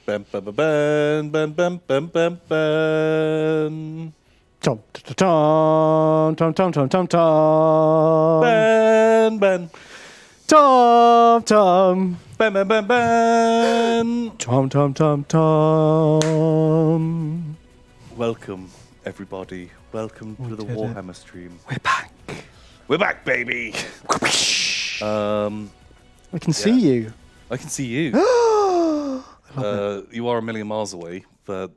Bam, bam, bam, bam, bam, bam, bam, bam. Tom, tom, tom, tom, tom, tom, tom. Ban, ban. Tom, tom. Ban, ban, ban, ban. Tom, tom, tom, tom. Welcome, everybody. Welcome to the Warhammer stream. We're back. We're back, baby. I can see you. I can see you. You are a million miles away, but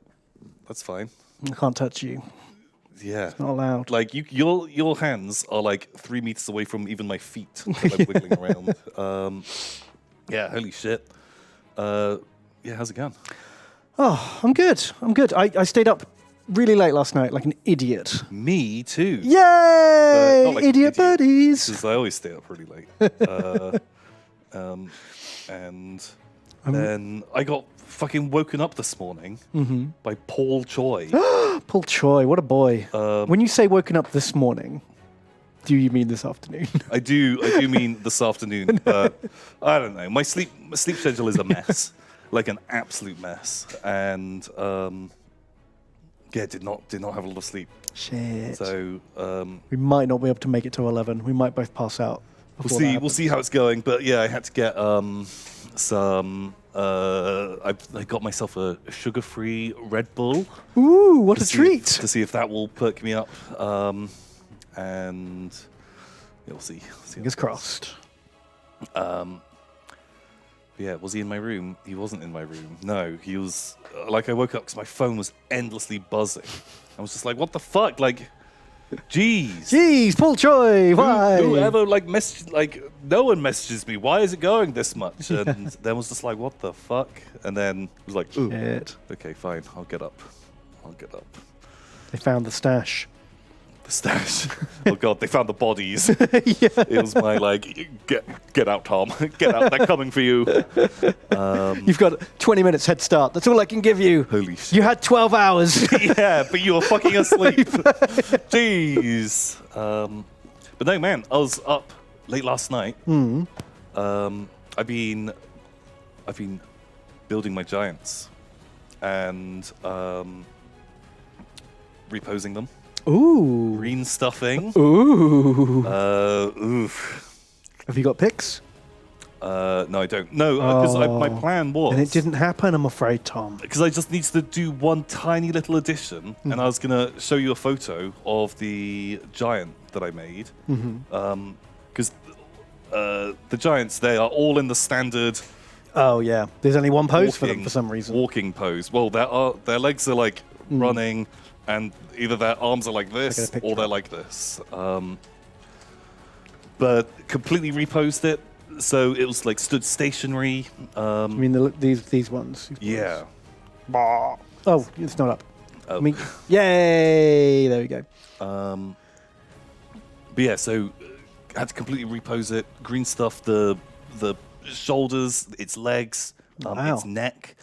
that's fine. I can't touch you. Yeah. Not allowed. Like your hands are like 3 meters away from even my feet that I'm wiggling around. Yeah, holy shit. Yeah, how's it going? Oh, I'm good. I stayed up really late last night, like an idiot. Me too. Yay! Not like idiot buddies. Because I always stay up really late. And then I got fucking woken up this morning by Paul Choi. Paul Choi, what a boy. When you say woken up this morning, do you mean this afternoon? I do mean this afternoon, but I don't know. My sleep schedule is a mess, like an absolute mess, and yeah, did not have a lot of sleep. Shit. So we might not be able to make it to 11. We might both pass out. We'll see how it's going. But yeah, I had to get some. I got myself a sugar-free Red Bull. Ooh, what a treat! To see if that will perk me up. And yeah, we'll see. Fingers crossed. Yeah, was he in my room? He wasn't in my room. No, he was. Like, I woke up because my phone was endlessly buzzing. I was just like, what the fuck? Like, jeez, Paul Choi, why? Whoever no one messages me. Why is it going this much? And then was just like, what the fuck? And then was like, ooh, okay, fine, I'll get up. They found the stash. The stash. Oh god, they found the bodies. Yeah. It was my get out, Tom. Get out, they're coming for you. You've got 20 minutes head start. That's all I can give you. Holy shit. You had 12 hours. Yeah, but you were fucking asleep. Jeez. But no, man, I was up late last night. I've been building my giants and reposing them. Ooh. Green stuffing. Ooh. Oof. Have you got pics? No, I don't. No, because my plan was... And it didn't happen, I'm afraid, Tom. Because I just needed to do one tiny little addition, and I was going to show you a photo of the giant that I made. Because the giants, they are all in the standard... Oh, yeah. There's only one pose for them for some reason. Walking pose. Well, their legs are like running, and either their arms are like this, or they're like this. But completely reposed it. So it was like stood stationary. I mean these ones. Yeah. Oh, it's not up. Oh. I mean, yay! There we go. But yeah, so I had to completely repose it. Green stuff, the shoulders, its legs, its neck.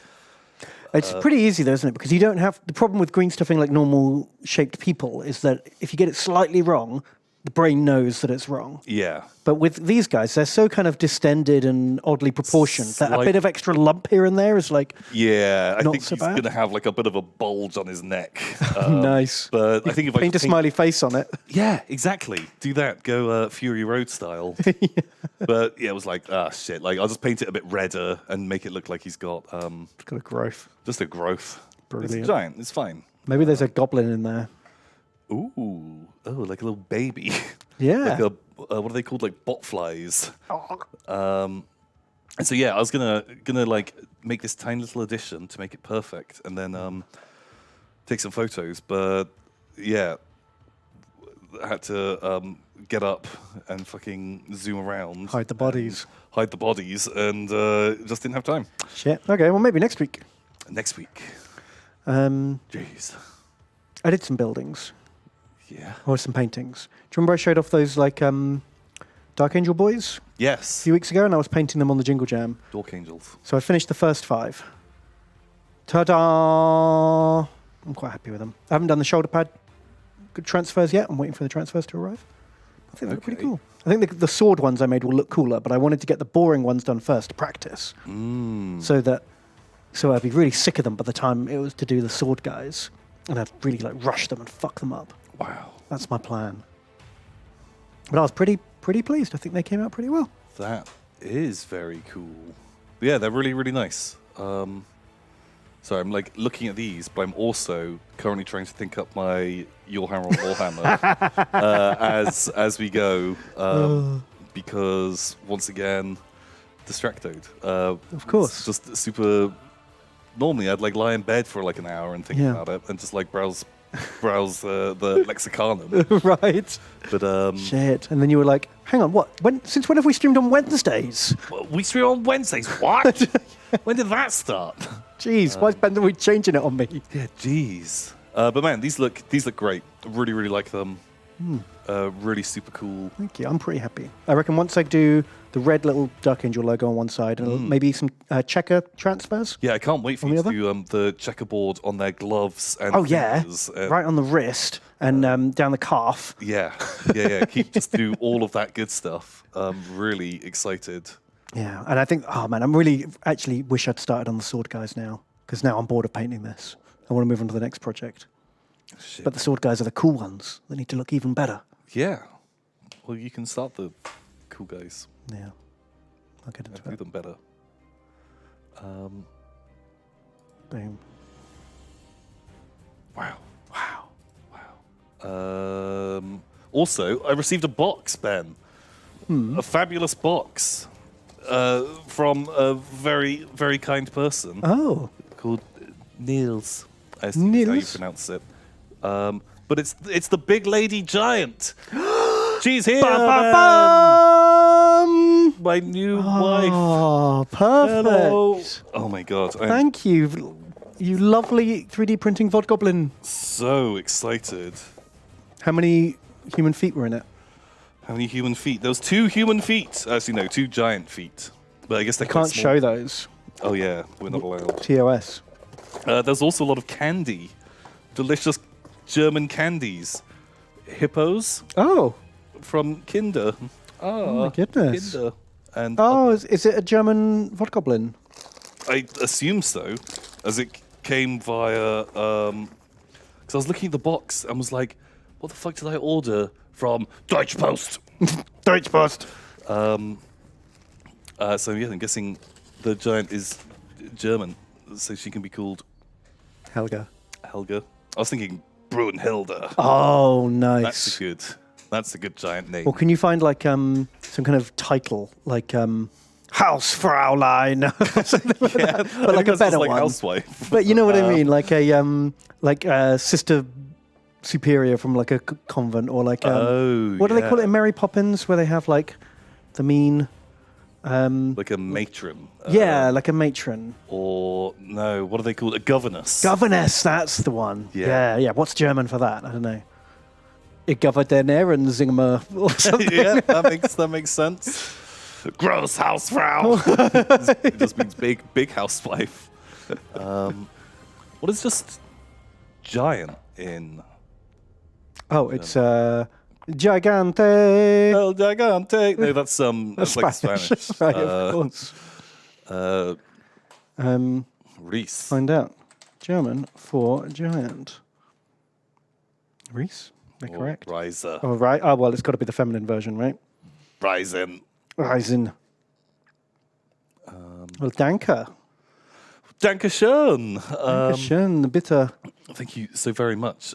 It's pretty easy though, isn't it? Because you don't have the problem with green stuffing like normal shaped people is that if you get it slightly wrong, the brain knows that it's wrong. Yeah. But with these guys, they're so kind of distended and oddly proportioned that a bit of extra lump here and there is like I think so he's bad. going to have like a bit of a bulge on his neck. Nice. But I think if paint a smiley face on it. Yeah, exactly. Do that. Go Fury Road style. But yeah, it was like, shit. Like, I'll just paint it a bit redder and make it look like he's got... It's got a growth. Just a growth. Brilliant. It's giant. It's fine. Maybe there's a goblin in there. Ooh. Oh, like a little baby. Yeah. Like what are they called? Like botflies. And so yeah, I was gonna like make this tiny little addition to make it perfect, and then take some photos. But yeah, I had to get up and fucking zoom around, Hide the bodies, and just didn't have time. Shit. Okay. Well, maybe next week. Next week. Jeez. I did some buildings. Yeah. Or some paintings. Do you remember I showed off those like Dark Angel boys a Yes. few weeks ago, and I was painting them on the Jingle Jam. Dork Angels. So I finished the first 5. Ta-da! I'm quite happy with them. I haven't done the shoulder pad good transfers yet. I'm waiting for the transfers to arrive. I think they're pretty cool. I think the sword ones I made will look cooler, but I wanted to get the boring ones done first to practice. So that So I'd be really sick of them by the time it was to do the sword guys. And I'd really like rush them and fuck them up. Wow. That's my plan. But I was pretty pleased. I think they came out pretty well. That is very cool. Yeah, they're really, really nice. So I'm like looking at these, but I'm also currently trying to think up my Yorehammer or Lorehammer as we go, because once again, distracted. Of course. It's just super. Normally, I'd like lie in bed for like an hour and think about it, and just like browse the lexicanum. Right. But shit. And then you were like, hang on, what? Since when have we streamed on Wednesdays? we stream on Wednesdays. What? When did that start? Jeez, why is Benjamin changing it on me? Yeah, jeez. But man, these look great. Really, really like them. Really super cool. Thank you. I'm pretty happy. I reckon once I do the red little Dark Angel logo on one side and maybe some checker transfers. Yeah, I can't wait for you to do the checkerboard on their gloves and fingers. Right on the wrist and down the calf. Yeah. Just do all of that good stuff. Really excited. Yeah, and I think, oh man, I'm really actually wish I'd started on the sword guys now, because now I'm bored of painting this. I want to move on to the next project. Shit. But the sword guys are the cool ones. They need to look even better. Yeah. Well, you can start the cool guys. Yeah, I'll get into Do it. them better. Boom. Wow. Also, I received a box, Ben. A fabulous box from a very, very kind person Oh, called Niels. I assume is how you Niels? pronounce it. But it's the big lady giant. She's here, man. Ba-ba-bum! My new wife. Oh, perfect. Hello. Oh my god, I'm Thank you, you lovely 3D printing VOD goblin. so excited. How many human feet were in it? How many human feet? There was 2 human feet. Actually, no, 2 giant feet. But I guess they Can't show those. Oh yeah, we're not allowed. TOS. There's also a lot of candy, delicious German candies, hippos Oh. from Kinder. Oh my goodness. Kinder. And Oh, is it a German VOD goblin? I assume so, as it came via. Because I was looking at the box and was like, "What the fuck did I order from Deutsche Post?" Deutsche Post. So yeah, I'm guessing the giant is German, so she can be called Helga. Helga. I was thinking Brunhilde. Oh, nice. That's a good giant name. Or can you find like some kind of title, like Hausfraulein, or something like that, but like a better like one. housewife. But you know what I mean, like a sister superior from like a convent, or like what do they call it in Mary Poppins, where they have like the mean. Like a matron. Yeah, like a matron. Or no, what are they called? A governess. Governess, that's the one. Yeah. What's German for that? I don't know. Ich governor Zingmer or something. Yeah, that makes sense. Gross Hausfrau. It just means big housewife. What is just giant in? Oh, it's Gigante. El Gigante. No, that's like Spanish. Right, of course. Reese. Find out. German for giant. Reese? Am I correct? Riser. Oh, right. Oh, well, it's got to be the feminine version, right? Risen. Reisen. Well, danke. Dankeschön. Dankeschön, bitte. Thank you so very much.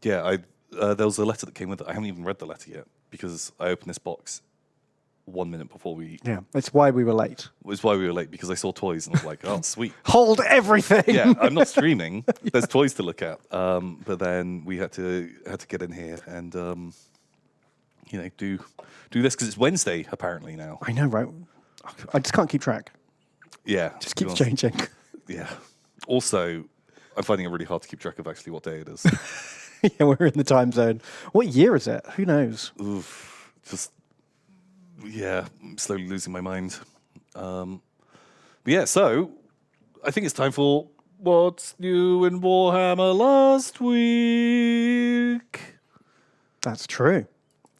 Yeah, there was a letter that came with it. I haven't even read the letter yet because I opened this box 1 minute before we. Yeah, it's why we were late. It was why we were late, because I saw toys and I was like, oh, sweet. Hold everything. Yeah, I'm not streaming. There's toys to look at. But then we had to get in here and do this because it's Wednesday apparently now. I know, right? I just can't keep track. Yeah, Just keeps changing. Yeah. Also, I'm finding it really hard to keep track of actually what day it is. Yeah, we're in the time zone. What year is it? Who knows? Oof, I'm slowly losing my mind. But yeah, so I think it's time for what's new in Warhammer last week. That's true.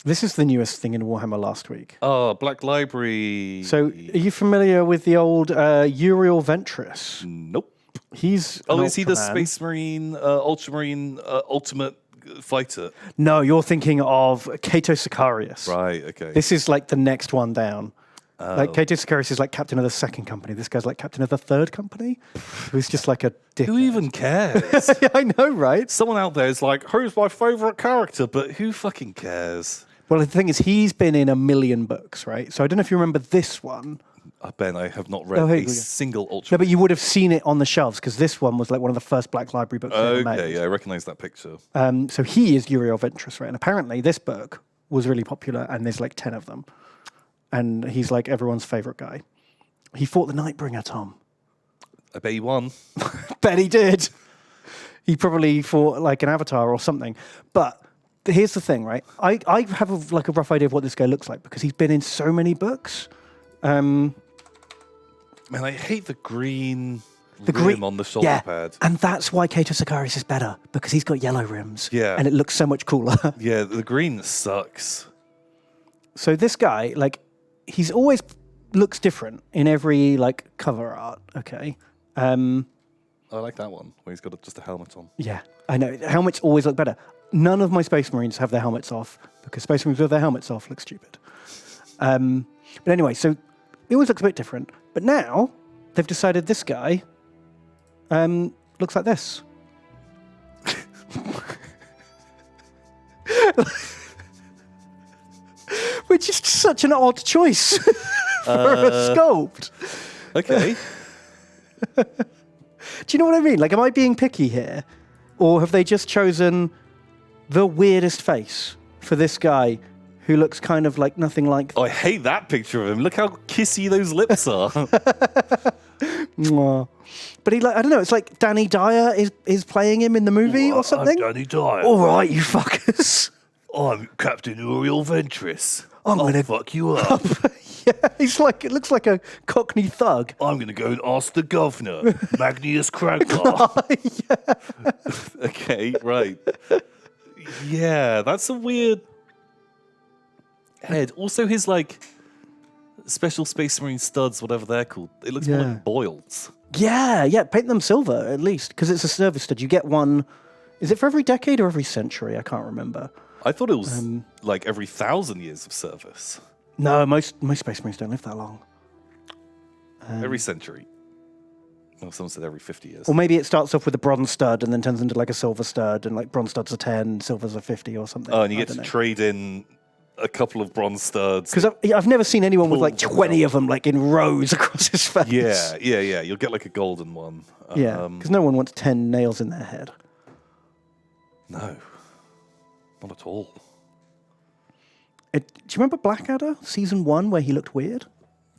This is the newest thing in Warhammer last week. Oh, Black Library. So, are you familiar with the old Uriel Ventress? Nope. He's is he the Space Marine, Ultramarine, Ultimate Fighter? No, you're thinking of Cato Sicarius. Right, okay. This is like the next one down. Like Cato Sicarius is like captain of the second company. This guy's like captain of the third company. Who's just like a dick. Who even cares? Yeah, I know, right? Someone out there is like, who's my favourite character? But who fucking cares? Well, the thing is, he's been in 1 million books, right? So I don't know if you remember this one. Ben, I have not read a single Ultra. No, but you would have seen it on the shelves because this one was like one of the first Black Library books ever made. Okay, yeah, I recognise that picture. So he is Uriel Ventress, right? And apparently this book was really popular and there's like 10 of them. And he's like everyone's favourite guy. He fought the Nightbringer, Tom. I bet he won. Bet he did. He probably fought like an avatar or something. But here's the thing, right? I have a rough idea of what this guy looks like because he's been in so many books. Man, I hate the green rim on the shoulder pad. And that's why Cato Sicarius is better, because he's got yellow rims. Yeah. And it looks so much cooler. Yeah, the green sucks. So this guy, like, he's always looks different in every, like, cover art, okay? I like that one, where he's got just a helmet on. Yeah, I know. Helmets always look better. None of my Space Marines have their helmets off, because Space Marines with their helmets off look stupid. But anyway, so it always looks a bit different. But now, they've decided this guy looks like this. Which is such an odd choice for a sculpt. Okay. Do you know what I mean? Like, am I being picky here? Or have they just chosen the weirdest face for this guy who looks kind of like nothing like... Oh, I hate that picture of him. Look how kissy those lips are. But he, like, I don't know, it's like Danny Dyer is playing him in the movie or something. I'm Danny Dyer. All right, you fuckers. I'm Captain Uriel Ventress. I'm gonna fuck you up. Yeah, he's like, it looks like a Cockney thug. I'm going to go and ask the governor, Magnus Craglar. Yeah. Okay, right. Yeah, that's a weird head. Also, his, like, special Space Marine studs, whatever they're called, it looks more like boils. Yeah, paint them silver, at least, because it's a service stud. You get one, is it for every decade or every century? I can't remember. I thought it was, like, every 1,000 years of service. No, most Space Marines don't live that long. Every century. Well, someone said every 50 years. Or maybe it starts off with a bronze stud and then turns into like a silver stud, and like bronze studs are 10, silvers are 50 or something. Oh, and you get to trade in a couple of bronze studs. Because I've never seen anyone with like 20 of them like in rows across his face. Yeah. You'll get like a golden one. Yeah, because no one wants 10 nails in their head. No, not at all. Do you remember Blackadder, season 1, where he looked weird?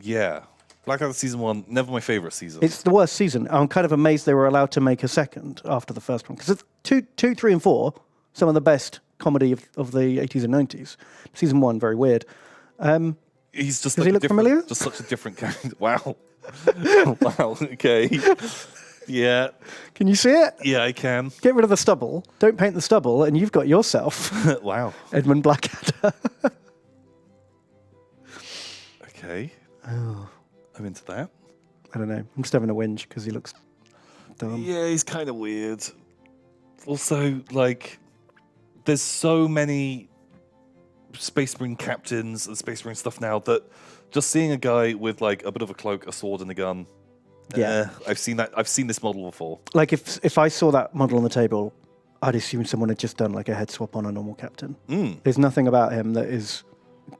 Yeah. Blackadder season 1, never my favourite season. It's the worst season. I'm kind of amazed they were allowed to make a second after the first one. Because 2, 3, and 4, some of the best comedy of the 80s and 90s. Season 1, very weird. He's just Does like he look familiar? Just such a different character. Wow. Wow, okay. Yeah. Can you see it? Yeah, I can. Get rid of the stubble. Don't paint the stubble, and you've got yourself. Wow. Edmund Blackadder. Okay. Oh. I'm into that. I don't know. I'm just having a whinge because he looks dumb. Yeah, he's kind of weird. Also, like, there's so many Space Marine captains and Space Marine stuff now that just seeing a guy with like a bit of a cloak, a sword, and a gun. Yeah, I've seen that. I've seen this model before. Like if I saw that model on the table, I'd assume someone had just done like a head swap on a normal captain. There's nothing about him that is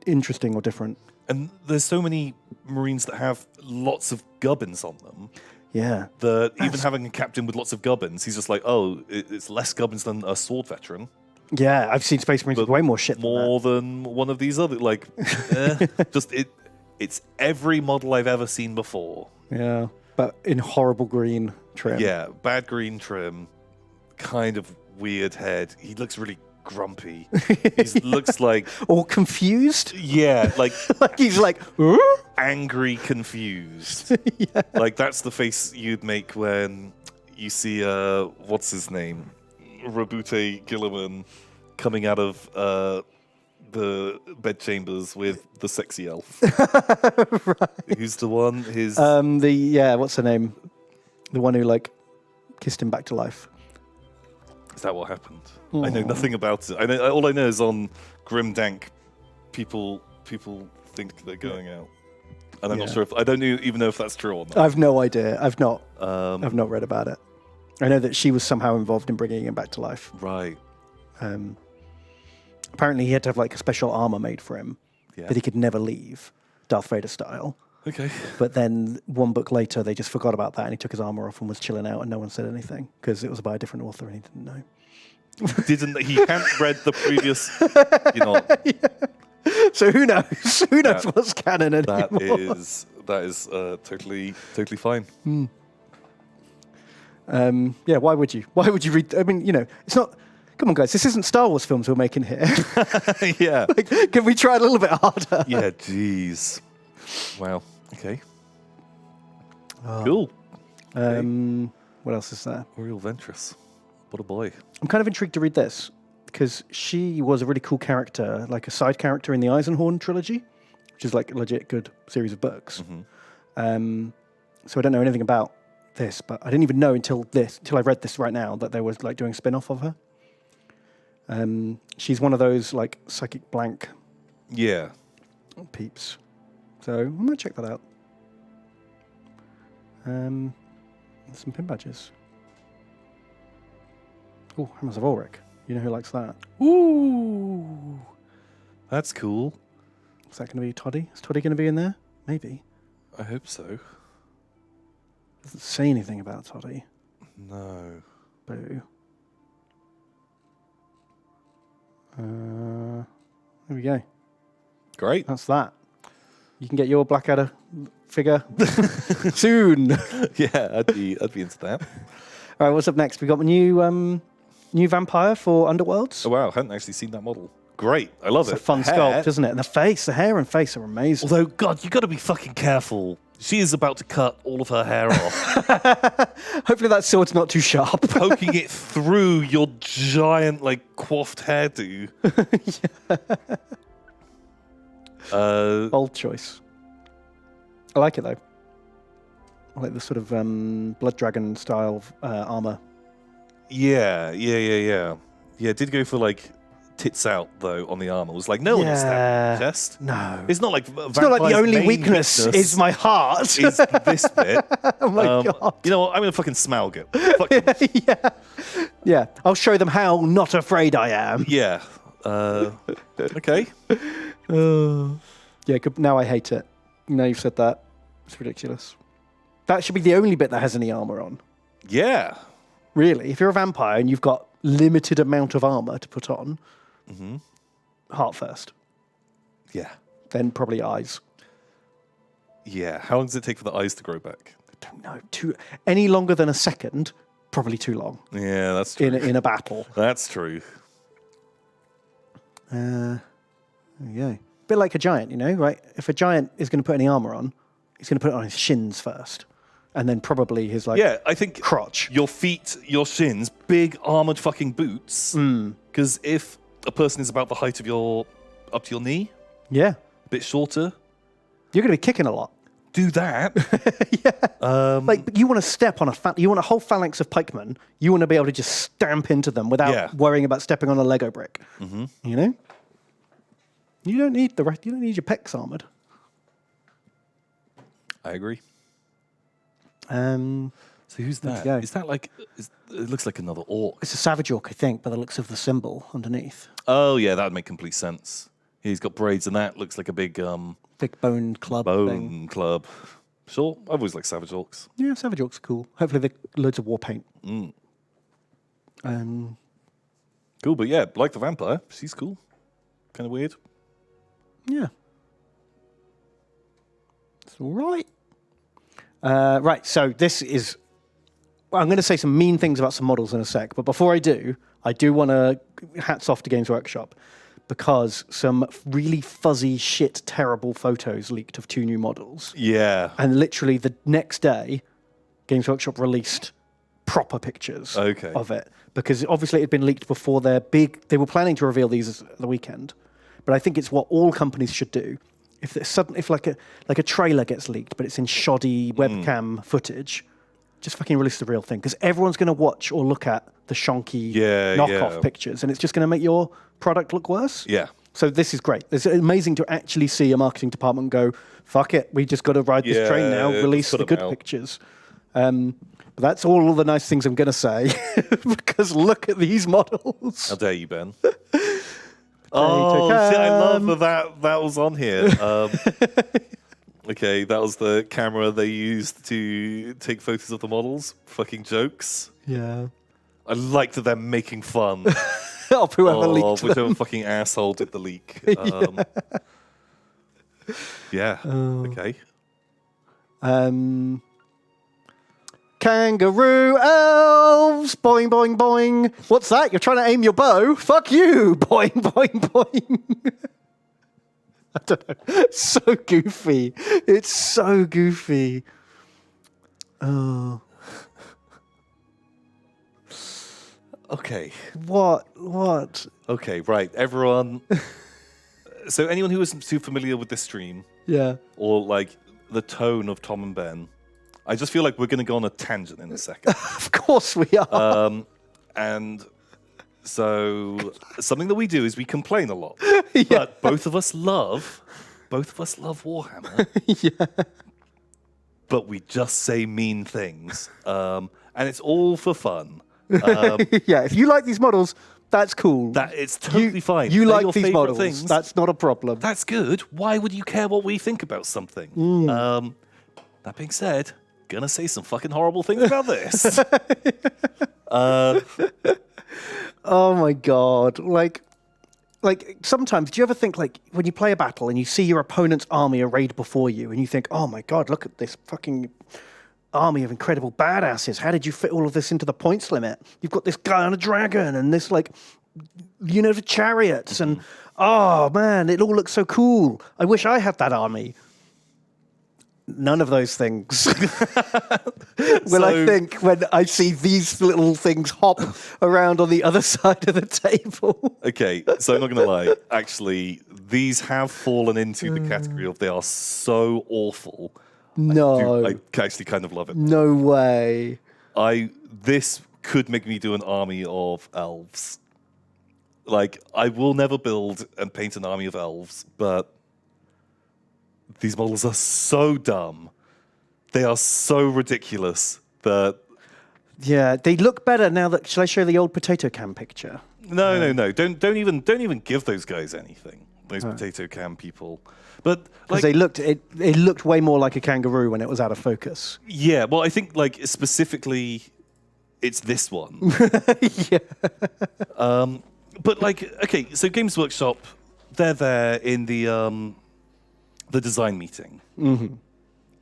interesting or different. And there's so many Marines that have lots of gubbins on them. Yeah. That even having a captain with lots of gubbins, he's just like, oh, it's less gubbins than a sword veteran. Yeah, I've seen Space Marines with way more shit than one of these other, like, it's every model I've ever seen before. Yeah, but in horrible green trim. Yeah, bad green trim, kind of weird head. He looks really grumpy. He looks like... Or confused? Yeah, like... like he's like... Huh? Angry, confused. Yeah. Like, that's the face you'd make when you see, what's his name? Rabute Gilliman coming out of the bedchambers with the sexy elf. Who's the one? His what's her name? The one who like kissed him back to life. Is that what happened? I know nothing about it. All I know is on Grimdank, people think they're going out, and I'm not sure if I don't even know if that's true or not. I've no idea. I've not read about it. I know that she was somehow involved in bringing him back to life. Right. Apparently, he had to have like a special armor made for him that he could never leave, Darth Vader style. Okay. But then one book later, they just forgot about that, and he took his armor off and was chilling out, and no one said anything because it was by a different author, and he didn't know. He hadn't read the previous, So who knows? Who knows what's canon anymore? That is totally fine. Why would you? Why would you read? I mean, it's not. Come on, guys. This isn't Star Wars films we're making here. Yeah. Can we try a little bit harder? Yeah. Jeez. Wow. Okay. Cool. What else is there? Oriel Ventress. What a boy. I'm kind of intrigued to read this because she was a really cool character, like a side character in the Eisenhorn trilogy, which is like a legit good series of books. Mm-hmm. So I don't know anything about this, but I didn't even know until I read this right now that they was like doing a spin-off of her. She's one of those like psychic blank peeps. So I might check that out. Some pin badges. Oh, Hammers of Ulrich. You know who likes that? Ooh. That's cool. Is that going to be Toddy? Is Toddy going to be in there? Maybe. I hope so. Doesn't say anything about Toddy. No. Boo. There we go. Great. That's that. You can get your Blackadder figure soon. Yeah, I'd be into that. All right, what's up next? We got a new vampire for Underworlds. Oh wow, I hadn't actually seen that model. Great, I love it. It's a fun sculpt, isn't it? And the hair and face are amazing. Although, God, you got to be fucking careful. She is about to cut all of her hair off. Hopefully that sword's not too sharp. Poking it through your giant, like, coiffed hairdo. Bold choice. I like it, though. I like the sort of Blood Dragon style armor. Yeah, it did go for, like, tits out, though, on the armor. It was like, no one is that chest. No. It's not like the only weakness is my heart. Is this bit. Oh, my God. You know what? I'm going to fucking smaug it. Fuck them. Yeah. I'll show them how not afraid I am. Yeah. Okay. Yeah, now I hate it. Now you've said that. It's ridiculous. That should be the only bit that has any armor on. Yeah. Really, if you're a vampire and you've got limited amount of armor to put on, heart first. Yeah. Then probably eyes. Yeah. How long does it take for the eyes to grow back? I don't know. Any longer than a second, probably too long. Yeah, that's true. In a battle. That's true. There you go. Bit like a giant, right? If a giant is going to put any armor on, he's going to put it on his shins first. And then probably his I think crotch. Your feet, your shins, big armored fucking boots. Because if a person is about the height of up to your knee, a bit shorter, you're going to be kicking a lot. Do that. But you want to step on you want a whole phalanx of pikemen. You want to be able to just stamp into them without worrying about stepping on a Lego brick. Mm-hmm. You don't need you don't need your pecs armored. I agree. So who's that? Is that like? It looks like another orc. It's a savage orc, I think, by the looks of the symbol underneath. Oh yeah, that would make complete sense. He's got braids, and that looks like a big bone club. Club. Sure, I've always liked savage orcs. Yeah, savage orcs are cool. Hopefully, they're loads of war paint. Cool, but yeah, like the vampire, she's cool. Kind of weird. Yeah, it's all right. Right, so this is... Well, I'm going to say some mean things about some models in a sec, but before I do want to hats off to Games Workshop because some really fuzzy, shit, terrible photos leaked of 2 new models. Yeah. And literally the next day, Games Workshop released proper pictures of it because obviously it had been leaked before they were planning to reveal these at the weekend, but I think it's what all companies should do. If like a trailer gets leaked, but it's in shoddy webcam footage, just fucking release the real thing, because everyone's going to watch or look at the shonky knockoff pictures, and it's just going to make your product look worse. Yeah. So this is great. It's amazing to actually see a marketing department go, fuck it, we just got to ride this train now, release the good pictures. But that's all the nice things I'm going to say, because look at these models. How dare you, Ben? Oh, see, I love that was on here. Okay, that was the camera they used to take photos of the models. Fucking jokes. Yeah. I like that they're making fun of whoever leaked whichever them. fucking asshole did the leak. Yeah. Okay. Kangaroo elves, boing, boing, boing. What's that? You're trying to aim your bow? Fuck you, boing, boing, boing. I don't know. It's so goofy. It's so goofy. Oh. Okay. What? Okay, right. Everyone. So anyone who isn't too familiar with this stream, Yeah. or like the tone of Tom and Ben, I just feel like we're going to go on a tangent in a second. Of course we are. And so something that we do is we complain a lot. But both of us love Warhammer. Yeah. But we just say mean things. And it's all for fun. Yeah, if you like these models, that's cool. That it's totally fine. You They're like your these favorite models. things. That's not a problem. That's good. Why would you care what we think about something? That being said, gonna say some fucking horrible things about this. Oh my god. Like sometimes, do you ever think, like, when you play a battle and you see your opponent's army arrayed before you and you think, oh my god, look at this fucking army of incredible badasses. How did you fit all of this into the points limit? You've got this guy on a dragon and this, like, unit of chariots and, oh man, it all looks so cool. I wish I had that army. None of those things will I think when I see these little things hop around on the other side of the table. Okay, so I'm not going to lie. Actually, these have fallen into the category of they are so awful. No. I actually kind of love it. No way. This could make me do an army of elves. Like, I will never build and paint an army of elves, but these models are so dumb. They are so ridiculous that... Yeah, they look better now that... Shall I show the old potato can picture? No. Don't even give those guys anything. Those potato can people. But like, it looked way more like a kangaroo when it was out of focus. Yeah, well, I think like specifically, it's this one. Yeah. But like, okay, so Games Workshop, they're there in the design meeting,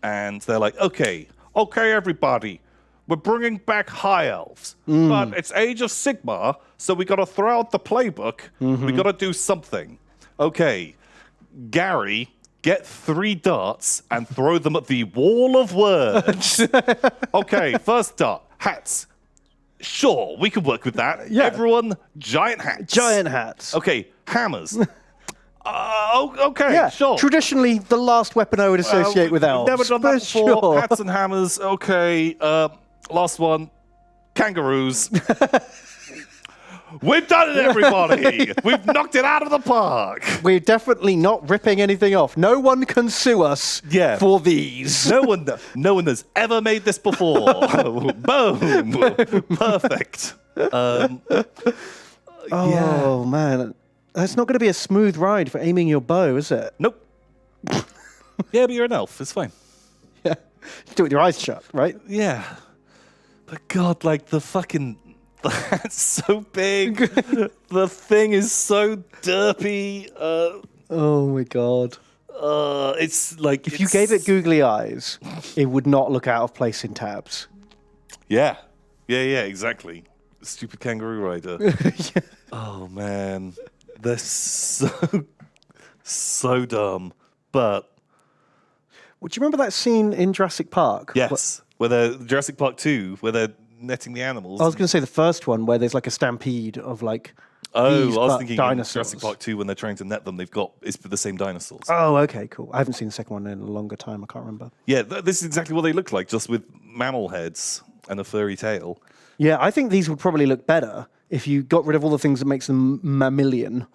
and they're like, okay, everybody, we're bringing back High Elves, but it's Age of Sigmar, so we got to throw out the playbook. We got to do something. Okay, Gary, get 3 darts and throw them at the wall of words. Okay, first dart, hats. Sure, we can work with that. Yeah. Everyone, giant hats. Giant hats. Okay, hammers. Okay, Yeah, sure. traditionally the last weapon I would associate with elves. Never done that for before. sure. Hats and hammers. Okay, last one. Kangaroos. We've done it, everybody. We've knocked it out of the park. We're definitely not ripping anything off. No one can sue us for these. No one has ever made this before. Boom. Perfect. Oh, man. That's not going to be a smooth ride for aiming your bow, is it? Nope. Yeah, but you're an elf. It's fine. Yeah. You do it with your eyes shut, right? Yeah. But God, like the fucking... That's so big. The thing is so derpy. Oh, my God. It's like... If you gave it googly eyes, it would not look out of place in tabs. Yeah, exactly. Stupid kangaroo rider. Yeah. Oh, man. They're so dumb. But... Well, do you remember that scene in Jurassic Park? Yes. Jurassic Park 2, where they're netting the animals. I was going to say the first one, where there's like a stampede of like Oh, these I was but thinking in dinosaurs. Jurassic Park 2 when they're trying to net them, it's the same dinosaurs. Oh, okay, cool. I haven't seen the second one in a longer time. I can't remember. Yeah, this is exactly what they look like, just with mammal heads and a furry tail. Yeah, I think these would probably look better if you got rid of all the things that makes them mammalian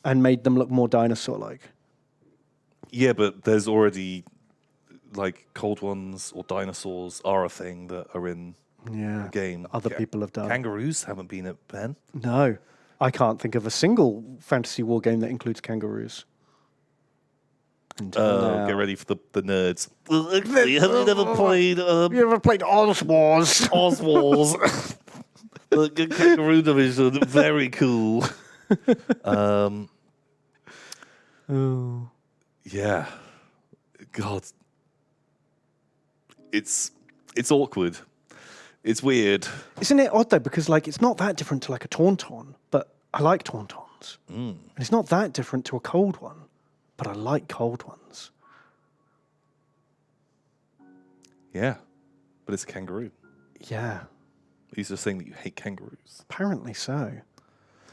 and made them look more dinosaur-like. Yeah, but there's already like cold ones or dinosaurs are a thing that are in the game. Other people have done. Kangaroos haven't been at Ben. No, I can't think of a single fantasy war game that includes kangaroos. Get ready for the nerds. Have you never played? You ever played Oz Wars? Oz Wars. The Kangaroo Division, very cool. Yeah. God. It's awkward. It's weird. Isn't it odd though? Because like it's not that different to like a Tauntaun, but I like Tauntauns. And it's not that different to a cold one, but I like cold ones. Yeah. But it's a kangaroo. Yeah. He's just saying that you hate kangaroos. Apparently so.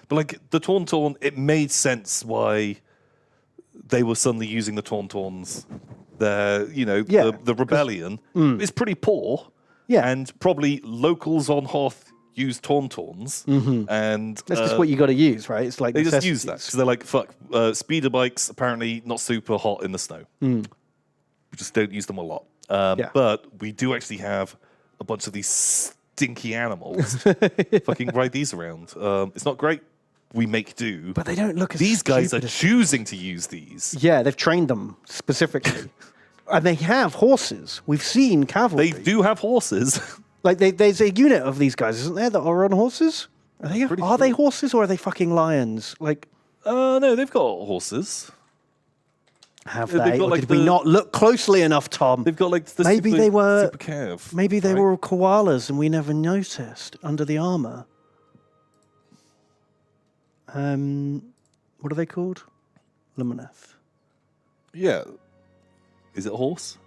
But like the Tauntaun, it made sense why they were suddenly using the Tauntauns. The rebellion is pretty poor. Yeah. And probably locals on Hoth use Tauntauns. And That's just what you got to use, right? It's like they just use that because they're like, fuck, speeder bikes apparently not super hot in the snow. We just don't use them a lot. But we do actually have a bunch of these stinky animals. Fucking ride these around. It's not great. We make do. But they don't look as These guys are stupid as- choosing to use these. Yeah, they've trained them specifically. And they have horses. We've seen cavalry. They do have horses. Like there's a unit of these guys, isn't there, that are on horses? Are they horses or are they fucking lions? Like, No, they've got horses. have They've they? got, Or like, did we not look closely enough, Tom? They've got like the Maybe super, they were- super calf. Maybe they right? were koalas and we never noticed under the armor. What are they called? Lumineth. Yeah. Is it a horse?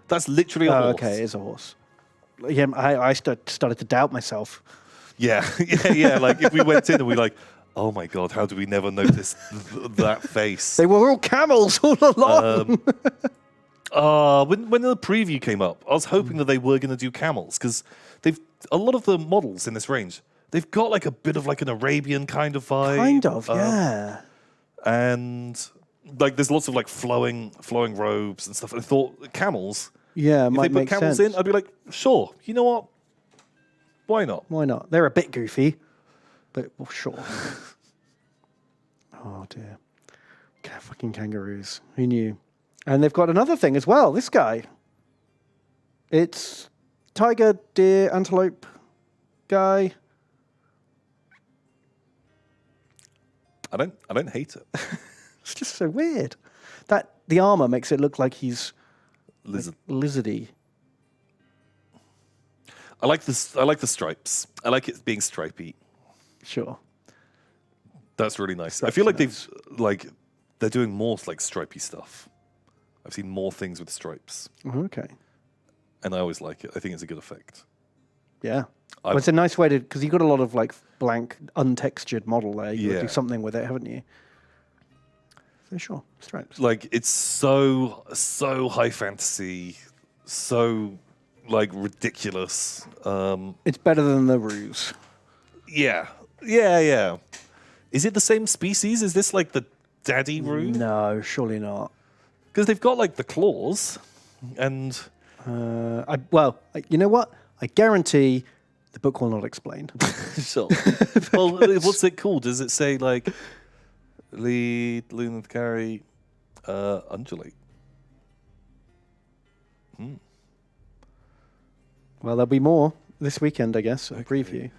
That's literally a Oh, horse. okay, it is a horse. Yeah, I started to doubt myself. Yeah, yeah. Like if we went in and we like, oh my god, how did we never notice that face? They were all camels all along. When the preview came up, I was hoping that they were going to do camels because a lot of the models in this range, they've got like a bit of like an Arabian kind of vibe. Kind of, yeah. And like there's lots of like flowing robes and stuff. I thought camels. Yeah, If might they put make camels sense. in, I'd be like, sure. You know what? Why not? Why not? They're a bit goofy, but well, sure. Oh dear. Fucking kangaroos. Who knew? And they've got another thing as well. This guy. It's tiger, deer, antelope guy. I don't hate it. It's just so weird. That the armor makes it look like he's Lizard. lizardy. I like this. I like the stripes. I like it being stripy. Sure. That's really nice. I feel like they're doing more like stripy stuff. I've seen more things with stripes, Okay. and I always like it. I think it's a good effect. Yeah. Well, it's a nice way to, because you've got a lot of like blank, untextured model there. You've got to do something with it, haven't you? So sure, stripes. Like it's so high fantasy, so like ridiculous. It's better than the ruse. Yeah. Is it the same species? Is this like the daddy rune? No, surely not. Because they've got like the claws, and You know what? I guarantee the book will not explain. sure. Well, what's it called? Does it say like lead, lunar carry, undulate? Well, there'll be more this weekend, I guess, a preview.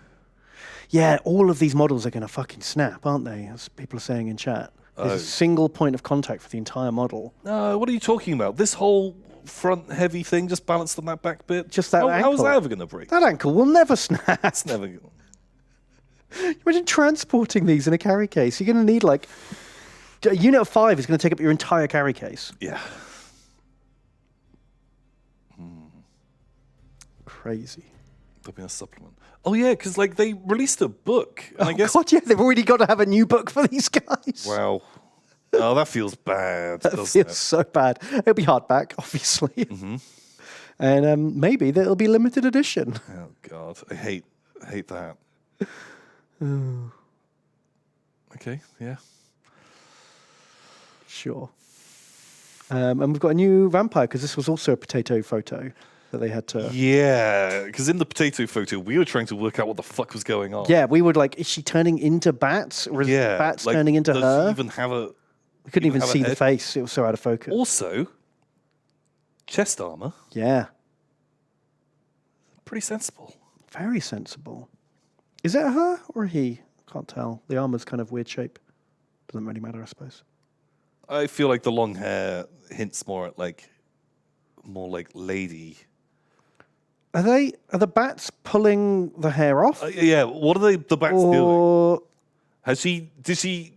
Yeah, all of these models are going to fucking snap, aren't they? As people are saying in chat. There's a single point of contact for the entire model. No, what are you talking about? This whole front heavy thing just balanced on that back bit. Just that How is ankle. that ever going to break? That ankle will never snap. It's never going to. Imagine transporting these in a carry case. You're going to need like... A unit of 5 is going to take up your entire carry case. Yeah. Crazy. There'll be a supplement. Oh yeah, because like they released a book, and I guess God, yeah, they've already got to have a new book for these guys. wow. Oh, that feels bad. That doesn't feels it? so bad. It'll be hardback, obviously. Mm-hmm. And maybe there'll be limited edition. Oh God, I hate that. Okay, yeah. Sure. And we've got a new vampire, because this was also a potato photo that they had to... Yeah, because in the potato photo, we were trying to work out what the fuck was going on. Yeah, we were like, is she turning into bats? Or is bats like, turning into does her? she even have a... We couldn't even have a see the head? face. It was so out of focus. Also, chest armor, Yeah, pretty sensible. very sensible. Is it a her or a he? Can't tell. The armor's kind of weird shape. Doesn't really matter, I suppose. I feel like the long hair hints more at more like lady. Are the bats pulling the hair off? Yeah, what are the bats doing? Or Did she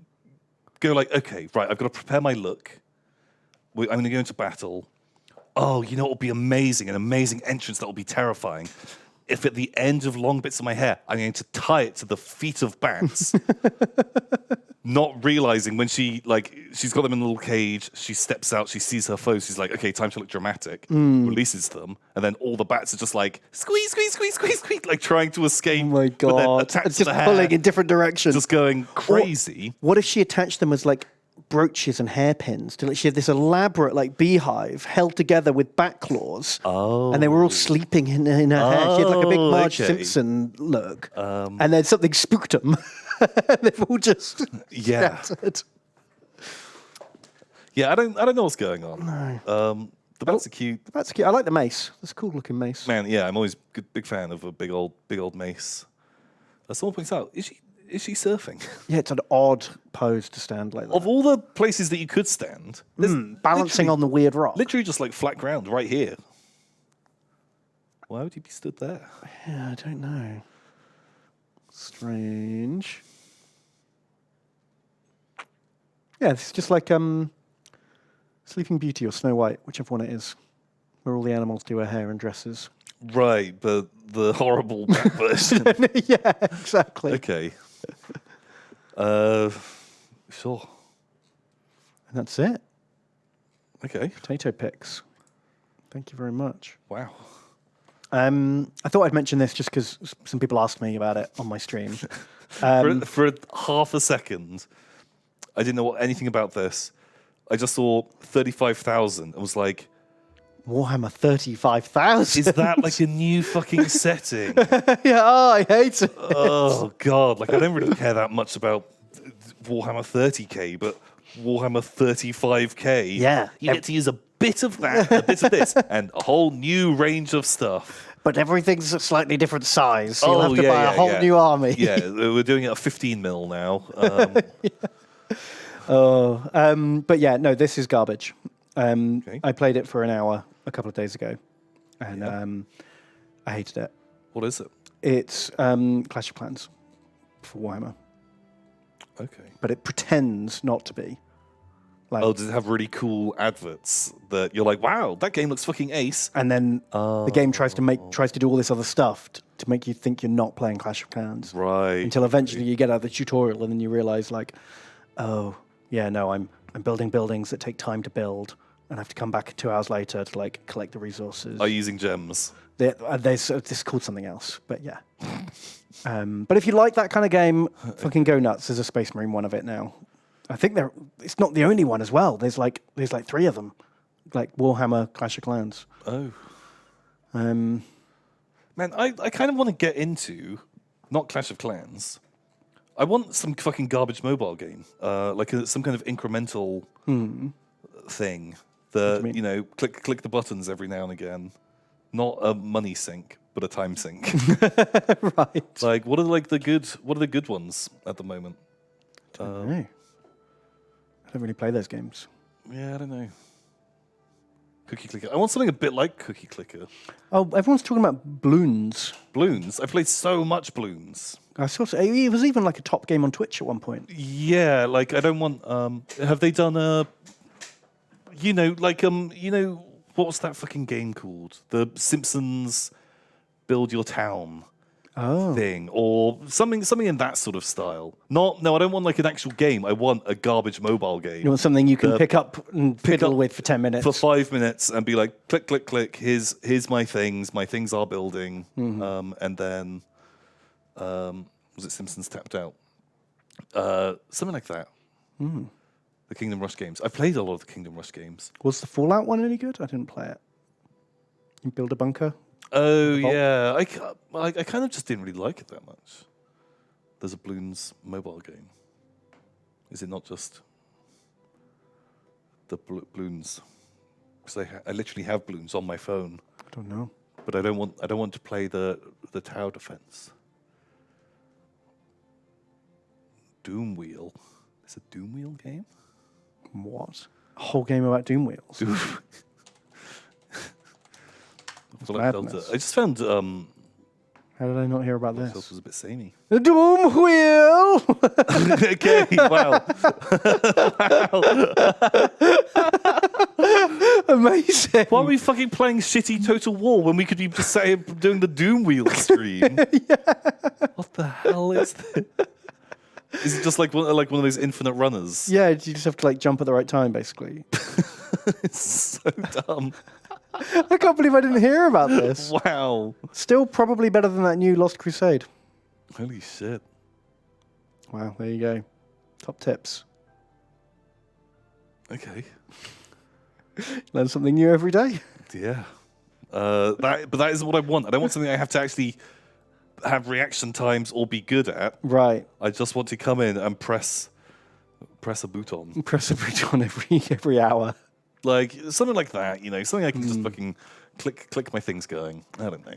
go like, okay, right, I've got to prepare my look. I'm going to go into battle. Oh, you know what will be amazing? An amazing entrance that will be terrifying. If at the end of long bits of my hair, I'm going to tie it to the feet of bats. Not realizing when she's got them in a little cage, she steps out, she sees her foes, she's like, okay, time to look dramatic, releases them, and then all the bats are just like, squeeze, squeeze, squeeze, squeeze, squeeze, like trying to escape. oh my but then god! attached It's to just the hair, pulling in different directions. just going crazy. What if she attached them as like brooches and hairpins? She had this elaborate like beehive held together with bat claws. Oh. And they were all sleeping in her hair. She had like a big Marge okay. Simpson look. And then something spooked them. They've all just Yeah. scattered. Yeah, I don't know what's going on. No. The bats are cute. That's cute. I like the mace. That's a cool looking mace. Man, yeah, I'm always a big fan of a big old mace. Someone points out, is she surfing? Yeah, it's an odd pose to stand like that. Of all the places that you could stand, there's Balancing on the weird rock. literally just like flat ground right here. Why would you be stood there? Yeah, I don't know. Strange. Yeah, it's just like Sleeping Beauty or Snow White, whichever one it is, where all the animals do her hair and dresses. Right, but the horrible bat version. Yeah, exactly. Okay. Sure. And that's it. Okay. Potato picks. Thank you very much. Wow. I thought I'd mention this just because some people asked me about it on my stream. For half a second, I didn't know anything about this. I just saw 35,000 and was like, Warhammer 35,000. is that like a new fucking setting? Yeah, oh, I hate it. Oh, God. Like, I don't really care that much about Warhammer 30k, but Warhammer 35k. Yeah. You get to use a bit of that, a bit of this, and a whole new range of stuff. But everything's a slightly different size. So you'll have to buy a whole new army. Yeah, we're doing it at 15 mil now. But yeah, no, this is garbage. Okay. I played it for an hour a couple of days ago, and I hated it. What is it? It's Clash of Clans for Warhammer, Okay. but it pretends not to be. Like, Oh, does it have really cool adverts that you're like, wow, that game looks fucking ace? and then the game tries to do all this other stuff to make you think you're not playing Clash of Clans. Right. Until eventually you get out of the tutorial and then you realize, like, oh yeah, no, I'm building buildings that take time to build, and I have to come back 2 hours later to like collect the resources. Are you using gems? This is called something else, but yeah. But if you like that kind of game, fucking go nuts. There's a Space Marine one of it now. I think it's not the only one as well. There's like 3 of them, like Warhammer Clash of Clans. Oh. Um, Man, I kind of want to get into, not Clash of Clans. I want some fucking garbage mobile game, like some kind of incremental thing that, you mean? click the buttons every now and again. Not a money sink, but a time sink. right. Like, what are the good ones at the moment? I don't know. I don't really play those games. Yeah, I don't know. Cookie Clicker. I want something a bit like Cookie Clicker. Oh, everyone's talking about Bloons. Bloons. I played so much Bloons. I saw it was even like a top game on Twitch at one point. Yeah, like I don't want. Have they done a? What was that fucking game called? The Simpsons build your town Oh. thing, or something in that sort of style. No, I don't want like an actual game. I want a garbage mobile game. You want something you can pick up and fiddle up with for 10 minutes. for 5 minutes and be like, click, click, click. Here's my things. My things are building. And then, was it Simpsons Tapped Out? Something like that. The Kingdom Rush games. I played a lot of the Kingdom Rush games. Was the Fallout one any good? I didn't play it. You build a bunker? Oh, yeah. I kind of just didn't really like it that much. There's a Bloons mobile game. Is it not just the Bloons? Because I literally have Bloons on my phone. I don't know. But I don't want to play the tower defense. Doom Wheel. Is a Doom Wheel game? What? A whole game about Doom Wheels? Madness. I just found How did I not hear about this this? was a bit samey. The Doom Wheel! Okay, wow. Amazing. Why are we fucking playing shitty Total War when we could be just sat here doing the Doom Wheel stream? What the hell is this? Is it just like one of those infinite runners? Yeah, you just have to like jump at the right time, basically. It's so dumb. I can't believe I didn't hear about this. Wow. Still probably better than that new Lost Crusade. Holy shit. Wow, there you go. Top tips. Okay. Learn something new every day. Yeah. But that isn't what I want. I don't want something I have to actually have reaction times or be good at. Right. I just want to come in and press a button. Press a button every hour. Like something like that, something I can just fucking click my things going. I don't know.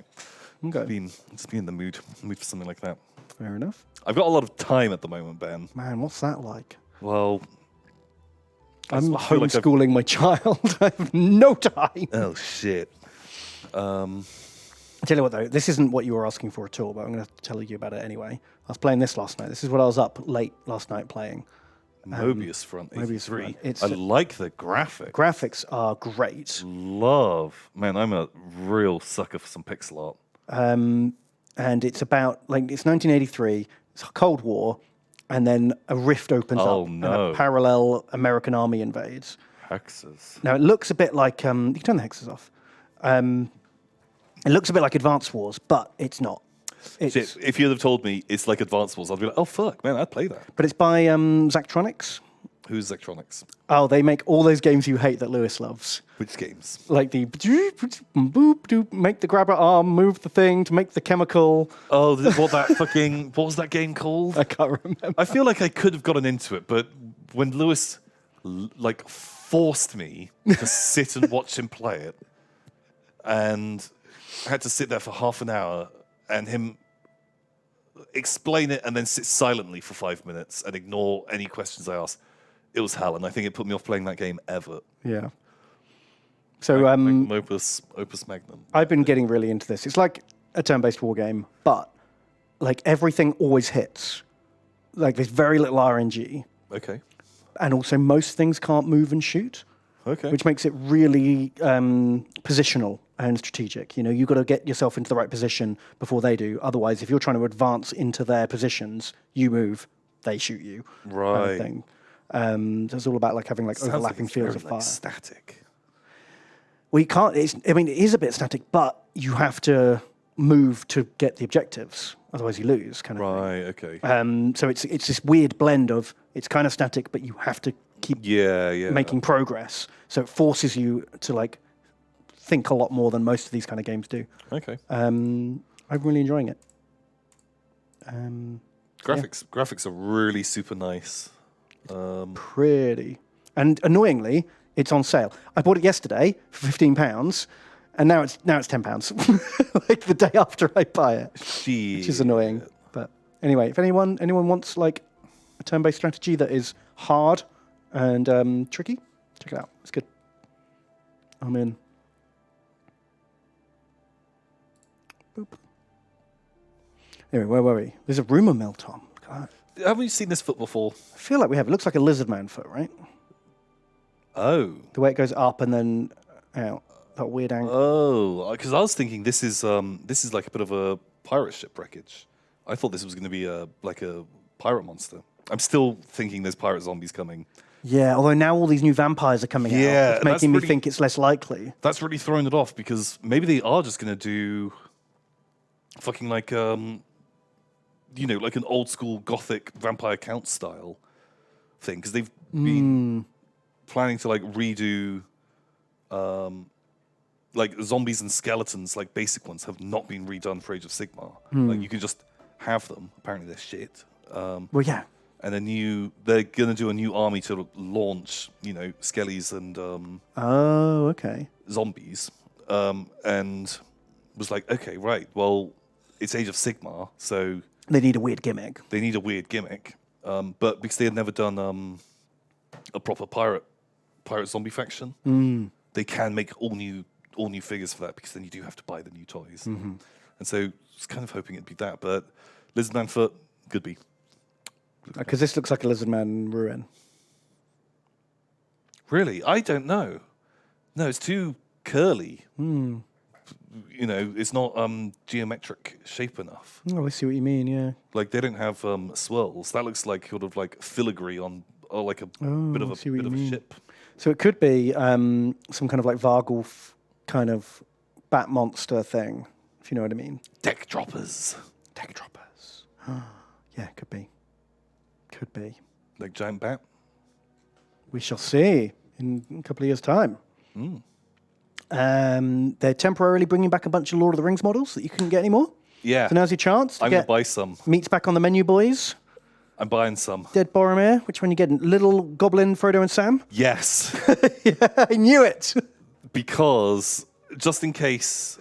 Okay. Just be in the mood for something like that. Fair enough. I've got a lot of time at the moment, Ben. Man, what's that like? Well, I'm I feel like homeschooling my child. I have no time. Oh shit. I'll tell you what though, this isn't what you were asking for at all, but I'm going to tell you about it anyway. I was playing this last night. This is what I was up late last night playing. Mobius Front 83. Mobius Front. I like the graphics. Graphics are great. Man, I'm a real sucker for some pixel art. And it's about, it's 1983, it's Cold War, and then a rift opens up. And a parallel American army invades. Hexes. Now, it looks a bit like, you can turn the hexes off. It looks a bit like Advance Wars, but it's not. Shit, if you'd have told me it's like Advance Wars, I'd be like, oh fuck, man, I'd play that. But it's by Zachtronics. Who's Zachtronics? Oh, they make all those games you hate that Lewis loves. Which games? Like the make the grabber arm, move the thing to make the chemical. Oh, what was that game called? I can't remember. I feel like I could have gotten into it, but when Lewis forced me to sit and watch him play it, and I had to sit there for half an hour and him explain it and then sit silently for 5 minutes and ignore any questions I asked. It was hell, and I think it put me off playing that game ever. Yeah. So Opus Magnum. I've been getting really into this. It's like a turn-based war game, but everything always hits. There's very little RNG. Okay. And also most things can't move and shoot. Okay. Which makes it really positional and strategic. You've got to get yourself into the right position before they do. Otherwise, if you're trying to advance into their positions, you move, they shoot you. Right. Kind of thing. So it's all about having overlapping fields of fire. Static. Well, you can't. It is a bit static, but you have to move to get the objectives. Otherwise, you lose. Kind of. Right. Thing. Okay. So it's this weird blend of it's kind of static, but you have to keep making progress. So it forces you to think a lot more than most of these kind of games do. Okay. I'm really enjoying it. Graphics are really super nice. Pretty. And annoyingly, it's on sale. I bought it yesterday for £15, and now it's £10. The day after I buy it, which is annoying. But anyway, if anyone wants a turn-based strategy that is hard and tricky, check it out. It's good. I'm in. Boop. Anyway, where were we? There's a rumour mill, Tom. God. Haven't you seen this foot before? I feel like we have. It looks like a lizard man foot, right? Oh. The way it goes up and then out. that weird angle. Oh, because I was thinking this is like a bit of a pirate ship wreckage. I thought this was going to be like a pirate monster. I'm still thinking there's pirate zombies coming. Yeah, although now all these new vampires are coming out. Yeah, It's making me think it's less likely. That's really thrown it off because maybe they are just going to do fucking like like an old school gothic vampire count style thing because they've been planning to like redo like zombies and skeletons, like basic ones have not been redone for Age of Sigmar. Like you can just have them. Apparently they're shit. Well, yeah. And they're gonna do a new army to launch, skellies and zombies. And was like, okay, right, well, it's Age of Sigmar, so They need a weird gimmick. But because they had never done a proper pirate zombie faction, they can make all new figures for that because then you do have to buy the new toys. And so I was kind of hoping it'd be that, but Lizardman foot could be. Because this looks like a Lizardman ruin. Really? I don't know. No, it's too curly. It's not geometric shape enough. Oh, I see what you mean, yeah. Like they don't have swirls. That looks like sort of like filigree on, or like a bit of a ship. So it could be some kind of like Vargulf kind of bat monster thing, if you know what I mean. Deck droppers. Yeah, could be. Like giant bat. We shall see in a couple of years' time. They're temporarily bringing back a bunch of Lord of the Rings models that you couldn't get anymore. Yeah. So now's your chance to I'm get going to buy some. meats back on the menu, boys. I'm buying some. Dead Boromir. Which one you getting? Little Goblin, Frodo and Sam? Yes. Yeah, I knew it. Because just in case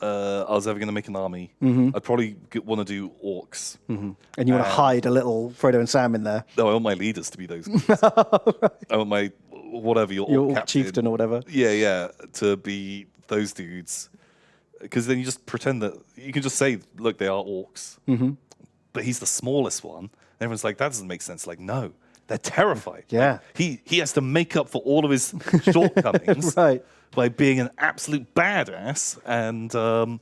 I was ever going to make an army, I'd probably want to do orcs. And you want to hide a little Frodo and Sam in there. No, I want my leaders to be those guys. I want my, whatever, your orc chieftain or whatever. Yeah, to be those dudes. Because then you just pretend that, you can just say, look, they are orcs. But he's the smallest one. And everyone's like, that doesn't make sense. Like, no, they're terrified. Yeah. He has to make up for all of his shortcomings. Right. By being an absolute badass, and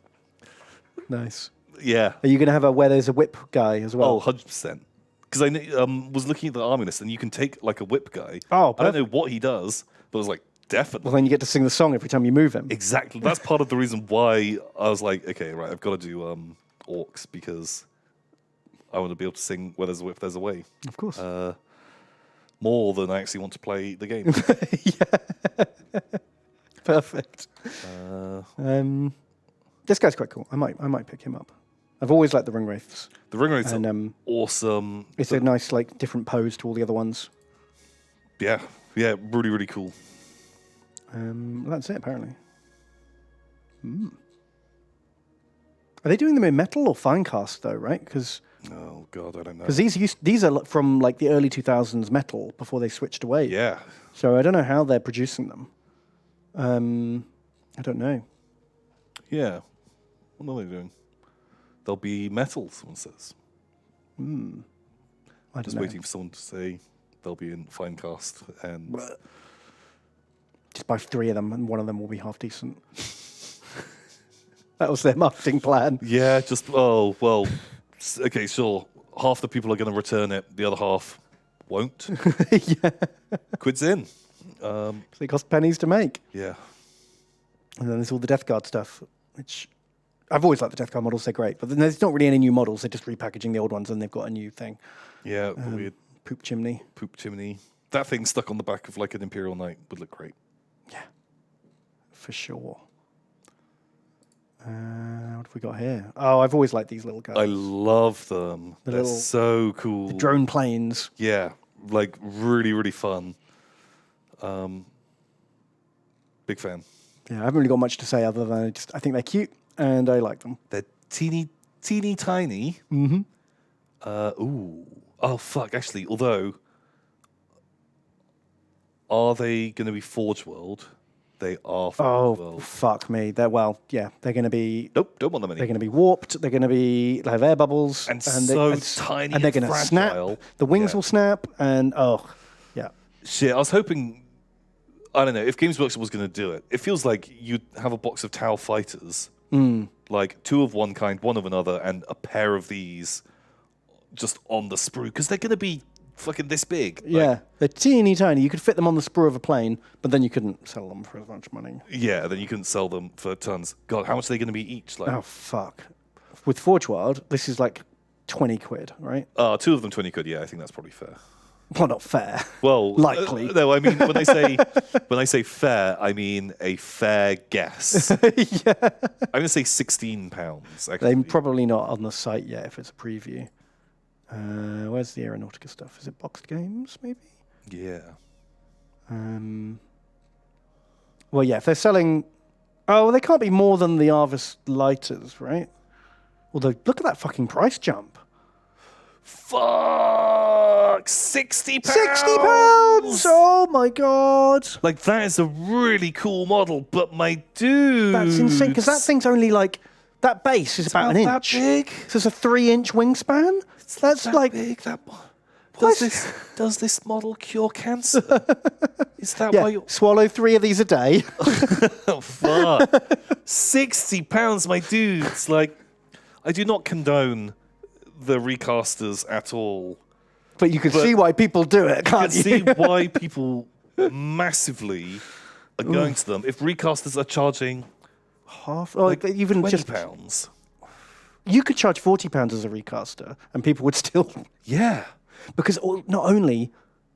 nice. Yeah. Are you going to have where there's a whip guy as well? Oh, 100%. Because I was looking at the army list, and you can take like a whip guy. Oh, I don't know what he does, but I was like, definitely. Well, then you get to sing the song every time you move him. Exactly. That's part of the reason why I was like, okay, right, I've got to do orcs because I want to be able to sing where there's a whip, there's a way. Of course. More than I actually want to play the game. Yeah. Perfect. This guy's quite cool. I might pick him up. I've always liked the ring wraiths. The ring wraiths are awesome. It's a nice, like, different pose to all the other ones. Yeah, really, really cool. That's it, apparently. Are they doing them in metal or fine cast though? Right? Because oh god, I don't know. Because these are from like the early 2000s metal before they switched away. Yeah. So I don't know how they're producing them. I don't know. Yeah. What are they doing? They'll be metal, someone says. I don't Just know. waiting for someone to say they'll be in fine cast and Just buy 3 of them and one of them will be half decent. That was their marketing plan. yeah, just okay, sure. Half the people are going to return it, the other half won't. Yeah. Quid's in. So they cost pennies to make. Yeah. And then there's all the Death Guard stuff, which I've always liked the Death Guard models. They're great. But then there's not really any new models. They're just repackaging the old ones and they've got a new thing. Yeah, the weird Poop chimney. poop chimney. That thing stuck on the back of like an Imperial Knight would look great. Yeah, for sure. What have we got here? Oh, I've always liked these little guys. I love them. They're little- so cool. The drone planes. Yeah, like really, really fun. Big fan. Yeah, I haven't really got much to say other than I think they're cute and I like them. They're teeny tiny. Mm-hmm. Oh fuck. Actually, although, are they going to be Forge World? They are Forge Oh, World. fuck me. They're going to be... Nope, don't want them They're any. going to be warped. They're going to be have air bubbles, And so tiny and they're and going to snap. fragile. The wings Yeah. will snap, and yeah. Shit, I was hoping I don't know, if Games Workshop was going to do it, it feels like you'd have a box of Tau fighters, like 2 of one kind, 1 of another, and a pair of these just on the sprue, because they're going to be fucking this big. Yeah, they're teeny tiny. You could fit them on the sprue of a plane, but then you couldn't sell them for as much money. Yeah, then you couldn't sell them for tons. God, how much are they going to be each? Like, Oh, fuck. With Forge World, this is like 20 quid, right? 2 of them 20 quid, yeah, I think that's probably fair. Well, not fair. Well, likely. No, I mean when I say fair, I mean a fair guess. Yeah. I'm going to say £16. Actually. They're probably not on the site yet if it's a preview. Where's the Aeronautica stuff? Is it Boxed Games, maybe? Yeah. Well, yeah, if they're selling... Oh, they can't be more than the Arvis lighters, right? Although, look at that fucking price jump. Fuck! £60! £60! Oh my god! Like, that is a really cool model, but my dude... That's insane, because that thing's only like... That base is about an inch. That big? So it's a 3-inch wingspan? That's that like... big, that... What? Does this model cure cancer? Is that Yeah, why you... swallow 3 of these a day. Oh, fuck. £60, my dudes. Like, I do not condone the recasters at all. But you can see why people do it, can't you? You can see why people massively are going to them. If recasters are charging half, or like even just £20. You could charge £40 as a recaster, and people would still... Yeah. Because not only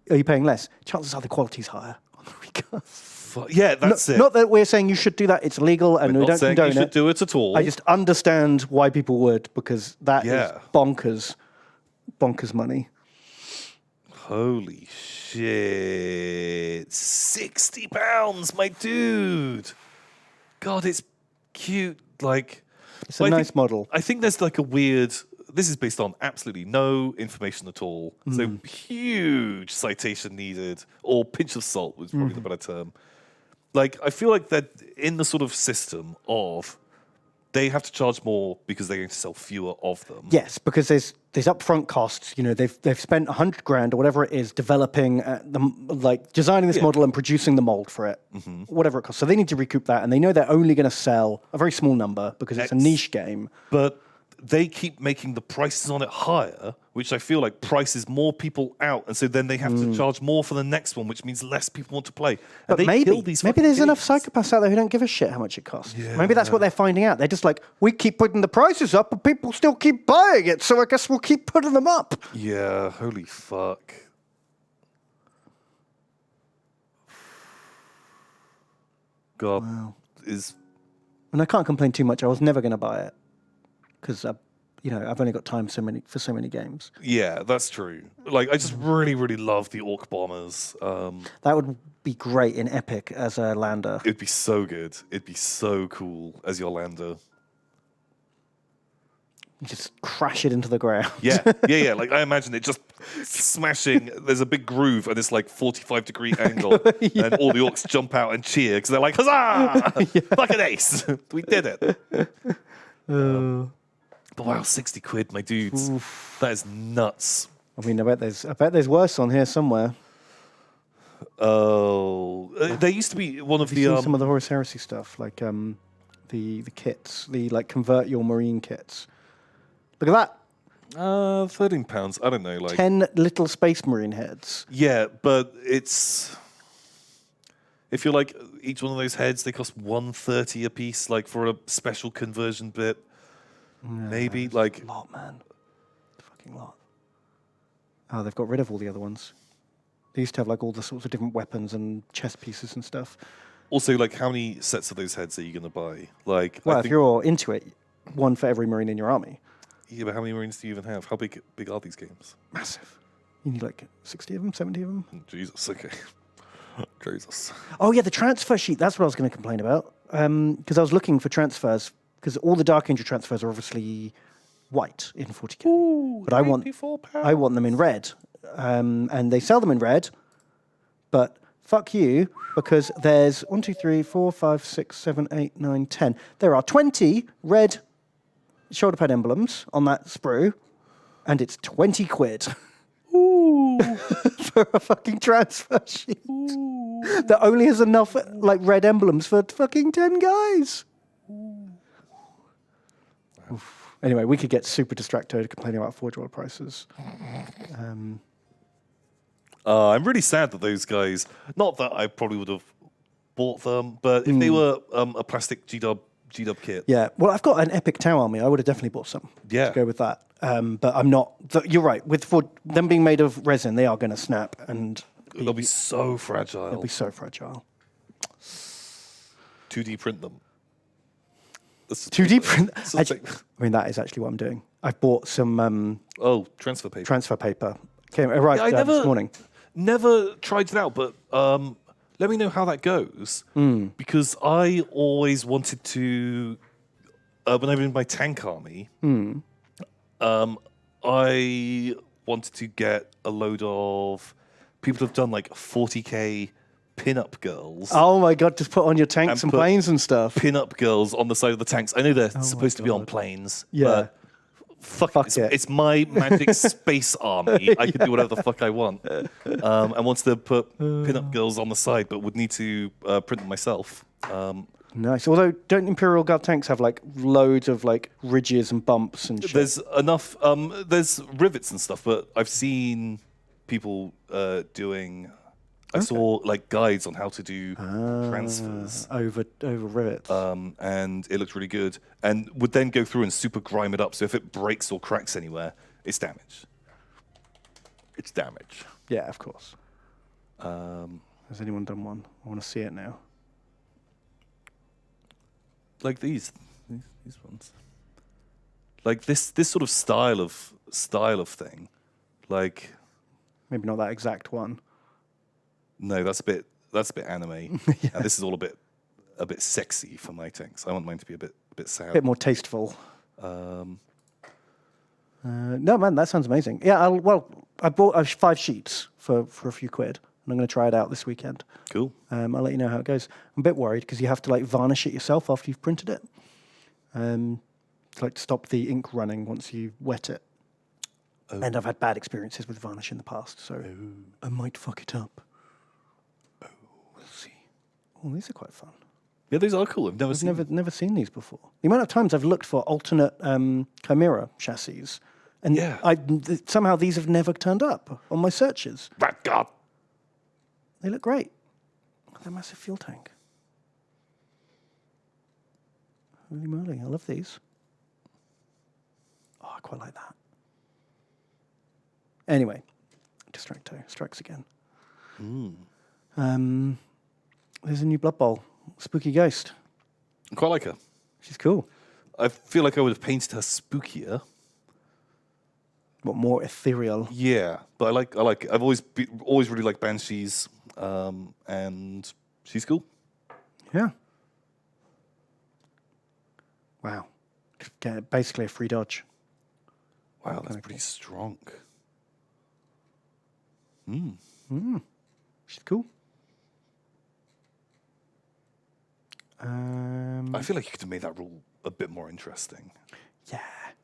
are you paying less, chances are the quality's higher on the recast. Yeah, that's it. Not that we're saying you should do that. It's illegal, and We're we not don't saying condone you should it. do it at all. I just understand why people would, because that is Yeah. bonkers money. Holy shit. £60, my dude. God, it's cute. Like, It's a nice model. I think there's like a weird... This is based on absolutely no information at all. So huge citation needed, or pinch of salt was probably the better term. Like, I feel like that in the sort of system of they have to charge more because they're going to sell fewer of them. Yes, because there's upfront costs. You know, they've spent $100,000 or whatever it is developing designing this model and producing the mold for it, whatever it costs. So they need to recoup that, and they know they're only going to sell a very small number because it's a niche game. But they keep making the prices on it higher, which I feel like prices more people out, and so then they have to charge more for the next one, which means less people want to play. But maybe there's enough psychopaths out there who don't give a shit how much it costs. Yeah. Maybe that's what they're finding out. They're just like, we keep putting the prices up, but people still keep buying it, so I guess we'll keep putting them up. Yeah, holy fuck. God, And I can't complain too much. I was never going to buy it because I've only got time for so many games. Yeah, that's true. Like, I just really, really love the Orc Bombers. That would be great in Epic as a lander. It'd be so good. It'd be so cool as your lander. You just crash it into the ground. Yeah. Like, I imagine it just smashing. There's a big groove and it's like 45-degree angle. And all the orcs jump out and cheer because they're like, huzzah! Fucking ace! We did it. But wow, 60 quid, my dudes. Oof. That is nuts. I mean, I bet there's worse on here somewhere. Oh, there used to be one of the some of the Horus Heresy stuff, like the kits, the like convert your marine kits. Look at that. £13. I don't know, like 10 little Space Marine heads. Yeah, but it's if you're like each one of those heads, they cost $130 a piece, like for a special conversion bit. Maybe like a lot, man. Fucking lot. Oh, they've got rid of all the other ones. They used to have like all the sorts of different weapons and chest pieces and stuff. Also, like, how many sets of those heads are you going to buy? Like, well, if you're into it, one for every Marine in your army. Yeah, but how many Marines do you even have? How big are these games? Massive. You need like 60 of them, 70 of them. Jesus, okay. Jesus. Oh yeah, the transfer sheet. That's what I was going to complain about. Because I was looking for transfers. Because all the Dark Angel transfers are obviously white in 40k. Ooh, but I want them in red. And they sell them in red. But fuck you, because there's 1, 2, 3, 4, 5, 6, 7, 8, 9, 10. There are 20 red shoulder pad emblems on that sprue, and it's 20 quid. Ooh. For a fucking transfer sheet. Ooh. that only has enough like red emblems for fucking 10 guys. Oof. Anyway, we could get super distracted complaining about Forge World prices. I'm really sad that those guys, not that I probably would have bought them, but if they were a plastic G-Dub kit. Yeah, well, I've got an Epic Tau army. I would have definitely bought some. Yeah. To go with that. But I'm not. You're right. For them being made of resin, they are going to snap and They'll be so fragile. They'll be so fragile. 2D print them. 2D print. Actually, I mean, that is actually what I'm doing. I've bought some. Transfer paper. Transfer paper. Arrived this morning. Never tried it out, but let me know how that goes. Because I always wanted to, when I was in my tank army, I wanted to get a load of people who've done like 40k pin-up girls. Oh my god, just put on your tanks and planes and stuff. Pin-up girls on the side of the tanks. I know they're supposed to be on planes. Yeah. Fuck it. It's my magic space army. I can do whatever the fuck I want. I wanted to put pin-up girls on the side, but would need to print them myself. Nice. Although, don't Imperial Guard tanks have like loads of like ridges and bumps and shit? There's enough. There's rivets and stuff, but I've seen people doing. I saw like guides on how to do transfers over rivets, and it looked really good. And would then go through and super grime it up. So if it breaks or cracks anywhere, it's damage. It's damage. Yeah, of course. Has anyone done one? I want to see it now. Like these ones. Like this sort of style of thing. Like maybe not that exact one. No, that's a bit anime. Yeah. And this is all a bit sexy for my tanks. I want mine to be a bit sad. A bit more tasteful. No, man, that sounds amazing. Yeah, I bought 5 sheets for a few quid, and I'm going to try it out this weekend. Cool. I'll let you know how it goes. I'm a bit worried because you have to like varnish it yourself after you've printed it. To like stop the ink running once you wet it. Oh. And I've had bad experiences with varnish in the past, so I might fuck it up. We'll see. Oh, these are quite fun. Yeah, these are cool. I've never seen these before. The amount of times I've looked for alternate Chimera chassis, and somehow these have never turned up on my searches. Rat God. They look great. They're a massive fuel tank. Holy moly, I love these. Oh, I quite like that. Anyway, Distracto strikes again. There's a new Blood Bowl, Spooky Ghost. I quite like her. She's cool. I feel like I would have painted her spookier. What, more ethereal? Yeah, but I like it. I've always really liked Banshees, and she's cool. Yeah. Wow. Basically a free dodge. Wow, that's pretty strong. She's cool. I feel like you could have made that rule a bit more interesting. Yeah.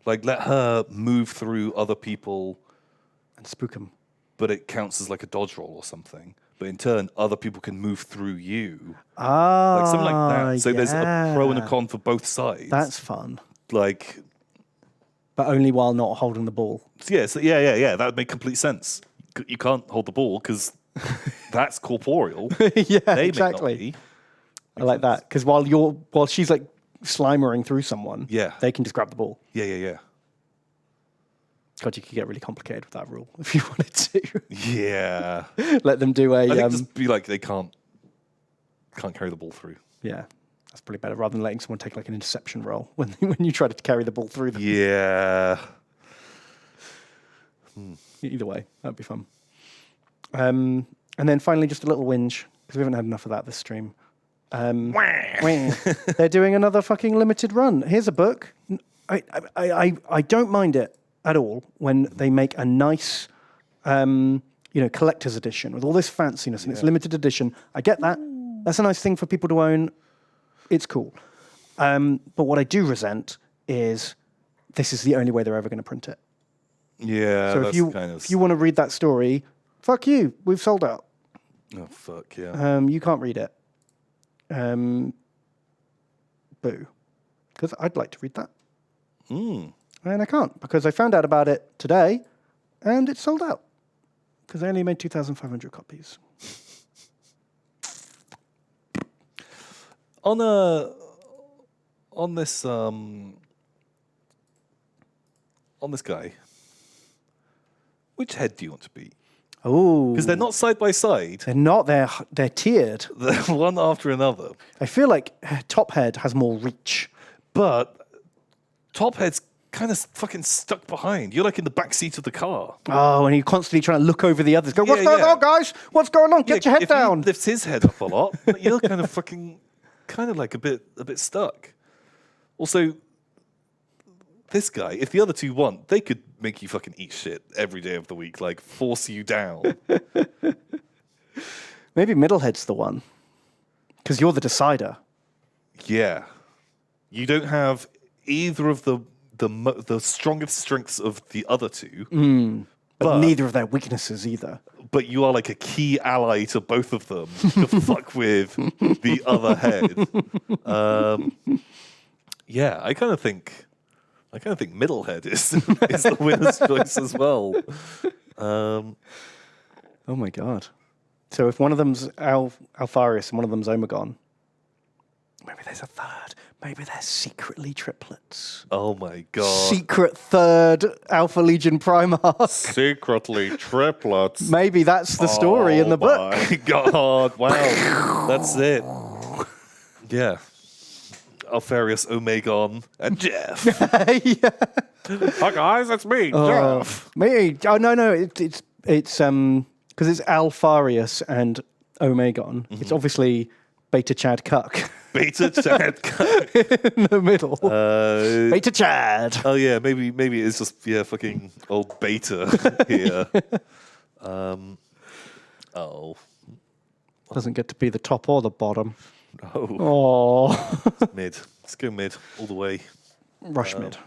Like, let her move through other people. And spook them. But it counts as like a dodge roll or something. But in turn, other people can move through you. Like something like that. So there's a pro and a con for both sides. That's fun. Like... But only while not holding the ball. Yeah, that would make complete sense. You can't hold the ball because that's corporeal. Yeah, they exactly. May not be. I like that because while she's like slimering through someone, they can just grab the ball. Yeah. God, you could get really complicated with that rule if you wanted to. Yeah. Let them do a. I think just be like they can't carry the ball through. Yeah, that's probably better rather than letting someone take like an interception roll when you try to carry the ball through them. Yeah. Either way, that'd be fun. And then finally, just a little whinge because we haven't had enough of that this stream. They're doing another fucking limited run. Here's a book. I don't mind it at all when they make a nice, collector's edition with all this fanciness and it's limited edition. I get that. That's a nice thing for people to own. It's cool. But what I do resent is this is the only way they're ever going to print it. Yeah. So if you want to read that story, fuck you. We've sold out. Oh, fuck, yeah. You can't read it. Boo. Because I'd like to read that. And I can't, because I found out about it today, and it's sold out. Because I only made 2,500 copies. On this guy, which head do you want to be? Oh. Because they're not side by side. They're not. They're tiered. They're one after another. I feel like top head has more reach. But top head's kind of fucking stuck behind. You're like in the back seat of the car. Oh, and you're constantly trying to look over the others. Go, what's Yeah, going yeah. on, guys? What's going on? Get your head if down. He lifts his head up a lot, but you're kind of fucking, kind of like a bit stuck. Also, this guy, if the other two want, they could make you fucking eat shit every day of the week, like force you down. Maybe Middlehead's the one. Because you're the decider. Yeah. You don't have either of the strongest strengths of the other two. But neither of their weaknesses either. But you are like a key ally to both of them to fuck with the other head. Yeah, I kind of think Middlehead is the winner's choice as well. Oh my god. So if one of them's Alfarius and one of them's Omegon, maybe there's a third. Maybe they're secretly triplets. Oh my god. Secret third Alpha Legion Primarch. Secretly triplets. Maybe that's the story in the book. Oh my god, wow. That's it. Yeah. Alfarius, Omegon, and Jeff. Yeah. Hi guys, that's me, Jeff. Maybe. Oh no, it's because it's Alfarius and Omegon. It's obviously Beta Chad Cuck Beta Chad. in the middle. Beta Chad. Oh yeah, maybe it's just fucking old Beta here. Doesn't get to be the top or the bottom. Oh, Oh. mid. Let's go mid all the way. Rush mid.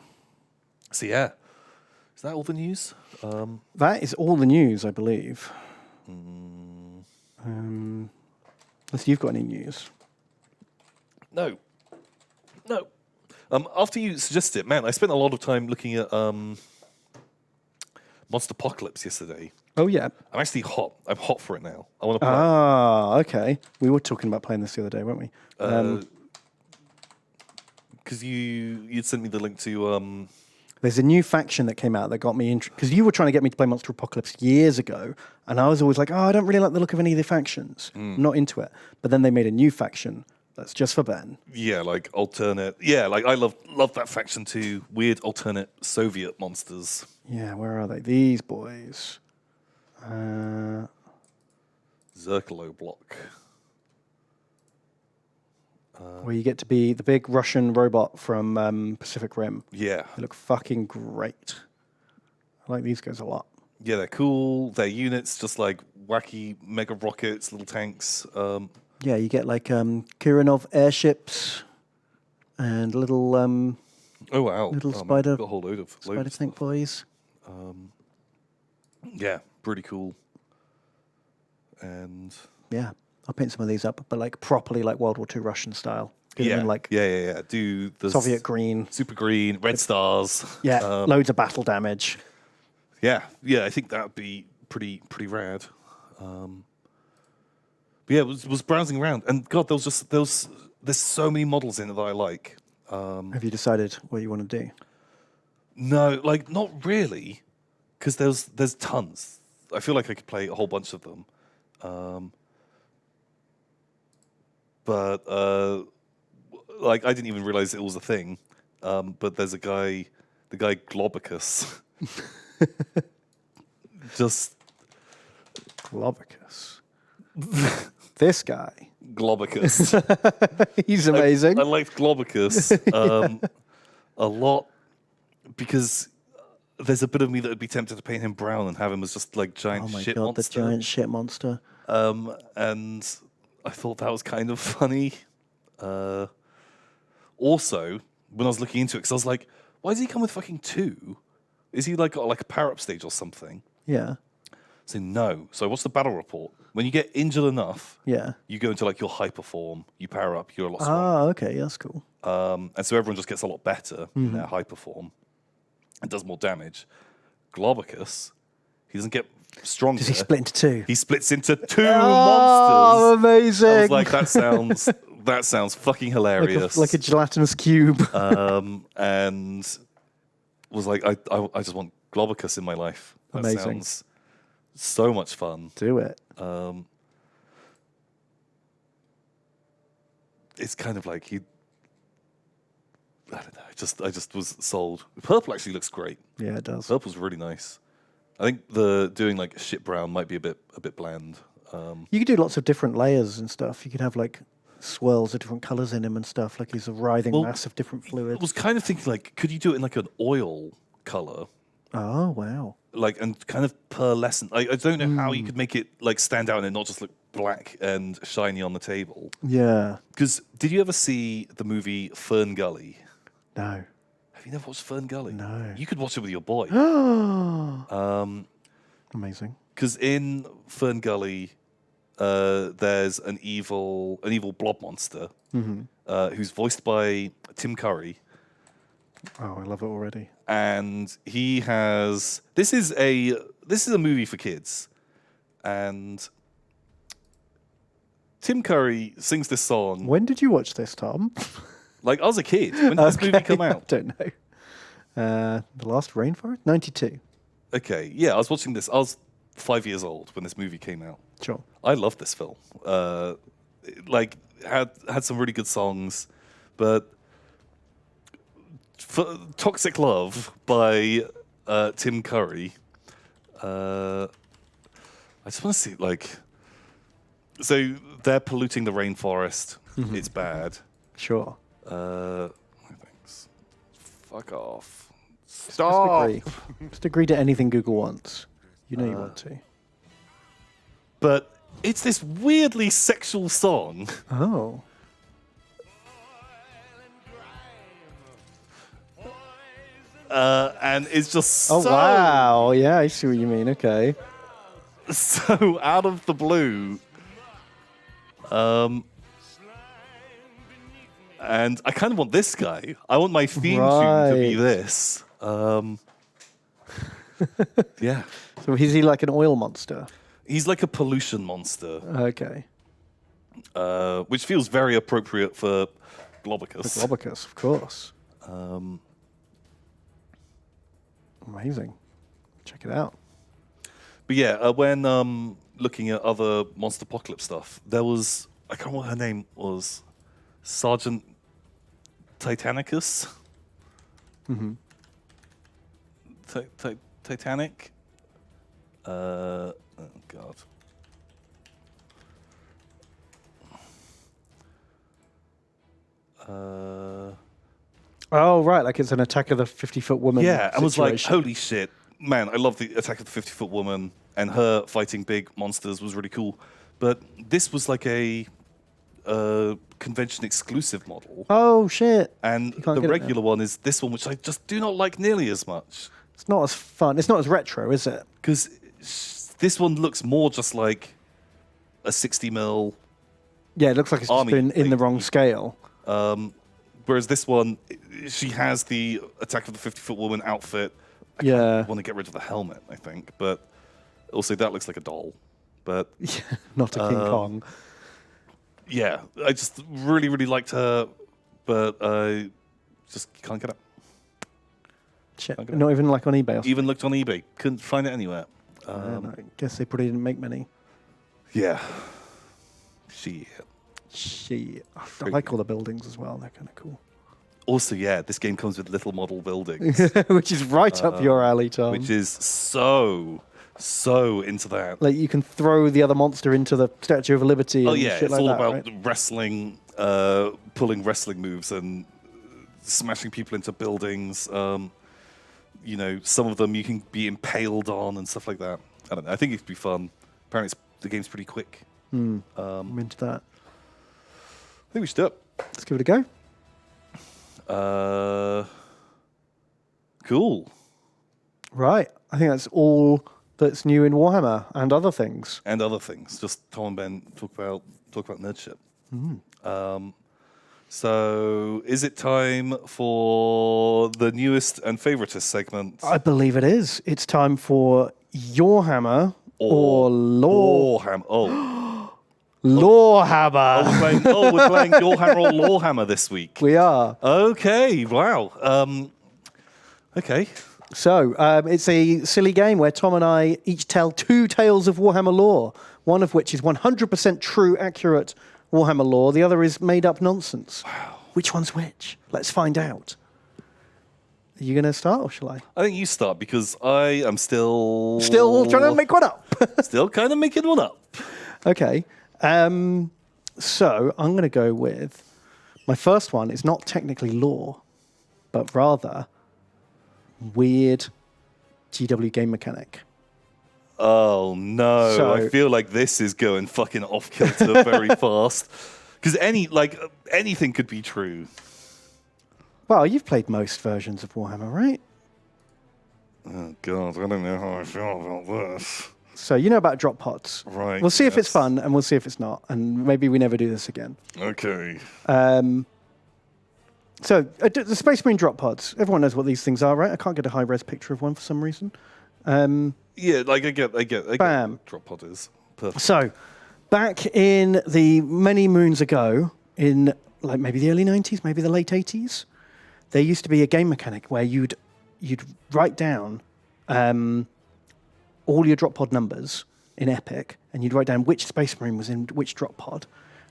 So yeah, is that all the news? That is all the news, I believe. Unless you've got any news. No. After you suggested it, man, I spent a lot of time looking at Monster Apocalypse yesterday. Oh, yeah. I'm actually hot. I'm hot for it now. I want to play. Ah, okay. We were talking about playing this the other day, weren't we? Because you'd sent me the link to... There's a new faction that came out that got me interested. Because you were trying to get me to play Monster Apocalypse years ago, and I was always like, I don't really like the look of any of the factions. I'm not into it. But then they made a new faction that's just for Ben. Yeah, like alternate... Yeah, like I love that faction too. Weird alternate Soviet monsters. Yeah, where are they? These boys. Zerkalo block. Where you get to be the big Russian robot from Pacific Rim. Yeah. They look fucking great. I like these guys a lot. Yeah, they're cool. Their units just like wacky mega rockets, little tanks. Yeah, you get like Kirinov airships and little Oh wow! little Man, spider got a whole load of spider tank boys. Yeah, pretty cool. And Yeah, I'll paint some of these up, but like properly like World War II Russian style. Do them yeah, in like yeah. Do the Soviet green. super green, red stars. Yeah, loads of battle damage. Yeah. I think that'd be pretty rad. But yeah, was browsing around, and God, there's so many models in it that I like. Have you decided what you want to do? No, like not really, because there's tons. I feel like I could play a whole bunch of them, but like I didn't even realize it was a thing. But there's the guy Globicus, just Globicus. This guy. Globicus. He's amazing. I liked Globicus a lot because there's a bit of me that would be tempted to paint him brown and have him as just like giant shit monster. The giant shit monster. And I thought that was kind of funny. Also, when I was looking into it, because I was like, why does he come with fucking two? Is he like got like a power up stage or something? Yeah. So no. So I watched the battle report. When you get injured enough, Yeah. you go into like your hyper form, you power up, you're a lot stronger. Okay, that's cool. And so everyone just gets a lot better in their hyper form and does more damage. Globicus, he doesn't get stronger. Does he split into two? He splits into two Oh, monsters. amazing! I was like, that sounds fucking hilarious. like a gelatinous cube. And was like, I just want Globicus in my life. That Amazing. sounds so much fun. Do it. It's kind of like he. I don't know. I just was sold. Purple actually looks great. Yeah, it does. Purple's really nice. I think the doing like shit brown might be a bit bland. You could do lots of different layers and stuff. You could have like swirls of different colors in him and stuff. Like he's a writhing mass of different I fluids. was kind of thinking like, could you do it in like an oil color? Oh wow! Like and kind of pearlescent. I don't know how you could make it like stand out and it not just look black and shiny on the table. Yeah. Because did you ever see the movie Fern Gully? No. Have you never watched Fern Gully? No. You could watch it with your boy. Amazing. Because in Fern Gully, there's an evil blob monster who's voiced by Tim Curry, Oh, I love it already. and he has this is a movie for kids, and Tim Curry sings this song When did you watch this, Tom? like I was a kid. When did this movie come I out? don't know. The Last Rainforest? 92. Okay, yeah, I was watching this. I was 5 years old when this movie came out. Sure. I loved this film. Like had some really good songs, but for Toxic Love by Tim Curry, I just want to see like. So they're polluting the rainforest. It's bad. Sure. Thanks. Fuck off. Just Stop. agree. Just agree to anything Google wants. You know you want to. But it's this weirdly sexual song. Oh. And it's just Oh, so, wow. Yeah, I see what you mean. Okay. so out of the blue. And I kind of want this guy. I want my theme tune to be Right. this. Yeah. So is he like an oil monster? He's like a pollution monster, Okay. which feels very appropriate for Globicus. Globicus, of course. Amazing. Check it out. But yeah, when looking at other Monster Apocalypse stuff, there was, I can't remember what her name was, Sergeant Titanicus? Titanic? Oh, God. Oh, right. Like it's an Attack of the 50-Foot Woman. Yeah, I was like, situation. holy shit. Man, I love the Attack of the 50-Foot Woman, and her fighting big monsters was really cool. But this was like a convention exclusive model. Oh, shit. And You can't the get it regular one is this one, which I just do not like nearly as much. It's not as fun. It's not as retro, is it? Because this one looks more just like a 60 mil. Yeah, it looks like it's just Army been in the thing. wrong scale. Whereas this one, she has the Attack of the 50-Foot Woman outfit. I Yeah. want to get rid of the helmet, I think. But also, that looks like a doll. But Not a King Kong. yeah, I just really, really liked her. But I just can't get it. Shit. okay. Not even like on eBay or something. Even looked on eBay. Couldn't find it anywhere. I guess they probably didn't make many. Yeah. Shit. Shit. I like all the buildings as well. They're kind of cool. Also, yeah, this game comes with little model buildings, Which is right up your alley, Tom. which is so into that. Like you can throw the other monster into the Statue of Liberty and Oh yeah, shit it's like all that, about right? wrestling, pulling wrestling moves and smashing people into buildings. You know, some of them you can be impaled on and stuff like that. I don't know. I think it could be fun. Apparently, the game's pretty quick. I'm into that. I think we should do it. Let's give it a go. Cool. Right. I think that's all that's new in Warhammer and other things. And other things. Just Tom and Ben talk about nerd shit. So, is it time for the newest and favoritist segment? I believe it is. It's time for Your Hammer or Lore. Lorehammer. Oh. Lorehammer. We're playing Your Hammer or Lorehammer this week. We are. Okay, wow. Okay. So, it's a silly game where Tom and I each tell 2 tales of Warhammer lore, one of which is 100% true, accurate Warhammer lore. The other is made-up nonsense. Wow. Which one's which? Let's find out. Are you going to start, or shall I? I think you start, because I am still Still trying to make one up. still kind of making one up. Okay. So, I'm going to go with... My first one is not technically lore, but rather weird GW game mechanic. Oh, no. So- I feel like this is going fucking off kilter very fast. Because anything could be true. Well, you've played most versions of Warhammer, right? Oh, God, I don't know how I feel about this. So you know about drop pods. Right. We'll see if it's yes. fun, and we'll see if it's not. And maybe we never do this again. Okay. So the Space Marine drop pods. Everyone knows what these things are, right? I can't get a high-res picture of one for some reason. Yeah, like I get Bam. what drop pod is. Perfect. So back in the many moons ago, in like maybe the early 90s, maybe the late 80s, there used to be a game mechanic where you'd write down all your drop pod numbers in Epic, and you'd write down which Space Marine was in which drop pod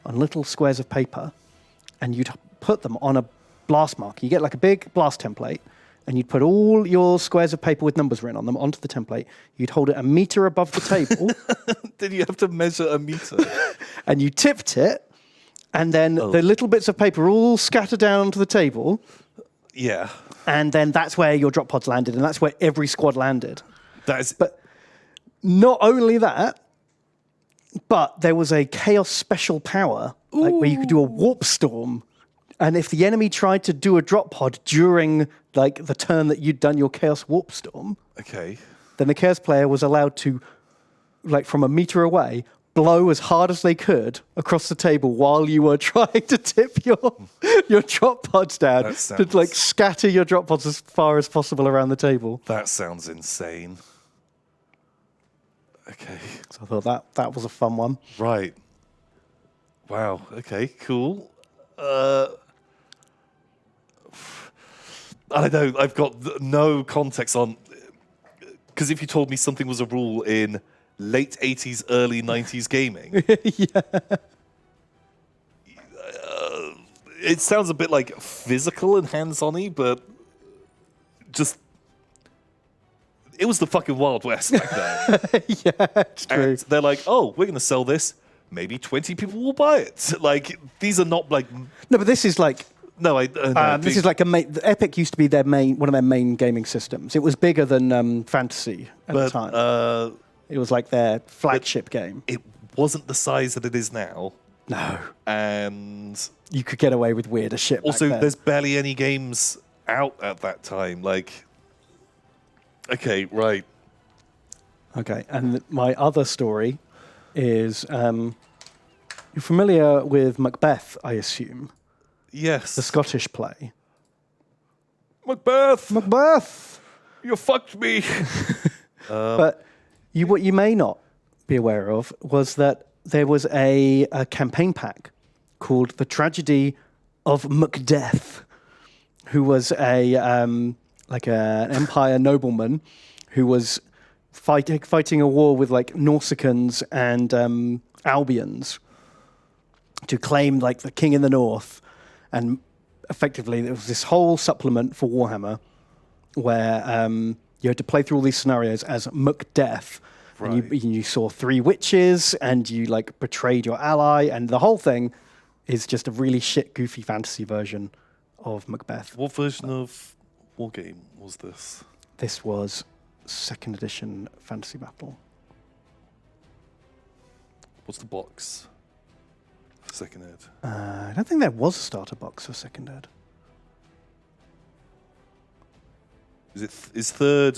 on little squares of paper, and you'd put them on a blast marker. You get like a big blast template, and you'd put all your squares of paper with numbers written on them onto the template. You'd hold it a meter above the table. Did you have to measure a meter? And you tipped it, and then the little bits of paper all scattered down onto the table, Yeah. and then that's where your drop pods landed, and that's where every squad landed. That is. But not only that, but there was a Chaos special power, like where you could do a warp storm, and if the enemy tried to do a drop pod during like the turn that you'd done your Chaos warp storm, Okay. then the Chaos player was allowed to, like from a meter away, blow as hard as they could across the table while you were trying to tip your drop pods down That to sounds- like scatter your drop pods as far as possible around the table. That sounds insane. Okay. So I thought that was a fun one. Right. Wow. Okay. Cool. I don't know. I've got no context on, because if you told me something was a rule in late 80s, early 90s gaming, it sounds a bit like physical and hands-on-y, but just it was the fucking Wild West back then. Yeah, it's true. And they're like, oh, we're going to sell this. Maybe 20 people will buy it. Like, these are not like... No, but this is like No, this is like Epic used to be one of their main gaming systems. It was bigger than Fantasy at the time. It was like their flagship game. It wasn't the size that it is now. No, And you could get away with weirder shit. also, back then. there's barely any games out at that time. Like, okay, right. Okay, and my other story is you're familiar with Macbeth, I assume, Yes. the Scottish play. Macbeth, Macbeth. you fucked me. But what you may not be aware of was that there was a campaign pack called The Tragedy of Macbeth, who was an Empire nobleman who was fighting a war with like Norsicans and Albions to claim like the king in the north. And effectively there was this whole supplement for Warhammer where you had to play through all these scenarios as Macbeth. Right. And you saw 3 witches and you like betrayed your ally, and the whole thing is just a really shit goofy fantasy version of Macbeth. What version of Wargame was this? This was 2nd edition Fantasy Battle. What's the box? Second ed. I don't think there was a starter box for 2nd ed. Is third?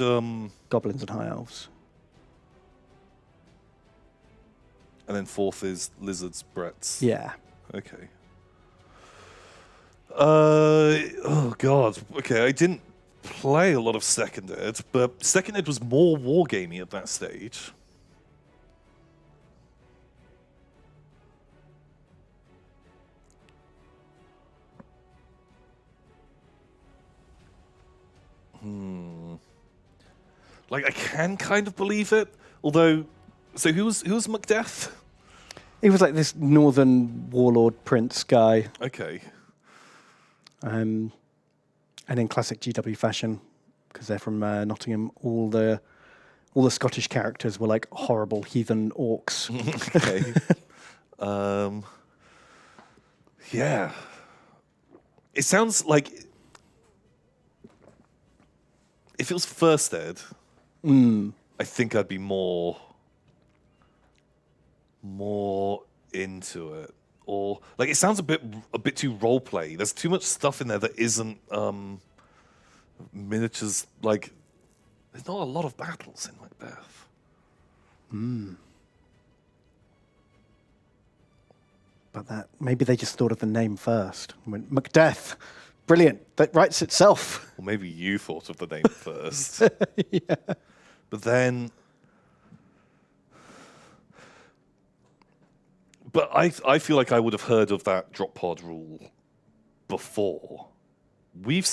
Goblins and High Elves. And then 4th is Lizard's Brett's. Yeah. Okay. Oh god. Okay, I didn't play a lot of Second Ed, but Second Ed was more wargamey at that stage. Like, I can kind of believe it, although... So who was Macbeth? He was like this northern warlord prince guy. Okay. And in classic GW fashion, because they're from Nottingham, all the Scottish characters were like horrible heathen orcs. Okay. Yeah. It sounds like... If it was First Ed, I think I'd be more into it. Or like, it sounds a bit too roleplay. There's too much stuff in there that isn't miniatures. Like, there's not a lot of battles in Macbeth. But that maybe they just thought of the name first. I went, Macbeth, brilliant. That writes itself. Well, maybe you thought of the name first. Yeah. But then... But I feel like I would have heard of that drop pod rule before. We've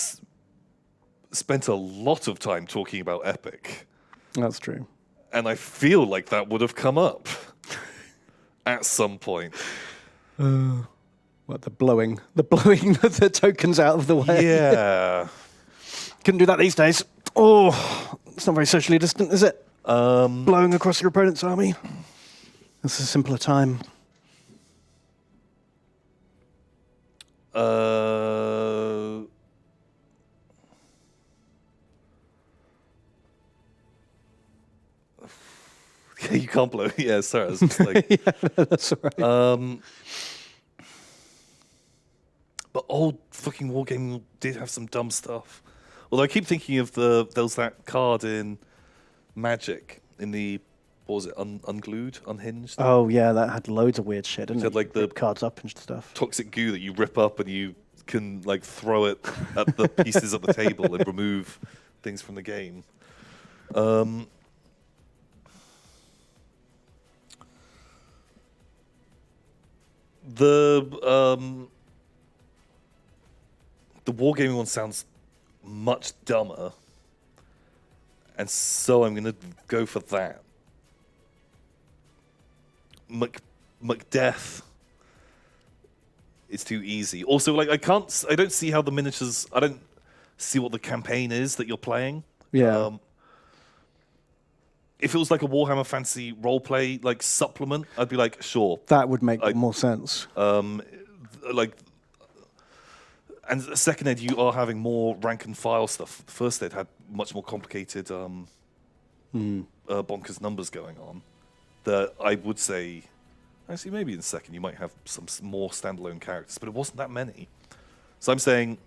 spent a lot of time talking about Epic. That's true. And I feel like that would have come up at some point. What, the blowing the tokens out of the way? Yeah. Couldn't do that these days. Oh, it's not very socially distant, is it? Blowing across your opponent's army. It's a simpler time. Yeah, you can't blow. Yeah, sorry. I was just like, Yeah, that's all right. but old fucking wargaming did have some dumb stuff. Although I keep thinking of there was that card in Magic in the, what was it, unglued, unhinged? Oh yeah, that had loads of weird shit, didn't It it? had, like, the- Rip cards up and stuff. Toxic goo that you rip up and you can like throw it at the pieces at the table and remove things from the game. The wargaming one sounds much dumber, and so I'm gonna go for that. Macbeth. It's too easy. Also, like I don't see how the miniatures. I don't see what the campaign is that you're playing. Yeah. If it was like a Warhammer Fantasy roleplay like supplement, I'd be like, sure. That would make more sense. Like, and Second Ed, you are having more rank and file stuff. First Ed had much more complicated bonkers numbers going on. That I would say, actually, maybe in second you might have some more standalone characters, but it wasn't that many. So I'm saying,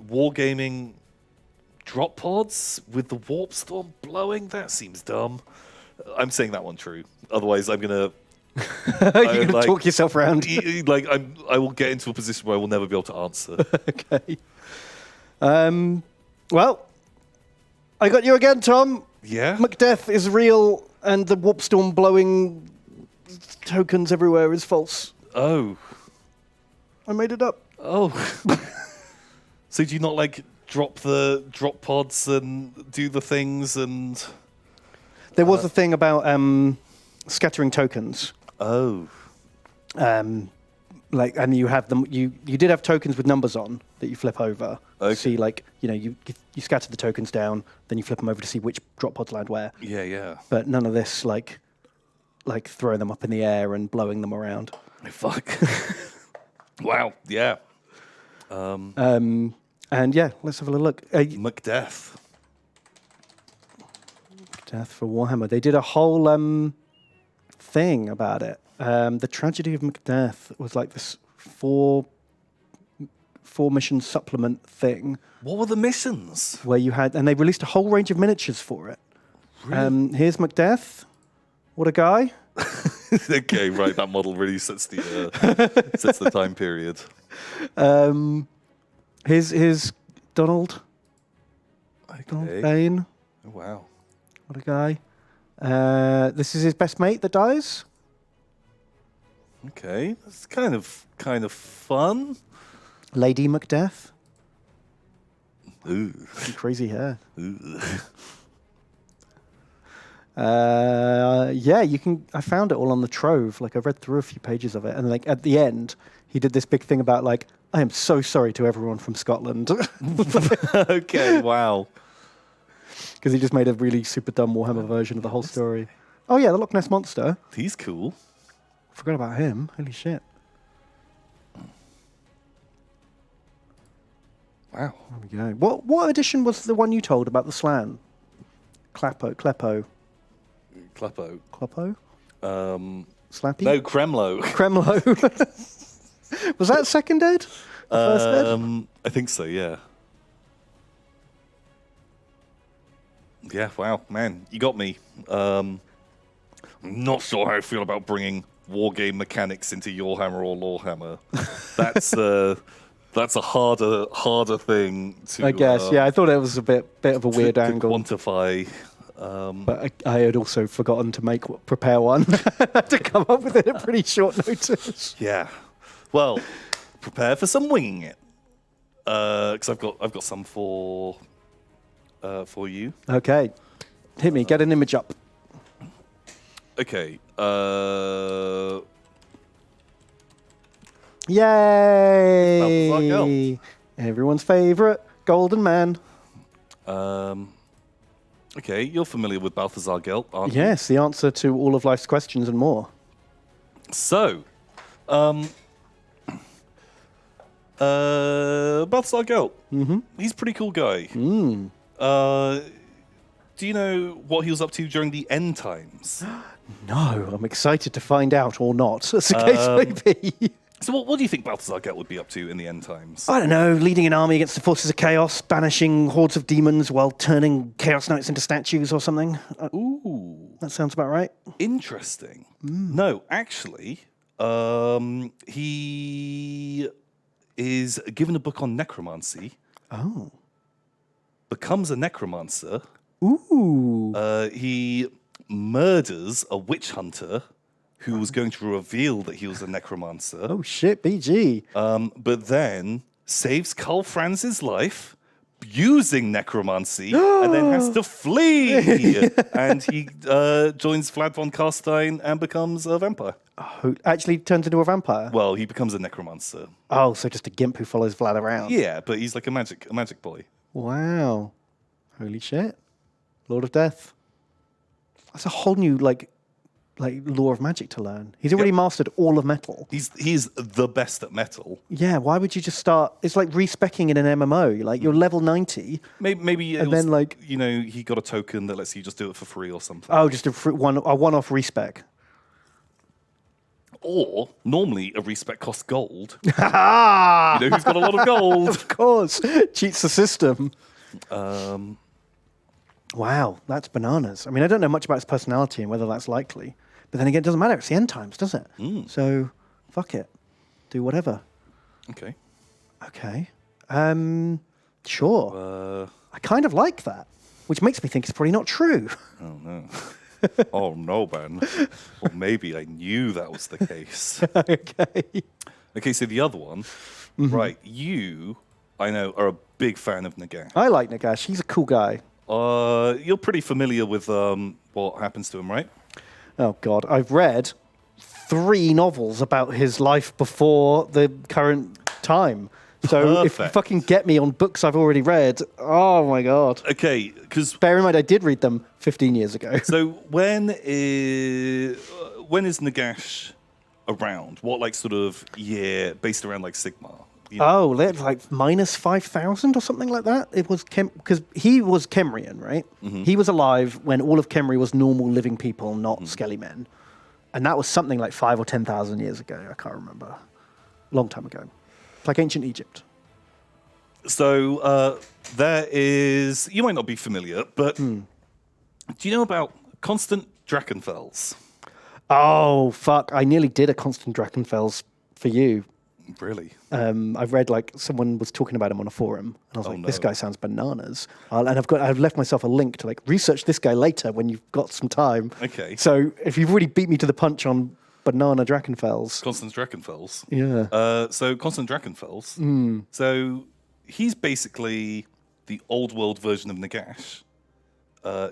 wargaming drop pods with the warp storm blowing. That seems dumb. I'm saying that one true. Otherwise, I'm gonna. You're gonna talk yourself around. Like I will get into a position where I will never be able to answer. Okay. Well, I got you again, Tom. Yeah. Macbeth is real, and the warp storm blowing tokens everywhere is false. Oh. I made it up. Oh. So do you not like drop pods and do the things and? There was a thing about scattering tokens. Oh. Like, and you have them. You did have tokens with numbers on that you flip over. Okay. See, like, you scatter the tokens down, then you flip them over to see which drop pods land where. Yeah, yeah. But none of this, like throwing them up in the air and blowing them around. Oh, fuck. Wow. Yeah. And yeah, let's have a little look. Macbeth. Death for Warhammer. They did a whole thing about it. The Tragedy of Macbeth was like this four mission supplement thing What were the missions? where you had, and they released a whole range of miniatures for it. Really? Here's Macbeth. What a guy. Okay, right. That model really sets the time period. Here's Donald. Donald Okay. Bain. Oh, wow. What a guy. This is his best mate that dies. Okay, that's kind of fun. Lady Macbeth. Ooh. Crazy hair. Ooh. Yeah, you can. I found it all on the Trove. Like I read through a few pages of it, and like at the end, he did this big thing about like, I am so sorry to everyone from Scotland. Okay, wow. Because he just made a really super dumb Warhammer version of the whole story. Oh yeah, the Loch Ness Monster. He's cool. Forgot about him. Holy shit. Wow. There we go. What edition was the one you told about the Slan? Kleppo. Kleppo. Kleppo? Slappy? No, Kremlo. Kremlo. Was that second ed? The first ed? I think so, yeah. Yeah, wow, man, you got me. I'm not sure how I feel about bringing wargame mechanics into Yorehammer or Lorehammer. That's a harder thing to. I guess, yeah. I thought it was a bit of a weird to angle. quantify. But I had also forgotten to prepare one to come up with it at pretty short notice. Yeah, well, prepare for some winging it, because I've got some for you. Okay, hit me. Get an image up. Okay. Yay! Everyone's favorite golden man. Okay, you're familiar with Balthazar Gelt, aren't you? Yes, the answer to all of life's questions and more. So, Balthazar Gelt. He's a pretty cool guy. Do you know what he was up to during the end times? No, I'm excited to find out or not, as the case may be. So what do you think Balthazar Gelt would be up to in the end times? I don't know, leading an army against the forces of chaos, banishing hordes of demons while turning chaos knights into statues or something. Ooh. That sounds about right. Interesting. No, actually, he is given a book on necromancy. Oh. Becomes a necromancer. Ooh. He murders a witch hunter who was going to reveal that he was a necromancer. Oh shit, BG. But then saves Karl Franz's life using necromancy and then has to flee. And he joins Vlad von Carstein and becomes a vampire. Oh, actually turns into a vampire? Well, he becomes a necromancer. Oh, so just a gimp who follows Vlad around. Yeah, but he's like a magic boy. Wow. Holy shit. Lord of Death. That's a whole new like lore of magic to learn. He's already mastered all of metal. He's the best at metal. Yeah, why would you just start? It's like respecking in an MMO. Like you're level 90. Maybe And then, like- he got a token that lets you just do it for free or something. Oh, just a one-off respec. Or normally a respec costs gold. Ah! You know who's got a lot of gold? Of course, cheats the system. Wow, that's bananas. I mean, I don't know much about his personality and whether that's likely. But then again, it doesn't matter. It's the end times, does it? So, fuck it. Do whatever. Okay. Okay. Sure. I kind of like that, which makes me think it's probably not true. Oh, no. Oh, no, Ben. Well, maybe I knew that was the case. Okay. Okay, so the other one. Right, you, I know, are a big fan of Nagash. I like Nagash. He's a cool guy. You're pretty familiar with what happens to him, right? Oh, God. I've read 3 novels about his life before the current time. So if you Perfect. fucking get me on books I've already read, oh, my God. Okay, because Bear in mind, I did read them 15 years ago. so when is Nagash around? What like sort of year based around like Sigmar? You know? Oh, like minus 5,000 or something like that? It was because he was Kemrian, right? He was alive when all of Kemri was normal living people, not skelly men. And that was something like 5,000 or 10,000 years ago. I can't remember. Long time ago. It's like ancient Egypt. So there is. You might not be familiar, but do you know about constant Drachenfels? Oh, fuck. I nearly did a Constant Drachenfels for you. Really? I've read like someone was talking about him on a forum, and I was like, "This no. guy sounds bananas." And I've left myself a link to like research this guy later when you've got some time. Okay. So if you've already beat me to the punch on Banana Drachenfels, Constant Drachenfels. yeah, So Constant Drachenfels. So he's basically the old world version of Nagash,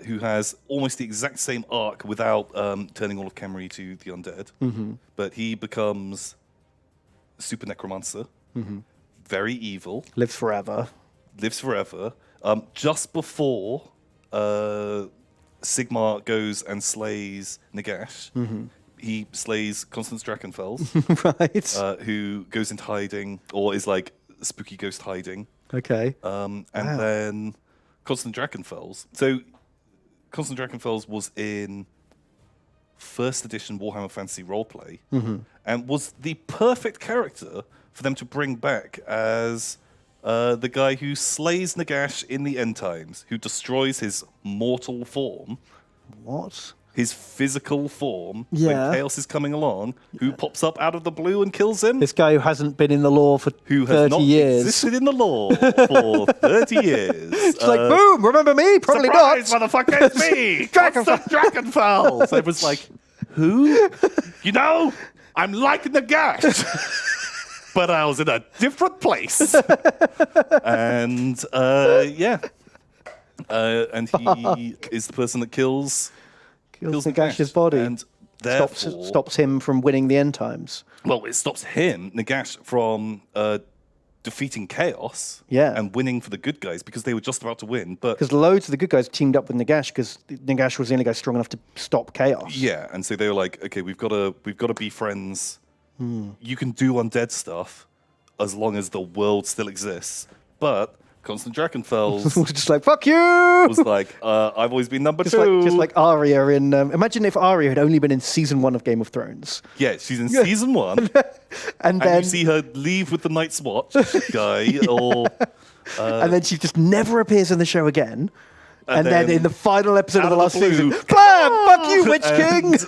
who has almost the exact same arc without turning all of Khemri to the undead. But he becomes super necromancer, very evil, lives forever. Just before Sigmar goes and slays Nagash, he slays Constance Drachenfels, Right. who goes into hiding, or is like spooky ghost hiding. Okay. And then Constant Drachenfels. So Constant Drachenfels was in first edition Warhammer Fantasy Roleplay, and was the perfect character for them to bring back as the guy who slays Nagash in the end times, who destroys his mortal form, What? his physical form, Yeah. when Chaos is coming along, who pops up out of the blue and kills him. This guy who hasn't been in the law for Who has 30 not years. existed in the law for 30 years. It's like, boom, remember me? Probably Surprise, not. motherfucker, it's me! Constant Drachenfels! I was like, who? You know, I'm like Nagash, but I was in a different place. And, yeah. And he is the person that kills Nagash's body. And therefore, Stops him from winning the end times. well, it stops him, Nagash, from defeating Chaos and winning for the good guys because they were just about to win. But Because loads of the good guys teamed up with Nagash because Nagash was the only guy strong enough to stop Chaos. yeah, and so they were like, okay, we've got to be friends. You can do undead stuff as long as the world still exists. But Constant Drachenfels was just like, fuck you! was like, I've always been number two. Just like Arya in... imagine if Arya had only been in season 1 of Game of Thrones. Yeah, she's in season 1. And And then... you see her leave with the Night's Watch guy, or and then she just never appears in the show again. And then in the final episode of out the of last the blue, season, bam! Fuck you, Witch King! and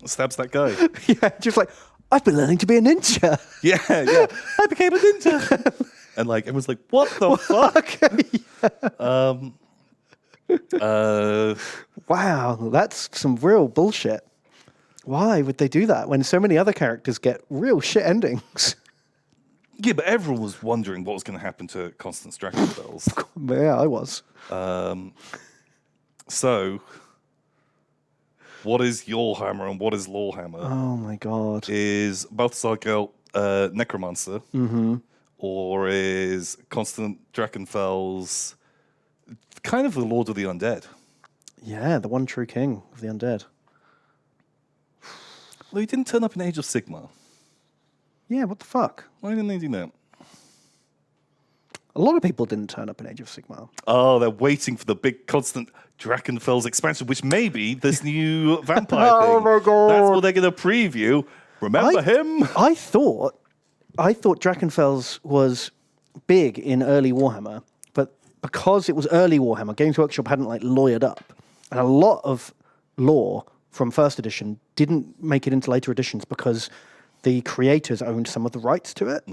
stabs that guy. Yeah, just like, I've been learning to be a ninja. Yeah, I became a ninja. And like everyone's like, what the fuck? Wow, that's some real bullshit. Why would they do that when so many other characters get real shit endings? Yeah, but everyone was wondering what was going to happen to Constance Drachenfels. Yeah, I was. So, what is Yogshammer and what is Lorehammer? Oh my god. Is Balthasar Gelt Necromancer? Or is Constant Drachenfels kind of the Lord of the Undead? Yeah, the one true king of the undead. Well, he didn't turn up in Age of Sigmar. Yeah, what the fuck? Why didn't they do that? A lot of people didn't turn up in Age of Sigmar. Oh, they're waiting for the big Constant Drachenfels expansion, which may be this new vampire thing. Oh my god. That's what they're going to preview. Remember him? I thought Drachenfels was big in early Warhammer, but because it was early Warhammer, Games Workshop hadn't like lawyered up, and a lot of lore from first edition didn't make it into later editions because the creators owned some of the rights to it.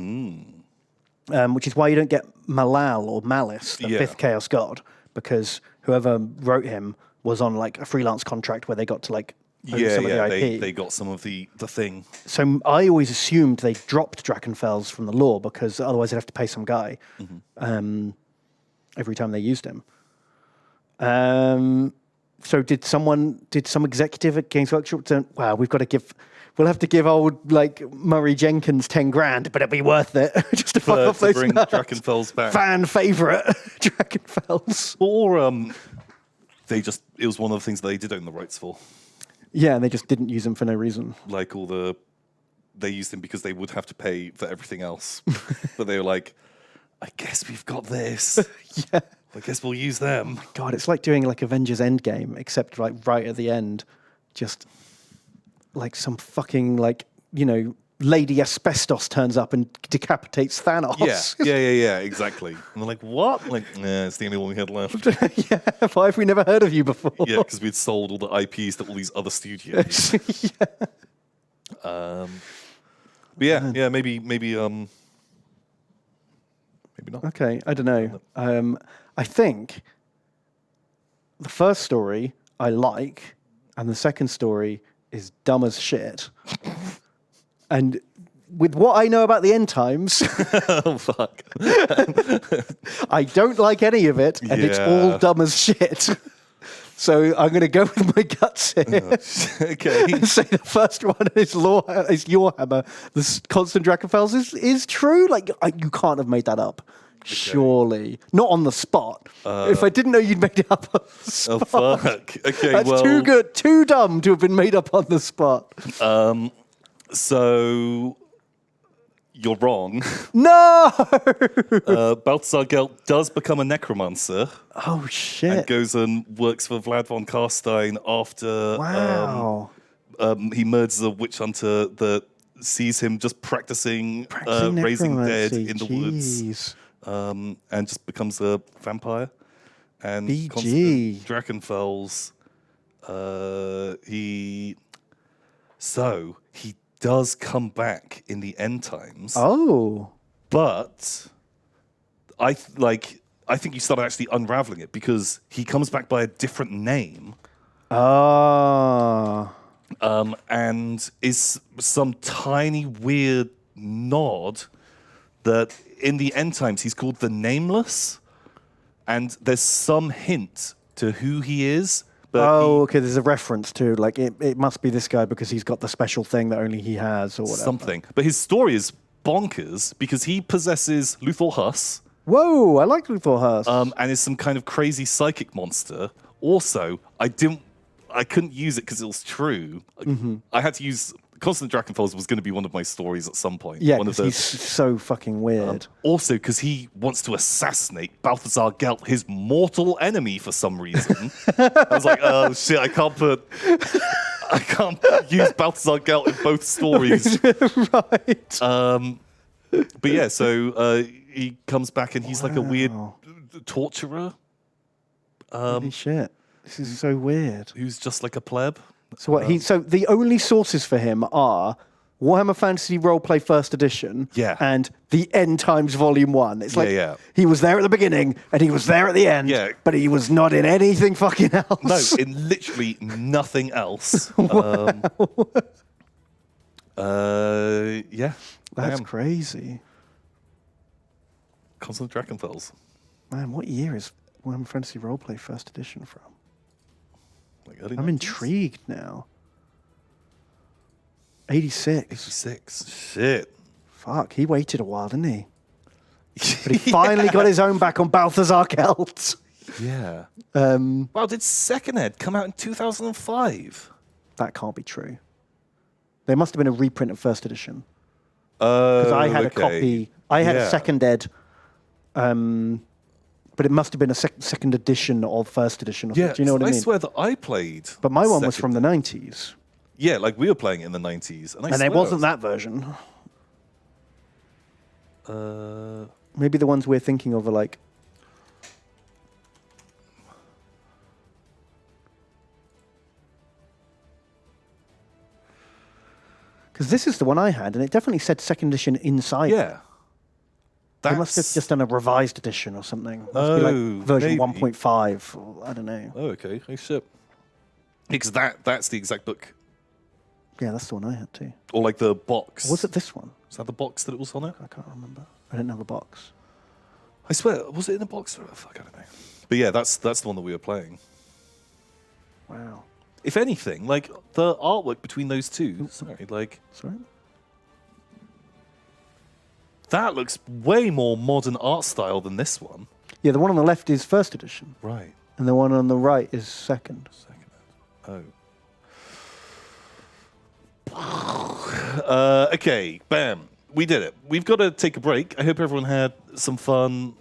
Which is why you don't get Malal or Malice, the fifth Chaos God, because whoever wrote him was on like a freelance contract where they got to like own some of the IP. They got some of the thing. So I always assumed they dropped Drachenfels from the lore because otherwise they'd have to pay some guy every time they used him. So did some executive at Games Workshop say, wow, we'll have to give old like Murray Jenkins 10 grand, but it'll be worth it just to fuck off those bring nuts. Drachenfels back. Fan favorite Drachenfels. Or it was one of the things that they did own the rights for. Yeah, and they just didn't use him for no reason. Like they used him because they would have to pay for everything else. But they were like, I guess we've got this. Yeah. I guess we'll use them. God, it's like doing like Avengers Endgame, except like right at the end, just like some fucking like, Lady Asbestos turns up and decapitates Thanos. Yeah, exactly. And they're like, what? Like, nah, it's the only one we had left. Yeah, why have we never heard of you before? Yeah, because we'd sold all the IPs to all these other studios. But yeah, maybe not. Okay, I don't know. I think the first story I like, and the second story is dumb as shit. And with what I know about the end times, Oh, fuck. I don't like any of it, and it's all dumb as shit. So I'm going to go with my guts here. Okay. And say the first one is Lorehammer. The Constant Drakenfels is true. Like you can't have made that up. Surely. Not on the spot. If I didn't know you'd made it up on the spot. Oh, fuck. Okay, That's too good, too dumb to have been made up on the spot. So you're wrong. No! Balthazar Gelt does become a necromancer. Oh, shit. And goes and works for Vlad von Carstein after Wow. He murders a witch hunter that sees him just practicing raising dead in the woods. And just becomes a vampire. And BG. Constant Drakenfels, he does come back in the end times. Oh. But I think you start actually unraveling it because he comes back by a different name. Ah. And is some tiny weird nod that in the end times he's called the Nameless, and there's some hint to who he is. But okay, there's a reference to, like, it must be this guy because he's got the special thing that only he has or whatever. Something. But his story is bonkers because he possesses Luthor Huss. Whoa, I like Luthor Huss. And is some kind of crazy psychic monster. Also, I couldn't use it because it was true. I had to use Constant Drakenfels was going to be one of my stories at some point. Yeah, because he's so fucking weird. Also, because he wants to assassinate Balthazar Gelt, his mortal enemy, for some reason. I was like, oh shit, I can't use Balthazar Gelt in both stories. Right. But yeah, so he comes back and he's like a weird torturer. Holy shit. This is so weird. Who's just like a pleb. So what so the only sources for him are Warhammer Fantasy Roleplay First Edition and the End Times Volume 1. It's like he was there at the beginning and he was there at the end, but he was not in anything fucking else. No, in literally nothing else. Yeah. That's crazy. Constant Drakenfels. Man, what year is Warhammer Fantasy Roleplay First Edition from? Like early I'm 90s? intrigued now. 86. 86. Shit. Fuck, he waited a while, didn't he? But he finally got his own back on Balthazar Gelt. Yeah. Wow, did Second Ed come out in 2005? That can't be true. There must have been a reprint of First Edition. Because I had a copy. I had a Second Ed, but it must have been a second edition of First Edition. Or do you know what I mean? I swear that I played. But my one was from the 90s. Yeah, like we were playing it in the 90s. And it wasn't that version. Maybe the ones we're thinking of are like... Because this is the one I had, and it definitely said second edition inside. Yeah. They must have just done a revised edition or something. Must be like version 1.5. Or, I don't know. Oh, okay. Oh, shit. Because that's the exact book. Yeah, that's the one I had too. Or like the box. Or was it this one? Is that the box that it was on it? I can't remember. I didn't have a box. I swear, was it in a box? Fuck, I don't know. But yeah, that's the one that we were playing. Wow. If anything, like the artwork between those two, that looks way more modern art style than this one. Yeah, the one on the left is first edition. Right. And the one on the right is second. Oh. Okay, bam. We did it. We've got to take a break. I hope everyone had some fun.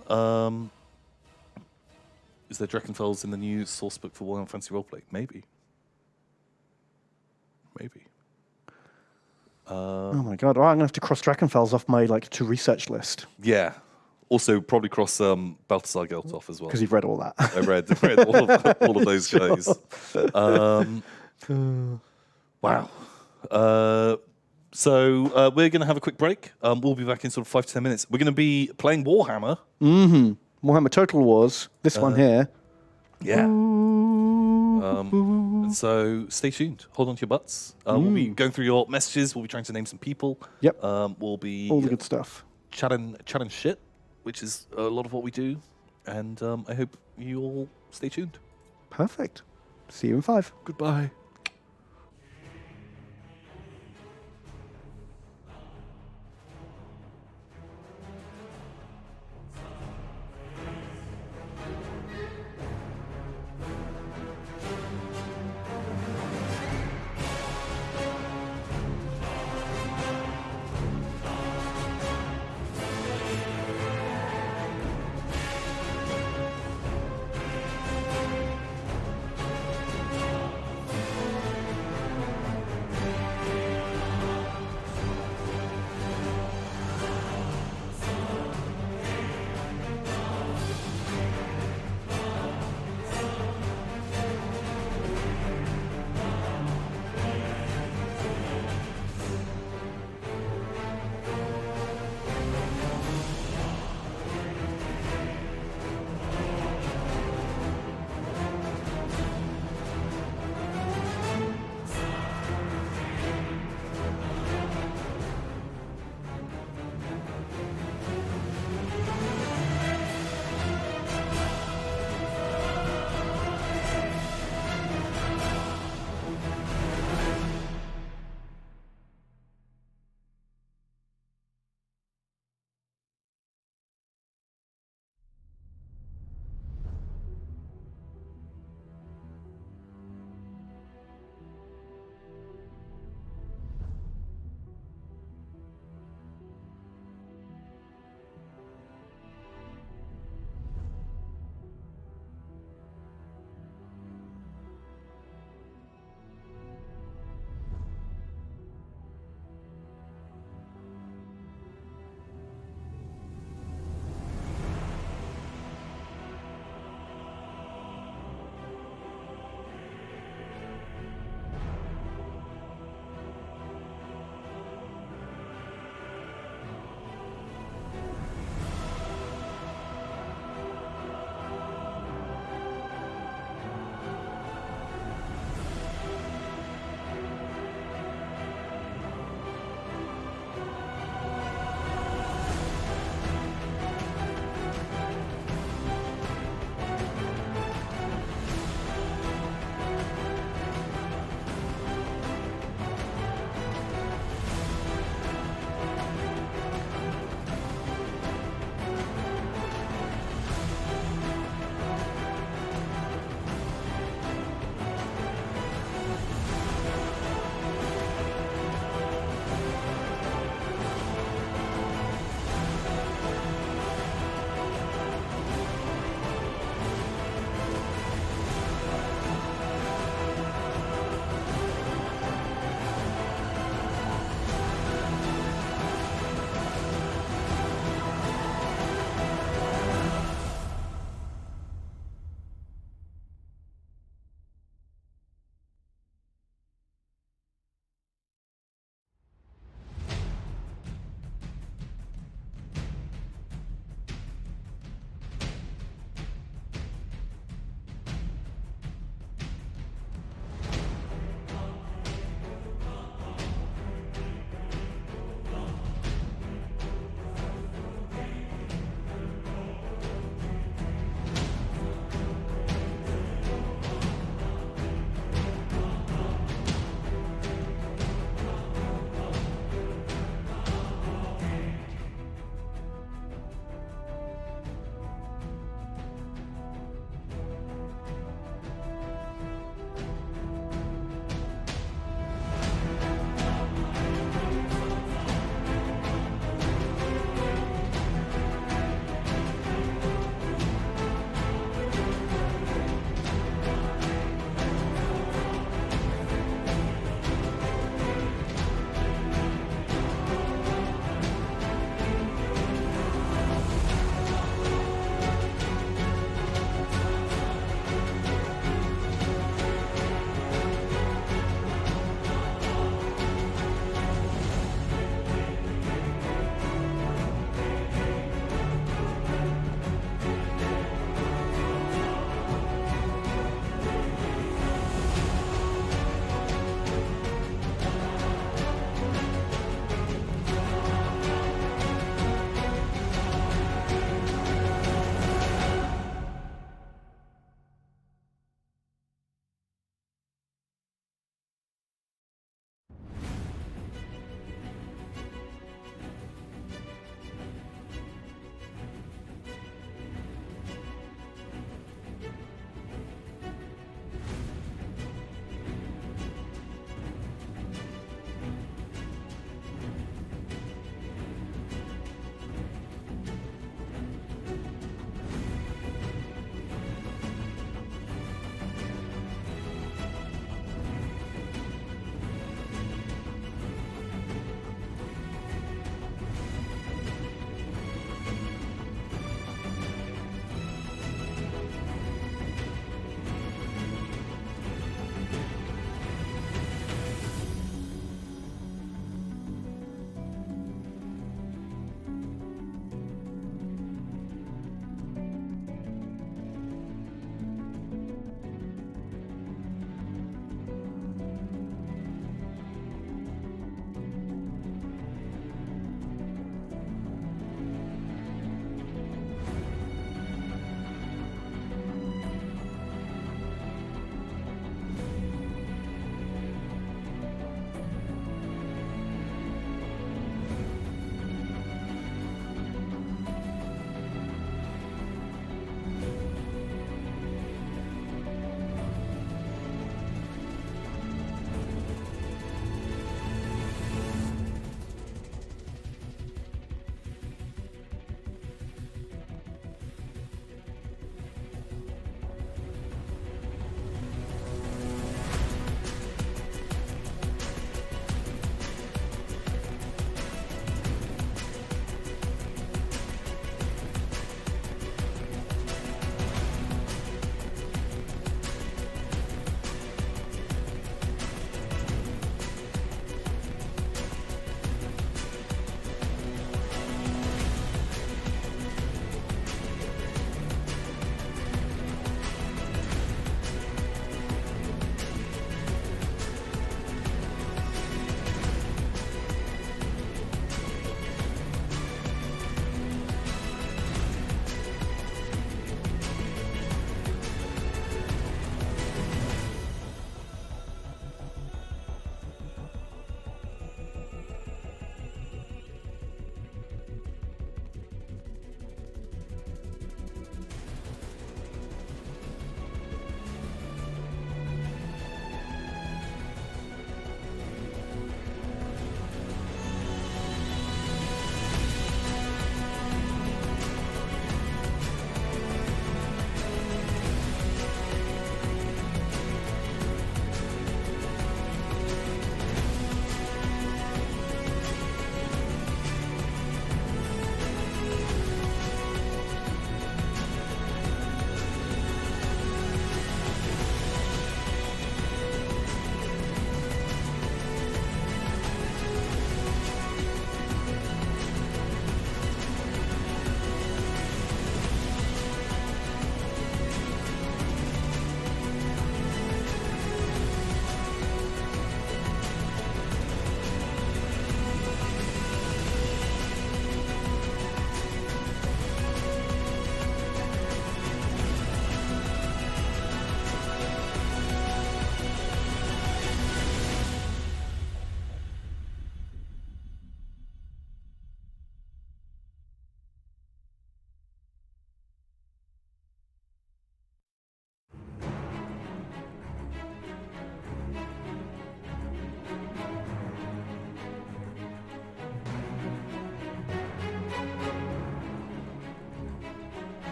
Is there Drakenfels in the new source book for Warhammer Fantasy Roleplay? Maybe. Oh my god! Well, I'm gonna have to cross Drachenfels off my to research list Yeah. Also, probably cross Balthasar Gelt off as well. because you've read all that. I read all of those guys. Wow. So we're going to have a quick break. We'll be back in sort of 5 to 10 minutes. We're going to be playing Warhammer. Warhammer Total Wars. This one here. Yeah. And so stay tuned. Hold on to your butts. We'll be going through your messages. We'll be trying to name some people. Yep. We'll be All the good stuff. chatting shit, which is a lot of what we do. And I hope you all stay tuned. Perfect. See you in 5. Goodbye.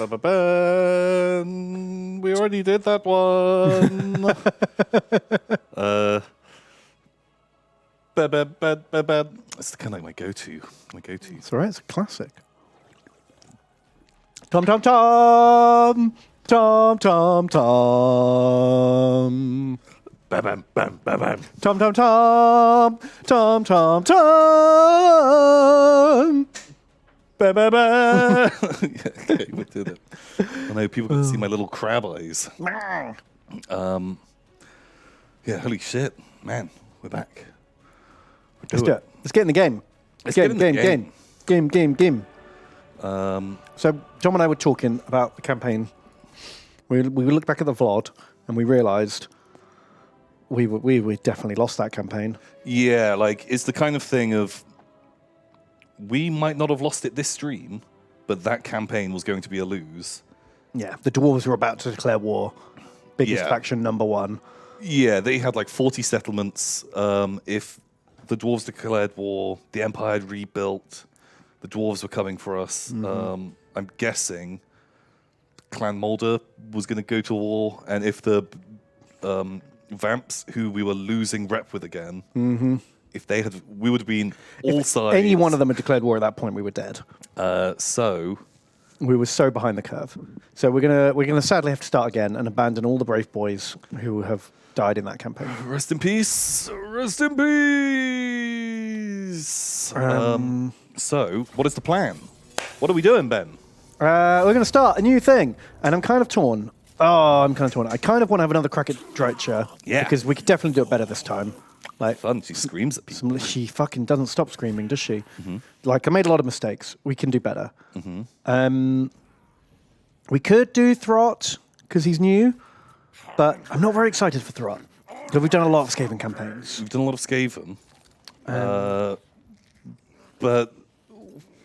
We already did that one. It's kind of like my go-to. It's all right. It's a classic. Tom, tom, tom. Tom, tom, tom. Bam, bam, bam, bam. Tom, tom, tom. Tom, tom, tom. Ba, ba, ba. Okay, we did it. I know people can see my little crab eyes. Yeah, holy shit. Man, we're back. Let's do it. Let's get in the game. Game. So John and I were talking about the campaign. We looked back at the VOD and we realised we definitely lost that campaign. Yeah, like it's the kind of thing of we might not have lost it this stream, but that campaign was going to be a lose. Yeah, the dwarves were about to declare war. Biggest faction number one. Yeah, they had like 40 settlements. If the dwarves declared war, the empire had rebuilt. The dwarves were coming for us. I'm guessing Clan Mulder was going to go to war, and if the Vamps, who we were losing rep with again, if they had, we would have been all sides. Any one of them had declared war at that point, we were dead. So we were so behind the curve. So we're gonna sadly have to start again and abandon all the brave boys who have died in that campaign. Rest in peace. Rest in peace. So what is the plan? What are we doing, Ben? We're going to start a new thing, and I'm kind of torn. I kind of want to have another crack at Dreicher. Yeah. Because we could definitely do it better this time. Like, Fun. She screams at people. she fucking doesn't stop screaming, does she? Like, I made a lot of mistakes. We can do better. We could do Throt, because he's new, but I'm not very excited for Throt. Because we've done a lot of Skaven campaigns. We've done a lot of Skaven. But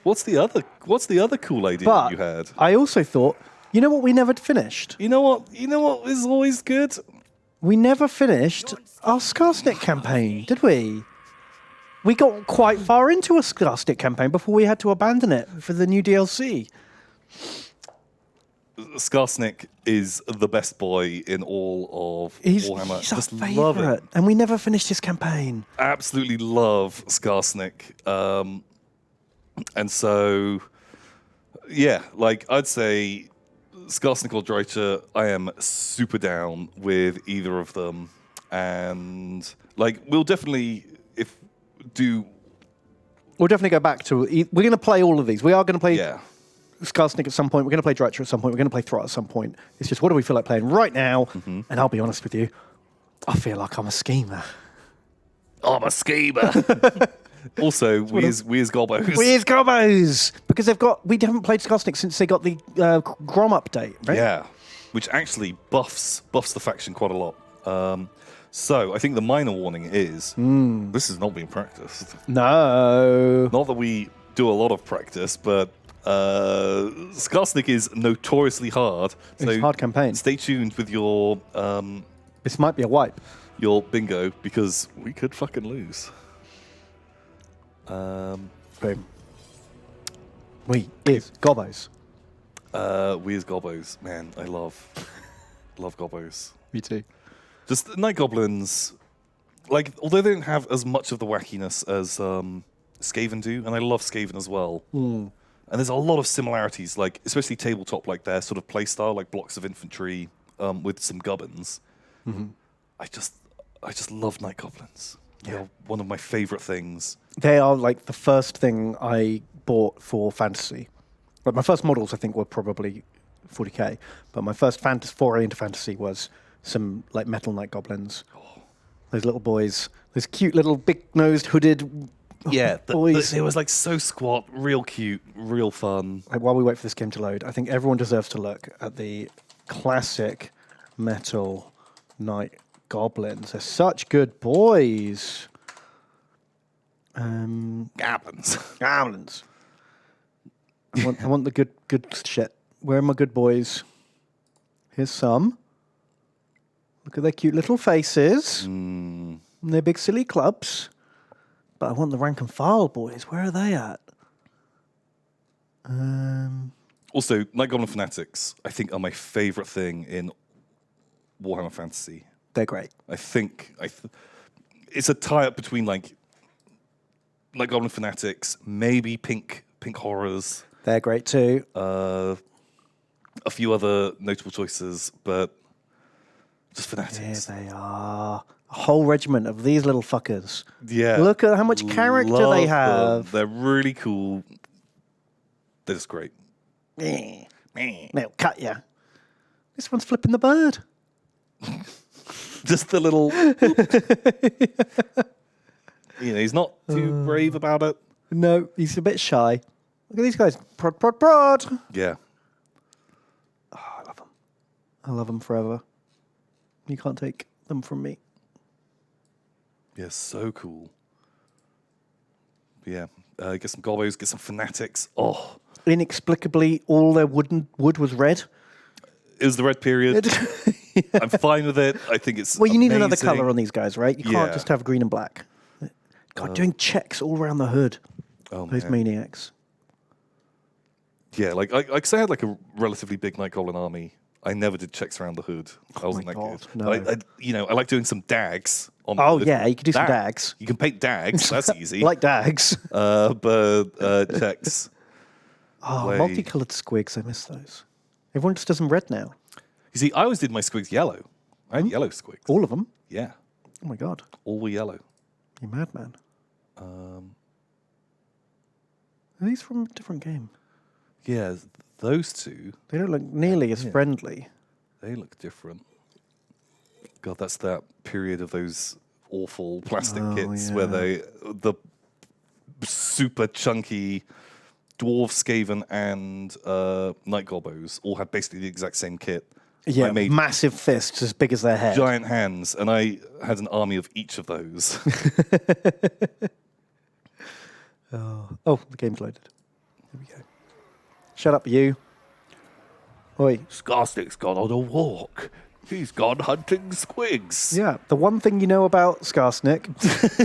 what's the other cool idea But you had? I also thought, you know what we never finished? You know what is always good? We never finished our Skarsnik campaign, did we? We got quite far into a Skarsnik campaign before we had to abandon it for the new DLC. Skarsnik is the best boy in all of Warhammer. He's our Just love favourite, it. and we never finished his campaign. Absolutely love Skarsnik. And so, yeah, like I'd say Skarsnik or Dreicher, I am super down with either of them. And like, we'll definitely, We'll definitely go back to... We're going to play all of these. We are going to play Skarsnik at some point. We're going to play Dreicher at some point. We're going to play Throt at some point. It's just, what do we feel like playing right now? And I'll be honest with you, I feel like I'm a schemer. I'm a schemer. Also, we as Gobbos. We as Gobbos! Because we haven't played Skarsnik since they got the Grom update, right? Yeah, which actually buffs the faction quite a lot. So I think the minor warning is this is not being practiced. No. Not that we do a lot of practice, but Skarsnik is notoriously hard. It's a hard campaign. Stay tuned with your This might be a wipe. your bingo, because we could fucking lose. Boom. We is Gobbos. We as Gobbos, man, I love Gobbos. Me too. Just Night Goblins, like, although they don't have as much of the wackiness as Skaven do, and I love Skaven as well. And there's a lot of similarities, like especially tabletop, like their sort of playstyle, like blocks of infantry with some gubbins. I just love Night Goblins. They're one of my favorite things. They are like the first thing I bought for fantasy. Like my first models, I think, were probably 40k, but my first foray into fantasy was some like metal Night Goblins. Those little boys, those cute little big-nosed hooded boys. It was like so squat, real cute, real fun. Like, while we wait for this game to load, I think everyone deserves to look at the classic metal Night Goblins. They're such good boys. Goblins. Goblins. I want the good shit. Where are my good boys? Here's some. Look at their cute little faces. And their big silly clubs. But I want the rank and file boys. Where are they at? Also, Night Goblin Fanatics, I think, are my favorite thing in Warhammer Fantasy. They're great. I think it's a tie-up between like Night Goblin Fanatics, maybe Pink Horrors, They're great too. a few other notable choices, but just Yeah, Fanatics. they are. A whole regiment of these little fuckers. Yeah. Look at how much character they Love have. them. They're really cool. They're just great. They'll cut you. This one's flipping the bird. Just the little... he's not too brave about it. No, he's a bit shy. Look at these guys. Prod, prod, prod. Yeah. Oh, I love them. I love them forever. You can't take them from me. Yeah, so cool. Yeah. Get some Gobbos, get some Fanatics. Oh. Inexplicably, all their wood was red. It was the red period. I'm fine with it. I think it's Well, you need another amazing. colour on these guys, right? You can't Yeah. just have green and black. God, doing checks all around the hood. Oh, Those man. maniacs. Yeah, because I had like a relatively big Night Goblin army. I never did checks around the hood. I wasn't that God, good. no. I like doing some dags. On the Oh, hood. yeah, you could do some dags. You can paint dags. That's easy. Like dags. But checks. Oh, Way- multicoloured squigs. I miss those. Everyone just does them red now. You see, I always did my squigs yellow. I had yellow squigs. All of them. Yeah, Oh, my God. all were yellow. You madman. Are these from a different game? Yeah, those two, They don't look nearly as friendly. they look different. God, that's that period of those awful plastic kits where the super chunky Dwarf, Skaven, and Night Gobbos all had basically the exact same kit. Yeah, I made massive fists as big as their head. giant hands, and I had an army of each of those. Oh, the game's loaded. Here we go. Shut up, you. Oi. Skarsnik's gone on a walk. He's gone hunting squigs. Yeah, the one thing you know about Skarsnik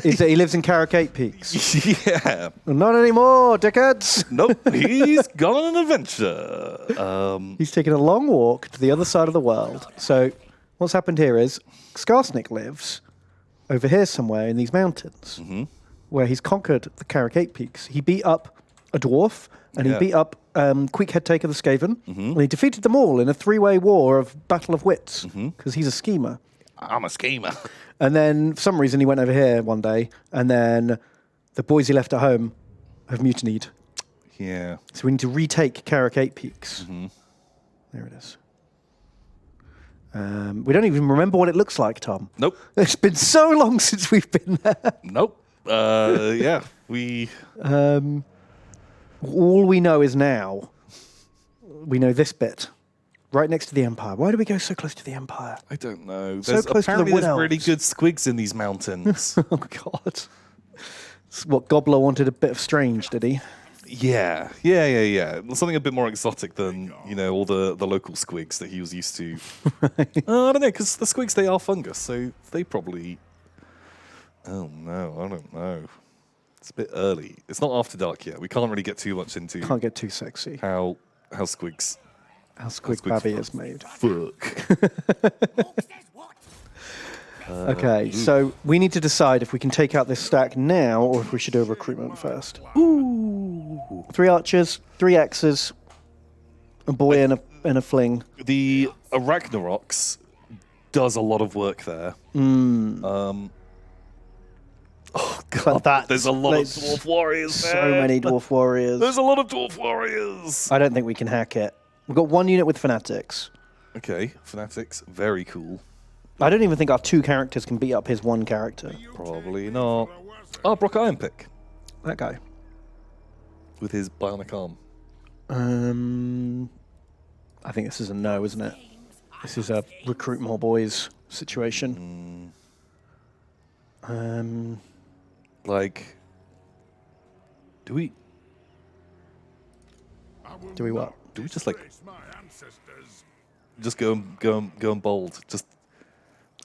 is that he lives in Carricate Peaks. Yeah. Well, not anymore, dickheads. Nope, he's gone on an adventure. He's taken a long walk to the other side of the world. So what's happened here is Skarsnik lives over here somewhere in these mountains where he's conquered the Carricate Peaks. He beat up a dwarf and he Yeah. beat up Quick Head Taker the Skaven. And he defeated them all in a three-way war of Battle of Wits because he's a schemer. I'm a schemer. And then for some reason he went over here one day and then the boys he left at home have mutinied. Yeah. So we need to retake Carricate Peaks. There it is. We don't even remember what it looks like, Tom. Nope. It's been so long since we've been there. Nope. Yeah, we... All we know is now, we know this bit, right next to the Empire. Why do we go so close to the Empire? I don't know. So close to the apparently Wood there's really Elves. good squigs in these mountains. Oh, God. It's what Gobbler wanted a bit of strange, did he? Yeah. Something a bit more exotic than, all the local squigs that he was used to. I don't know, because the squigs, they are fungus, so they probably... Oh, no, I don't know. It's a bit early. It's not after dark yet. We can't really get too much into Can't get too sexy. how squigs How Squig squigs Babby fuck. is made. fuck. Okay, so we need to decide if we can take out this stack now or if we should do a recruitment first. Ooh. 3 archers, 3 axes, a boy and a fling. The Arachnarox does a lot of work there. Oh, God. But There's a lot of that's dwarf warriors So there. many dwarf warriors. There's a lot of dwarf warriors. I don't think we can hack it. We've got 1 unit with fanatics. Okay, Fanatics, very cool. I don't even think our 2 characters can beat up his 1 character. Probably not. Oh, Brock Ironpick That guy. with his bionic arm. I think this is a no, isn't it? This is a recruit more boys situation. Like, do we Do we what? do we just like just go and bold? Just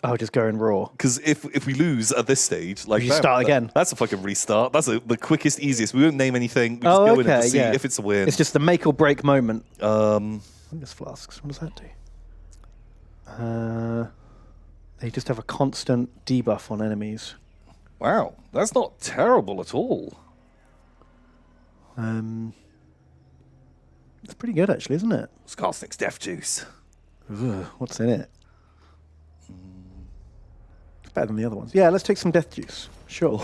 Oh, just going raw. Because if we lose at this stage, like You start again. That's a fucking restart. That's the quickest, easiest. We won't name anything. We just Oh, go in and okay, just see yeah. if it's a win. It's just the make or break moment. Um, I think it's flasks. What does that do? They just have a constant debuff on enemies. wow, that's not terrible at all. It's pretty good, actually, isn't it? Skarsnik's Death Juice. Ugh, what's in it? It's better than the other ones. Yeah, let's take some death juice. Sure.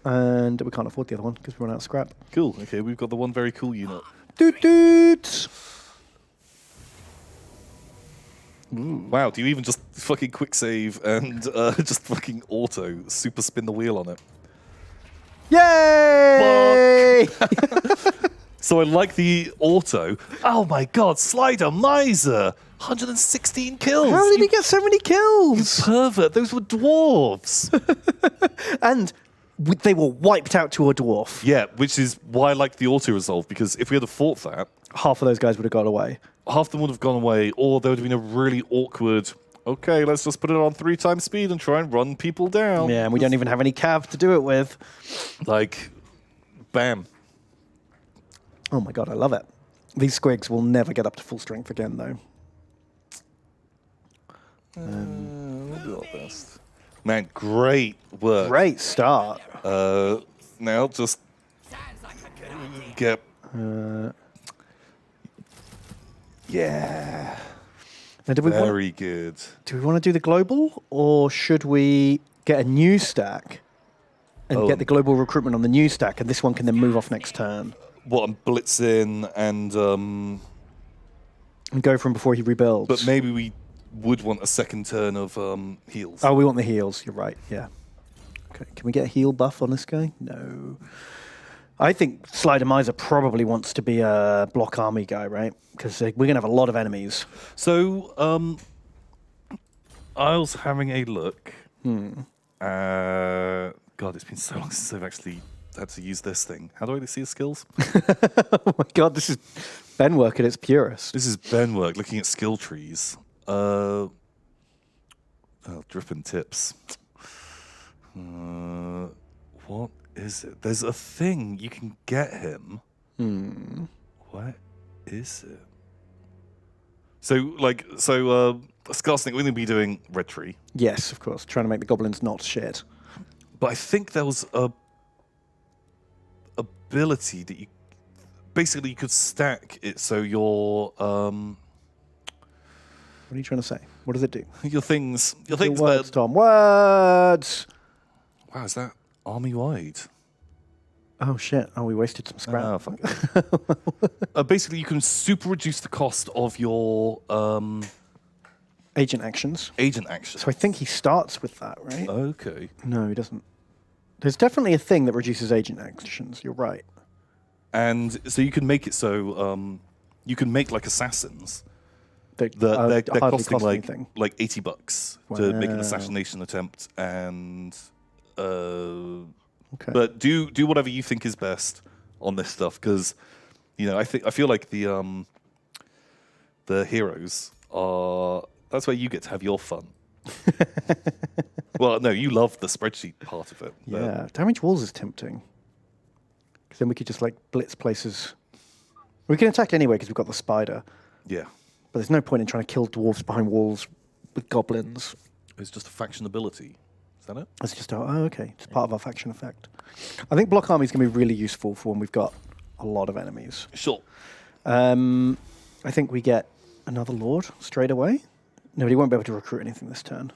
And we can't afford the other one because we run out of scrap. Cool. Okay, we've got the one very cool unit. Doot doot! Wow, do you even just fucking quick save and just fucking auto super spin the wheel on it? Yay! So I like the auto. Oh my god, Slider Miser! 116 kills! How did he get so many kills? Pervert, those were dwarves! And they were wiped out to a dwarf. Yeah, which is why I like the auto resolve, because if we had fought that, Half of those guys would have got away. half of them would have gone away, or there would have been a really awkward, okay, let's just put it on 3 times speed and try and run people down. Yeah, and we don't even have any cav to do it with. Like, bam. Oh my god, I love it. These squigs will never get up to full strength again, though. We'll do our best. Man, great work. Great start. Now just get. Yeah. Now, do we Very good. want to do the global, or should we get a new stack and get the global recruitment on the new stack, and this one can then move off next turn What, I'm blitzing and. and go from before he rebuilds? But maybe we would want a second turn of heals. Oh, we want the heals. You're right. Yeah. Okay. Can we get a heal buff on this guy? No. I think Slider Miser probably wants to be a block army guy, right? Because we're going to have a lot of enemies. So, I was having a look. God, it's been so long since I've actually had to use this thing. How do I see his skills? Oh my god, this is Ben work at its purest. This is Ben work, looking at skill trees. Dripping tips. What is it? There's a thing you can get him. What is it? So, Skarsnik, we're going to be doing Red Tree. Yes, of course. Trying to make the goblins not shit. But I think there was a ability that you could stack it so your What are you trying to say? What does it do? your things Words, Tom. Words! Wow, is that army wide? Oh shit. Oh, we wasted some scrap. Oh, fuck it. Basically, you can super reduce the cost of your Agent actions. agent action. So I think he starts with that, right? Okay. No, he doesn't. There's definitely a thing that reduces agent actions. You're right. And so you can make it so you can make like assassins. They're They're hardly costing cost anything. like $80 to make an Wow. assassination attempt, and Okay. but do whatever you think is best on this stuff, because I feel like the heroes are, that's where you get to have your fun. Well, no, you love the spreadsheet part of it. but- Yeah, damage walls is tempting. Because then we could just like blitz places. We can attack anyway because we've got the spider. Yeah. But there's no point in trying to kill dwarves behind walls with goblins. It's just a faction ability. Is that it? It's just, okay. It's part of our faction effect. I think block army is going to be really useful for when we've got a lot of enemies. Sure. I think we get another lord straight away. No, but he won't be able to recruit anything this turn.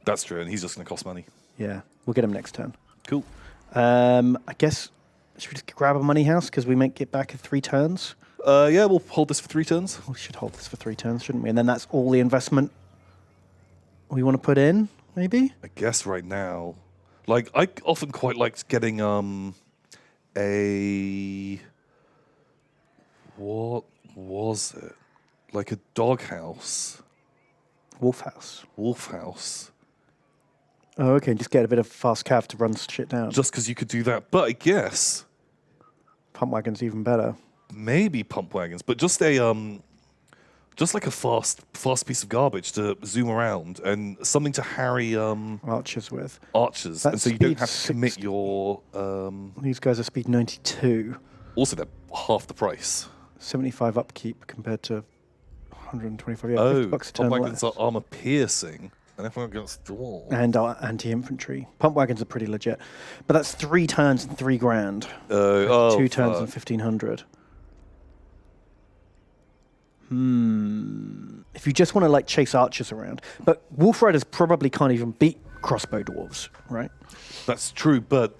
That's true, and he's just going to cost money. Yeah, we'll get him next turn. Cool. I guess, should we just grab a money house because we make it back in 3 turns? Yeah, we'll hold this for 3 turns. We should hold this for 3 turns, shouldn't we? And then that's all the investment we want to put in, maybe? I guess right now, like, I often quite liked getting what was it? Like a doghouse, Wolf house. wolf house. Oh, okay. Just get a bit of fast cav to run shit down. Just because you could do that, but I guess Pump wagon's even better. maybe pump wagons, but just a just like a fast piece of garbage to zoom around and something to harry Archers with. archers, and That's so you don't speed have to commit 60. your. These guys are speed 92. Also, they're half the price. 75 upkeep compared to 125. Yeah, Oh, $50 a turn pump wagons less. are armor piercing, and everyone against dwarf. And anti-infantry. Pump wagons are pretty legit. But that's 3 turns and 3 grand. Oh, 2 turns fuck. and 1,500. If you just want to like chase archers around. But Wolf Riders probably can't even beat crossbow dwarves, right? That's true, but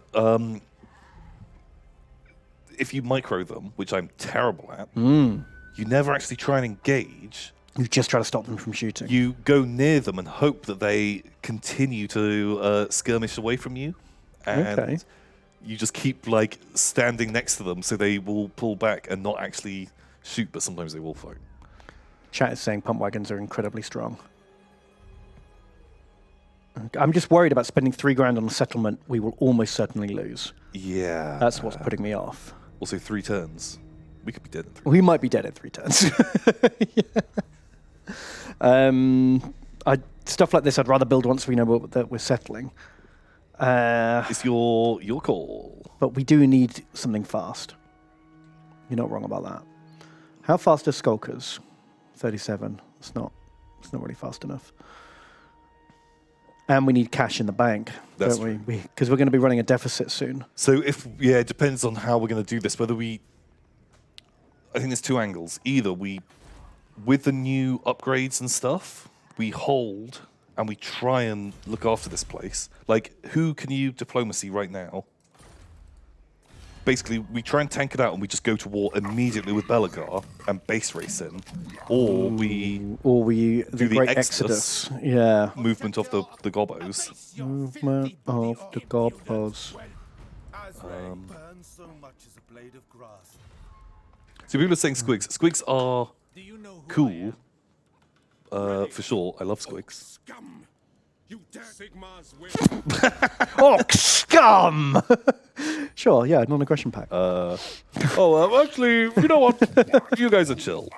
if you micro them, which I'm terrible at, you never actually try and engage. You just try to stop them from shooting. You go near them and hope that they continue to skirmish away from you, and Okay. you just keep like standing next to them, so they will pull back and not actually shoot, but sometimes they will fight. Chat is saying pump wagons are incredibly strong. I'm just worried about spending 3 grand on a settlement we will almost certainly lose. Yeah, That's what's putting me off. Also, 3 turns. We could be dead in 3. We might be dead in 3 turns. Stuff like this, I'd rather build once we know that we're settling. It's your call. But we do need something fast. You're not wrong about that. How fast are Skulkers? 37. It's not really fast enough. And we need cash in the bank, That's don't we? Because we're going to be running a deficit soon. So it depends on how we're going to do this. I think there's 2 angles. Either we, with the new upgrades and stuff, we hold and we try and look after this place. Like, who can you diplomacy right now? Basically, we try and tank it out and we just go to war immediately with Belagar and base race in. Or we The the Great Exodus. Exodus. Yeah. movement of the Gobbos. Movement of the Gobbos. So people are saying squigs. Squigs are cool. For sure. I love squigs. Oh, scum! Sure, yeah, non-aggression pact. Actually, you know what? You guys are chill.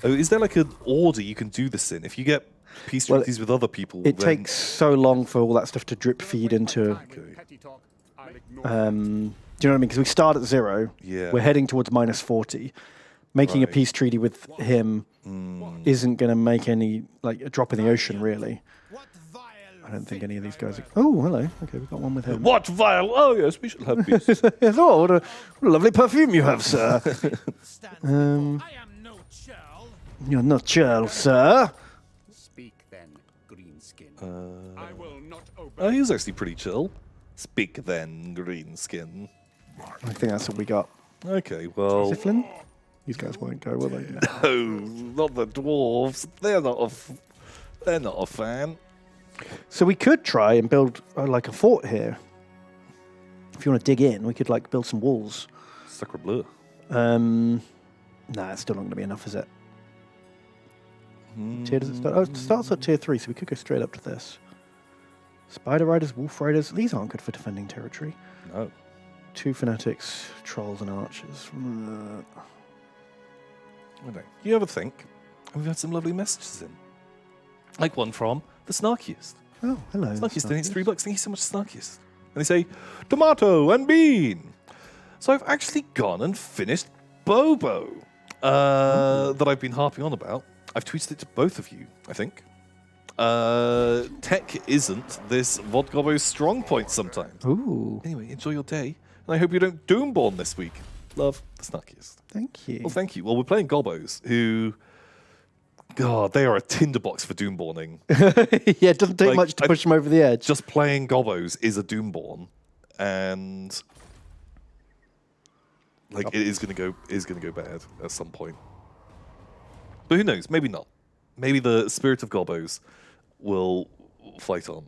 Is there like an order you can do this in? If you get peace treaties with other people, It then takes so long for all that stuff to drip feed into. Do you know what I mean? Because we start at 0. Yeah. We're heading towards -40. Making a Right. peace treaty with him isn't going to make any like a drop in the ocean, really. I don't think any of these guys. Oh, hello. Okay, we've got one with him. What vile? Oh yes, we should have peace. Yes, oh, what a lovely perfume you have, sir. You're not churl, sir. Speak then, Greenskin. He's actually pretty chill. Speak then, Greenskin. I think that's what we got. Okay, well, Flynn? These guys won't go, will they? no, not the dwarves. They're not a fan. So we could try and build like a fort here. If you want to dig in, we could like build some walls. Sacre bleu. Nah, it's still not going to be enough, is it? Tier does it start? Oh, it starts at tier 3, so we could go straight up to this. Spider Riders, Wolf Riders, these aren't good for defending territory. No. 2 fanatics, trolls and archers. Okay. You ever think? We've had some lovely messages in. Like one from the Snarkiest. Oh, hello. Snarkiest donates $3. Thank you so much, Snarkiest. And they say, tomato and bean. So I've actually gone and finished Bobo that I've been harping on about. I've tweeted it to both of you, I think. Tech isn't this Vodgobo's strong point sometimes. Ooh, Anyway, enjoy your day. And I hope you don't Doomborn this week. Love, the Snarkiest. thank you. Well, thank you. Well, we're playing Gobbos, who, God, they are a tinderbox for Doomborning. Yeah, it doesn't take Like, much to push them over the edge. Just playing Gobbos is a Doomborn, and like it is going to go bad at some point. But who knows? Maybe not. Maybe the spirit of Gobbos will fight on.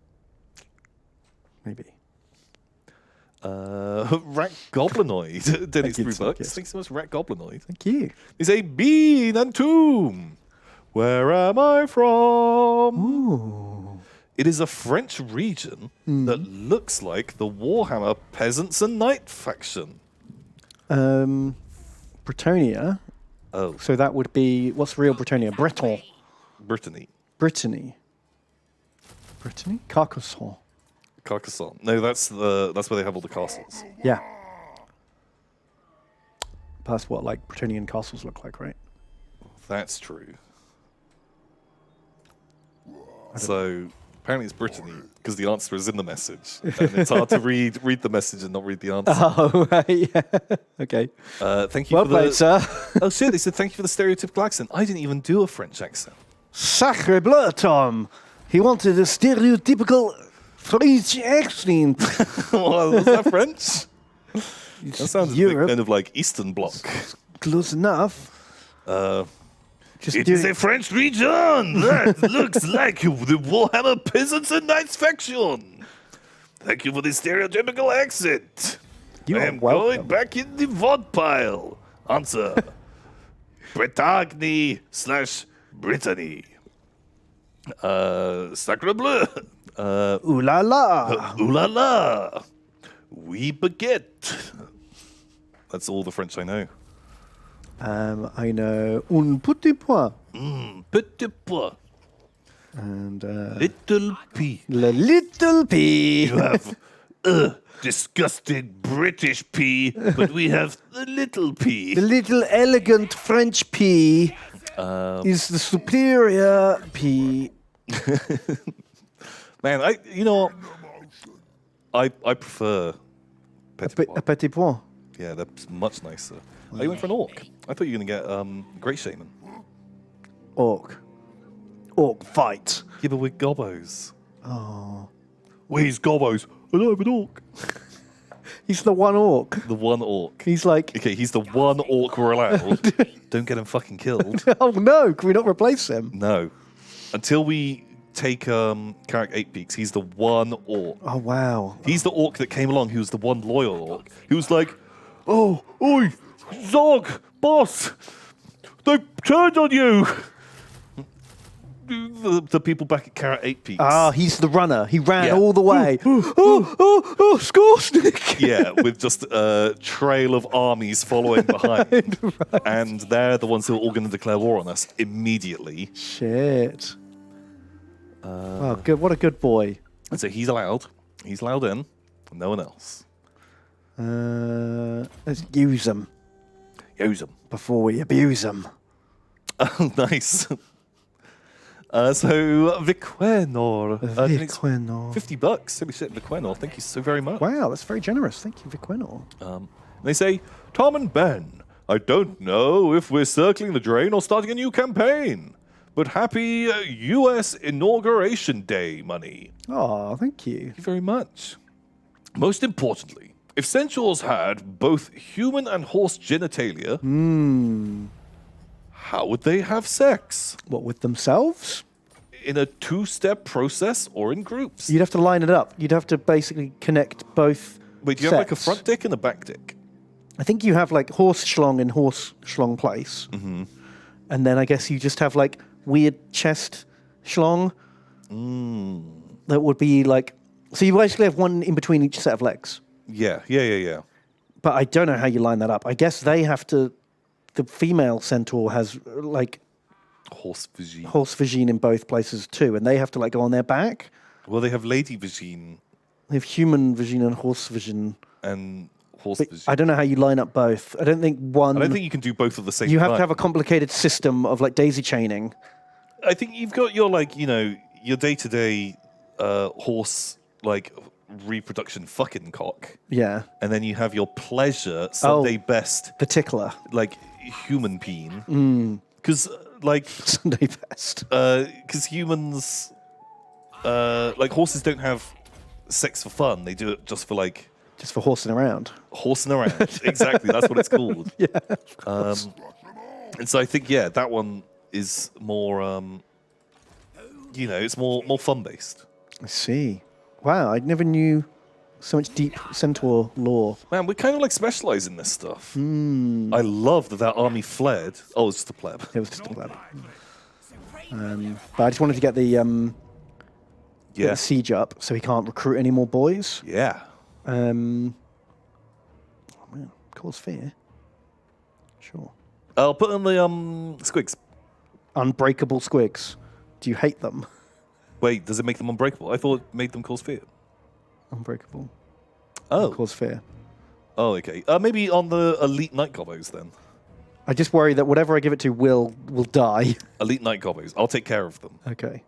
Maybe. Rat Goblinoid donates you, $3. Snarkiest. Thanks so much, Rat Goblinoid. Thank you. They say, Bean and Tomb, where am I from? Ooh. It is a French region that looks like the Warhammer Peasants and Knight faction. Bretonia Oh, So that would be, what's real Britannia? Breton. Brittany. Brittany. Brittany? Carcassonne. Carcassonne. No, that's where they have all the castles. Yeah. That's what like Britannian castles look like, right? That's true. So apparently it's Brittany because the answer is in the message, and it's hard to read the message and not read the answer. Oh, yeah. Okay. Thank you Well for played, the. sir. Oh shit! They said thank you for the stereotypical accent. I didn't even do a French accent. Sacre bleu, Tom. He wanted a stereotypical French accent. Well, was that French? That sounds a bit Europe. kind of like Eastern Bloc. Close enough. Just It do is a French region that looks like the Warhammer peasants and knights faction. Thank you for the stereotypical accent. You I are am welcome. going back in the VOD pile. Answer. Bretagne / Brittany. Sacre bleu. Ooh la la. Ooh la la. Oui baguette. That's all the French I know. I know un petit point. Petit pois. And Little pea. le little pea. You have disgusting British pea, but we have the little pea. The little elegant French pea is the superior pea. Man, I prefer petit pois. A petit point. Yeah, that's much nicer. Oh, you went for an orc. I thought you were going to get Great Shaman. Orc. Orc fight. Yeah, but with Gobbos. Oh. Where's Gobbos? I don't have an orc. He's the one orc. The one orc. He's like, Okay, he's the one orc we're allowed. Don't get him fucking killed. oh no, can we not replace him? No. Until we take Carrick 8 Peaks, he's the one orc. Oh wow. He's the orc that came along, he was the one loyal orc. He was like, oh, oi, Zog, boss, they turned on you. The people back at Carrot 8 Peaks. Ah, he's the runner. He ran Yeah. all the way. Scoresnick. Yeah, with just a trail of armies following behind. Right. And they're the ones who are all going to declare war on us immediately. Shit. Wow, good. What a good boy. And so he's allowed. He's allowed in. No one else. Let's use them Use him. before we abuse them. Oh, nice. So, Viquenor. Viquenor. $50. Holy shit, Viquenor. Thank you so very much. Wow, that's very generous. Thank you, Viquenor. They say, Tom and Ben, I don't know if we're circling the drain or starting a new campaign, but happy US Inauguration Day money. Oh, thank you. Thank you very much. Most importantly, if centaurs had both human and horse genitalia, how would they have sex? What, with themselves? In a two-step process or in groups? You'd have to line it up. You'd have to basically connect both. Wait, do you have like a sets. front dick and a back dick? I think you have like horse schlong in horse schlong place. Mm-hmm. And then I guess you just have like weird chest schlong. That would be like. So you basically have one in between each set of legs. Yeah. But I don't know how you line that up. I guess they have to. The female centaur has like Horse vagine. horse vagine in both places too, and they have to like go on their back. Well, they have lady vagine They have human vagine and horse vagine. and horse But vagine. I don't know how you line up both. I don't think one. I don't think you can do both at the same you time. have to have a complicated system of like daisy chaining. I think you've got your like, your day-to-day horse like reproduction fucking cock, Yeah, and then you have your pleasure Sunday best the tickler. like human peen. Because like Sunday best. because humans like horses don't have sex for fun. They do it just for like Just for horsing around. horsing around. Exactly, that's what it's called. Yeah. And so I think that one is more it's more fun based. I see. Wow, I never knew so much deep centaur lore. Man, we kind of like specialize in this stuff. I love that army fled. Oh, it's just a pleb. It was just a pleb. But I just wanted to get the get the siege up so he can't recruit any more boys. Yeah. Oh man, cause fear. Sure. I'll put on the squigs. Unbreakable squigs. Do you hate them? Wait, does it make them unbreakable? I thought it made them cause fear. Unbreakable. Oh. Cause fear. Oh, okay. Maybe on the Elite Night Gobbos then. I just worry that whatever I give it to will die. Elite Night Gobbos. I'll take care of them. Okay.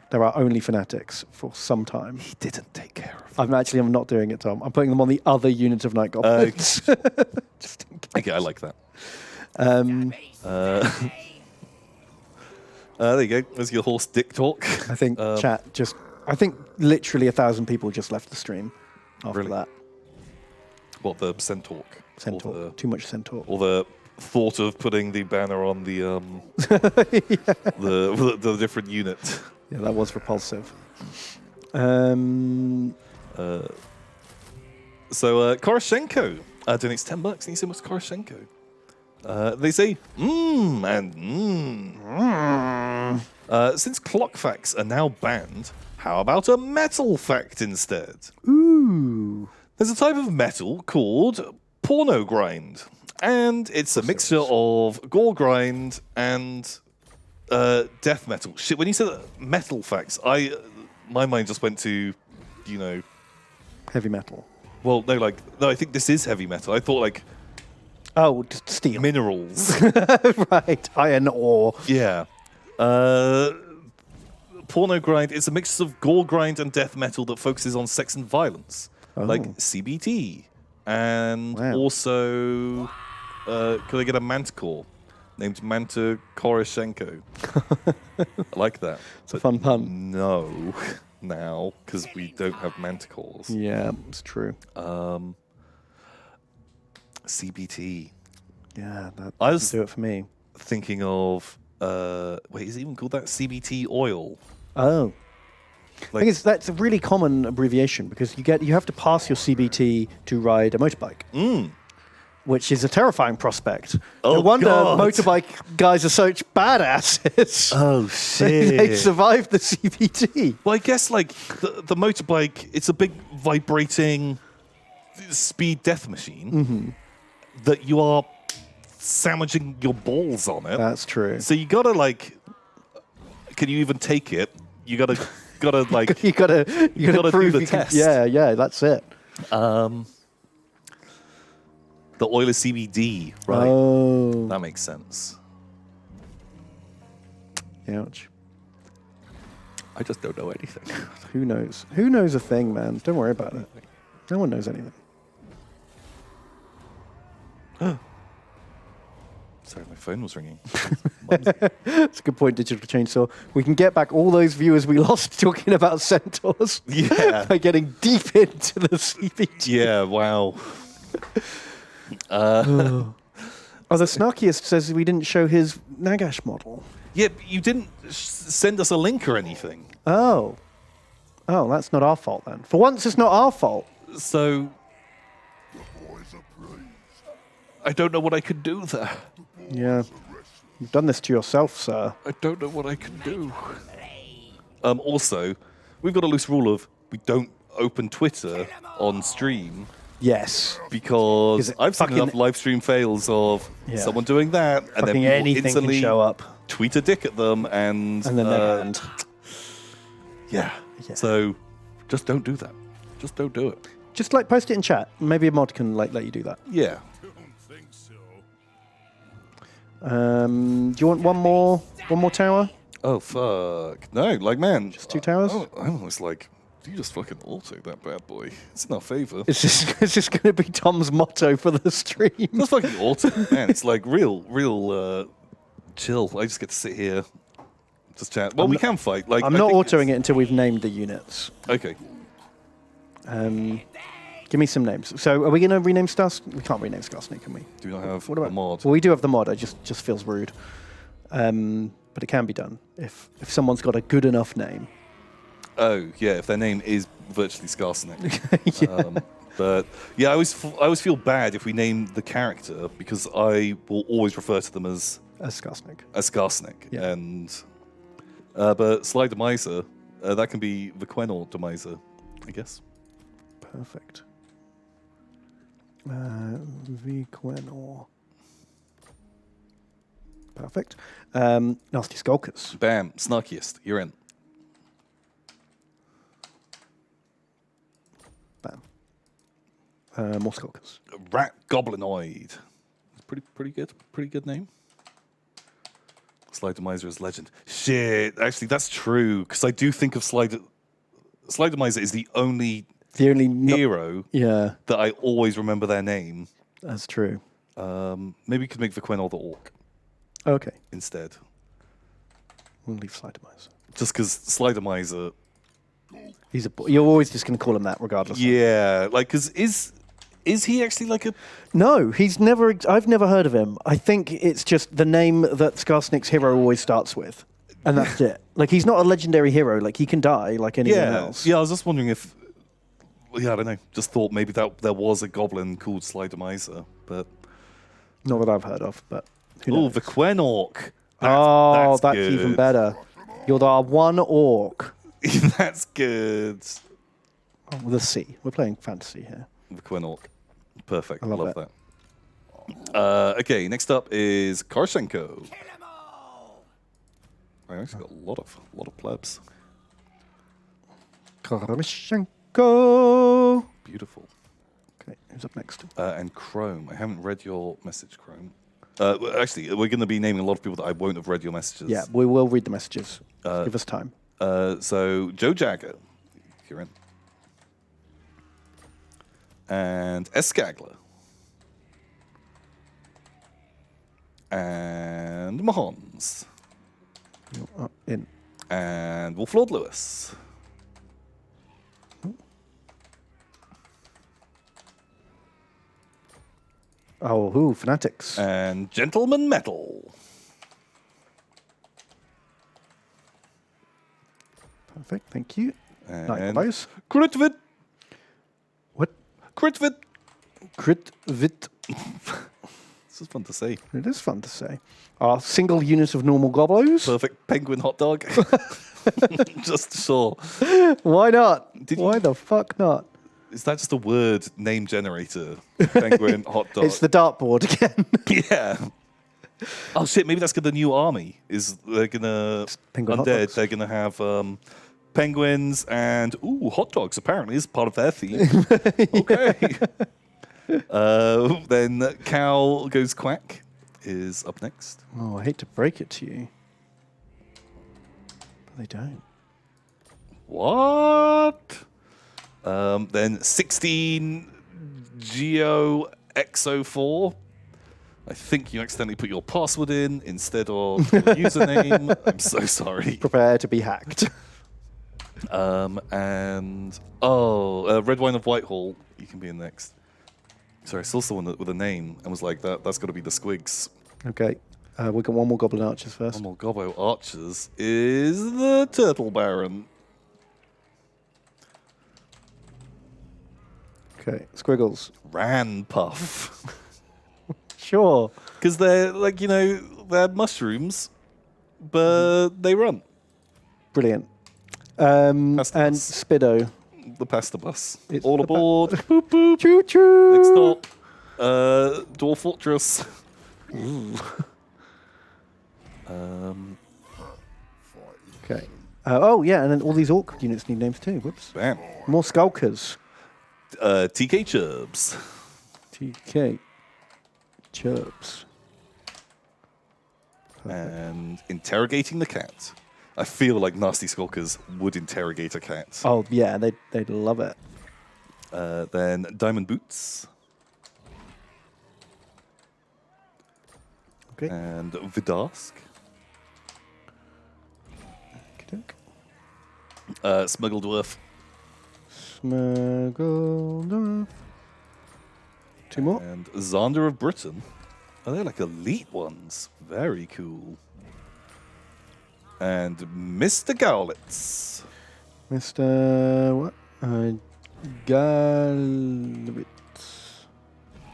There are only fanatics for some time. He didn't take care of them. I'm not doing it, Tom. I'm putting them on the other unit of night goblins. Just in case. Okay, I like that. Um, there you go. There's your horse dick talk. I think I think literally 1,000 people just left the stream after Really? that. What, the centaur? Centaur. Too much centaur. Or the thought of putting the banner on the the different unit. Yeah, that was repulsive. Um, So Koroshenko donates $10. Thank you so much, Koroshenko. They say, since clock facts are now banned, how about a metal fact instead? ooh. There's a type of metal called porno grind, and it's a mixture of gore grind and death metal. Shit, when you said metal facts, my mind just went to, Heavy metal. well, no, I think this is heavy metal. I thought Oh, just steel. minerals. Right. Iron ore. Yeah. Porno grind is a mix of gore grind and death metal that focuses on sex and violence, like CBT. And Wow. also, could I get a manticore named Manta Koroshenko? I like that. It's a fun pun. No, now, because we don't have manticores. Yeah, it's true. CBT. Yeah, that I doesn't was- do it for me. Thinking of, wait, is it even called that? CBT oil. Oh. Like- Thing is, that's a really common abbreviation because you have to pass your CBT to ride a motorbike, which is a terrifying prospect. Oh, no wonder God. motorbike guys are such badasses. Oh, They survived the CBT. Well, I guess the motorbike, it's a big vibrating speed death machine that you are sandwiching your balls on it. That's true. So you gotta can you even take it? You gotta You gotta do prove the you can- test. Yeah, that's it. the oil is CBD, right? Oh, That makes sense. ouch. I just don't know anything. Who knows? Who knows a thing, man? Don't worry about it. No one knows anything. Sorry, my phone was ringing. That's a good point, Digital Chainsaw. We can get back all those viewers we lost talking about centaurs Yeah. by getting deep into the CBT. Yeah, wow. Oh, the Snarkiest says we didn't show his Nagash model. Yeah, but you didn't send us a link or anything. Oh, that's not our fault then. For once, it's not our fault. So I don't know what I could do there. Yeah, you've done this to yourself, sir. I don't know what I can do. Also, we've got a loose rule of we don't open Twitter on stream Yes. because Is it I've seen fucking- enough live stream fails of Yeah. someone doing that and then Fucking people anything instantly can show up, tweet a dick at them and and then they're banned. yeah. Yeah. So just don't do that. Just don't do it. Just post it in chat. Maybe a mod can let you do that. Yeah. Do you want one more tower? Oh fuck. No, man. Just 2 towers? I'm almost like, you just fucking auto that bad boy. It's in our favor. Is this going to be Tom's motto for the stream? Just fucking auto, man. It's like real chill. I just get to sit here, just chat. Well, we can fight. Like I'm I not think autoing it until we've named the units. Okay. Give me some names. So are we going to rename Stars? We can't rename Starsnake, can we? Do we not have What about a mod? Well, we do have the mod. It just feels rude. But it can be done if someone's got a good enough name. Oh yeah, if their name is virtually Skarsnik. But yeah, I always feel bad if we name the character because I will always refer to them as Skarsnik. Skarsnik. Yeah. And but Sly Demiser, that can be Viquenor Demiser, I guess. Perfect. Viquenor. Perfect. Nasty Skulkers. Bam. Snarkiest. You're in. Bam. More Skulkers. Rat Goblinoid. Pretty good. Pretty good name. Slidermiser is legend. Shit. Actually, that's true. Because I do think of Slidermiser is the only hero Yeah, that I always remember their name. that's true. Maybe we could make Vaquenor the Orc Okay. instead. We'll leave Slidermiser. Just because Slidermiser... You're always just going to call him that regardless. Yeah. Like, because is he actually like a... No, he's never... I've never heard of him. I think it's just the name that Skarsnik's hero always starts with. And that's it. Like, he's not a legendary hero. Like, he can die like anyone else. Yeah, I was just wondering if... Yeah, I don't know. Just thought maybe that there was a goblin called Slidermiser, but... Not that I've heard of, but who Oh, knows? the Quenorc. That's good. even better. You're the one orc. That's good. Oh, with a C. We're playing fantasy here. The Quenorc. Perfect. I love that. Okay, next up is Korshenko. I actually got a lot of plebs. Karashenko. Beautiful. Okay, who's up next? And Chrome. I haven't read your message, Chrome. Actually, we're going to be naming a lot of people that I won't have read your messages. Yeah, we will read the messages. Give us time. So, Joe Jagger, you're in. And Escagler. And Mahons. You're up in. And Wolf Lord Lewis. Oh, who? Fanatics. And Gentleman Metal. Perfect, thank you. And Nice. Critvid. What? Critvid. Kritvit. This is fun to say. It is fun to say. Our single unit of normal Gobbos. Perfect penguin hot dog. Just sure. Why not? Did you- Why the fuck not? Is that just a word name generator? Penguin hot dog. It's the dartboard again. Yeah. Oh shit! Maybe that's the new army. Is they're gonna penguin hot undead? dogs. They're gonna have penguins and hot dogs. Apparently, is part of their theme. Okay. Then Cal Goes Quack is up next. Oh, I hate to break it to you. But they don't. What? Then 16 Geo Exo4. I think you accidentally put your password in instead of your username. I'm so sorry. Prepare to be hacked. And Red Wine of Whitehall. You can be in next. Sorry, I saw someone with a name and was like, that's got to be the Squigs. Okay. We've got one more Goblin Archers first. One more Gobbo Archers is the Turtle Baron. Okay. Squiggles. Ran Puff. Sure. Because they're like, they're mushrooms, but they run. Brilliant. And Customers. Spiddo. The pasta bus. It's All the aboard. Boop, boop. Choo choo. Next stop. Dwarf Fortress. Okay. Oh, yeah, and then all these Orc units need names too. Whoops. Bam. More Skulkers. TK Churbs. TK. Chirps. And Interrogating the Cat. I feel like Nasty Skulkers would interrogate a cat. Oh, yeah, they'd love it. Then Diamond Boots. Okay. And Vidask. Okey-doke. Smuggled Dwarf. Smuggled. Two more. And Xander of Britain. Oh, they're like elite ones. Very cool. And Mr. Gowlitz. Mr. What? Galvitz.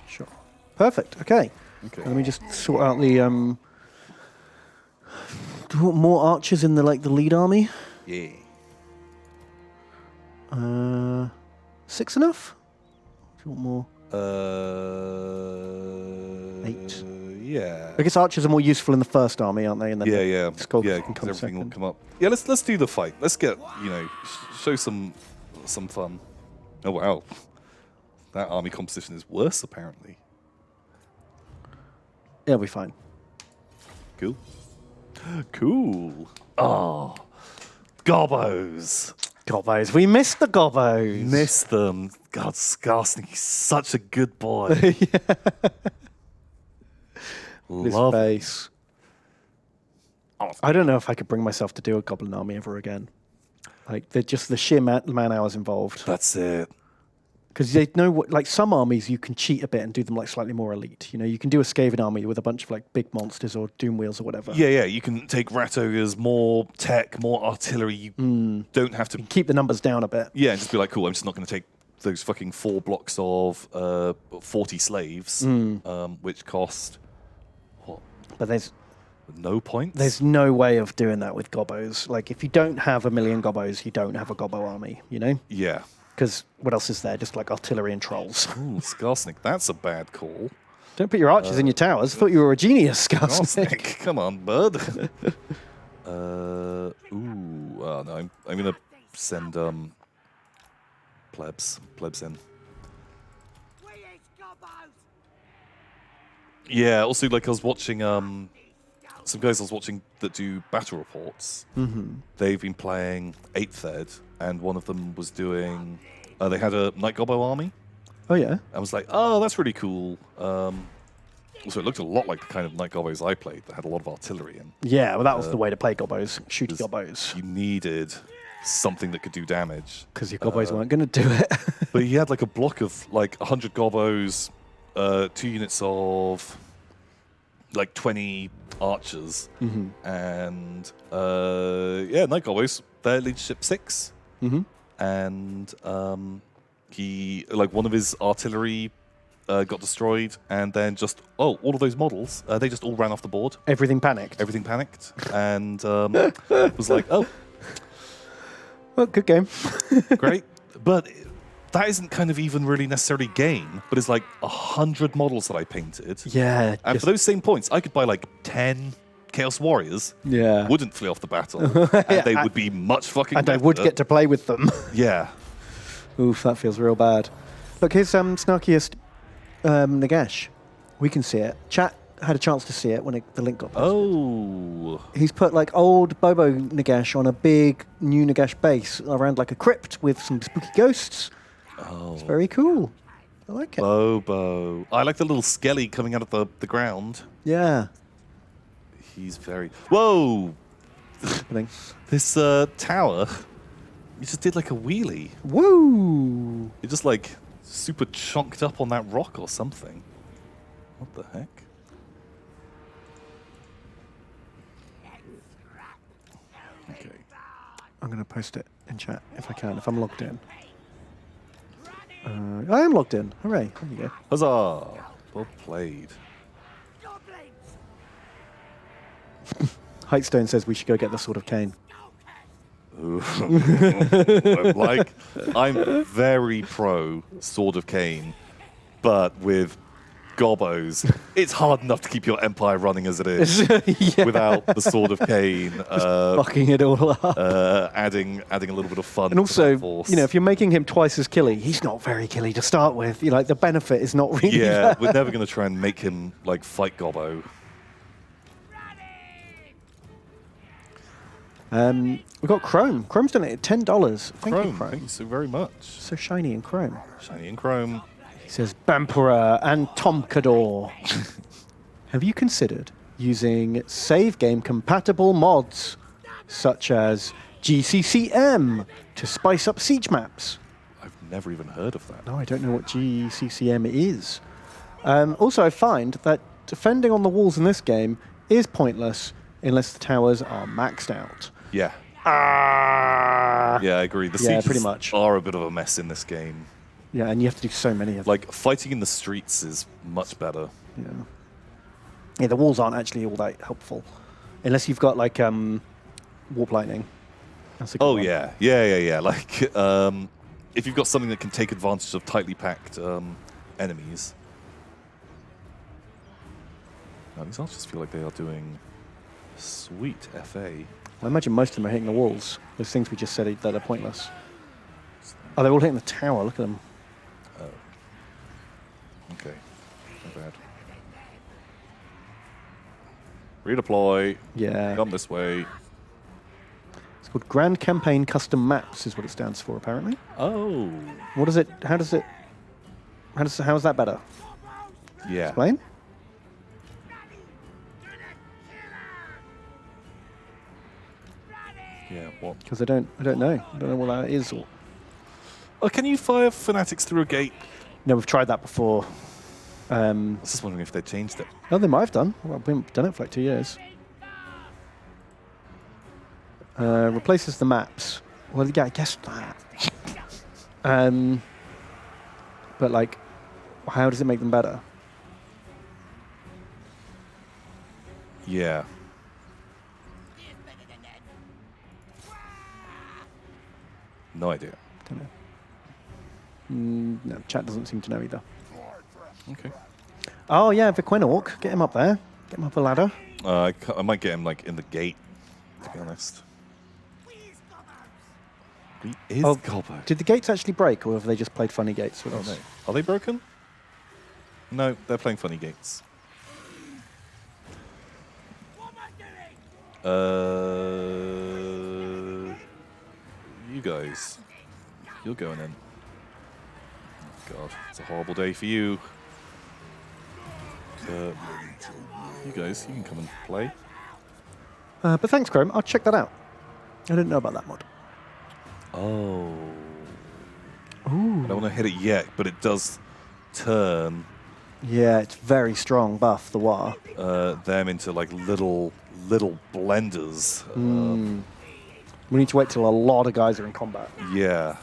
Sure. Perfect. Okay. Okay. Let me just sort out the. Do you want more archers in the lead army? Yeah. 6 enough? Do you want more? 8. Yeah. I guess archers are more useful in the first army, aren't they? And then Yeah. Skull Yeah, can 'cause come everything will second. come up. Yeah, let's do the fight. Let's get, show some fun. Oh, wow. That army composition is worse, apparently. Yeah, we'll be fine. Cool. Cool. Oh, Gobbos. Gobbos. We missed the Gobbos. Miss them. God, Skarsnik, he's such a good boy. His Love him. face. I don't know if I could bring myself to do a goblin army ever again. Like, just the sheer man hours involved. That's it. Because they know what, like some armies, you can cheat a bit and do them like slightly more elite. You know, you can do a Skaven army with a bunch of like big monsters or doom wheels or whatever. Yeah. You can take rat ogres, more tech, more artillery. You don't have to. Keep the numbers down a bit. Yeah, and just be like, cool, I'm just not going to take those fucking 4 blocks of 40 slaves, which cost, what, But no points? there's no way of doing that with Gobbos. Like, if you don't have 1 million Gobbos, you don't have a Gobbo army, you know? Yeah. Because what else is there? Just like artillery and trolls. Ooh, Skarsnik, that's a bad call. Don't put your archers in your towers. I thought you were a genius, Skarsnik. Skarsnik, come on, bud. No, I'm going to send plebs in. Yeah, also, like, I was watching some guys I was watching that do battle reports. They've been playing 8th Ed, and one of them was doing. They had a Night Gobbo army. Oh, yeah? I was like, oh, that's really cool. Also, it looked a lot like the kind of Night Gobbos I played that had a lot of artillery in. Yeah, well, that was the way to play Gobbos. Shoot 'cause Gobbos. You needed something that could do damage. Because your Gobbos weren't going to do it. But he had like a block of like 100 Gobbos, 2 units of like 20 archers, and Night Gobbos, their leadership 6. And he, like, one of his artillery got destroyed, and then just, all of those models, they just all ran off the board. Everything panicked. Everything panicked, and was like, oh, Well, good game. great. But that isn't kind of even really necessarily game, but it's like 100 models that I painted. Yeah. And for those same points, I could buy like 10 Chaos Warriors, Yeah. wouldn't flee off the battle, and they would be much fucking And I better. would get to play with them. Yeah. Oof, that feels real bad. Look, here's snarkiest Nagash. We can see it. Chat had a chance to see it when the link got posted. Oh. He's put like old Bobo Nagash on a big new Nagash base around like a crypt with some spooky ghosts. Oh. It's very cool. I like it. Bobo. I like the little skelly coming out of the ground. Yeah. He's very... Whoa! Happening. This tower, you just did like a wheelie. Woo! It just like super chonked up on that rock or something. What the heck? Okay. I'm going to post it in chat if I can, if I'm logged in. I am logged in. Hooray. There you go. Huzzah! Well played. Heightstone says we should go get the Sword of Cain. Ooh. I'm very pro Sword of Cain, but with Gobbos, it's hard enough to keep your empire running as it is Yeah. without the Sword of Cain Fucking it all up. adding a little bit of fun. And also, to that force. if you're making him twice as killy, he's not very killy to start with. The benefit is not really yeah, there. we're never going to try and make him like fight Gobbo. We've got Chrome. Chrome's done it at $10. Thank you, Chrome. Thank you so very much. So shiny in Chrome. Shiny and Chrome. He says, Bamperor and Tomcador. Have you considered using save game compatible mods such as GCCM to spice up siege maps? I've never even heard of that. No, I don't know what GCCM is. Also, I find that defending on the walls in this game is pointless unless the towers are maxed out. Yeah. Yeah, I agree. The Yeah, sieges pretty much. are a bit of a mess in this game. Yeah, and you have to do so many of them. Like, fighting in the streets is much better. Yeah, the walls aren't actually all that helpful. Unless you've got, like, Warp Lightning. That's a good one. Yeah. Like, if you've got something that can take advantage of tightly packed enemies. Now, these archers feel like they are doing sweet FA. I imagine most of them are hitting the walls. Those things we just said that are pointless. Oh, they're all hitting the tower. Look at them. Oh. Okay. Not bad. Redeploy. Yeah. Come this way. It's called Grand Campaign Custom Maps is what it stands for, apparently. Oh. What is it? How is that better? Yeah. Explain? Yeah, what? Because I don't know. I don't know what that is. Or Oh, can you fire fanatics through a gate? no, we've tried that before. I was just wondering if they changed it. Oh, they might have done. Well, we haven't done it for like 2 years. Replaces the maps. Well, yeah, I guess that. But like, how does it make them better? Yeah. No idea. Don't know. No, chat doesn't seem to know either. Okay. Oh yeah, Viquenork. Get him up there. Get him up a ladder. I might get him like in the gate, to be honest. He is Gobbos. Did the gates actually break, or have they just played funny gates with us? No. Are they broken? No, they're playing funny gates. You guys. You're going in. God, it's a horrible day for you. You guys, you can come and play. But thanks, Chrome. I'll check that out. I didn't know about that mod. Oh. Ooh. I don't want to hit it yet, but it does turn Yeah, it's very strong buff, the War. them into like little blenders. We need to wait till a lot of guys are in combat. Yeah.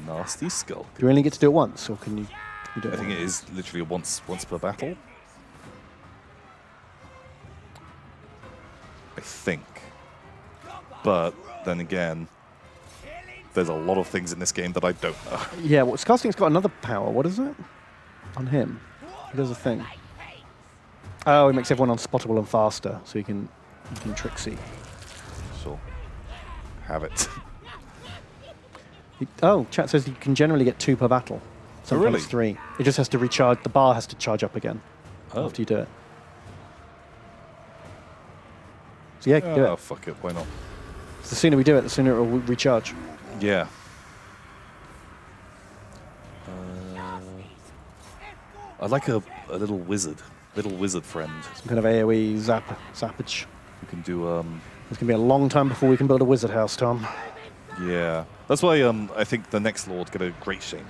Nasty skull. Do you only get to do it once, or can you do it? I think it is literally once per battle. I think. But then again, there's a lot of things in this game that I don't know. Yeah, well, Skarsgård's got another power. What is it? On him. He does a thing. Oh, he makes everyone unspottable and faster, so you can tricksy. Sure. Have it. Oh, chat says you can generally get 2 per battle. Sometimes really? 3. It just has to recharge. The bar has to charge up again after you do it. So yeah, do Oh, it. fuck it. Why not? The sooner we do it, the sooner it will recharge. Yeah. I'd like a little wizard friend Some kind of AoE zappage. who can do It's going to be a long time before we can build a wizard house, Tom. yeah. That's why I think the next Lord get a great shaman.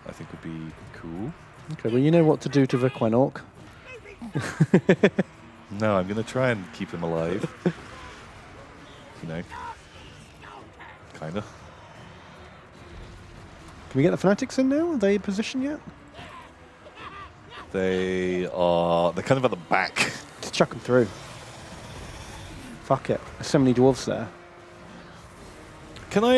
I think would be cool. Okay, well, you know what to do to Viquenork. No, I'm gonna try and keep him alive. You know, kinda. Can we get the Fanatics in now? Are they in position yet? They're kind of at the back. Just chuck them through. Fuck it. There's so many dwarves there. Can I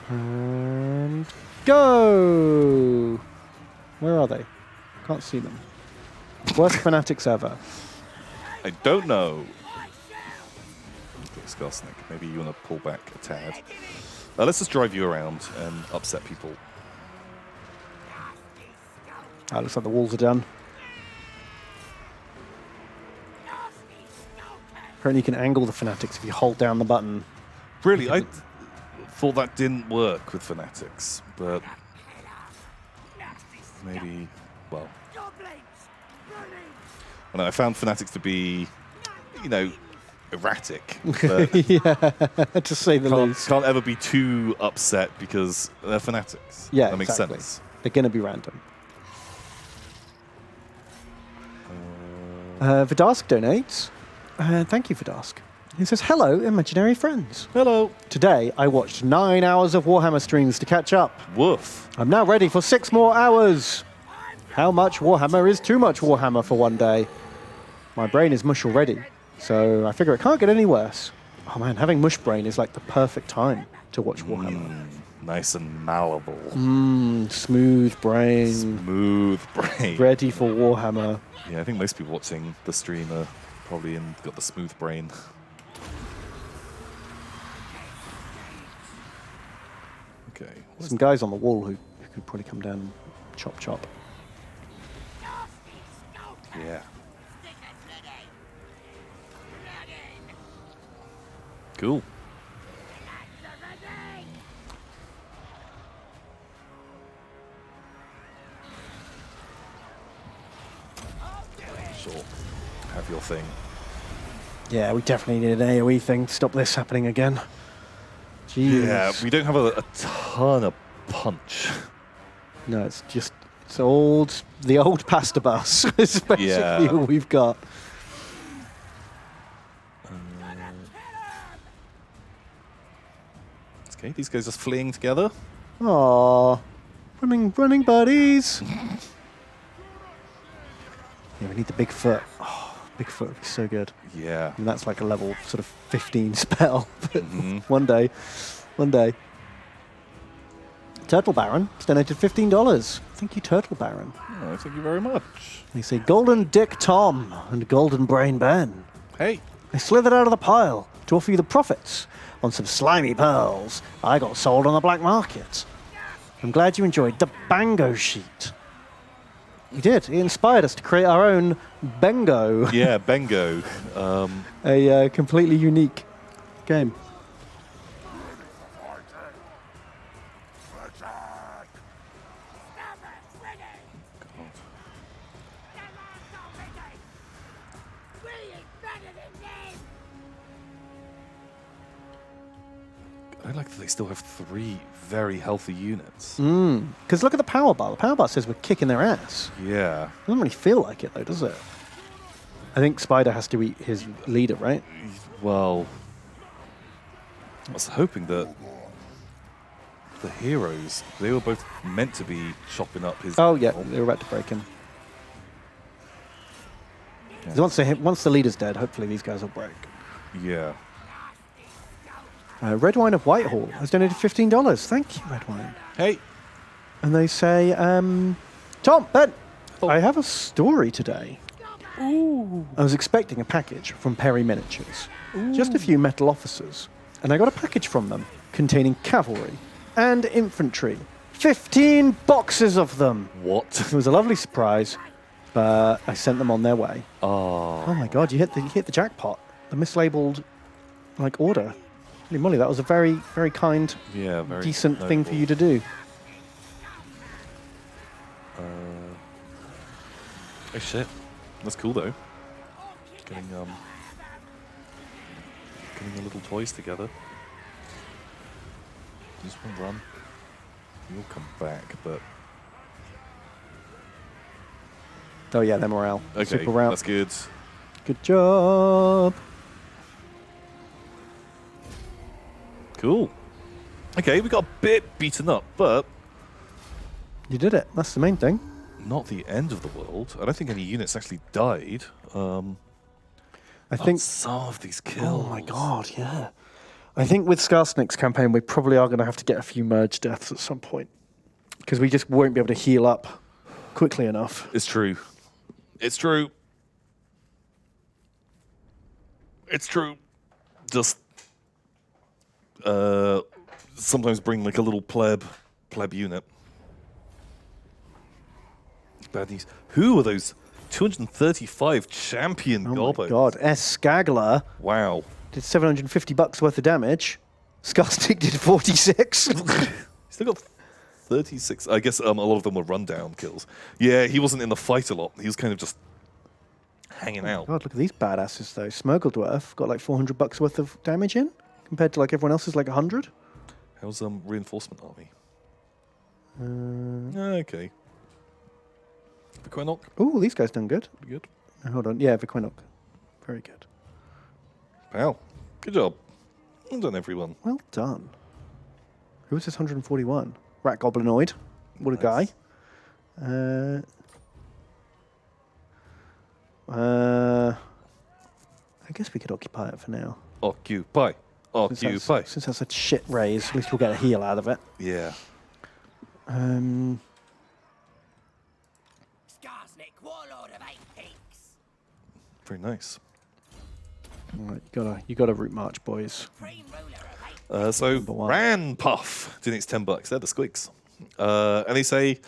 And go! Where are they? Can't see them. Worst Fanatics ever. I don't know. Skarsnik, maybe you want to pull back a tad. Let's just drive you around and upset people. Oh, looks like the walls are done. Apparently you can angle the Fanatics if you hold down the button. Really, I thought that didn't work with Fanatics, but maybe, well. I know, I found Fanatics to be, you know, erratic. But Yeah, to say the least. can't ever be too upset because they're Fanatics. Yeah, that makes exactly. sense. They're going to be random. Vidask donates. Thank you, Vidask. He says, hello, imaginary friends. Hello. Today, I watched 9 hours of Warhammer streams to catch up. Woof. I'm now ready for 6 more hours. How much Warhammer is too much Warhammer for one day? My brain is mush already, so I figure it can't get any worse. Oh man, having mush brain is like the perfect time to watch Warhammer. Nice and malleable. Smooth brain. Smooth brain. Ready for Warhammer. Yeah, I think most people watching the stream are probably got the smooth brain. Okay. Some guys on the wall who could probably come down and chop. Yeah. Cool. Sure. Have your thing. Yeah, we definitely need an AoE thing to stop this happening again. Jeez. Yeah, we don't have a ton of punch. No, it's the old pasta bus is basically all we've got. Okay, these guys just fleeing together. Aww. Running buddies. Yeah, we need the big foot. Oh, big foot would be so good. Yeah. And that's like a level sort of 15 spell. One day. Turtle Baron has donated $15. Thank you, Turtle Baron. Oh, thank you very much. They say Golden Dick Tom and Golden Brain Ben. Hey. They slithered out of the pile to offer you the profits on some slimy pearls I got sold on the black market. I'm glad you enjoyed the Bango sheet. We did. It inspired us to create our own Bengo. Yeah, Bengo. A completely unique game. I like that they still have 3 very healthy units. Because look at the power bar. The power bar says we're kicking their ass. Yeah. Doesn't really feel like it, though, does it? I think Spider has to eat his leader, right? Well, I was hoping that the heroes, they were both meant to be chopping up his... Oh, yeah, they were about to break him. Yeah. 'Cause once the leader's dead, hopefully these guys will break. Yeah. Red Wine of Whitehall has donated $15. Thank you, Red Wine. Hey. And they say, Tom, Ben, I have a story today. Ooh. I was expecting a package from Perry Miniatures. Just a few metal officers. And I got a package from them containing cavalry and infantry. 15 boxes of them. What? It was a lovely surprise, but I sent them on their way. Oh. Oh my god, you hit the jackpot. The mislabeled order. Holy moly, that was a very, very kind, very decent thing for noble. you to do. Oh shit. That's cool though. Getting the little toys together. Just one run. You'll come back, but Oh yeah, their morale. okay, Super route. that's good. Good job. Cool. Okay, we got a bit beaten up, but You did it. That's the main thing. not the end of the world. I don't think any units actually died. I think. Some of these kills. Oh my god, yeah. I think with Skarsnik's campaign, we probably are going to have to get a few merge deaths at some point because we just won't be able to heal up quickly enough. It's true. It's true. It's true. Just sometimes bring like a little pleb unit. Bad news. Who are those 235 champion Oh Gobbos? my god, S. Skagler Wow. did $750 worth of damage. Skarsnik did 46. Still got 36. I guess a lot of them were rundown kills. Yeah, he wasn't in the fight a lot. He was kind of just hanging out. God, look at these badasses though. Smirgledwarf got like $400 worth of damage in compared to like everyone else's like 100. How's reinforcement army? Okay. Viquenok, Oh, these guys done good. pretty good. Hold on. Yeah, Viquenok. Very good. Wow. Good job. Well done, everyone. Well done. Who was this 141? Rat Goblinoid. What a guy. Nice. I guess we could occupy it for now. Occupy. Occupy. Since that's a shit raise, at least we'll get a heal out of it. Yeah. Skarsnik, warlord of 8 peaks. Very nice. All right, you gotta route march, boys. Supreme ruler of 8 So Number one. Ran Puff doing its $10. They're the squigs. And they say,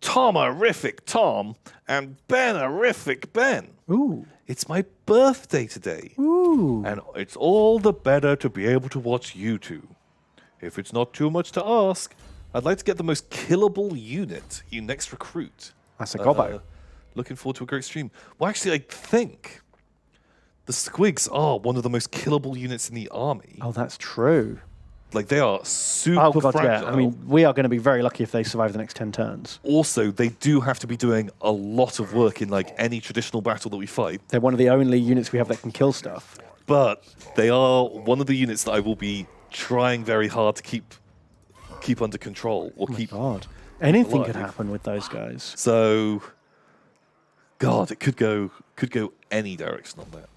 Tom-erific Tom and Ben-erific Ben. Ooh. It's my birthday today. Ooh. And it's all the better to be able to watch you two. If it's not too much to ask, I'd like to get the most killable unit you next recruit. That's a gobbo. Looking forward to a great stream. Well, actually, I think the squigs are one of the most killable units in the army. Oh, that's true. Like, they are super Oh, God, fragile. yeah. I mean, we are going to be very lucky if they survive the next 10 turns. Also, they do have to be doing a lot of work in, like, any traditional battle that we fight. They're one of the only units we have that can kill stuff. But they are one of the units that I will be trying very hard to keep under control or keep. God. Anything alive. could happen with those guys. So, God, it could go any direction on that.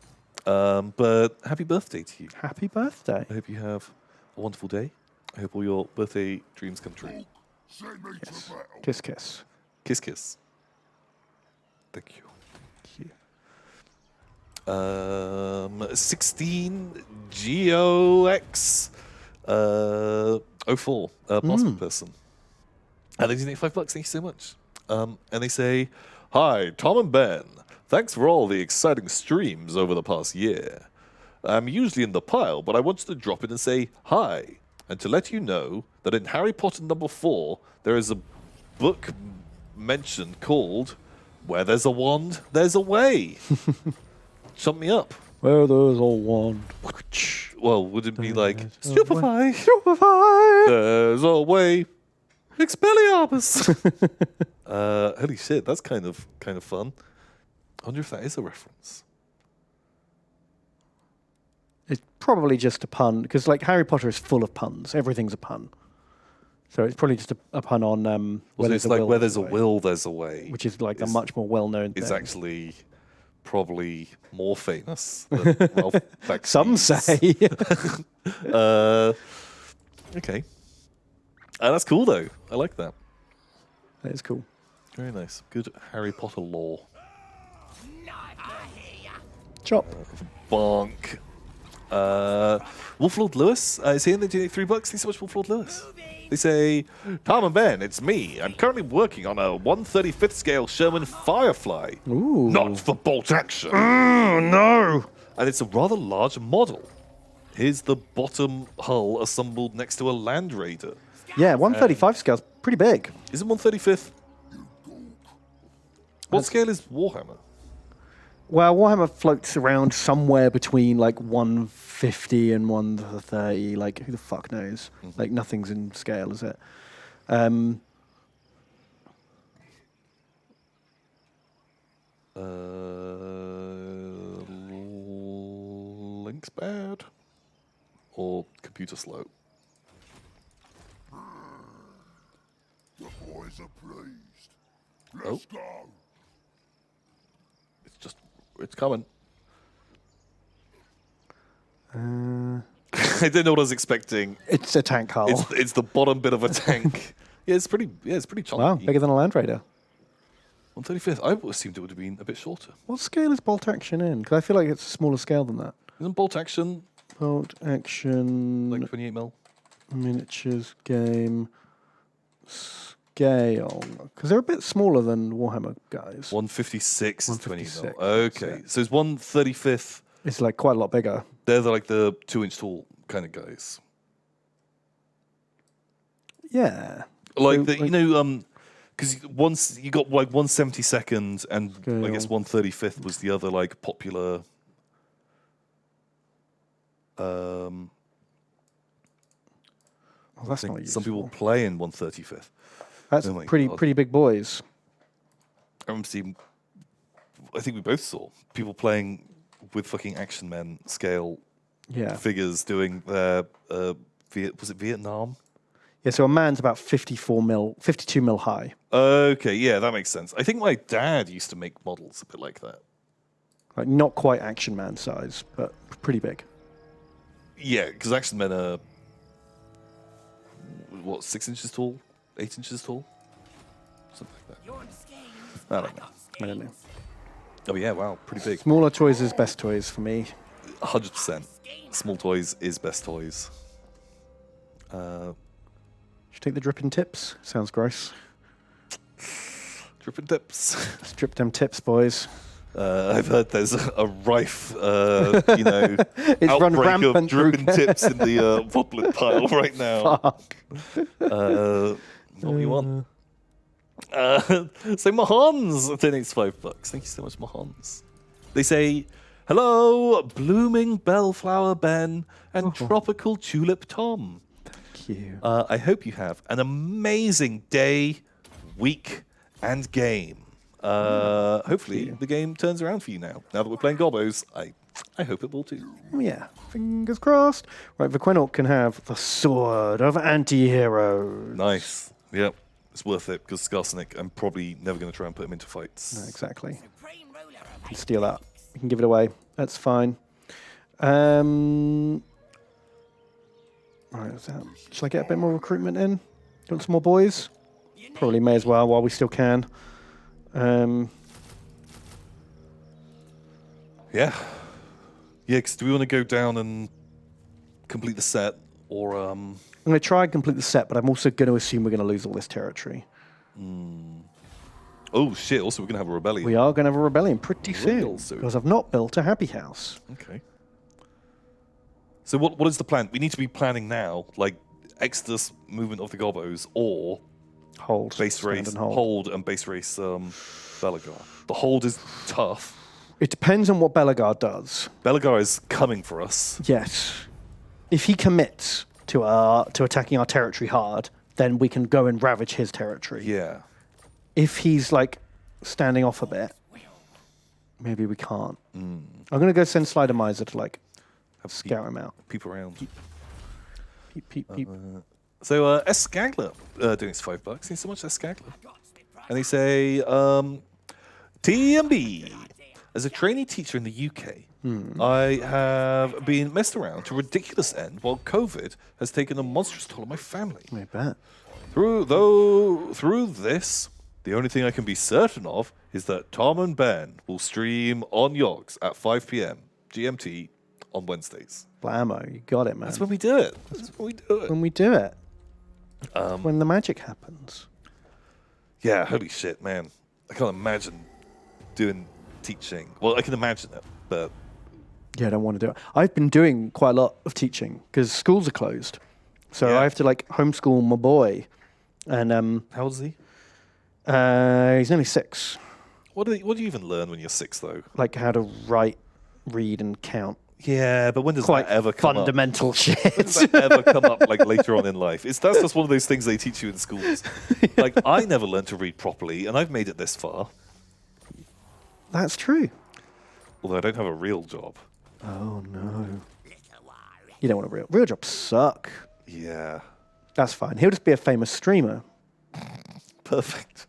But happy birthday to you. Happy birthday. I hope you have a wonderful day. I hope all your birthday dreams come true. Yes. Kiss, kiss. Kiss, kiss. Thank you. Thank you. 16 GOX 04 Blossom person. And they donate $5. Thank you so much. And they say, "Hi, Tom and Ben. Thanks for all the exciting streams over the past year. I'm usually in the pile, but I wanted to drop in and say hi, and to let you know that in Harry Potter #4, there is a book mentioned called Where There's a Wand, There's a Way." Chump me up. Where there's a wand. Well, would it be like, a stupefy, Stupefy! there's a way, Expelliarmus. Holy shit, that's kind of fun. I wonder if that is a reference. It's probably just a pun, because like Harry Potter is full of puns. Everything's a pun. So it's probably just a pun on Well, it's like where there's a will, there's a way. which is like a is- much more well-known thing. Is actually probably more famous than Ralph Bak's. Some say. Okay. That's cool, though. I like that. That is cool. Very nice. Good Harry Potter lore. Chop. Bonk. Wolflord Lewis is here and they donate $3. Thanks so much, Wolflord Lewis. They say, Tom and Ben, it's me. I'm currently working on a 1/35th scale Sherman Firefly. Ooh. Not for bolt action. Oh, no. And it's a rather large model. Here's the bottom hull assembled next to a Land Raider. Yeah, 135 scale's pretty big. Is it 1/35th? What scale is Warhammer? Well, Warhammer floats around somewhere between like 150 and 130. Like, who the fuck knows? Like, nothing's in scale, is it? Link's bad? Or computer slow? The boys are pleased. Oh. Let's go. It's coming. I didn't know what I was expecting. It's a tank hull. It's the bottom bit of a tank. It's pretty chunky. Wow, bigger than a Land Raider. 1/35th. I assumed it would have been a bit shorter. What scale is bolt action in? Because I feel like it's a smaller scale than that. Isn't bolt action Bolt action, like 28 mil? miniatures, game, scale. Because they're a bit smaller than Warhammer guys. 156 is 20 mil. 156, Okay, so it's 1/35th. It's like quite a lot bigger. They're like the 2-inch tall kind of guys. Yeah. Like So, the, you know, because once you got like 1/72nd, and I guess Scale. 1/35th was the other like popular. Oh, that's I not think useful. some people play in 1/35th. That's Oh my pretty God. pretty big boys. I remember seeing. I think we both saw people playing with fucking Action Men scale Yeah. figures doing their. Was it Vietnam? Yeah, so a man's about 52 mil high. Okay, yeah, that makes sense. I think my dad used to make models a bit like that. Like, not quite Action Man size, but pretty big. Yeah, because Action Men are, what, 6 inches tall? 8 inches tall? Something like that. You're scared. I don't know. I don't know. Oh, yeah, wow, pretty big. Smaller toys is best toys for me. 100%. Small toys is best toys. Should you take the dripping tips? Sounds gross. Dripping tips. Let's drip them tips, boys. I've heard there's a rife, It's run outbreak of rampant through- dripping tips in the wobblet pile right now. Fuck. What do you want? So Mahans donates $5. Thank you so much, Mahans. They say, hello, blooming bellflower Ben and tropical tulip Tom. Thank you. I hope you have an amazing day, week, and game. Hopefully the game turns around for you now. Now that we're playing Gobbos, I hope it will too. Oh, yeah, fingers crossed. Right, Vequenort can have the Sword of Anti-Heroes. Nice. Yep. It's worth it because Skarsnik, I'm probably never going to try and put him into fights. No, exactly. Supreme ruler of Can steal that. You can give it away. That's fine. Right, what's that? Shall I get a bit more recruitment in? You want some more boys? Probably may as well while we still can. Yeah. Yeah, because do we want to go down and complete the set or... I'm going to try and complete the set, but I'm also going to assume we're going to lose all this territory. Oh, shit. Also, we're going to have a rebellion. We are going to have a rebellion pretty Real soon soon. because I've not built a happy house. Okay. So what is the plan? We need to be planning now, like Exodus movement of the Gobbos or Hold. base Stand race, and hold. hold and base race Belagar. The hold is tough. It depends on what Belagar does. Belagar is coming for us. Yes. If he commits to attacking our territory hard, then we can go and ravage his territory. Yeah. If he's like standing off a bit, maybe we can't. I'm going to go send Slider Miser to like Have scout him out. peep around. Peep, peep, peep. So S. Skagler doing his $5. Thanks so much, S. Skagler. And they say, TMB. As a trainee teacher in the UK, I have been messed around to a ridiculous end while COVID has taken a monstrous toll on my family. I bet. Through this, the only thing I can be certain of is that Tom and Ben will stream on Yogs at 5 p.m. GMT on Wednesdays. Blammo, you got it, man. That's when we do it. That's when we do it. When we do it. When the magic happens. Yeah, holy shit, man. I can't imagine doing teaching. Well, I can imagine it, but... Yeah, I don't want to do it. I've been doing quite a lot of teaching because schools are closed. So Yeah. I have to like homeschool my boy. And How old is he? he's only 6. What do you even learn when you're 6, though? Like how to write, read, and count. Yeah, but when does Quite that ever come up? fundamental shit. When does that ever come up like later on in life? That's just one of those things they teach you in schools. Like I never learned to read properly, and I've made it this far. That's true. Although I don't have a real job. Oh no. You don't want a real jobs suck. Yeah, That's fine. He'll just be a famous streamer. perfect.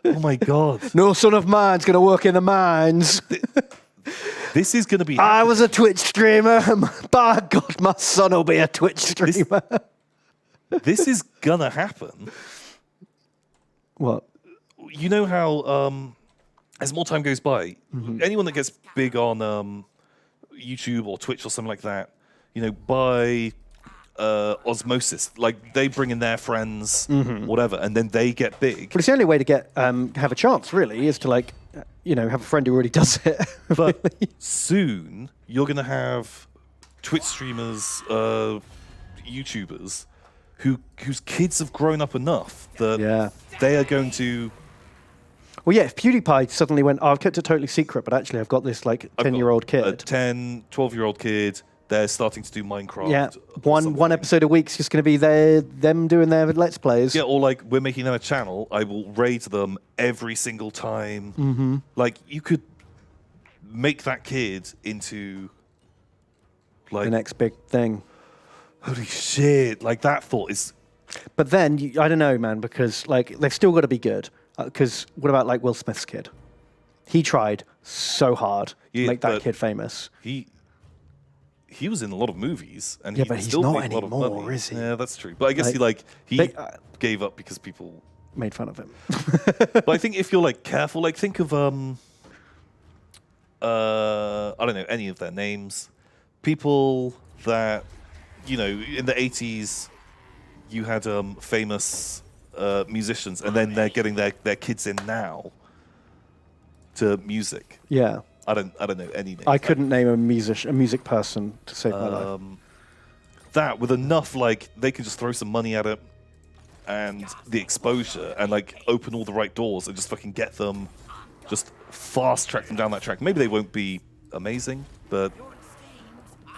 Oh my god, No son of mine's gonna work in the mines. this is going to be. I was a Twitch streamer. By God, my son will be a Twitch streamer. This is gonna happen. What? You know how as more time goes by, anyone that gets big on YouTube or Twitch or something like that, by osmosis, like they bring in their friends, whatever, and then they get big. But it's the only way to get have a chance, really, is to like, have a friend who already does it. But soon you're going to have Twitch streamers, YouTubers, whose kids have grown up enough that Yeah. they are going to. Well, yeah, if PewDiePie suddenly went, I've kept it totally secret, but actually I've got this like I've got 10-year-old a kid. 10, 12-year-old kid. They're starting to do Minecraft. Yeah, or one something. episode a week's just going to be them doing their Let's Plays. Yeah, or like we're making them a channel. I will raid them every single time. Mm-hmm. Like you could make that kid into like The next big thing. holy shit! Like that thought is But then, I don't know, man, because like they've still got to be good. Because what about like Will Smith's kid? He tried so hard to Yeah, make that but kid famous. He was in a lot of movies, and Yeah, he but he's still not made a lot of anymore, money. is he? Yeah, that's true. But I guess Like, he they- gave up because people. Made fun of him. But I think if you're like careful, like think of I don't know any of their names, people that in the 80s you had famous musicians, and then they're getting their kids in now to music. Yeah. I don't know any names. I couldn't name a music person to save my life. That with enough, like they could just throw some money at it and the exposure and like open all the right doors and just fucking get them, just fast track them down that track. Maybe they won't be amazing, but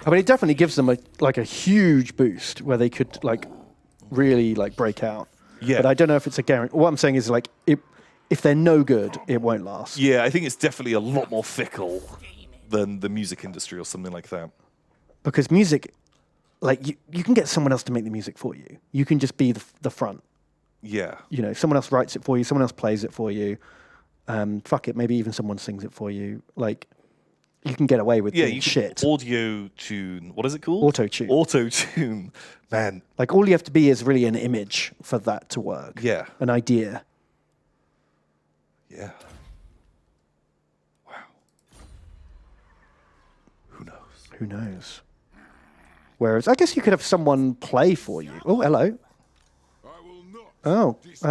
I mean, it definitely gives them a huge boost where they could like really like break out. Yeah. But I don't know if it's a guarantee. What I'm saying is like if they're no good, it won't last. yeah, I think it's definitely a lot more fickle than the music industry or something like that. Because music, like you can get someone else to make the music for you. You can just be the front. Yeah. Someone else writes it for you. Someone else plays it for you. Fuck it, maybe even someone sings it for you. Like you can get away with Yeah, doing you shit. can audio tune. What is it called? Auto-tune. Auto-tune. Man. Like all you have to be is really an image for that to work. Yeah. An idea. Yeah. Wow. Who knows? Who knows? Whereas I guess you could have someone play for you. Oh, hello. I will not Oh, disgrace my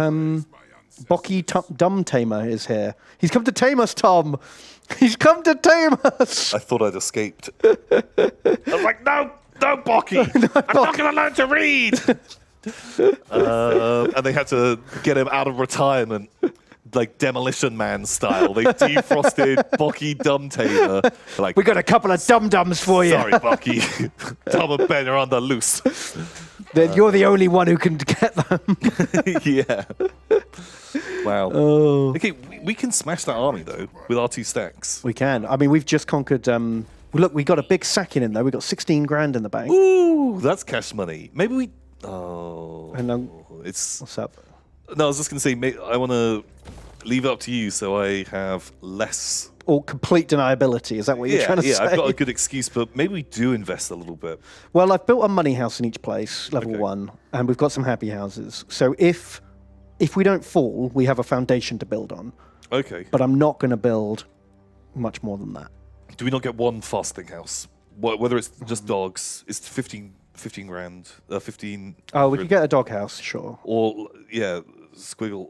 ancestors. Bocky Dumb Tamer is here. He's come to tame us, Tom. He's come to tame us. I thought I'd escaped. I was like, no, Bocky. I'm not going to learn to read. And they had to get him out of retirement, like Demolition Man style. They defrosted Bocky Dumb Tamer. Like, We got a couple of dum-dums for you. sorry, Bocky. Tom and Ben are on the loose. Then you're the only one who can get them. Yeah. Wow. Oh. Okay, we can smash that army, though, with our 2 stacks. We can. I mean, we've just conquered. Look, we got a big sack in there. We got 16 grand in the bank. Ooh, that's cash money. Maybe we... Oh. And It's... what's up? No, I was just going to say, I want to leave it up to you so I have less... Or complete deniability. Is that what you're trying to say? I've got a good excuse, but maybe we do invest a little bit. Well, I've built a money house in each place, level Okay. 1, and we've got some happy houses. So if we don't fall, we have a foundation to build on. Okay. But I'm not going to build much more than that. Do we not get one fasting house? Whether it's just dogs, it's 15 grand, 15... Oh, we could get a dog house, sure. Or, yeah, squiggle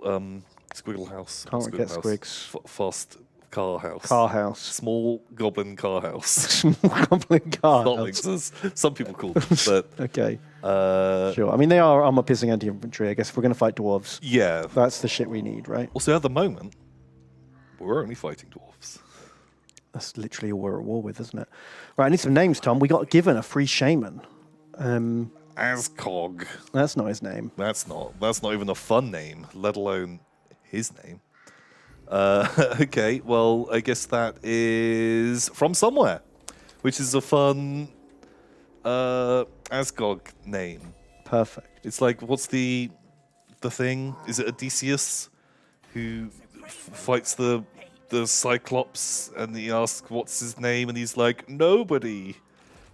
house. Can't get house. squigs. Fast car house. Car house. Small goblin car house. Small goblin car Not house. like as some people call them, but Okay, uh, sure. I mean, they are armor-piercing anti-infantry. I guess if we're going to fight dwarves, yeah. that's the shit we need, right? Also, at the moment, we're only fighting dwarves. That's literally all we're at war with, isn't it? Right, I need some names, Tom. We got given a free shaman. Ascog. That's not his name. That's not even a fun name, let alone his name. Okay, well, I guess that is From Somewhere, which is a fun Asgog name. Perfect. It's like, what's the thing? Is it Odysseus who fights the Cyclops, and he asks what's his name, and he's like, nobody.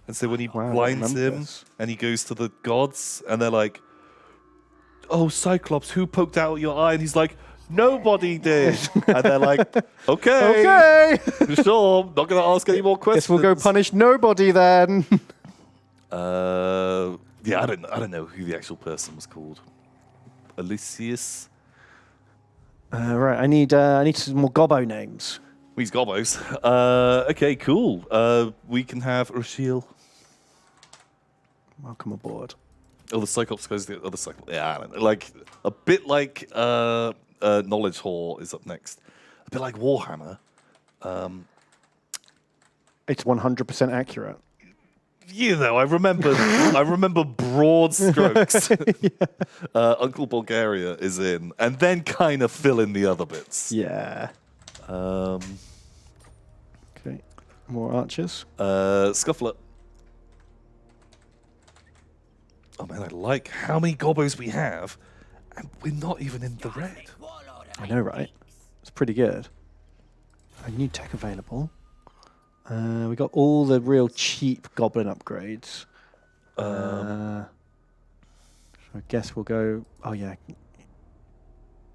And so when he Wow, I blinds remember him, this. and he goes to the gods, and they're like, oh, Cyclops, who poked out your eye? And he's like, nobody did. And they're like, okay, Okay. sure, not going to ask any more questions. Guess we'll go punish nobody then. Yeah, I don't know who the actual person was called. Odysseus? Right, I need some more gobbo names. He's Gobbos. Okay, cool. We can have Rochelle. Welcome aboard. Oh, the Cyclops goes to the other Cyclops. Yeah, I don't know. Like, a bit like Knowledge Whore is up next. A bit like Warhammer. It's 100% accurate. You know, I remember broad strokes. Uncle Bulgaria is in, and then kind of fill in the other bits. Yeah. Okay. More archers. Scuffler. Oh man, I like how many Gobbos we have, and we're not even in the red. Warlord of I know, right? It's pretty good. new tech available. We got all the real cheap goblin upgrades. So I guess we'll go. Oh yeah,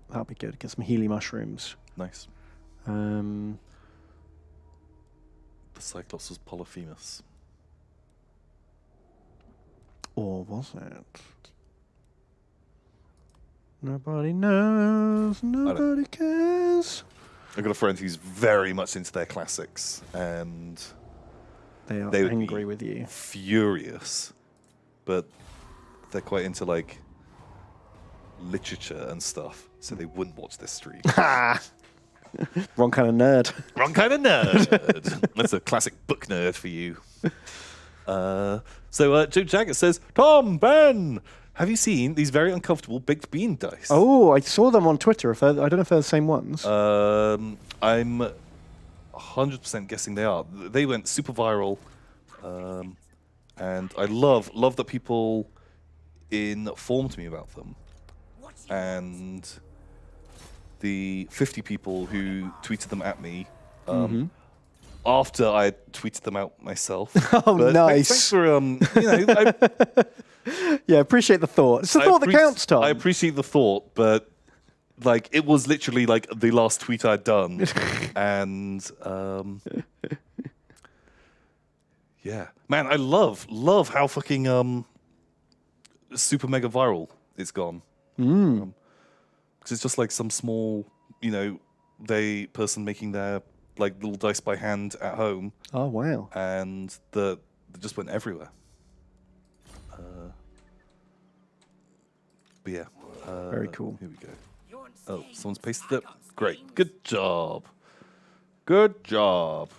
that'll be good. Get some Healy mushrooms. Nice. Um, The Cyclops was Polyphemus. or was it? Nobody knows. Nobody cares. I've got a friend who's very much into their classics, and They are they would angry be with you. furious, but they're quite into like literature and stuff, so they wouldn't watch this stream. Wrong kind of nerd. Wrong kind of nerd. That's a classic book nerd for you. So Joe Jaggett says, Tom, Ben, have you seen these very uncomfortable baked bean dice? Oh, I saw them on Twitter. I don't know if they're the same ones. I'm 100% guessing they are. They went super viral, and I love that people informed me about them. And the 50 people who tweeted them at me after I had tweeted them out myself. Oh, But nice. Thanks for Yeah, appreciate the thought. It's the thought that counts, Tom. I appreciate the thought, but like it was literally like the last tweet I'd done, and yeah, man, I love how fucking super mega viral it's gone. Because it's just like some small, person making their like little dice by hand at home, Oh, wow. and they just went everywhere. But yeah, Very cool. Here we go. Oh, someone's pasted it. Great, good job. Good job.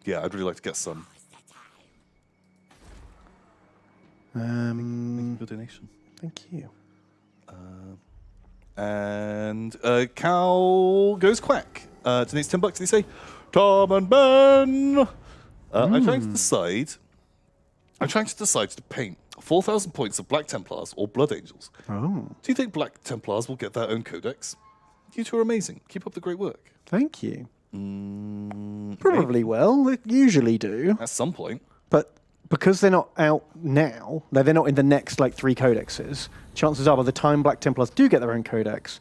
Yeah, I'd really like to get some. Good donation. Thank you. And Cow Goes Quack donates $10. They say, Tom and Ben, I'm trying to decide to paint 4,000 points of Black Templars or Blood Angels. Oh, Do you think Black Templars will get their own codex? You two are amazing. Keep up the great work. thank you. Probably will. They usually do. At some point. But because they're not out now, they're not in the next like 3 codexes, chances are by the time Black Templars do get their own codex,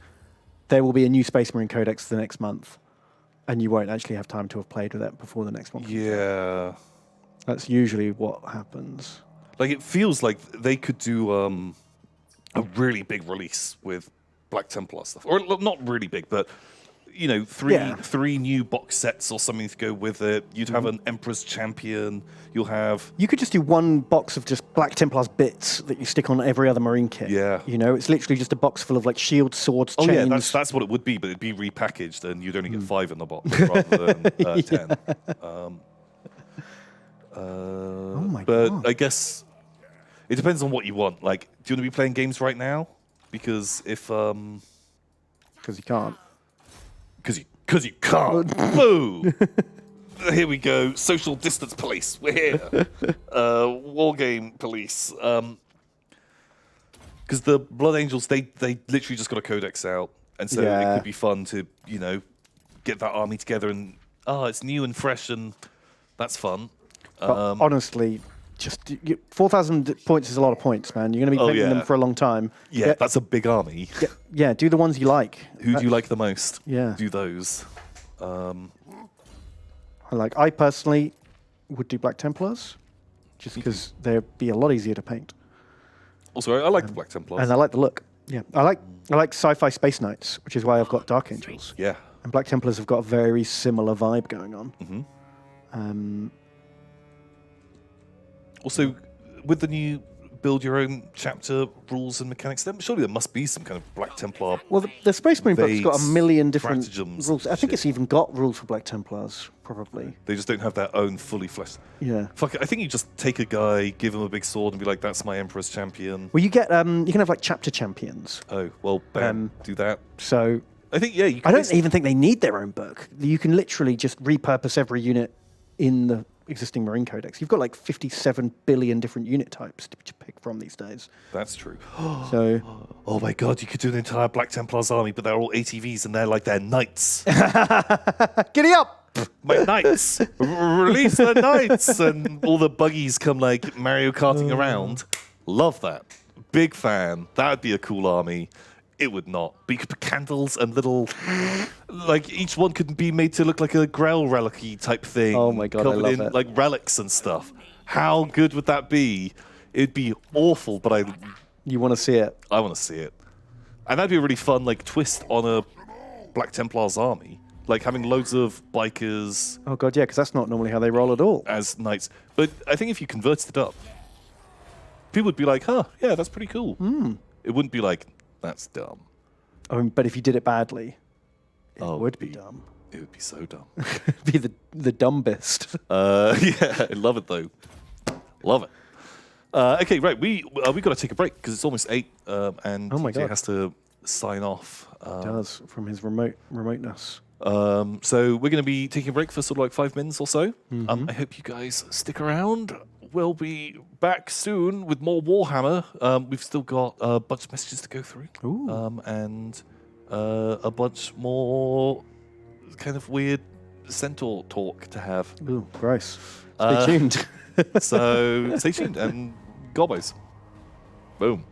there will be a new Space Marine codex the next month. And you won't actually have time to have played with it before the next one. Yeah. That's usually what happens. Like, it feels like they could do a really big release with Black Templar stuff. Or not really big, but, three new box sets or something to go with it. You'd have an Emperor's Champion. You'll have... You could just do one box of just Black Templars bits that you stick on every other Marine kit. Yeah. It's literally just a box full of like shields, swords, Oh, chains. yeah, that's what it would be, but it'd be repackaged, and you'd only get 5 in the box rather than 10. Oh my But god. I guess it depends on what you want. Like, do you want to be playing games right now? Because if... Because you can't. Because you can't. Boo! Here we go. Social distance police. We're here. War game police. Because the Blood Angels, they literally just got a codex out, and so Yeah. it could be fun to get that army together and it's new and fresh and that's fun. But honestly, just 4,000 points is a lot of points, man. You're going to be painting them for a long time. Yeah, that's a big army. Yeah, do the ones you like. Who do you like the most? Yeah. Do those. I personally would do Black Templars, just because they'd be a lot easier to paint. Also, I like the Black Templars. And I like the look. Yeah, I like sci-fi Space Knights, which is why I've got Dark Angels. Yeah. And Black Templars have got a very similar vibe going on. Also, with the new build your own chapter rules and mechanics, surely there must be some kind of Black Templar. Well, the Space Marine book's got a Vagues, million different stratagems rules. and I think shit. it's even got rules for Black Templars, probably. They just don't have their own fully fleshed. Yeah. Fuck it, I think you just take a guy, give him a big sword, and be like, "That's my Emperor's Champion." Well, you can have like chapter champions. Oh, well, bam, do that. So I think you. I don't even think they need their own book. You can literally just repurpose every unit in the existing Marine Codex. You've got like 57 billion different unit types to pick from these days. That's true. So, Oh my god, you could do an entire Black Templars army, but they're all ATVs and they're knights. giddy up! My knights! Release the knights! And all the buggies come like Mario Karting around. Love that. Big fan. That would be a cool army. It would not. But you could put candles and little... Like, each one could be made to look like a Grail relic-y type thing. Oh my God, I covered love in, it. like, relics and stuff. How good would that be? It'd be awful, but You want to see it? I want to see it. And that'd be a really fun, like, twist on a Black Templars army. Like, having loads of bikers Oh god, yeah, because that's not normally how they roll at all. as knights. But I think if you converted it up, people would be like, huh, yeah, that's pretty cool. It wouldn't be like, that's dumb. I mean, but if you did it badly, it Oh, would be dumb. It would be so dumb. It'd be the dumbest. Yeah, I love it, though. Love it. Okay, right, we got to take a break because it's almost 8, and Oh my TJ God. has to sign off. Does from his remoteness. So we're going to be taking a break for sort of like 5 minutes or so. Mm-hmm. I hope you guys stick around. We'll be back soon with more Warhammer. We've still got a bunch of messages to go through. Ooh. And a bunch more kind of weird centaur talk to have. Ooh, gross. Stay tuned. So stay tuned and Gobbos. Boom.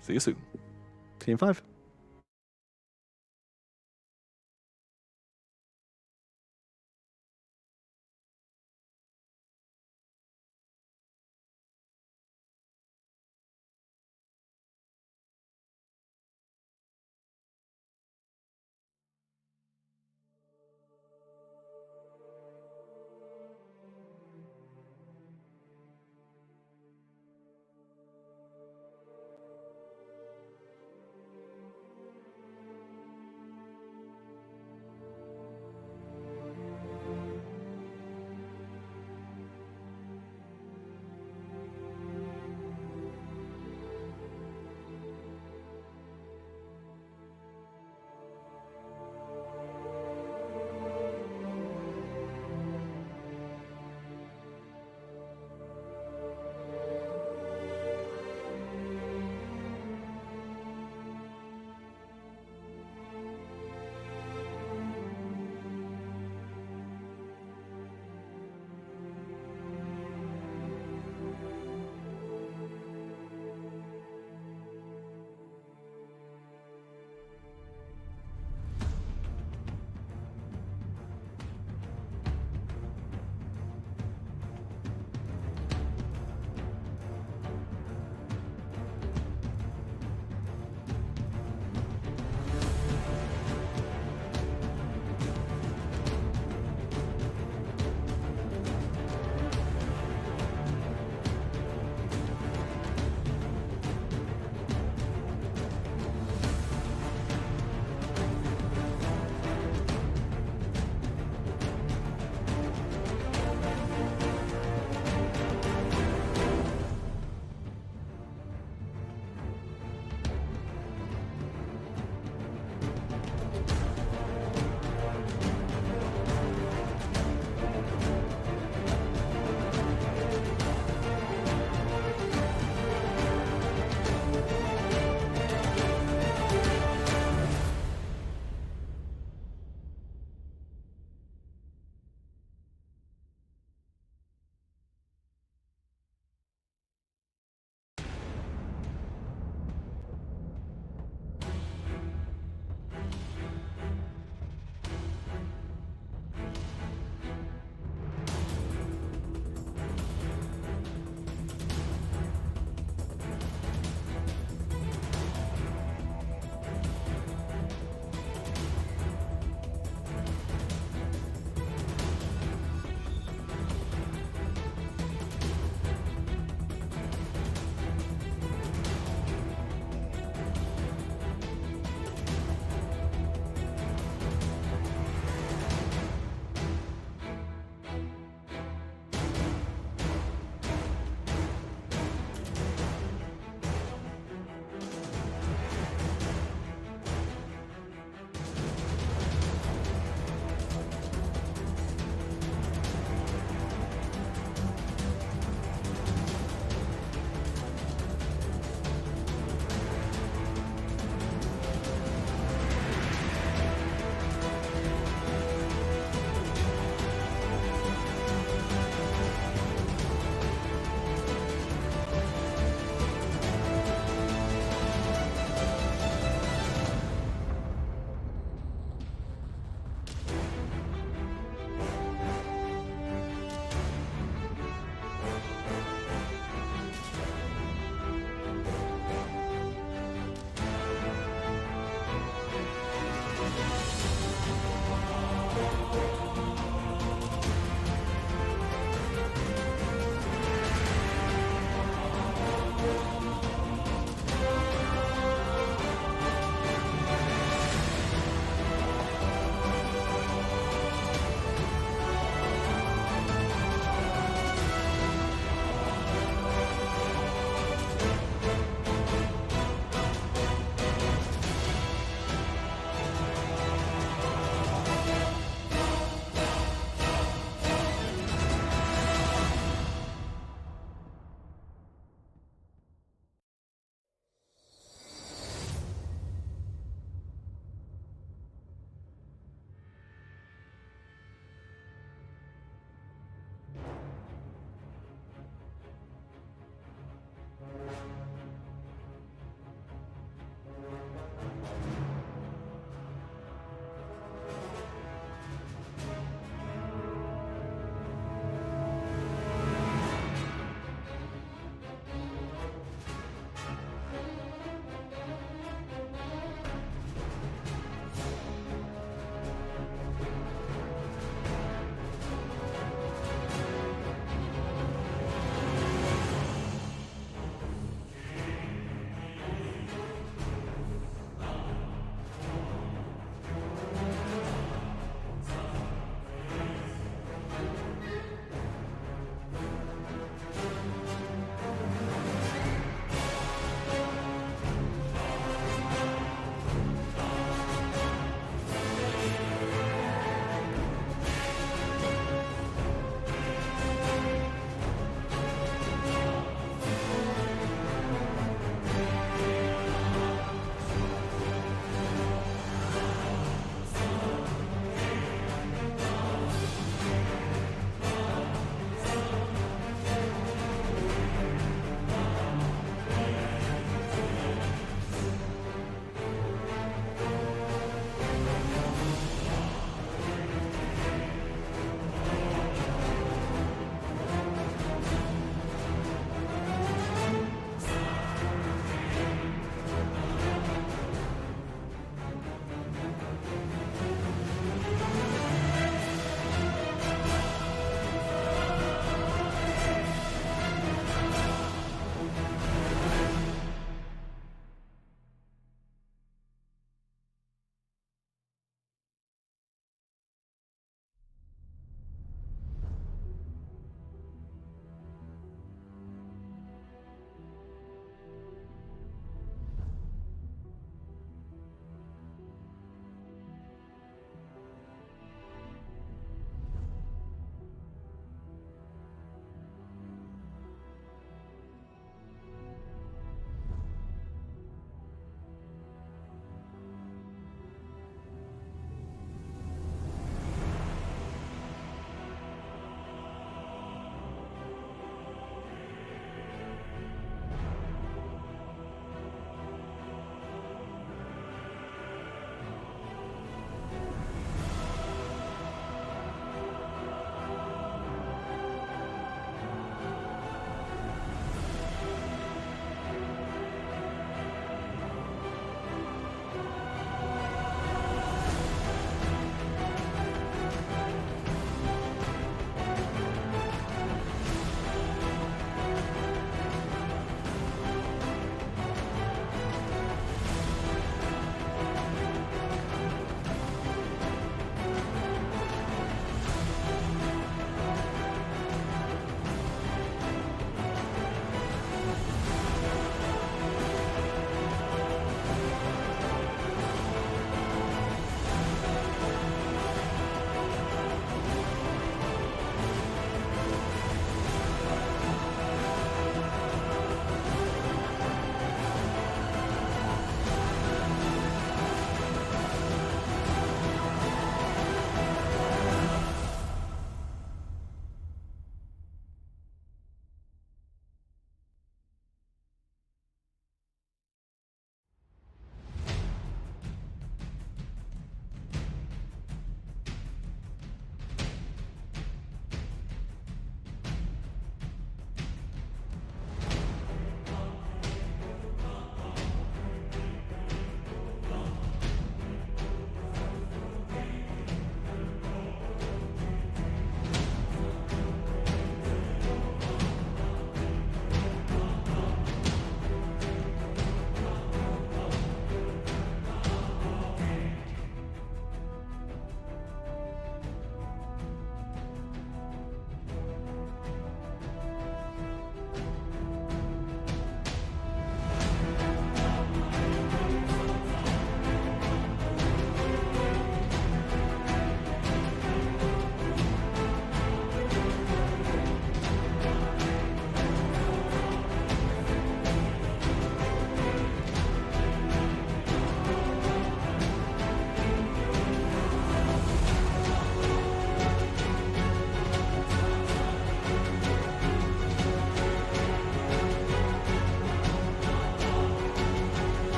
See you soon. See you in 5.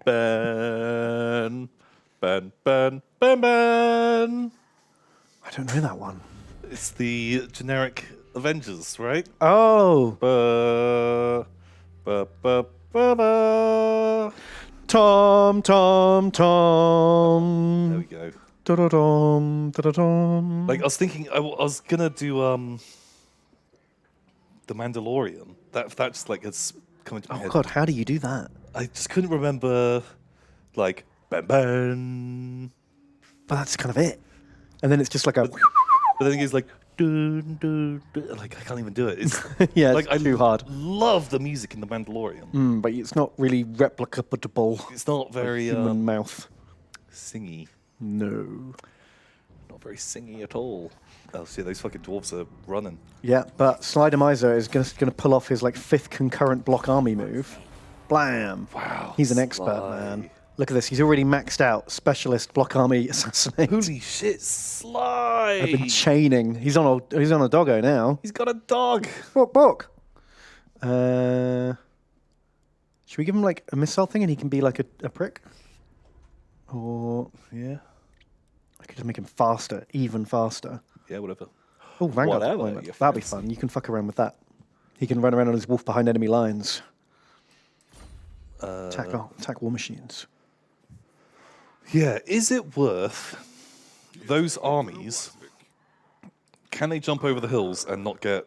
ban, ban, ban, ban, ban. I don't know that one. It's the generic Avengers, right? Oh, Ba, ba, ba, ba, ba. Tom, Tom, There Tom. we go. Da-da-dum, da-da-dum. Like I was thinking, I was gonna do the Mandalorian. That just like it's coming to my Oh head. God, how do you do that? I just couldn't remember, like ban ban. But that's kind of it. And then it's just like a. But then he's like, dun, dun, dun. Like I can't even do it. It's Yeah, like it's too hard. Love the music in the Mandalorian. But it's not really replicable. It's not very Human mouth. singy. No. Not very singy at all. Oh, see, those fucking dwarves are running. Yeah, but Slider Miser is going to pull off his like 5th concurrent block army move. Blam. Wow. He's an expert, man. Look at this. He's already maxed out specialist block army assassinate. Holy shit, Sly! I've been chaining. He's on a doggo now. He's got a dog. Bok bok. Should we give him like a missile thing and he can be like a prick? Or Yeah. I could just make him faster, even faster. Yeah, whatever. Oh, Vanguard Whatever, deployment. you That'd be fancy. fun. You can fuck around with that. He can run around on his wolf behind enemy lines. Attack war machines. Yeah, is it worth those armies? Can they jump over the hills and not get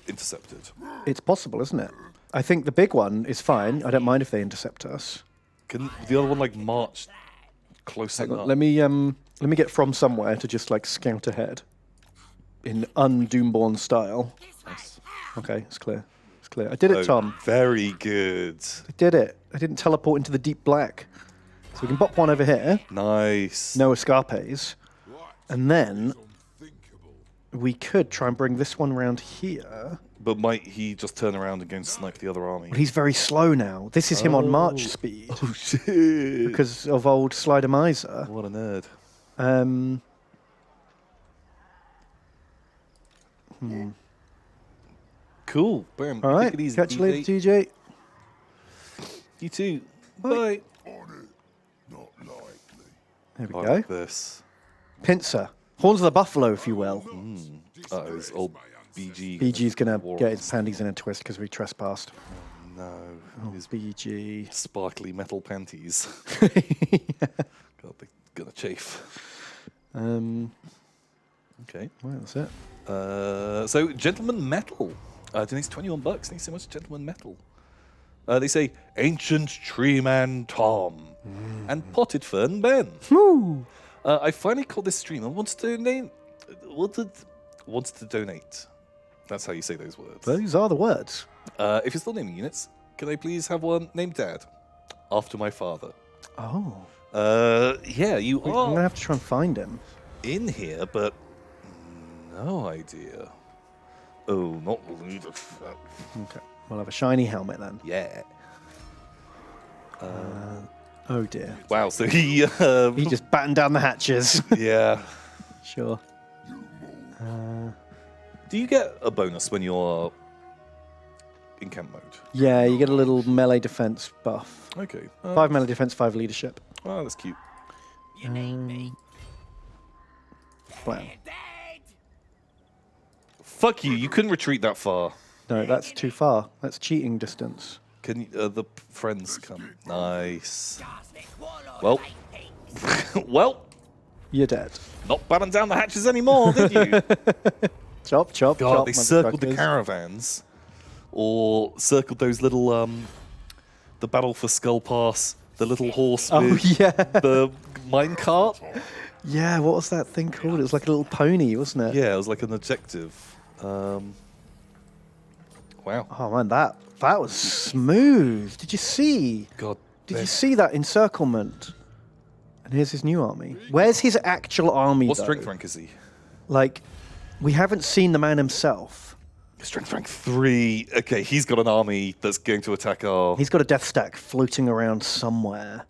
intercepted? It's possible, isn't it? I think the big one is fine. I don't mind if they intercept us. Can the other one like march close Hang on, enough? let me get from somewhere to just like scout ahead in un-Doomborn style. Okay, it's clear. It's clear. I did it, Tom. Very good. I did it. I didn't teleport into the deep black. So we can pop one over here. Nice. No escapes. And then we could try and bring this one around here. But might he just turn around and go and snipe the other army? But he's very slow now. This is him on march speed Oh shit! because of old Slider Miser. What a nerd. Cool. Bam. All right. Take it easy, Catch you later, DJ. TJ. You too. Bye. Not likely. There we I go. like this. Pincer. Horns of the Buffalo, if you will. His old BG. BG's going to War get on his panties in a twist because we trespassed. No. His BG. sparkly metal panties. God, they're gonna chafe. Okay. Well, that's it. So, Gentleman Metal. Donates $21. Thanks so much, Gentleman Metal. They say, Ancient Treeman Tom and Potted Fern Ben. Woo! I finally called this stream and wants to donate. That's how you say those words. Those are the words. If you're still naming units, can I please have one named Dad? After my father. Oh. Yeah, you I'm going to are have to try and find him. in here, but no idea. Oh, not leader. Okay. We'll have a shiny helmet then. Yeah. Oh dear. Wow, so he He just battened down the hatches. yeah. Sure. Do you get a bonus when you're in camp mode? Yeah, you get a little melee defense buff. Okay. 5 melee defense, 5 leadership. Oh, that's cute. You need me. Blam. Dead. Fuck you, you couldn't retreat that far. No, that's too far. That's cheating distance. Can the friends come? Nice. Arsenic warlord Well. of Apex. Well, You're dead. not batting down the hatches anymore, did you? Chop, chop, God, chop. they circled the motherfuckers. caravans, or circled those little the battle for Skull Pass, the little horse Oh, with yeah. the mine cart. Yeah, what was that thing called? It was like a little pony, wasn't it? Yeah, it was like an objective. Wow. Oh, man, that was smooth. Did you see? God. Did you see that encirclement? And here's his new army. Where's his actual army, What though? strength rank is he? Like, we haven't seen the man himself. Strength rank 3. Okay, he's got an army that's going to attack our... He's got a death stack floating around somewhere.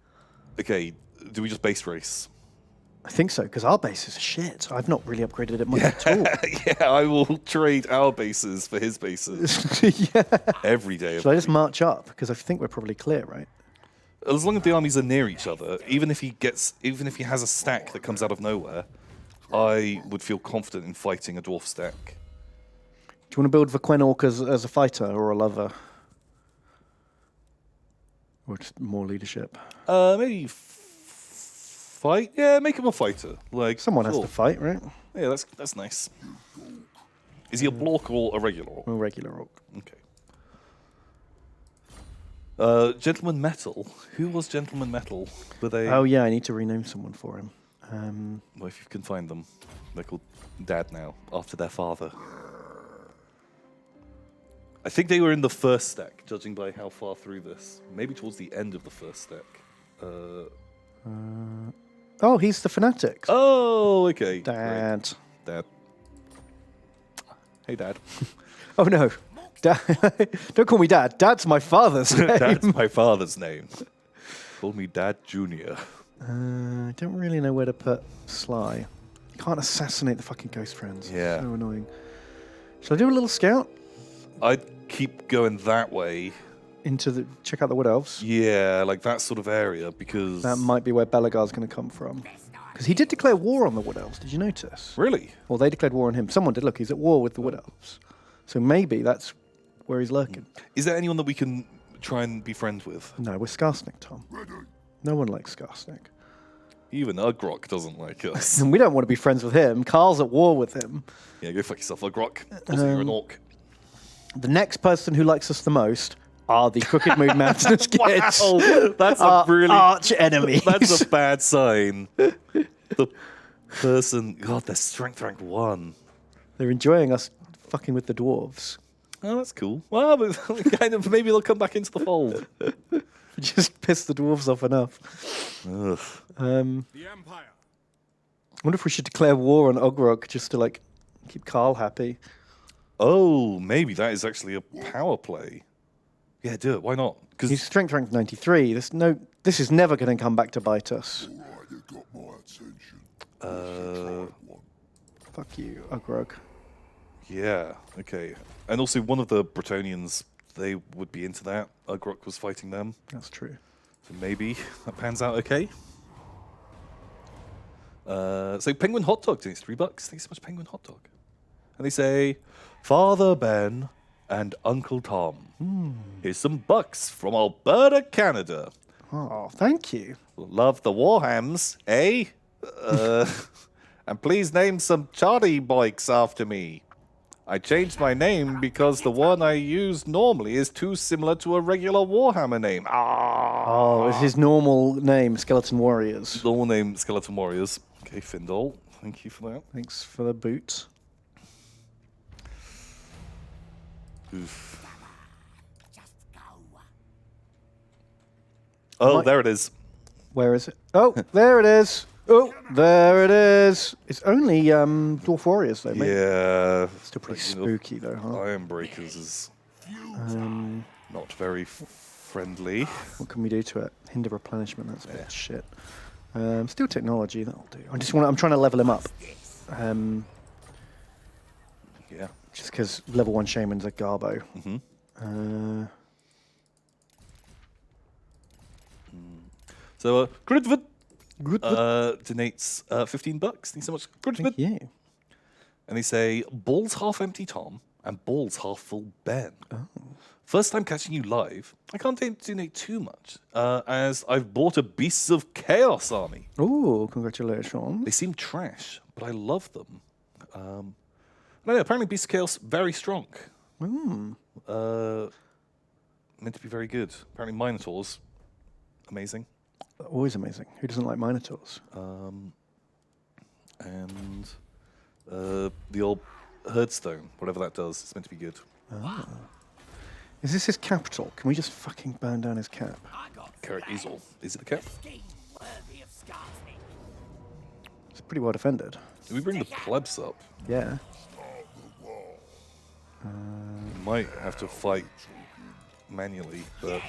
Okay, do we just base race? I think so, because our base is shit. I've not really upgraded it much at all. Yeah, I will trade our bases for his bases Yeah. every day. Should I just march up? Because I think we're probably clear, right? as long as the armies are near each other, even if he has a stack that comes out of nowhere, I would feel confident in fighting a dwarf stack. Do you want to build Vakwenork as a fighter or a lover? Or just more leadership? Maybe fight. Yeah, make him a fighter. Like Someone has sure. to fight, right? Yeah, that's nice. Is he a Blork or a regular orc? Or a regular orc. Okay. Gentleman Metal. Who was Gentleman Metal? Were they? Oh yeah, I need to rename someone for him. Well, if you can find them, they're called Dad now, after their father. I think they were in the first stack, judging by how far through this. Maybe towards the end of the first stack. Oh, he's the fanatic. Oh, okay. Dad. Great. Dad. Hey, Dad. Oh no, Dad. Don't call me Dad. Dad's my father's name. Dad's my father's name. Call me Dad Junior. I don't really know where to put Sly. You can't assassinate the fucking ghost friends. Yeah. So annoying. Shall I do a little scout I'd keep going that way. check out the Wood Elves? Yeah, like that sort of area, because... That might be where Belagar's going to come from. Because he did declare war on the Wood Elves. Did you notice? Really? Well, they declared war on him. Someone did. Look, he's at war with the Wood Elves. So maybe that's where he's lurking. Is there anyone that we can try and be friends with? No, we're Skarsnik, Tom. No one likes Skarsnik. Even Ugrok doesn't like us. And we don't want to be friends with him. Carl's at war with him. Yeah, go fuck yourself, Ugrok. Also, you're an orc. The next person who likes us the most are the Crooked Moon Mountainous kids. Wow, that's Our a really... arch enemies. That's a bad sign. The person... God, they're strength rank 1. They're enjoying us fucking with the dwarves. Oh, that's cool. Well, but kind of, maybe they'll come back into the fold. Just piss the dwarves off enough. Ugh. The Empire. I wonder if we should declare war on Ogrok just to like keep Carl happy. Oh, maybe that is actually a power play. Yeah, do it. Why not? He's Because strength rank 93. This is never going to come back to bite us. All right, you got my attention. Fuck you, Ogrok. yeah, okay. And also, one of the Bretonians, they would be into that. Ugrok was fighting them, That's true. so maybe that pans out okay. So Penguin Hot Dog donates $3. Thanks so much, Penguin Hot Dog. And they say, Father Ben and Uncle Tom. Here's some bucks from Alberta, Canada. Oh, thank you. Love the Warhams, eh? And please name some charty bikes after me. I changed my name because the one I use normally is too similar to a regular Warhammer name. Oh, it's his normal name, Skeleton Warriors. Normal name, Skeleton Warriors. Okay, Findol, thank you for that. Thanks for the boot. Oof. Just go. Oh, Might- there it is. Where is it? Oh, there it is. Oh, there it is. It's only Dwarf Warriors, though, mate. Yeah. Still pretty you know, spooky, though, huh? Iron Breakers is not very friendly. What can we do to it? Hinder replenishment. That's a bit shit. Steel technology. That'll do. I'm trying to level him up. Yeah. Just because level 1 shaman's a garbo. So, Gridvid donates $15. Thanks so much, Gridvid. Thank you. And they say, balls half empty Tom and balls half full Ben. First time catching you live. I can't donate too much, as I've bought a Beasts of Chaos army. Oh, congratulations. They seem trash, but I love them. No, apparently Beasts of Chaos, very strong. Meant to be very good. Apparently Minotaurs, amazing. Always amazing. Who doesn't like Minotaurs? And the old Herdstone, whatever that does, it's meant to be good. Is this his capital? Can we just fucking burn down his cap? I got Carrot Easel. Is it the cap? scheme worthy of Skarsnik. It's pretty well defended. Do we bring the plebs up? Yeah. We might have to fight manually, but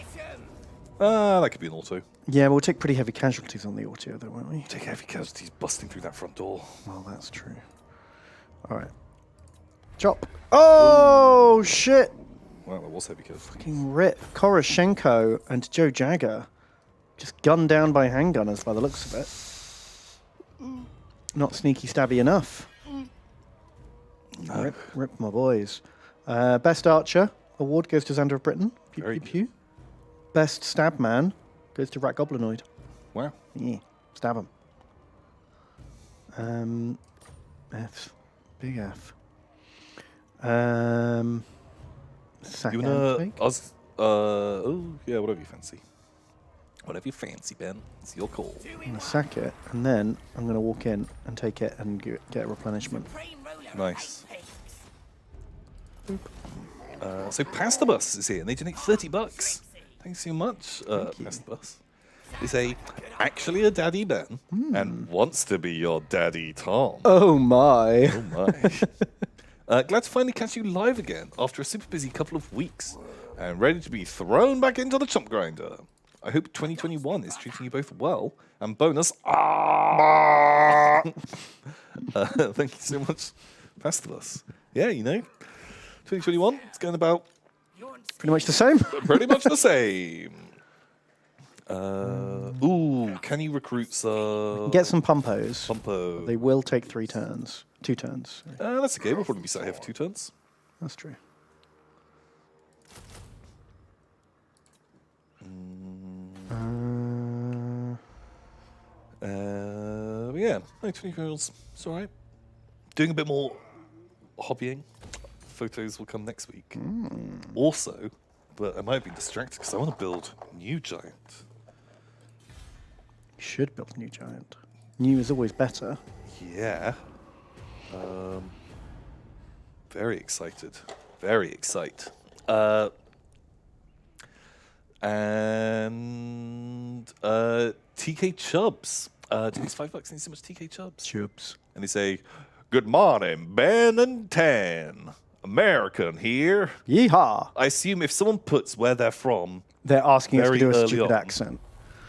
that could be an auto. Yeah, we'll take pretty heavy casualties on the auto, though, won't we? Take heavy casualties busting through that front door. Well, that's true. All right. Chop. Oh, shit. Wow, that was heavy casualties. Fucking rip. Koroshenko and Joe Jagger. just gunned down by handgunners by the looks of it. Not sneaky stabby enough. Rip my boys. Best Archer award goes to Xander of Britain. Pew, Very pew, pew. Best Stab Man goes to Rat Goblinoid. Wow. Yeah, stab him. F. Big F. Sack You and wanna? take. Oh yeah, whatever you fancy. Whatever you fancy, Ben. It's your call. I'm going to sack it, and then I'm going to walk in and take it and get a replenishment. Nice. So Pasta Bus is here, and they donate $30. Thanks so much, Pasta Bus. They say, actually a daddy Ben, and wants to be your daddy Tom. Oh my. Oh my. Glad to finally catch you live again after a super busy couple of weeks, and ready to be thrown back into the chump grinder. I hope 2021 is treating you both well, and bonus, thank you so much, Pasta Bus. Yeah, 2021, it's going about Pretty much the same. pretty much the same. Ooh, can you recruit some... Get some pumpos. Pumpo. They will take 2 turns. Sorry. That's okay, we'll probably be sat here for 2 turns. That's true. Yeah, no, 20 it's alright. Doing a bit more hobbying. Photos will come next week. Also, but I might be distracted because I want to build New Giant. You should build a new giant. New is always better. Yeah. Very excited. Very excited. And TK Chubbs. Today's $5. Thanks so much, TK Chubbs. Chubs. And they say, "Good morning, Ben and Tan. American here. Yeehaw! I assume if someone puts where they're from, They're asking us to Very do a early stupid on. accent.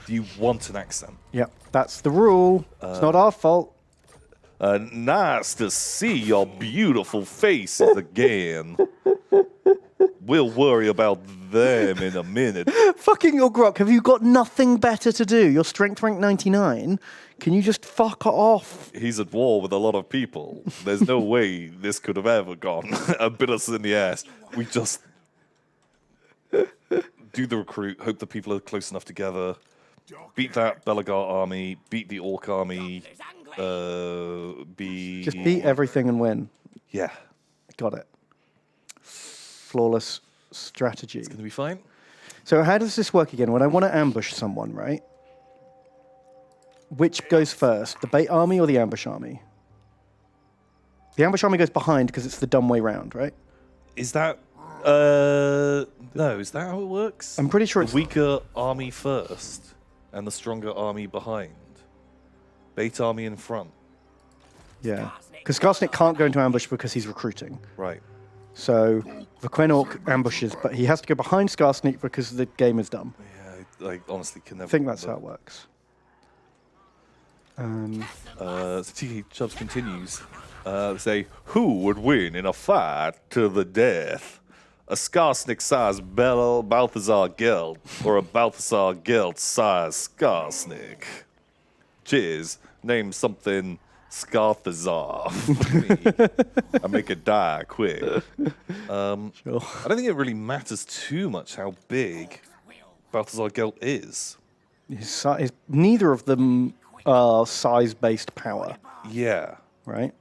do you want an accent? Yep, that's the rule. It's not our fault. Nice to see your beautiful faces again. We'll worry about them in a minute. Fucking your grok, have you got nothing better to do? Your strength rank 99. Can you just fuck off? He's at war with a lot of people. There's no way this could have ever gone a bit us in the ass. We just do the recruit, hope the people are close enough together, beat that Belagar army, beat the Orc army, Just beat everything and win. Yeah, Got it. Flawless strategy. it's going to be fine. So how does this work again? When I want to ambush someone, right? Which goes first, the bait army or the ambush army? The ambush army goes behind because it's the dumb way round, right? Is that... no, is that how it works? I'm pretty sure the it's... weaker army first and the stronger army behind. Bait army in front. Yeah. Because Skarsnik can't go into ambush because he's recruiting. Right. So the Quenorc ambushes, but he has to go behind Skarsnik because the game is dumb. Yeah, I honestly can never... I think that's how it works. So TK Chubbs continues. Say, who would win in a fight to the death? A Skarsnik-sized Balthazar Gelt or a Balthazar Gelt-sized Skarsnik? Cheers. Name something Scarthazar for me. I make it die quick. Sure. I don't think it really matters too much how big Balthazar Gelt is. Neither of them are size-based power, Yeah. right?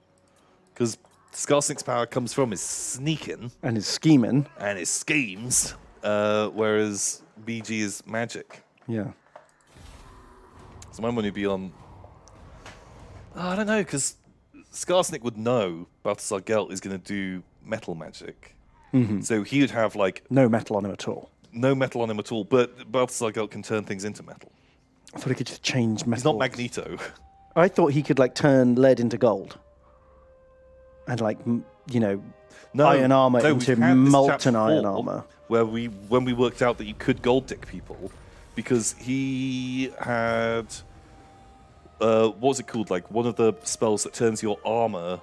Because Skarsnik's power comes from his sneaking And his scheming. and his schemes, whereas BG is magic. Yeah. So mine would be on... I don't know, because Skarsnik would know Balthazar Gelt is going to do metal magic. So he would have, like, No metal on him at all. no metal on him at all, but Balthazar Gelt can turn things into metal. I thought he could just change metal. He's not Magneto. I thought he could like turn lead into gold. And like, iron armor no, into we've had this chat molten iron before, armor. Where when we worked out that you could gold dick people, because he had... what was it called? Like one of the spells that turns your armor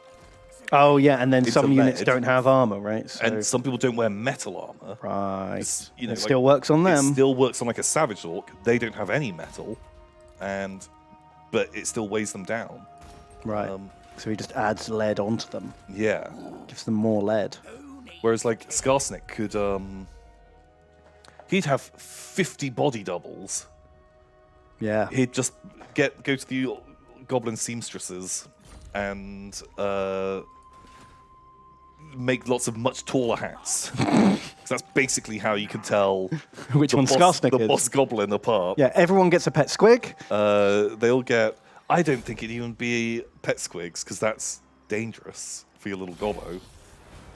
Oh yeah, and then Into some units lead. don't have armor, right? So, And some people don't wear metal armor. right, It's, you know, it like, still works on It them. still works on like a Savage Orc. They don't have any metal, but it still weighs them down. Right. So he just adds lead onto them, Yeah. gives them more lead. Whereas like Skarsnik could, he'd have 50 body doubles. Yeah. He'd just go to the goblin seamstresses and make lots of much taller hats. 'Cause that's basically how you can tell Which one Skarsnik the is. boss goblin apart. Yeah, everyone gets a pet squig. They'll get. I don't think it'd even be pet squigs because that's dangerous for your little gobbo.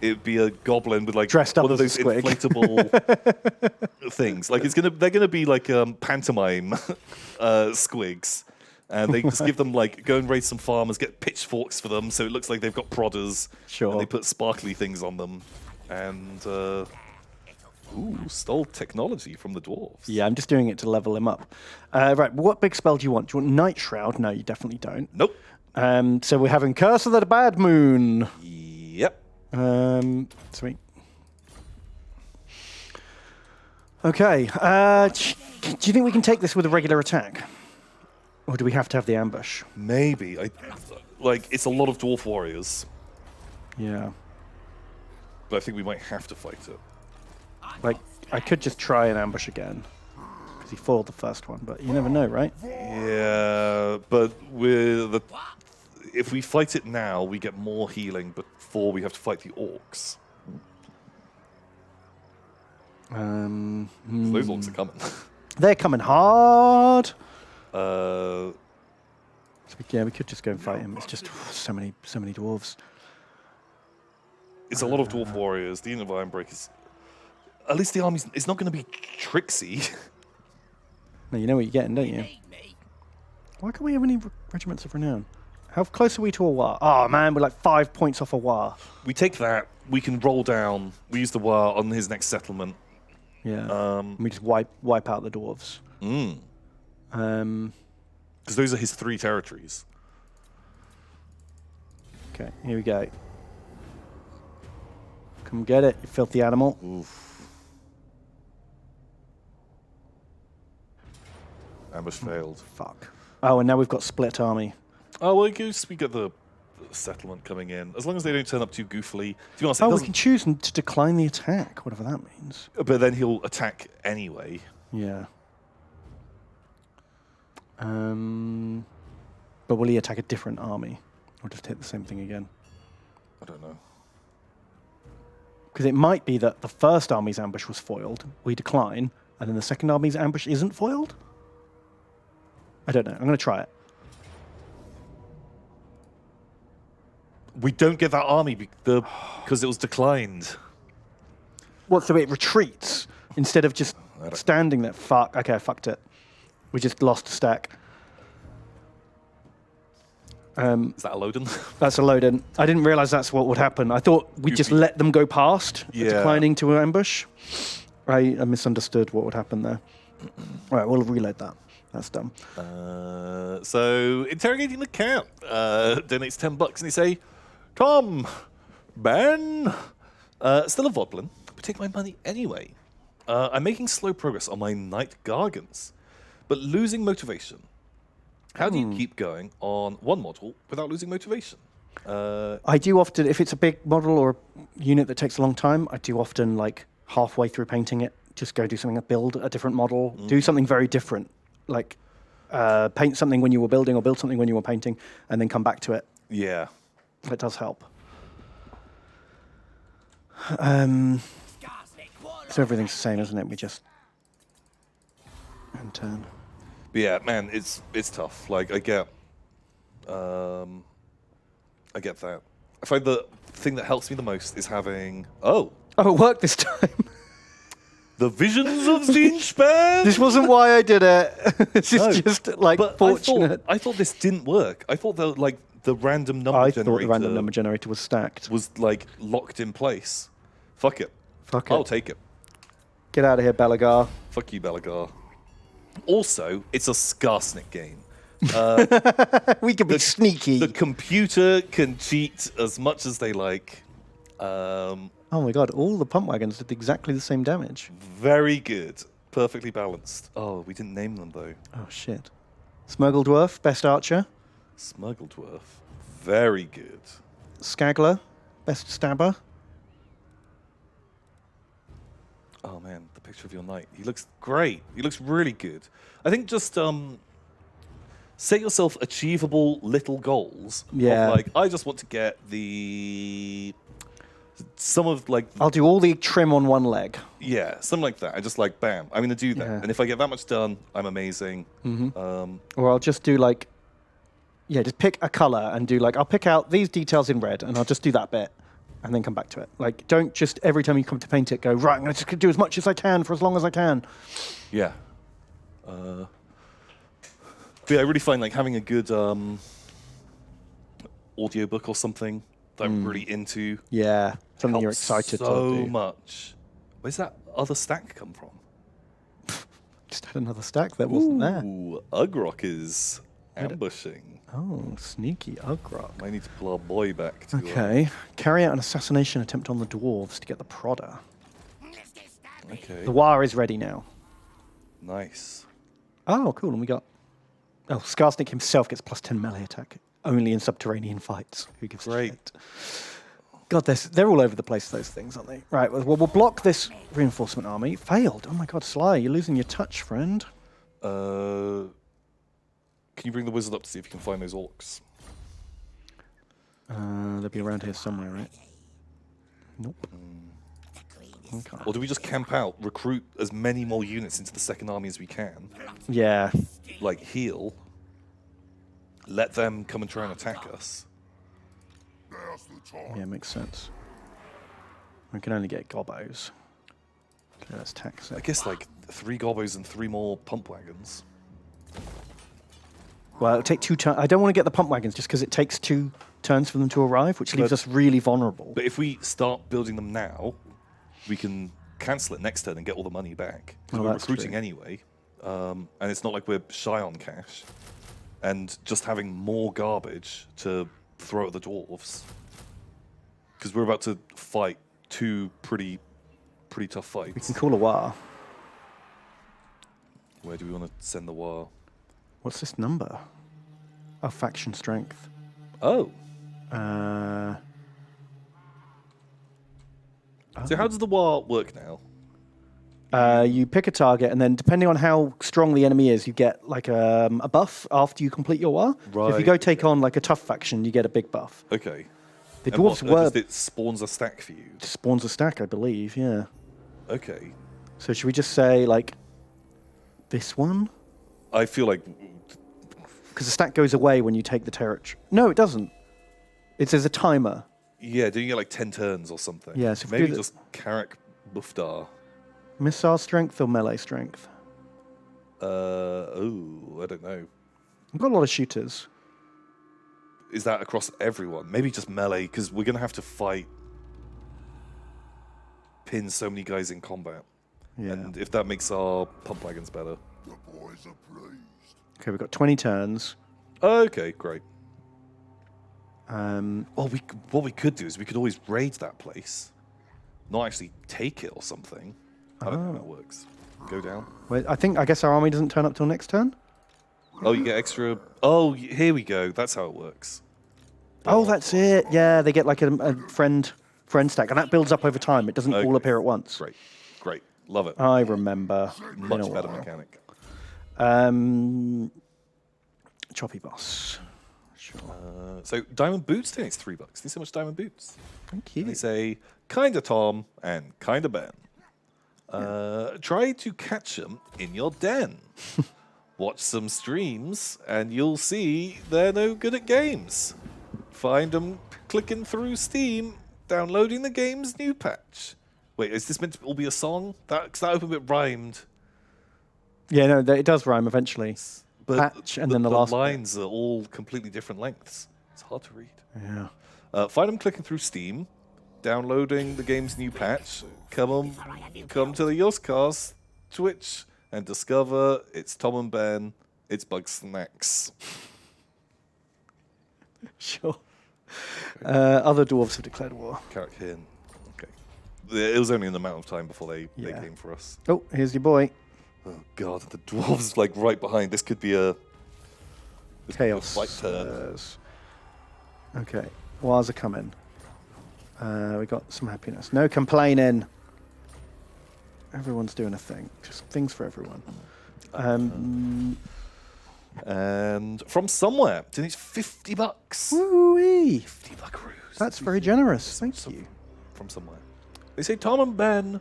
It'd be a goblin with like Dressed up one of as those a squig. inflatable things. Like they're gonna be like pantomime squigs, and they just give them like go and raise some farmers, get pitchforks for them, so it looks like they've got prodders. Sure. And they put sparkly things on them, and stole technology from the dwarves. Yeah, I'm just doing it to level him up. Right, what big spell do you want? Do you want Night Shroud? No, you definitely don't. Nope. So we're having Curse of the Bad Moon. Yep. Sweet. Okay. Do you think we can take this with a regular attack? Or do we have to have the ambush? Maybe. It's a lot of dwarf warriors, Yeah. but I think we might have to fight it. Like, I could just try an ambush again. Because he foiled the first one, but you never know, right? Yeah, but if we fight it now, we get more healing before we have to fight the orcs. Those orcs are coming. They're coming hard. uh, Yeah, we could just go and fight him. It's just so many dwarves. it's a lot of dwarf warriors. The Unit of Ironbreakers. At least the army's. It's not going to be tricksy. No, you know what you're getting, don't you? Need me. Why can't we have any regiments of renown? How close are we to a war? Oh man, we're like 5 points off a war. We take that. We can roll down. We use the war on his next settlement. Yeah. We just wipe out the dwarves. Because those are his 3 territories. Okay, here we go. Come get it, you filthy animal. Oof. Ambush failed. Fuck. Oh, and now we've got split army. Oh, well, I guess we get the settlement coming in. As long as they don't turn up too goofily. To be honest, it Oh, we doesn't- can choose to decline the attack, whatever that means. but then he'll attack anyway. Yeah. But will he attack a different army? Or just hit the same thing again? I don't know. Because it might be that the first army's ambush was foiled, we decline, and then the second army's ambush isn't foiled? I don't know. I'm going to try it. We don't get that army because it was declined. What, so it retreats instead of just standing there? Fuck. Okay, I fucked it. We just lost a stack. Is that a load-in? That's a load in. I didn't realize that's what would happen. I thought we'd just let them go past, Yeah. declining to an ambush. I misunderstood what would happen there. All right, we'll reload that. That's done. So, interrogating the camp donates $10 and they say, Tom, Ben, still a Voblin, but take my money anyway. I'm making slow progress on my Night Gargants, but losing motivation. How do you keep going on one model without losing motivation? I do often, if it's a big model or a unit that takes a long time, I do often, like, halfway through painting it, just go do something, build a different model, do something very different. Like, paint something when you were building or build something when you were painting, and then come back to it. Yeah. That does help. Skarsnik, So everything's the same, isn't it? We just... and turn. But yeah, man, it's tough. Like, I get that. I find the thing that helps me the most is having... Oh, Oh, it worked this time. the Visions of Zinchpan! This wasn't why I did it. This is just, like, But fortunate. I thought this didn't work. I thought that, like, the random number I generator thought the random number generator was stacked. was, like, locked in place. Fuck it. Fuck it. I'll take it. Get out of here, Belagar. Fuck you, Belagar. Also, it's a Skarsnik game. We could be sneaky. The computer can cheat as much as they like. Oh my god, all the pump wagons did exactly the same damage. Very good. Perfectly balanced. Oh, we didn't name them, though. Oh shit. Smurgle Dwarf, best archer. Smuggledworth. Very good. Skagler, best stabber. Oh, man, the picture of your knight. He looks great. He looks really good. I think just set yourself achievable little goals. Yeah. Of like, I just want to get some of like I'll do all the trim on one leg. yeah, something like that. I just like bam, I'm gonna do that, Yeah. and if I get that much done, I'm amazing. Or I'll just do like, yeah, just pick a color and do like, I'll pick out these details in red and I'll just do that bit and then come back to it. Like, don't just every time you come to paint it go, right, I'm just gonna do as much as I can for as long as I can. Yeah. But yeah, I really find like having a good audiobook or something that I'm really into. Yeah, something you're helps excited so to do. much. Where's that other stack come from? Just had another stack that wasn't there. Ooh, Ugrock is ambushing. Oh, sneaky Ugrock. I need to pull our boy back to Okay, carry out an assassination attempt on the dwarves to get the prodder. okay. The war is ready now. Nice. Oh, cool, and we got... Oh, Skarsnik himself gets plus 10 melee attack, only in subterranean fights. Who gives a Great. shit? God, they're all over the place, those things, aren't they? Right, well, we'll block this reinforcement army. Failed. Oh my god, Sly, you're losing your touch, friend. Can you bring the wizard up to see if you can find those orcs? They'll be around here somewhere, right? Nope. Okay. Or do we just camp out, recruit as many more units into the second army as we can, Yeah. like heal, let them come and try and attack us? Now's the time. Yeah, makes sense. We can only get Gobbos. Okay, let's tax I it. guess like 3 Gobbos and 3 more pump wagons. Well, it'll take 2 turns. I don't want to get the pump wagons just because it takes 2 turns for them to arrive, which leaves But- us really vulnerable. But if we start building them now, we can cancel it next turn and get all the money back. 'Cause Oh, we're that's recruiting true. anyway. And it's not like we're shy on cash. And just having more garbage to throw at the dwarves. Because we're about to fight 2 pretty tough We fights. can call a war. Where do we want to send the war? What's this number? Oh, faction strength. Oh, so how does the war work now? You pick a target, and then depending on how strong the enemy is, you get like a buff after you complete your war. So if you Right, go take on like a tough faction, you get a big buff. Okay. The And dwarves what, were just it spawns a stack for you. spawns a stack, I believe. Yeah. Okay. So should we just say like this one? I feel like Because the stack goes away when you take the territory. No, it doesn't. It says a timer. yeah, doing it like 10 turns or something. Yeah, so if we maybe do the- just Carrick Buffdar. Missile strength or melee strength? Oh, I don't know. We've got a lot of shooters. Is that across everyone? Maybe just melee, because we're going to have to pin so many guys in combat. Yeah. And if that makes our pump wagons better. The boys are pleased. Okay, we've got 20 turns. Okay, great. Um, Well, what we could do is we could always raid that place. Not actually take it or something. I don't know how that works. Go down. I guess our army doesn't turn up till next turn. Oh, you get extra... Oh, here we go. That's how it works. Oh, that's it. Yeah, they get like a friend stack, and that builds up over time. It doesn't all Okay. appear at once. Great. Great. Love it. I remember. Much Been a better while. mechanic. Choppy boss. Sure. So diamond boots then it's $3. These so much diamond boots. Thank you. They say kinda Tom and kinda Ben. Try to catch them in your den. Watch some streams and you'll see they're no good at games. Find them clicking through Steam, downloading the game's new patch. Wait, is this meant to all be a song? That open bit rhymed. Yeah, no, it does rhyme eventually. But Patch and then the last bit. lines are all completely different lengths. It's hard to read. Yeah. Find them clicking through Steam, downloading the game's new patch. Come to the Yogscast Twitch and discover it's Tom and Ben It's Bug Snacks. Sure. Other dwarves have declared war. Carrick Hin. Okay. It was only an amount of time before they Yeah. came for us. Oh, here's your boy. Oh god, the dwarves like right behind. This could be a Chaos. fight turn. Okay. Wars are coming. We got some happiness. No complaining. Everyone's doing a thing. Just things for everyone. And from somewhere, it's $50. Woo-wee. 50 buckaroos. That's very generous. Thank you. From somewhere. They say, Tom and Ben,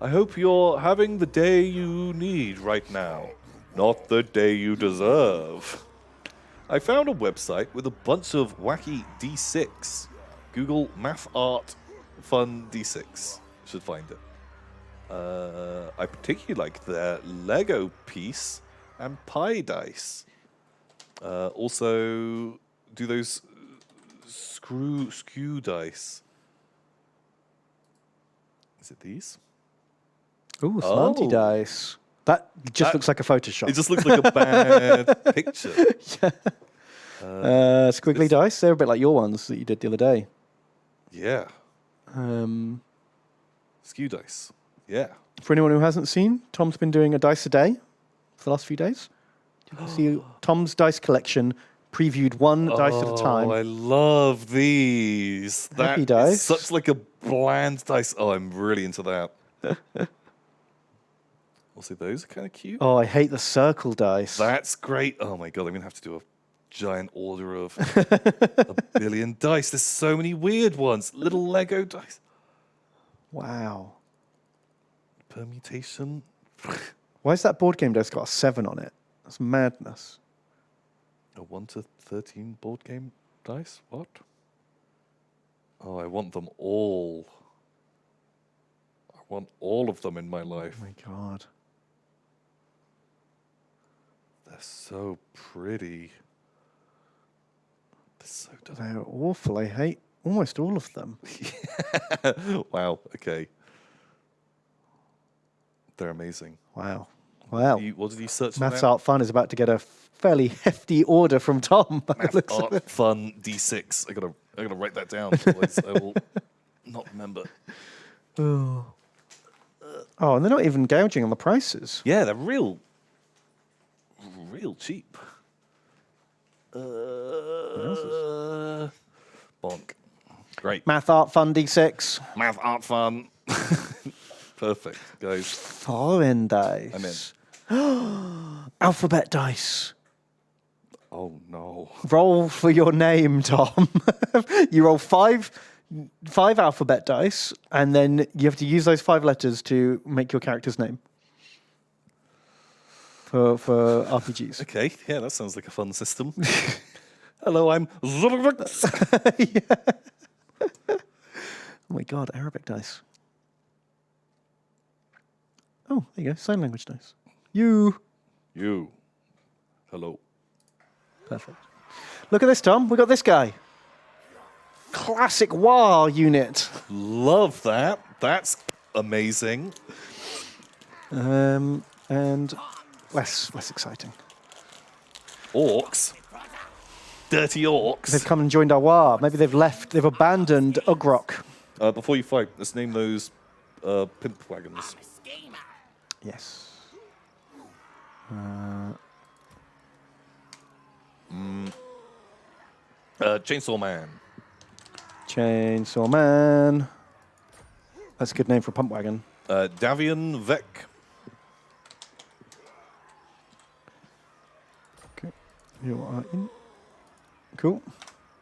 I hope you're having the day you need right now, not the day you deserve. I found a website with a bunch of wacky D6. Google Math Art Fun D6. Should find it. I particularly like their Lego piece and pie dice. Also, do those skew dice. Is it these? Ooh, slanty Oh. dice. That just looks like a Photoshop. It just looks like a bad picture. Squiggly dice. They're a bit like your ones that you did the other day. Yeah. Um, Skew dice. Yeah. for anyone who hasn't seen, Tom's been doing a dice a day for the last few days. You can see Tom's dice collection previewed one dice at a time. Oh, I love these. Happy That is dice. such like a bland dice. Oh, I'm really into that. Also, those are kind of cute. Oh, I hate the circle dice. That's great. Oh my god, I'm gonna have to do a giant order of a billion dice. There's so many weird ones. Little Lego dice. Wow. Permutation. Why has that board game dice got a 7 on it? That's madness. A 1 to 13 board game dice? What? Oh, I want them all. I want all of them in my life. Oh my god. They're so pretty. They're so done. They're awful. I hate almost all of them. Wow, okay. They're amazing. Wow. Wow. What did you search for Maths now? Art Fun is about to get a fairly hefty order from Tom. by the Math looks of Art it. Fun D6. I gotta write that down, otherwise I will not remember. Oh, and they're not even gouging on the prices. Yeah, they're real cheap. Bonk. Great. Math Art Fun D6. Math Art Fun. Perfect, guys. Foreign dice. I'm in. Alphabet dice. Oh no. Roll for your name, Tom. You roll five alphabet dice, and then you have to use those 5 letters to make your character's name for RPGs. Okay, yeah, that sounds like a fun system. Hello, I'm Oh my god, Arabic dice. Oh, there you go, sign language dice. You. Hello. Perfect. Look at this, Tom. We got this guy. Classic WAR unit. Love that. That's amazing. And less exciting. Orcs. Dirty orcs. They've come and joined our WAR. Maybe they've abandoned Ugrok. Before you fight, let's name those pimp wagons. Schemer. Yes. Chainsaw Man. Chainsaw Man. That's a good name for a pump wagon. Davian Vec. Okay. You are in. Cool.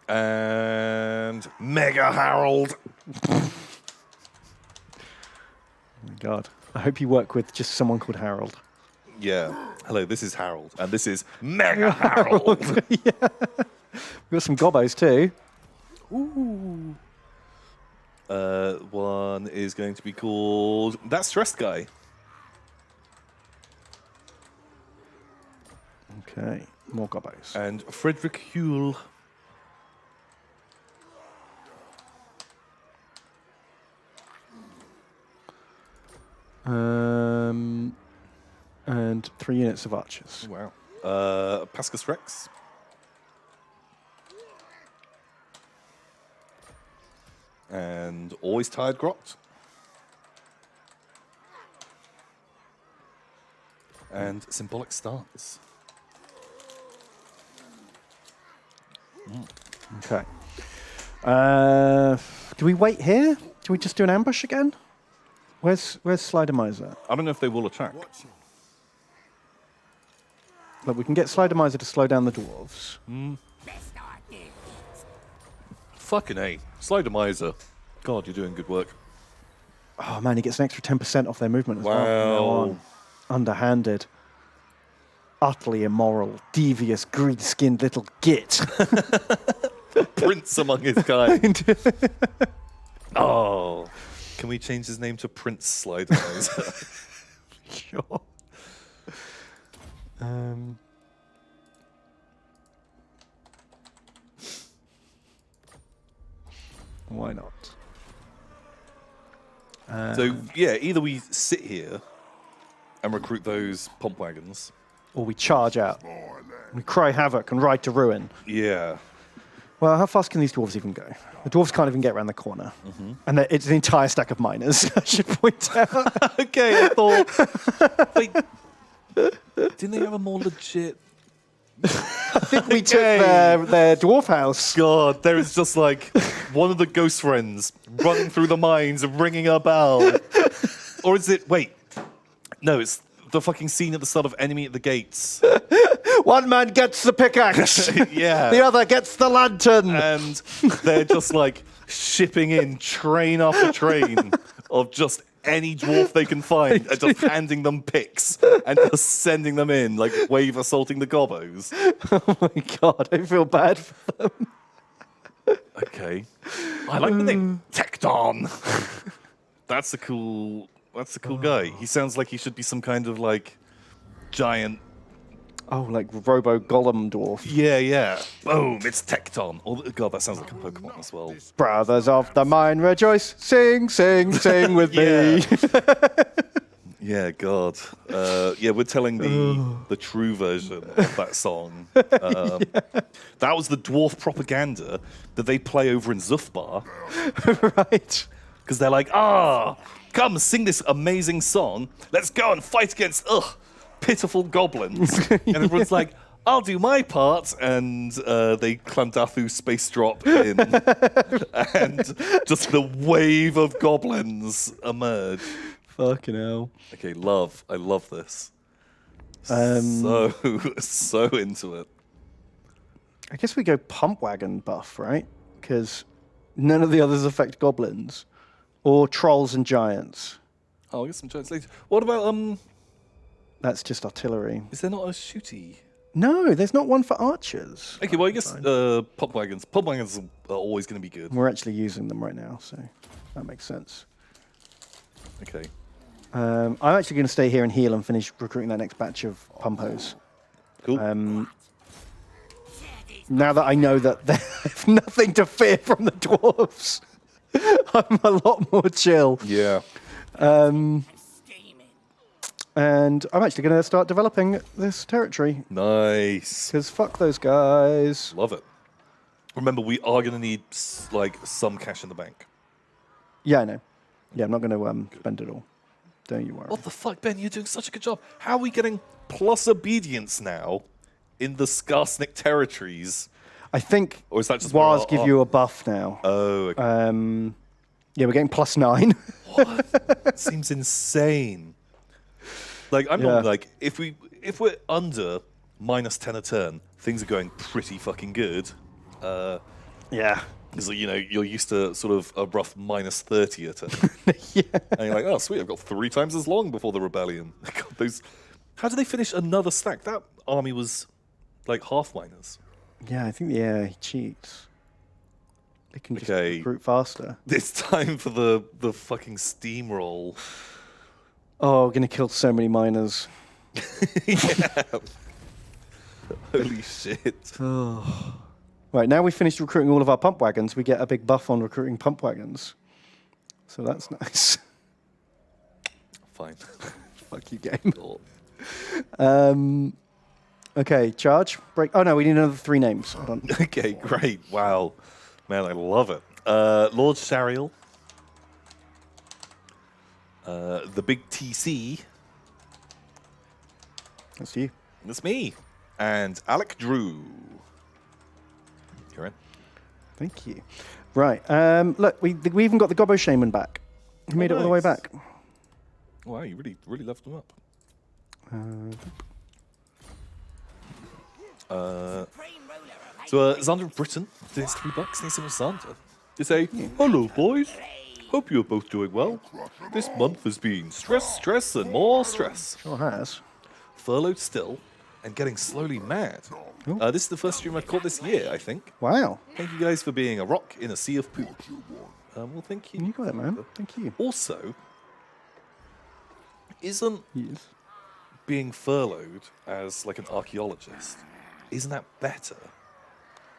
And Mega Harold. Oh my god. I hope you work with just someone called Harold. Yeah. Hello, this is Harold. And this is Mega Harold. We've got some Gobbos too. Ooh. One is going to be called That Stressed Guy. Okay. More Gobbos. And Frederick Huell. And 3 units of archers. Wow. Pascus Rex. And Always Tired Grot. And Symbolic Stance. Okay. Do we wait here? Do we just do an ambush again? Where's Slidermiser? I don't know if they will attack. Look, we can get Slidermiser to slow down the dwarves. Best idea. Fucking A. Slidermiser. God, you're doing good work. Oh man, he gets an extra 10% off their movement as well. from now Wow. on. Underhanded. Utterly immoral, devious, green-skinned little git. Prince among his kind. Oh. Can we change his name to Prince Slidermiser? Sure. Why not? So, yeah, either we sit here and recruit those pomp wagons. Or we charge out. We cry havoc and ride to ruin. Yeah. Well, how fast can these dwarves even go? The dwarves can't even get around the corner. And it's an entire stack of miners, I should point out. Okay, I thought. Wait. Didn't they have a more legit. We took their dwarf house. God, there is just like one of the ghost friends running through the mines and ringing a bell. Or is it. Wait. No, it's the fucking scene at the start of Enemy at the Gates. One man gets the pickaxe. Yeah. The other gets the lantern. And they're just like shipping in train after train of just any dwarf they can find and just handing them picks and just sending them in like wave assaulting the Gobbos. Oh my god, I feel bad for them. Okay. I like the name Tecton. That's a cool guy. He sounds like he should be some kind of like giant. Oh, like Robo Golem dwarf. Yeah. Boom, it's Tecton. Oh, God, that sounds like a Pokemon as well. Brothers of the mine, rejoice, sing, sing, sing with me. Yeah, God. Yeah, we're telling the true version of that song. That was the dwarf propaganda that they play over in Zufbar. Right. Because they're like, come sing this amazing song. Let's go and fight against, pitiful goblins. And everyone's like, I'll do my part. And they Clandathu space drop in. And just the wave of goblins emerge. Fucking hell. Okay, love. I love this. So into it. I guess we go pump wagon buff, right? Because none of the others affect goblins. Or trolls and giants. Oh, I guess some giants later. What about, That's just artillery. is there not a shooty? No, there's not one for archers. Okay, well, I guess pump wagons. Pump wagons are always going to be good. We're actually using them right now, so that makes sense. Okay. I'm actually going to stay here and heal and finish recruiting that next batch of pumpos. Cool. Now that I know that they have nothing to fear from the dwarves, I'm a lot more chill. Yeah. Steaming. And I'm actually going to start developing this territory, Nice. because fuck those guys. Love it. Remember, we are going to need like some cash in the bank. Yeah, I know. Yeah, I'm not going to spend it all. Don't you worry. What the fuck, Ben? You're doing such a good job. How are we getting plus obedience now in the Skarsnik territories? I think Or is that just Wars where give our- you a buff now. Oh, okay. Yeah, we're getting +9. That seems insane. Like I'm Yeah. not like if we're under -10 a turn, things are going pretty fucking good. Yeah. Because you're used to sort of a rough -30 a turn. Yeah. And you're like, oh sweet, I've got 3 times as long before the rebellion. God, those. How did they finish another stack? That army was like half miners. Yeah, I think, he cheats. They can just Okay. recruit faster. It's time for the fucking steamroll. Oh, we're going to kill so many miners. Yeah. Holy shit. Right, now we've finished recruiting all of our pump wagons. We get a big buff on recruiting pump wagons. So that's nice. Fine. Fuck you, game. Cool. Okay, charge, break. Oh no, we need another 3 names. Hold on. Okay, great. Wow. Man, I love it. Lord Shariel. The Big TC. That's you. That's me. And Alec Drew. You're in. Thank you. Right. Look, we even got the Gobbos Shaman back. We made it all the way nice. back. Wow, you really left them up. So Xander of Britain, doing $3. Thanks so much, Xander. They say, hello, boys. Hope you're both doing well. This month has been stress, and more stress. Sure has. Furloughed still, and getting slowly mad. This is the first stream I've caught this year, I think. Wow. Thank you guys for being a rock in a sea of poop. Well, thank you. You got it, man. Thank you. Also, isn't Yes. being furloughed as like an archaeologist, isn't that better?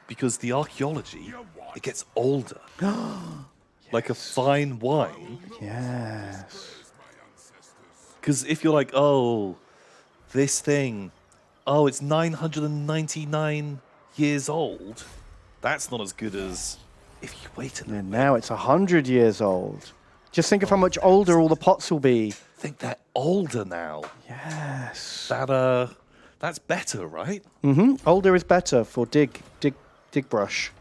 Because the archaeology, it gets older. Like a fine wine. Yes. Because if you're like, oh, this thing, oh, it's 999 years old, that's not as good as if you wait a little. And now it's 100 years old. Just think of how much older all the pots will be. I think they're older now. Yes. That's better, right? Older is better for dig brush.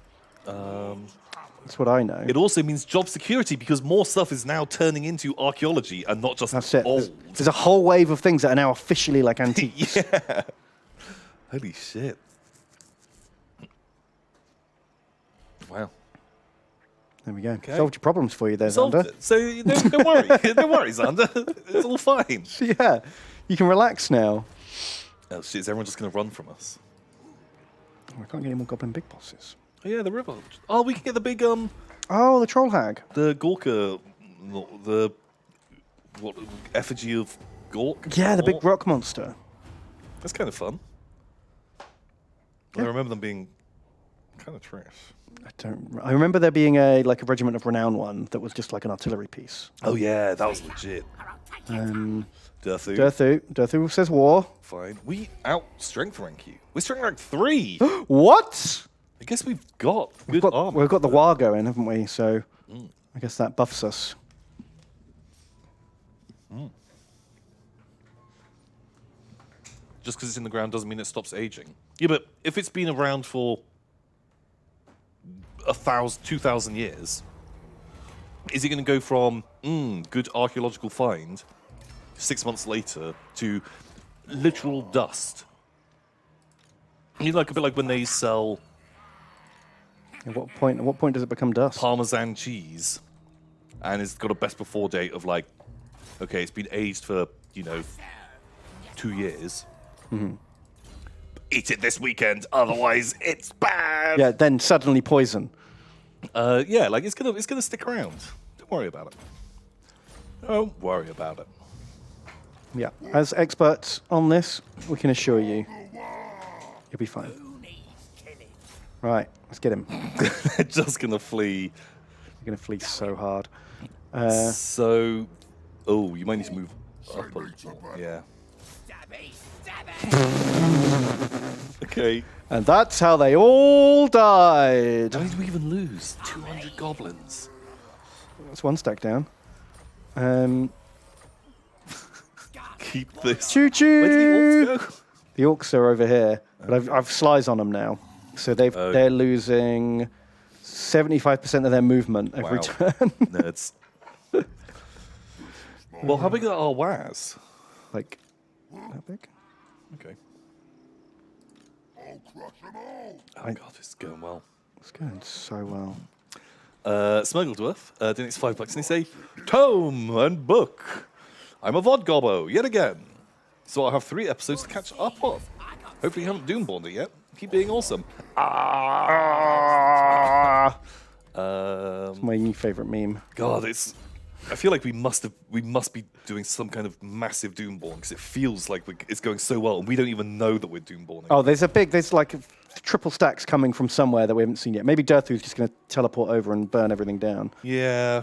That's what I know. It also means job security because more stuff is now turning into archaeology and not just That's it. old. There's a whole wave of things that are now officially like antiques. Yeah. Holy shit. Wow. There we go. Solved your problems for you there, Solved Xander. it. So don't worry. Don't worry, Xander. It's all fine. Yeah. You can relax now. Oh shit, is everyone just going to run from us? Oh, I can't get any more goblin big bosses. Oh yeah, the river. Oh, we can get the big, Oh, the troll hag. the Gorka, the, what, effigy of Gork? Yeah, the big Orc? rock monster. That's kind of fun. I remember them being kind of trash. I remember there being a regiment of renown one that was just like an artillery piece. Oh yeah, that was legit. Durthu. Durthu says war. Fine. We out strength rank you. We're strength rank 3. What? I guess we've got good armor. We've got the war going, haven't we? So I guess that buffs us. Just because it's in the ground doesn't mean it stops aging. Yeah, but if it's been around for 1,000, 2,000 years, is it going to go from good archaeological find 6 months later to literal dust? You know, like a bit like when they sell At what point does it become dust? Parmesan cheese, and it's got a best before date of like, okay, it's been aged for 2 years. Eat it this weekend, otherwise it's bad. Yeah, then suddenly poison. Yeah, like it's gonna stick around. Don't worry about it. Don't worry about it. Yeah. As experts on this, we can assure you, you'll be fine. Right, let's get him. They're just gonna flee. You're going to flee so hard. So, you might need to move up a little. Yeah. Okay. And that's how they all died. How did we even lose? 200 goblins. That's one stack down. Keep this. Choo choo. Where did the orcs go? The orcs are over here, but I've slides on them now, so they're losing 75% of their movement every Wow. turn. Nerds. Well, how big are our WAS? Like that big. Okay. I'll crush them all. Oh god, this is going well. It's going so well. Smuggledworth donates $5 and they say, Tome and book. I'm a VOD gobbo yet again. So I'll have 3 episodes to catch up on. Hopefully you haven't Doomborned it yet. Keep being awesome. It's my new favorite meme. God, I feel like we must be doing some kind of massive Doomborn because it feels like it's going so well and we don't even know that we're Doomborning. Oh, there's like triple stacks coming from somewhere that we haven't seen yet. Maybe Durthu's just going to teleport over and burn everything down. Yeah.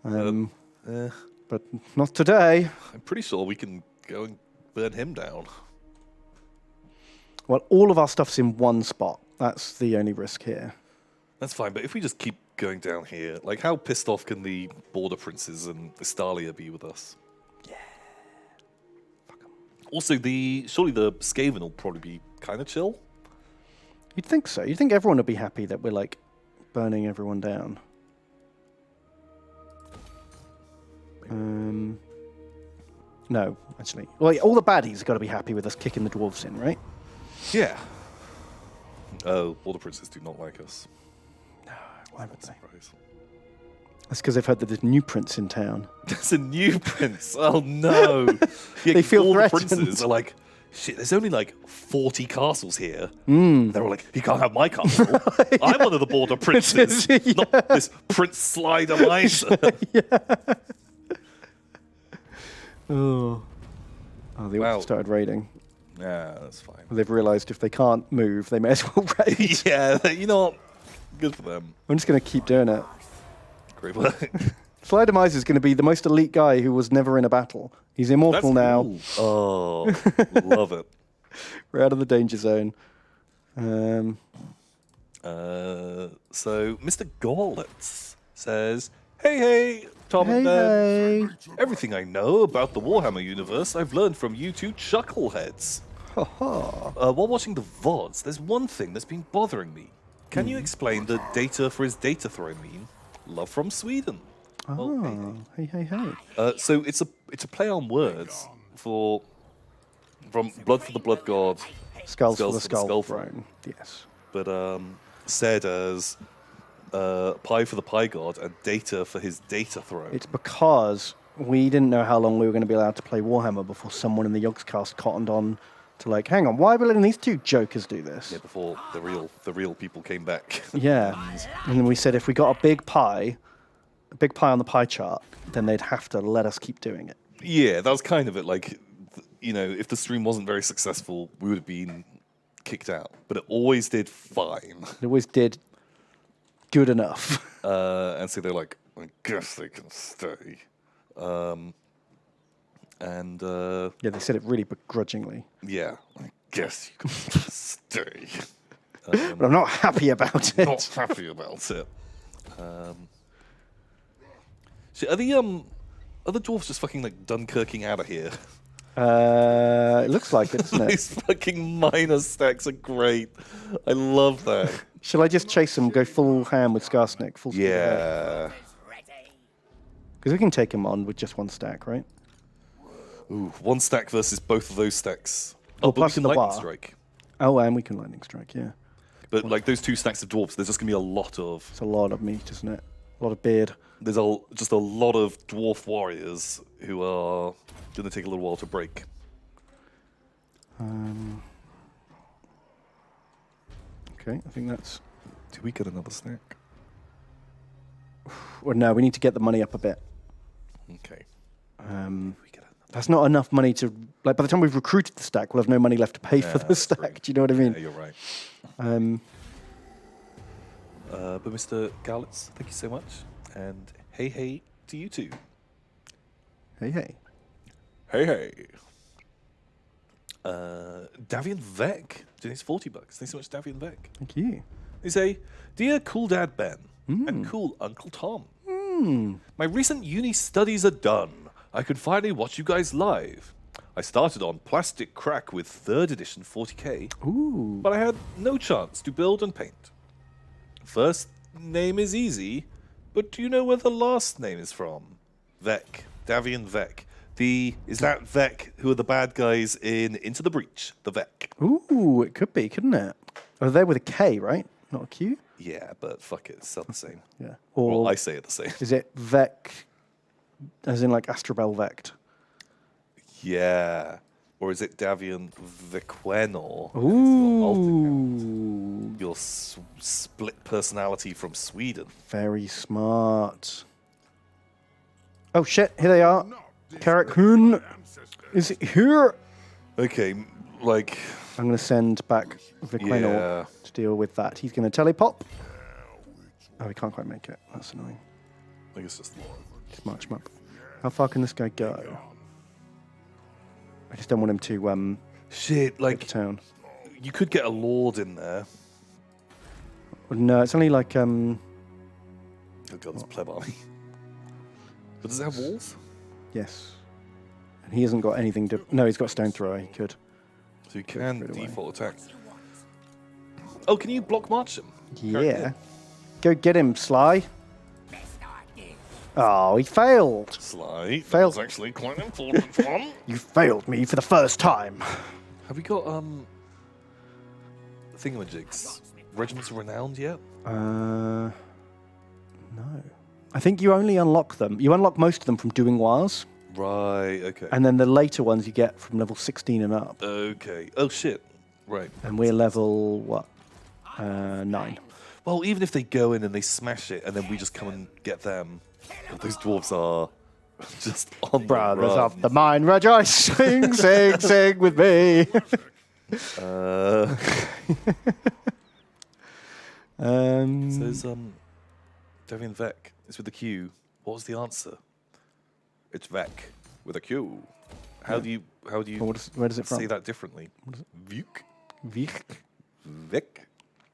But not today. I'm pretty sure we can go and burn him down. Well, all of our stuff's in one spot. That's the only risk here. That's fine, but if we just keep going down here, like how pissed off can the Border Princes and Estalia be with us? Yeah. Also, surely the Skaven will probably be kind of chill. You'd think so. You'd think everyone would be happy that we're like burning everyone down. No, actually. Well, all the baddies have got to be happy with us kicking the dwarves in, right? Yeah. Oh, Border Princes do not like us. Why would they? Surprise. That's because they've heard that there's new prince in town. There's a new prince. Oh no! Yeah, They feel all threatened. the princes are like, shit. There's only like 40 castles here. They're all like, he can't have my castle. I'm one of the Border Princes, not this Prince Slider Miser. Oh, they Wow. all started raiding. Yeah, that's fine. They've realised if they can't move, they may as well raid. Yeah, you know what? Good for them. I'm just going to keep doing it. Great work. Slider Miser is going to be the most elite guy who was never in a battle. He's immortal now. Cool. Oh, love it. We're out of the danger zone. So Mr. Gorlitz says, "Hey, Tom Hey, and Ben. hey. Everything I know about the Warhammer universe, I've learned from you two chuckleheads. While watching the VODs, there's one thing that's been bothering me. Can you explain the data for his data throw meme? Love from Sweden." Oh, hey. So it's a play on words from Blood for the Blood God, Skulls for the Skull Skull Throne. Throne. Yes. but said as Pie for the Pie God and Data for his Data Throne. It's because we didn't know how long we were going to be allowed to play Warhammer before someone in the Yogscast cottoned on to like, hang on, why are we letting these two jokers do this? Yeah, before the real people came back. Yeah. And then we said if we got a big pie on the pie chart, then they'd have to let us keep doing it. Yeah, that was kind of it. Like, you know, if the stream wasn't very successful, we would have been kicked out. But it always did fine. It always did good enough. And so they're like, I guess they can stay. Yeah, they said it really begrudgingly. Yeah, I guess you can stay. But I'm not happy about it. Not happy about it. Shit, are the dwarves just fucking like Dunkirking out of here? It looks like it, doesn't it? These fucking minor stacks are great. I love that. Shall I just chase them, go full ham with Skarsnik? Full speed ahead? Yeah. Ready. Because we can take him on with just one stack, right? Ooh, one stack versus both of those stacks. Well, But we plus can the lightning bar. strike. Oh, and we can lightning strike, yeah. But like those two stacks of dwarves, there's just gonna be a lot of It's a lot of meat, isn't it? A lot of beard. there's just a lot of dwarf warriors who are gonna take a little while to break. Okay, I think that's... Do we get another stack? Well, no, we need to get the money up a bit. Okay. Um, We get another. That's not enough money to... Like, by the time we've recruited the stack, we'll have no money left to pay for the that's stack. true. Do you know what I mean? Yeah, you're right. Um, But Mr. Galitz, thank you so much. And hey to you two. hey. Hey. Davian Vec donates $40. Thanks so much, Davian Vec. Thank you. They say, Dear Cool Dad Ben and Cool Uncle Tom, my recent uni studies are done. I could finally watch you guys live. I started on Plastic Crack with 3rd edition 40k, Ooh. but I had no chance to build and paint. First name is easy, but do you know where the last name is from? Vec, Davian Vec. Is that Vec who are the bad guys in Into the Breach? The Vec. Ooh, it could be, couldn't it? Oh, they're with a K, right? Not a Q? Yeah, but fuck it, it's still the same. Yeah. Or Well, I say it the same. is it Vec, as in like Astrobel Vect? Yeah. Or is it Davian Vequenor? Ooh. Your split personality from Sweden. Very smart. Oh shit, here they are. Carrick Hoon is here. Okay, like, I'm going to send back Viquenor Yeah. to deal with that. He's going to telepop. Oh, he can't quite make it. That's annoying. I think it's just Just march him up. How far can this guy go? I just don't want him to shit. go to Like, town. you could get a lord in there. No, it's only like Oh god, it's pleb army. But does it have walls? yes. And he hasn't got anything to. No, he's got stone thrower. He could. So you can straight away. default attack. Oh, can you block march him? Yeah. Go get him, Sly. Oh, he failed. Sly. Failed. That's actually quite an important one. You failed me for the first time. Have we got thingamajigs? Regiments of Renowned yet? No. I think you only unlock them. You unlock most of them from doing wars, Right, okay. and then the later ones you get from level 16 and up. Okay. Oh shit. Right. And we're level, what? 9. Well, even if they go in and they smash it and then we just come and get them, those dwarves are just on Brothers the run. of the mine rejoice, sing, sing, sing with me. So there's Devian Vec. It's with the Q. What was the answer? It's Vec with a Q. How do you Where does it say from? that differently? Vuk? Vich? Vec?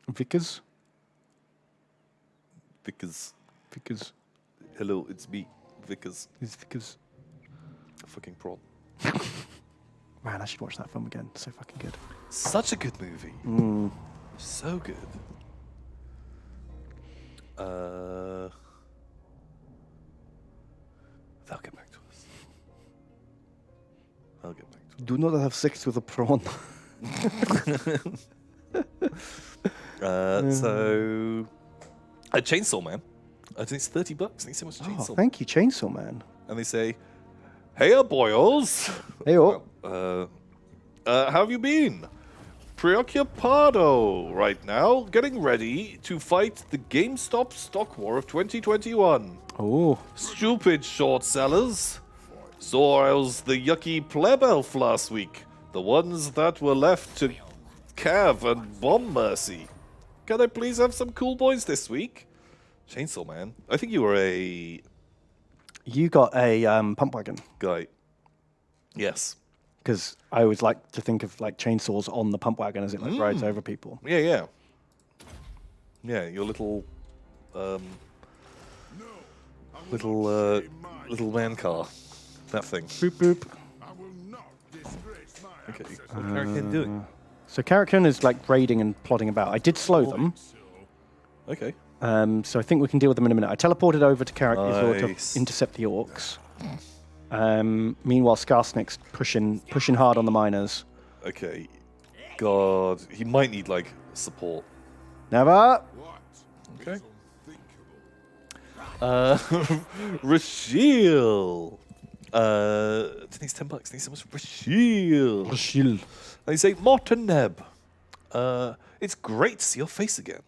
Vickers? Because Vickers? hello, it's me, Vickers. Is Vickers? Fucking prod. Man, I should watch that film again. So fucking good. Such a good movie. Mm. So good. They'll get back to us. They'll get back to us. Do not have sex with a prawn. So, a Chainsaw Man. I think it's $30. Thanks so much, Oh, Chainsaw. thank you, Chainsaw Man. And they say, "Hey, boyos. Hey, oh. How have you been? Preoccupado right now, getting ready to fight the GameStop stock war of 2021. Oh. Stupid short sellers. Saw I was the yucky pleb elf last week. The ones that were left to Cav and Bomb Mercy. Can I please have some cool boys this week?" Chainsaw Man. I think you were a You got a pump wagon. guy. Yes. Because I always like to think of like chainsaws on the pump wagon as it like rides over people. Yeah, yeah. Yeah, your little little man car. That thing. Boop boop. I will not disgrace my Okay. What's Carrican doing? So Carrican is like raiding and plodding about. I did slow them. Okay. So I think we can deal with them in a minute. I teleported over to Carrican Nice. to intercept the orcs. Meanwhile, Skarsnik's pushing hard on the miners. Okay. God, he might need like support. Never. Okay. Rashil. Thanks $10. Thanks so much, Rashil. Shield. And they say, Morteneb. It's great to see your face again.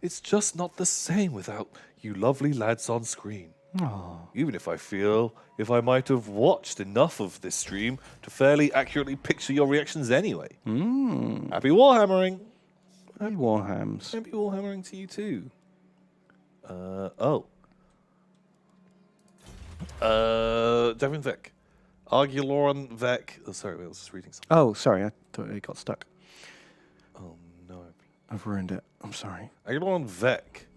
It's just not the same without you lovely lads on screen. Even if I feel if I might have watched enough of this stream to fairly accurately picture your reactions anyway. Happy Warhammering. Hey, Warhams. Happy Warhammering to you too. Devin Vec. Arguloran Vec. Oh, sorry, I was just reading something. Oh, sorry. I thought it got stuck. Oh, no. I've ruined it. I'm sorry. Arguloran Vec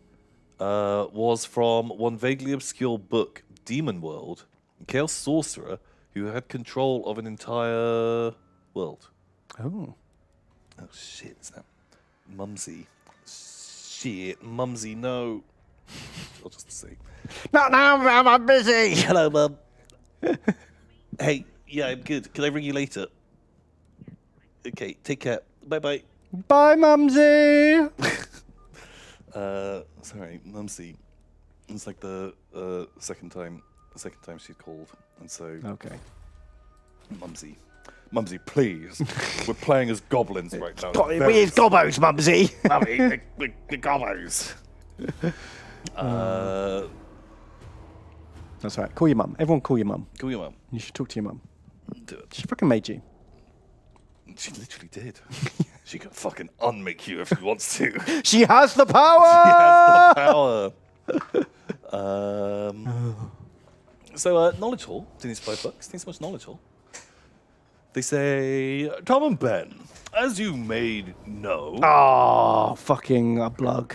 was from one vaguely obscure book, Demon World, a Chaos Sorcerer who had control of an entire world. Oh. Oh, shit. Is that Mumsy? Shit, Mumsy, no. I'll just say. Not now, I'm busy. Hello, Mum. Hey, yeah, I'm good. Can I ring you later? Okay, take care. Bye-bye. Bye, Mumsy. Sorry, Mumsy. It's like the second time she's called, and so Okay. Mumsy, please. We're playing as goblins right now. Where's Gobbos, Mumsy? Mummy, the goblins. That's right. Call your mum. Everyone call your mum. Call your mum. You should talk to your mum. Do it. She fucking made you. She literally did. She can fucking unmake you if she wants to. She has the power! She has the power. So, Knowledge Hall, doing these $5. Thanks so much, Knowledge Hall. They say, Tom and Ben, as you may know. Oh, fucking a blug.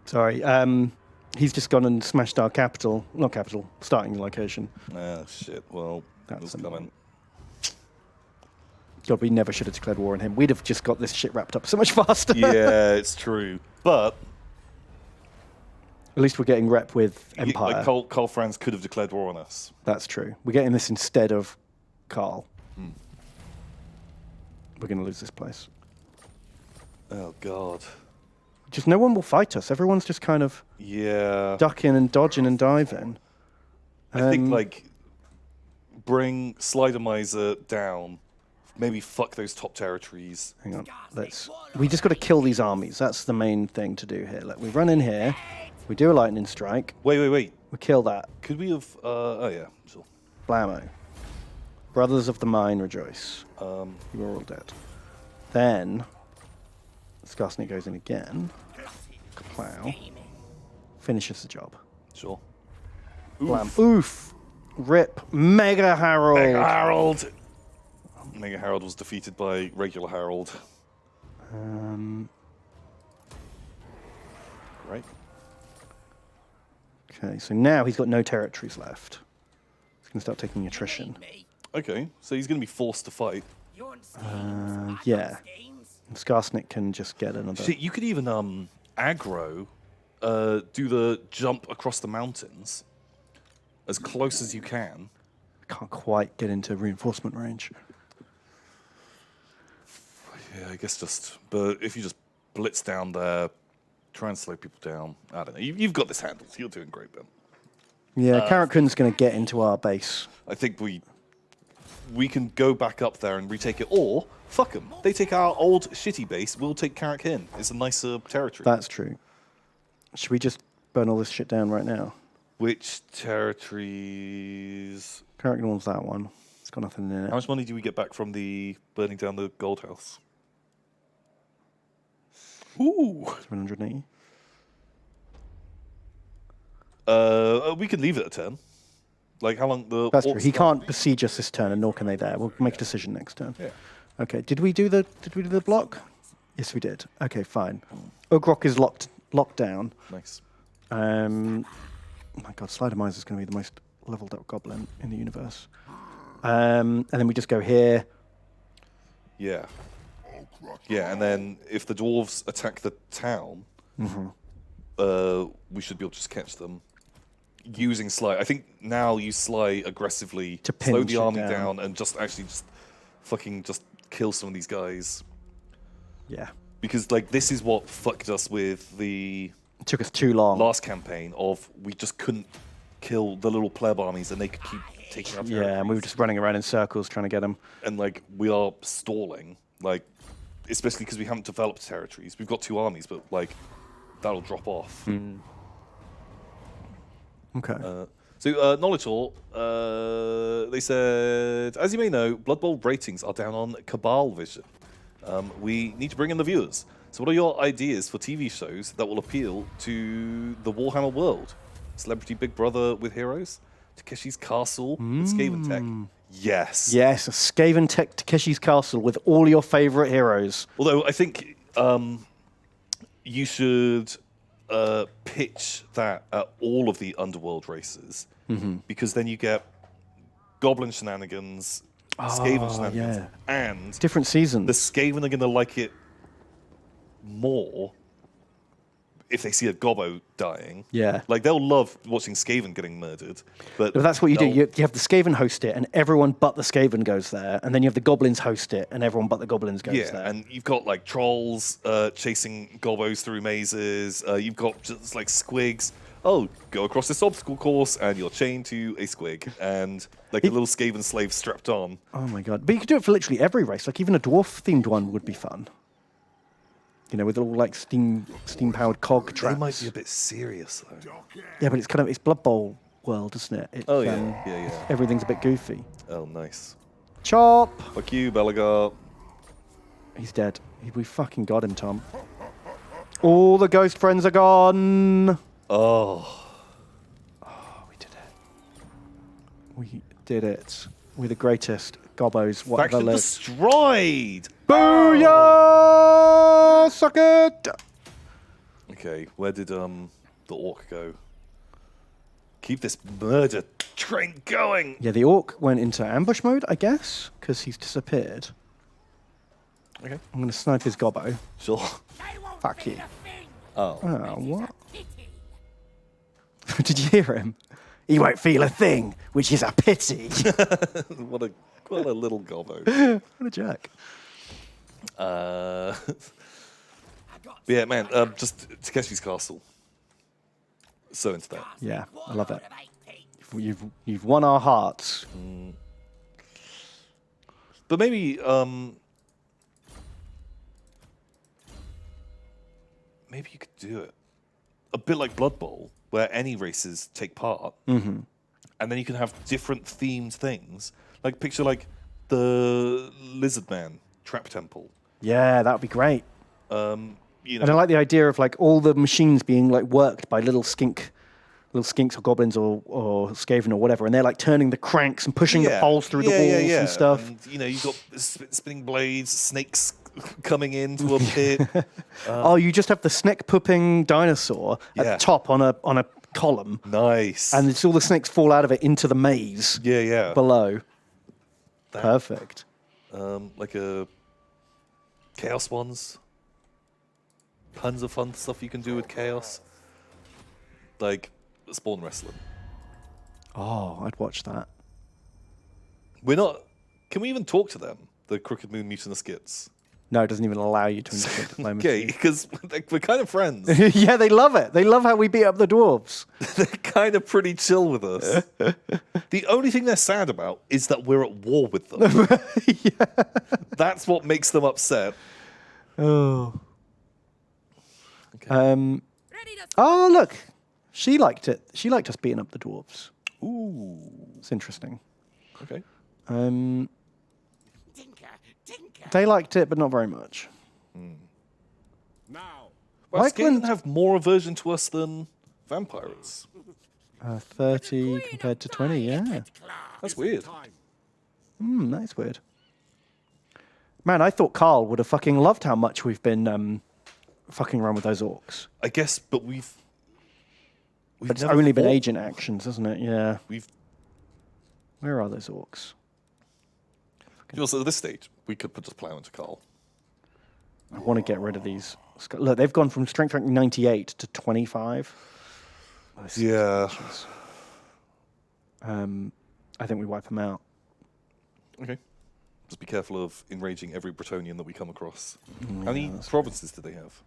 Sorry. He's just gone and smashed our capital. Not capital, starting location. Ah, shit. Well, That's it was annoying. coming. God, we never should have declared war on him. We'd have just got this shit wrapped up so much faster. Yeah, it's true. But At least we're getting rep with Empire. like Carl Franz could have declared war on us. That's true. We're getting this instead of Carl. We're going to lose this place. Oh, God. Just no one will fight us. Everyone's just kind of Yeah. ducking and dodging and diving. I think, like, bring Slidermiser down. Maybe fuck those top territories. Hang on. We just got to kill these armies. That's the main thing to do here. Like, we run in here. We do a lightning strike. Wait. We kill that. Could we have... oh, yeah, sure. Blammo. Brothers of the Mine rejoice. You are all dead. Then, Skarsnik goes in again. Plow. Finishes the job. Sure. Blam. Oof. Rip. Mega Harold. Mega Harold! Mega Harold was defeated by regular Harold. Right. Okay, so now he's got no territories left. He's going to start taking attrition. Okay, so he's going to be forced to fight. Yeah. And Skarsnik can just get another. Shit, you could even aggro, do the jump across the mountains as close as you can. Can't quite get into reinforcement range. Yeah, I guess just... But if you just blitz down there, try and slow people down. I don't know. You've got this handled. You're doing great, Ben. Yeah, Karakun's going to get into our base. I think we can go back up there and retake it, or fuck them. They take our old shitty base. We'll take Karak in. It's a nicer territory. That's true. Should we just burn all this shit down right now? Which territories? Karak wants that one. It's got nothing in it. How much money do we get back from the burning down the gold house? Ooh. 780. We could leave it at 10. Like how long the? That's true. orcs He start- can't besiege us this turn, and nor can they there. We'll make a decision next turn. Yeah. Okay. Did we do the block? Yes, we did. Okay, fine. Ogrok is locked down. Nice. Oh my God, Slidermiser is going to be the most leveled up goblin in the universe. And then we just go here. Yeah. Yeah, and then if the dwarves attack the town, we should be able to just catch them using Sly. I think now use Sly aggressively To slow pinch the it army down. down and just fucking kill some of these guys. Yeah. Because like this is what fucked us with the It took us too long. last campaign of we just couldn't kill the little pleb armies and they could keep taking our Yeah, and we were territories. just running around in circles trying to get them. And like we are stalling, like especially because we haven't developed territories. We've got 2 armies, but like that'll drop off. Okay. So knowledge hall, they said, as you may know, Blood Bowl ratings are down on Cabal Vision. We need to bring in the viewers. So what are your ideas for TV shows that will appeal to the Warhammer world? Celebrity Big Brother with heroes? Takeshi's Castle with Skaven Tech? Yes. Yes, a Skaven Tech Takeshi's Castle with all your favorite heroes. Although I think you should pitch that at all of the underworld races, because then you get Goblin shenanigans, Skaven shenanigans, yeah. and Different seasons. the Skaven are going to like it more if they see a Gobbo dying. Yeah. Like, they'll love watching Skaven getting murdered. But But that's what you do. they'll- You have the Skaven host it, and everyone but the Skaven goes there. And then you have the Goblins host it, and everyone but the Goblins goes Yeah, there. and you've got like trolls chasing Gobbos through mazes. You've got just like squigs. Oh, go across this obstacle course, and you're chained to a squig, and like a little Skaven slave strapped on. Oh my God. But you could do it for literally every race. Like even a dwarf-themed one would be fun. You know, with all like steam-powered cog They traps. might be a bit serious though. Yeah, but it's Blood Bowl world, isn't it? It's, Oh yeah, yeah. Everything's a bit goofy. Oh nice. Chop! Fuck you, Belagar. He's dead. We fucking got him, Tom. All the ghost friends are gone. Oh, Oh, we did it. We did it. We're the greatest. Gobbos, whatever Faction lives. destroyed! Booyah! Suck it! Okay, where did the orc go? Keep this murder train going! Yeah, the orc went into ambush mode, I guess, because he's disappeared. Okay. I'm going to snipe his gobbo. Sure. Fuck you. Oh. Oh, what? Did you hear him? He won't feel a thing, which is a pity. What a little gobbo. What a jerk. But yeah, man, just Takeshi's Castle. So into that. Yeah, I love it. You've won our hearts. But maybe maybe you could do it a bit like Blood Bowl, where any races take part, and then you can have different themed things. Like picture like the Lizard Man Trap Temple. Yeah, that would be great. You know, And I like the idea of like all the machines being like worked by little skinks or goblins or Skaven or whatever, and they're like turning the cranks and pushing the poles through the walls and stuff. And, you know, you've got spinning blades, snakes coming into a pit. Oh, you just have the snake pooping dinosaur at the top on a column, Nice. and it's all the snakes fall out of it into the maze yeah. below. That- Perfect. Like a Chaos ones. Tons of fun stuff you can do with Chaos. Like Spawn Wrestling. Oh, I'd watch that. We're not. Can we even talk to them? The Crooked Moon Mutinous Skits. No, it doesn't even allow you to indicate diplomacy. Okay, because we're kind of friends. Yeah, they love it. They love how we beat up the dwarves. They're kind of pretty chill with us. The only thing they're sad about is that we're at war with them. That's what makes them upset. Oh. Okay. Oh, look. She liked it. She liked us beating up the dwarves. Ooh. It's interesting. Okay. They liked it, but not very much. Now, Well, Like Skaven when- have more aversion to us than vampires. 30 compared to 20, yeah. That's weird. That is weird. Man, I thought Carl would have fucking loved how much we've been fucking around with those orcs. I guess, but we've But it's never only been fought- agent actions, hasn't it? Yeah. We've Where are those orcs? also at this stage we could just plow into Carl. I want to get rid of these. Look, they've gone from strength rank 98 to 25. Yeah. I think we wipe them out. Okay. Just be careful of enraging every Bretonian that we come across. How many provinces did they have?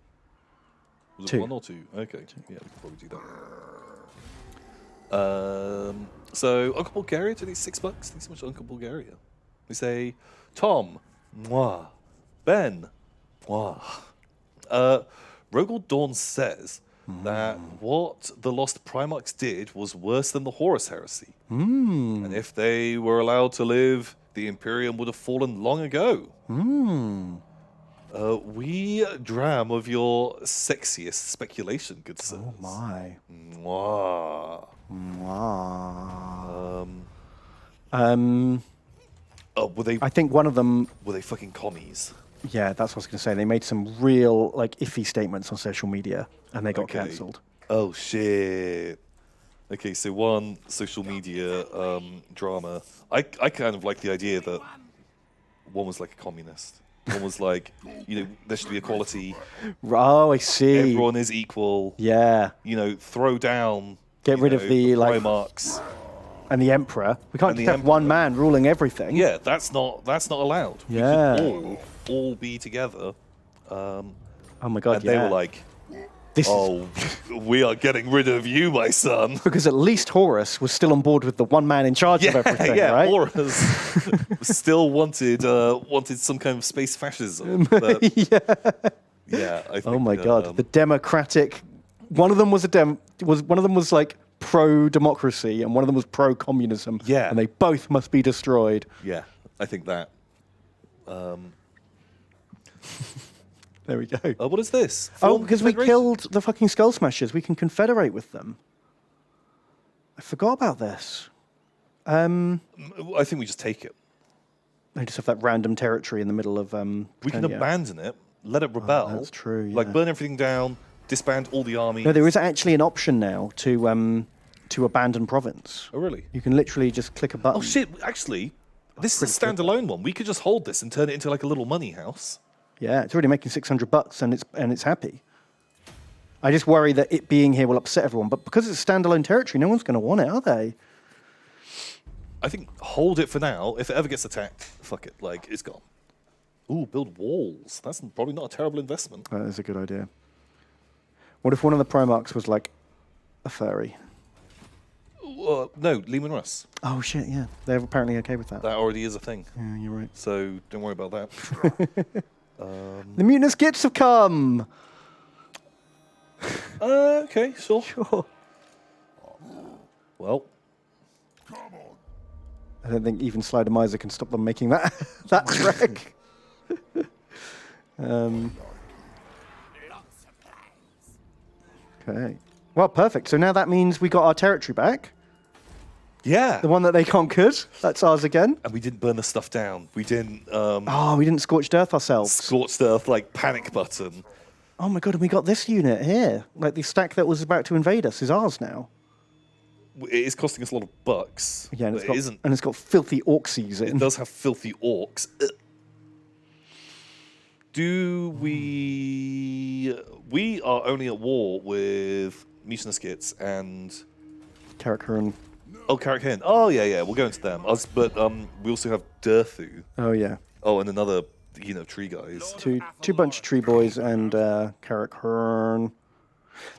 Was it 2. 1 or 2? Okay. Yeah, we can probably do that. So Uncle Bulgaria, do these $6? Thanks so much, Uncle Bulgaria. We say Tom, moi. Ben, moi. Rogel Dawn says that what the Lost Primarchs did was worse than the Horus Heresy. And if they were allowed to live, the Imperium would have fallen long ago. We dram of your sexiest speculation, good sirs. Oh my. Mwah. Were they I think one of them, fucking commies? yeah, that's what I was going to say. They made some real, like, iffy statements on social media, and they got Okay. cancelled. Oh shit. Okay, so one social media drama. I kind of like the idea that one was like a communist. One was like, you know, there should be equality. Oh, I see. Everyone is equal. Yeah. You know, throw down. Get you rid of know, the, like- Primarchs. And the Emperor. We can't And just the have one Emperor. man ruling everything. Yeah, that's not allowed. Yeah. We could all be together. Oh my God, And yeah. they were like, This is oh, we are getting rid of you, my son. because at least Horus was still on board with the one man in charge of everything, yeah, right? Horus still wanted some kind of space fascism. But yeah, I think, Oh my God, the democratic. One of them was one of them was like pro-democracy, and one of them was pro-communism. Yeah. and they both must be destroyed. yeah, I think that. There we go. What is this? Oh, Form because we Confederation? killed the fucking Skull Smashers. We can confederate with them. I forgot about this. I think we just take it. They just have that random territory in the middle of. We can abandon it, let it rebel. That's true. Yeah. Like burn everything down, disband all the armies. No, there is actually an option now to abandon province. Oh, really? You can literally just click a button. Oh, shit. Actually, this is a standalone one. We could just hold this and turn it into like a little money house. Yeah, it's already making $600 and it's happy. I just worry that it being here will upset everyone, but because it's a standalone territory, no one's going to want it, are they? I think hold it for now. If it ever gets attacked, fuck it. Like, it's gone. Ooh, build walls. That's probably not a terrible investment. That is a good idea. What if one of the Primarchs was like a furry? No, Lehman Russ. Oh, shit, yeah. They're apparently okay with that. That already is a thing. Yeah, you're right. So don't worry about that. The Mutinous Gits have come! Okay, sure. Sure. Well, I don't think even Slider Miser can stop them making that that trek. Okay. Well, perfect. So now that means we got our territory back. yeah. The one that they conquered. That's ours again. And we didn't burn the stuff down. We didn't Oh, we didn't scorched earth ourselves. scorched earth like panic button. Oh my god, and we got this unit here. Like the stack that was about to invade us is ours now. It is costing us a lot of bucks. Yeah, and but it's got, it isn't. and it's got filthy orcsies in. It does have filthy orcs. Do we? We are only at war with Mutinous Gits and Karakhuran. Karakhin. Oh yeah, we'll go into them. But we also have Durthu. Oh yeah. Oh, and another, tree guys. Two bunch of tree boys and Karakhuran.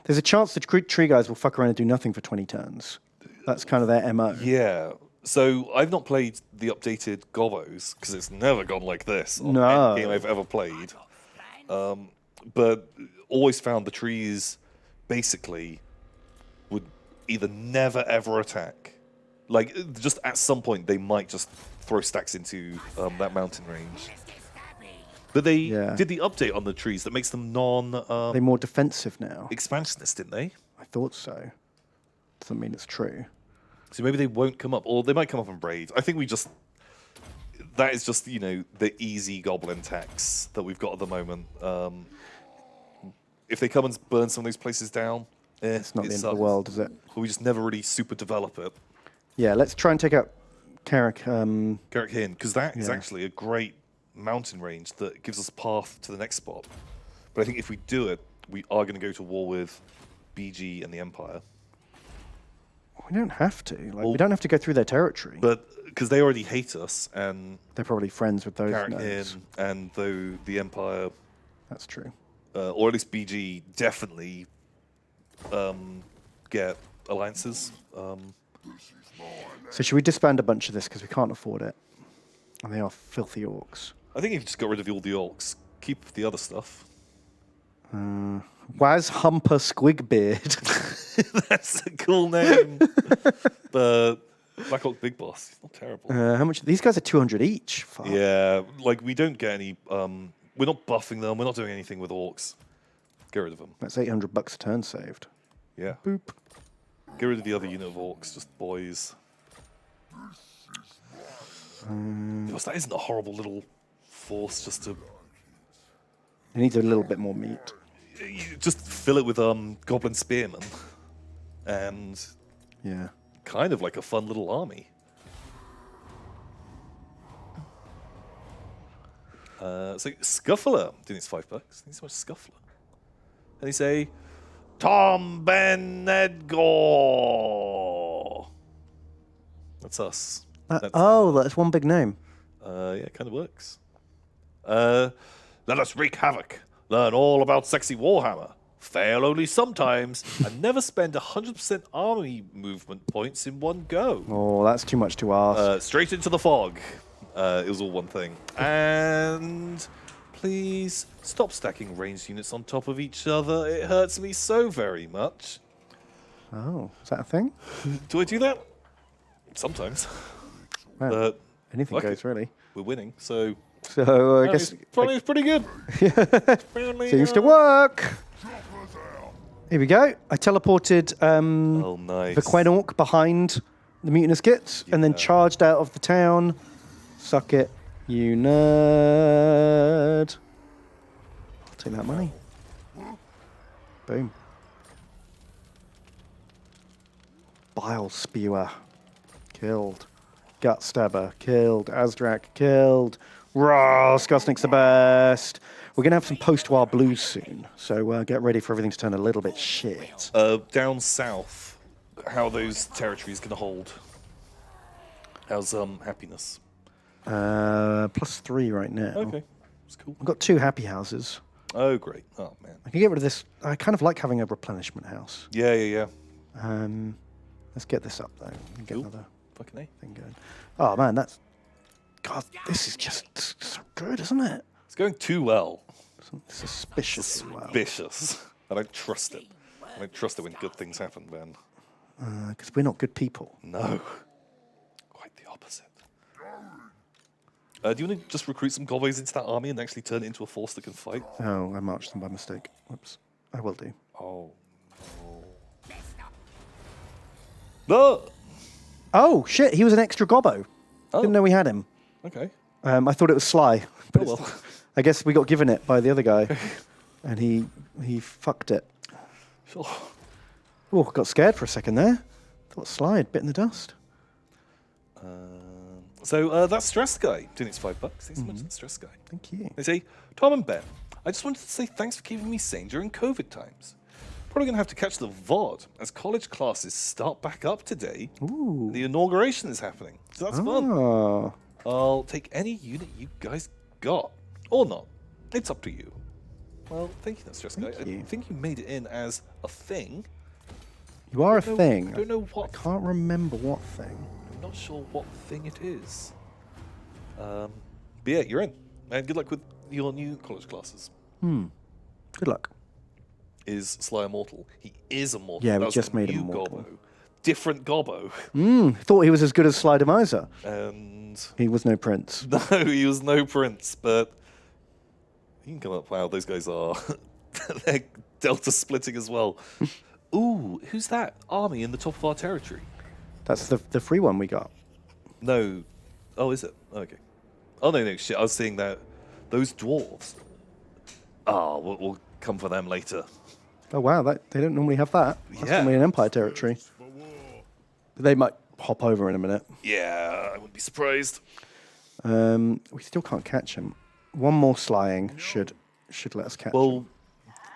There's a chance the tree guys will fuck around and do nothing for 20 turns. That's kind of their MO. Yeah. So I've not played the updated Gobbos because it's never gone like this on No. any game I've ever played. But always found the trees basically would either never ever attack. Like just at some point they might just throw stacks into that mountain range. But they did the update on the trees that makes them They're more defensive now. expansionist, didn't they? I thought so. Doesn't mean it's true. So maybe they won't come up, or they might come up in braids. I think that is just, the easy goblin tax that we've got at the moment. If they come and burn some of those places down, It's not the end of the world, is it? But we just never really super develop it. Yeah, let's try and take out Carrick. Garrick Hin, because that is actually a great mountain range that gives us a path to the next spot. But I think if we do it, we are going to go to war with BG and the Empire. We don't have to. We don't have to go through their territory. But because they already hate us, and They're probably friends with those Garrick nodes. Hin and the Empire, That's true. or at least BG, definitely get alliances. So should we disband a bunch of this because we can't afford it? And they are filthy orcs. I think if you just got rid of all the orcs, keep the other stuff. Waz Humper Squigbeard. That's a cool name. But Black Hawk Big Boss, he's not terrible. How much? These guys are 200 each. Fuck. Yeah, like we don't get any. We're not buffing them. We're not doing anything with orcs. Get rid of them. That's $800 a turn saved. Yeah. Boop. Get rid of the other unit of orcs, just boys. That isn't a horrible little force just to. It needs a little bit more meat. You just fill it with goblin spearmen, and Yeah. kind of like a fun little army. So Scuffler, didn't it's $5? Didn't so much Scuffler. And they say, Tom Ben Edgar. That's us. That's one big name. yeah, it kind of works. Let us wreak havoc. Learn all about sexy Warhammer. Fail only sometimes, and never spend 100% army movement points in one go. Oh, that's too much to ask. Straight into the fog. It was all one thing. And please stop stacking ranged units on top of each other. It hurts me so very much. Oh, is that a thing? Do I do that? Sometimes. Wow. But Anything fuck goes, it. really. We're winning, so So I guess probably pretty good. Apparently, seems to work. Here we go. I teleported Oh, nice. the Quen Orc behind the mutinous gits, and then Yeah. charged out of the town. Suck it, you nerd. I'll take that money. Boom. Bile Spewer. Killed. Gut Stabber. Killed. Azrak. Killed. Raw! Skullsnake's the best. We're going to have some post-war blues soon, so get ready for everything to turn a little bit shit. Down south, how are those territories going to hold? How's happiness? +3 right now. Okay, that's cool. I've got 2 happy houses. Oh, great. Oh, man. I can get rid of this. I kind of like having a replenishment house. Yeah. Let's get this up, though. And get Cool. another Fucking A. thing going. Oh, man, that's... God, this is just so good, isn't it? It's going too well. Suspicious. Suspicious. I don't trust it. I don't trust it when good things happen, man. Because we're not good people. No. Quite the opposite. Do you want to just recruit some Gobbos into that army and actually turn it into a force that can fight? Oh, I marched them by mistake. Whoops. I will do. Oh, no. Oh, shit, he was an extra Gobbo. Oh. Didn't know we had him. Okay. I thought it was Sly. But Oh, it's- well. I guess we got given it by the other guy. And he fucked it. Sure. Oh, got scared for a second there. Thought Sly had bit in the dust. So that's Stress Guy doing its $5. Thanks so much to the Stress Guy. Thank you. They say, Tom and Ben, I just wanted to say thanks for keeping me sane during COVID times. Probably going to have to catch the VOD as college classes start back up today. Ooh. The inauguration is happening. So that's fun. Oh. I'll take any unit you guys got. Or not. It's up to you. Well, thank you, that Stress Guy. Thank you. I think you made it in as a thing. You are a don't know- thing. I don't know what. I can't remember what thing. I'm not sure what thing it is. But yeah, you're in. And good luck with your new college classes. Good luck. Is Sly immortal? He is immortal. Yeah, we That was just a made him new immortal. Gobbo. Different Gobbo. Thought he was as good as Sly Demiser. And He was no prince. no, he was no prince, but you can come up. Wow, those guys are they're delta splitting as well. Ooh, who's that army in the top of our territory? That's the free one we got. No. Oh, is it? Okay. Oh, no, shit. I was seeing that. Those dwarves. Oh, we'll come for them later. Oh, wow. They don't normally have that. That's Yeah. normally an Empire territory. But they might hop over in a minute. Yeah, I wouldn't be surprised. We still can't catch him. One more slying should let us catch him. Well,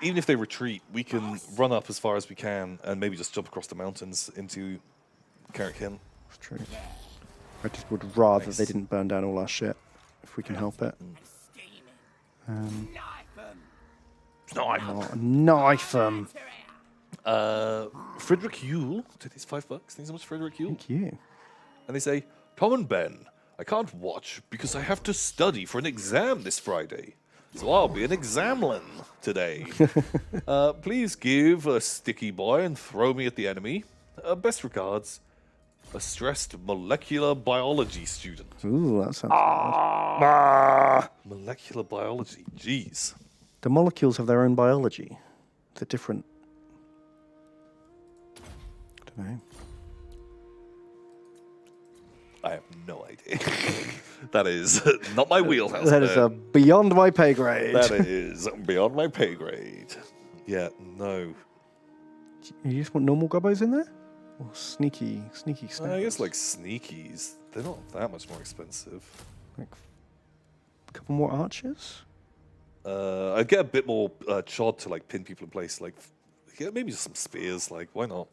even if they retreat, we can run up as far as we can and maybe just jump across the mountains into Carrickhin. It's true. I just would rather Nice. they didn't burn down all our shit, if we can help it. No, Oh, knife them. Frederick Yule did his $5. Thanks so much, Frederick Yule. Thank you. And they say, Tom and Ben, I can't watch because I have to study for an exam this Friday. So I'll be an examlin today. Please give a sticky boy and throw me at the enemy. Best regards, a stressed molecular biology student. Ooh, that sounds bad. Molecular biology, jeez. The molecules have their own biology. They're different. I don't know. I have no idea. That is not my wheelhouse. That is man. beyond my pay grade. That is beyond my pay grade. Yeah, no. You just want normal gobbos in there? Or sneaky I snappers? guess like sneakies. They're not that much more expensive. Like a couple more archers? I'd get a bit more chod to like pin people in place. Like, yeah, maybe just some spears. Like, why not?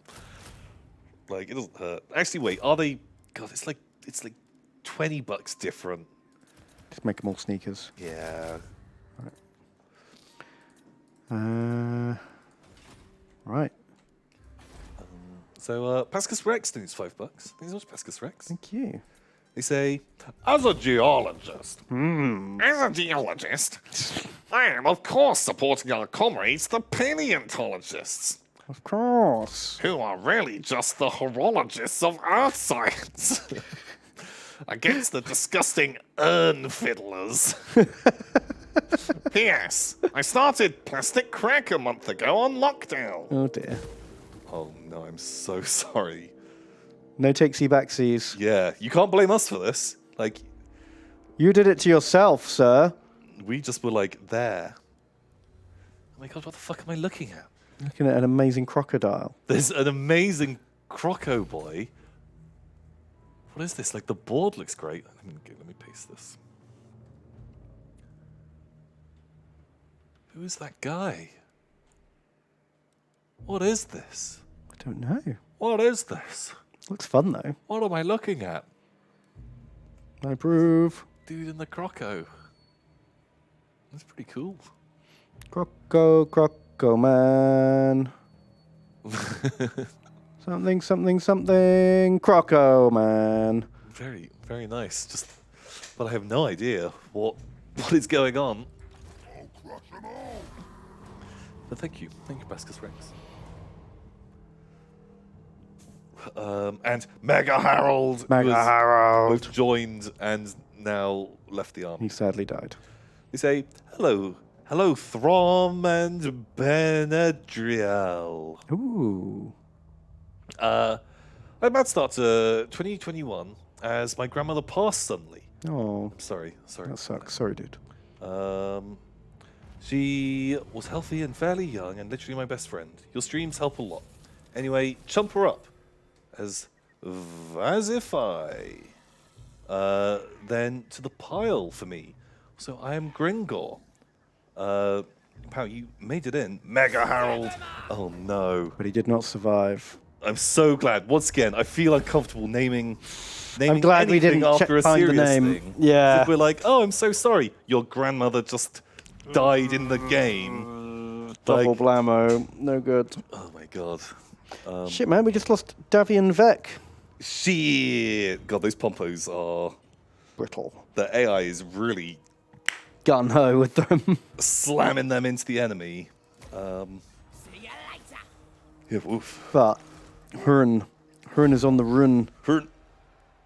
Like, it doesn't hurt. Actually, wait, are they? God, it's like $20 different. Just make them all sneakers. Yeah. Right. So Pascus Rex needs $5. Thanks so much, Pascus Rex. Thank you. They say, as a geologist, I am, of course, supporting our comrades, the paleontologists, Of course. who are really just the horologists of earth science, against the disgusting urn fiddlers. P.S. I started Plastic Crack a month ago on lockdown. Oh dear. Oh no, I'm so sorry. No takesy backsies. Yeah, you can't blame us for this. Like, You did it to yourself, sir. we just were like there. Oh my god, what the fuck am I looking at? Looking at an amazing crocodile. There's an amazing Croco boy. What is this? Like, the board looks great. Let me paste this. Who is that guy? What is this? I don't know. What is this? Looks fun though. What am I looking at? I approve. Dude in the Croco. That's pretty cool. Croco man. Something, Croco man. Very, very nice. Just, but I have no idea what is going on. But thank you, Bascus Rex. And Mega Harold, who has both joined and now left the army. He sadly died. They say, hello, Throm and Benadryl. Ooh. I'm about to start 2021 as my grandmother passed suddenly. Oh, Sorry. that sucks. Sorry, dude. She was healthy and fairly young and literally my best friend. Your streams help a lot. Anyway, chump her up as Vazify. Then to the pile for me. So I am Gringor. Pow, you made it in. Mega Harold. Oh no. But he did not survive. I'm so glad. Once again, I feel uncomfortable naming I'm glad we anything didn't after a find the serious name. thing. Yeah. As if we're like, oh, I'm so sorry. Your grandmother just died in the game. Double Like, blammo. No good. oh my god. Shit, man. We just lost Davian Vec. Shit. God, those pompos are... Brittle. The AI is really Gun ho with them. slamming them into the enemy. Yeah, oof. But Hurn is on the run. Hurt.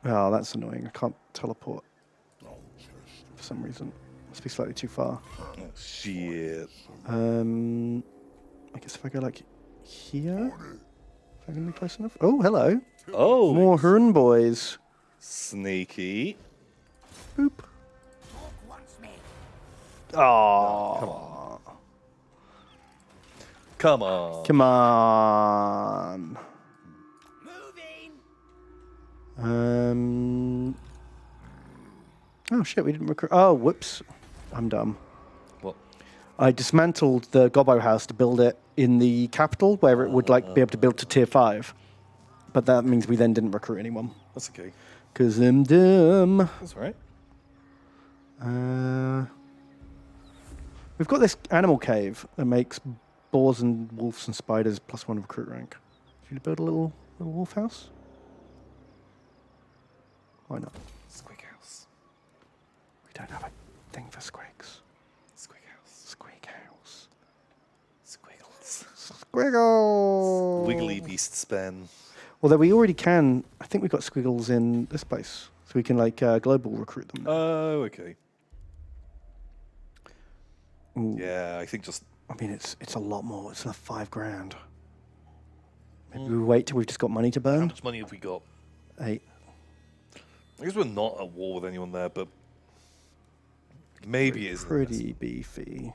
Oh, that's annoying. I can't teleport for some reason. Must be slightly too far. Oh, shit. I guess if I go like here, if I can be close enough. Oh, hello. Oh. More Hurn boys. Sneaky. Boop. Oh, Come on. come on. Oh shit, we didn't recruit. Oh, whoops. I'm dumb. What? I dismantled the Gobbo house to build it in the capital, where it would like be able to build to tier 5. But that means we then didn't recruit anyone. That's okay. Because I'm dumb. That's all right. We've got this animal cave that makes boars and wolves and spiders +1 recruit rank. Should we build a little wolf house? Why not? Squig house. We don't have a thing for squigs. Squig house. Squig house. Squiggles. Squiggle! Wiggly beast span. Although we already can, I think we've got squiggles in this place. So we can like global recruit them. Oh, okay. Ooh. Yeah, I think just... I mean, it's a lot more. It's another $5,000. Maybe we wait till we've just got money to How burn. much money have we got? 8. I guess we're not at war with anyone there, but maybe it is. Pretty beefy.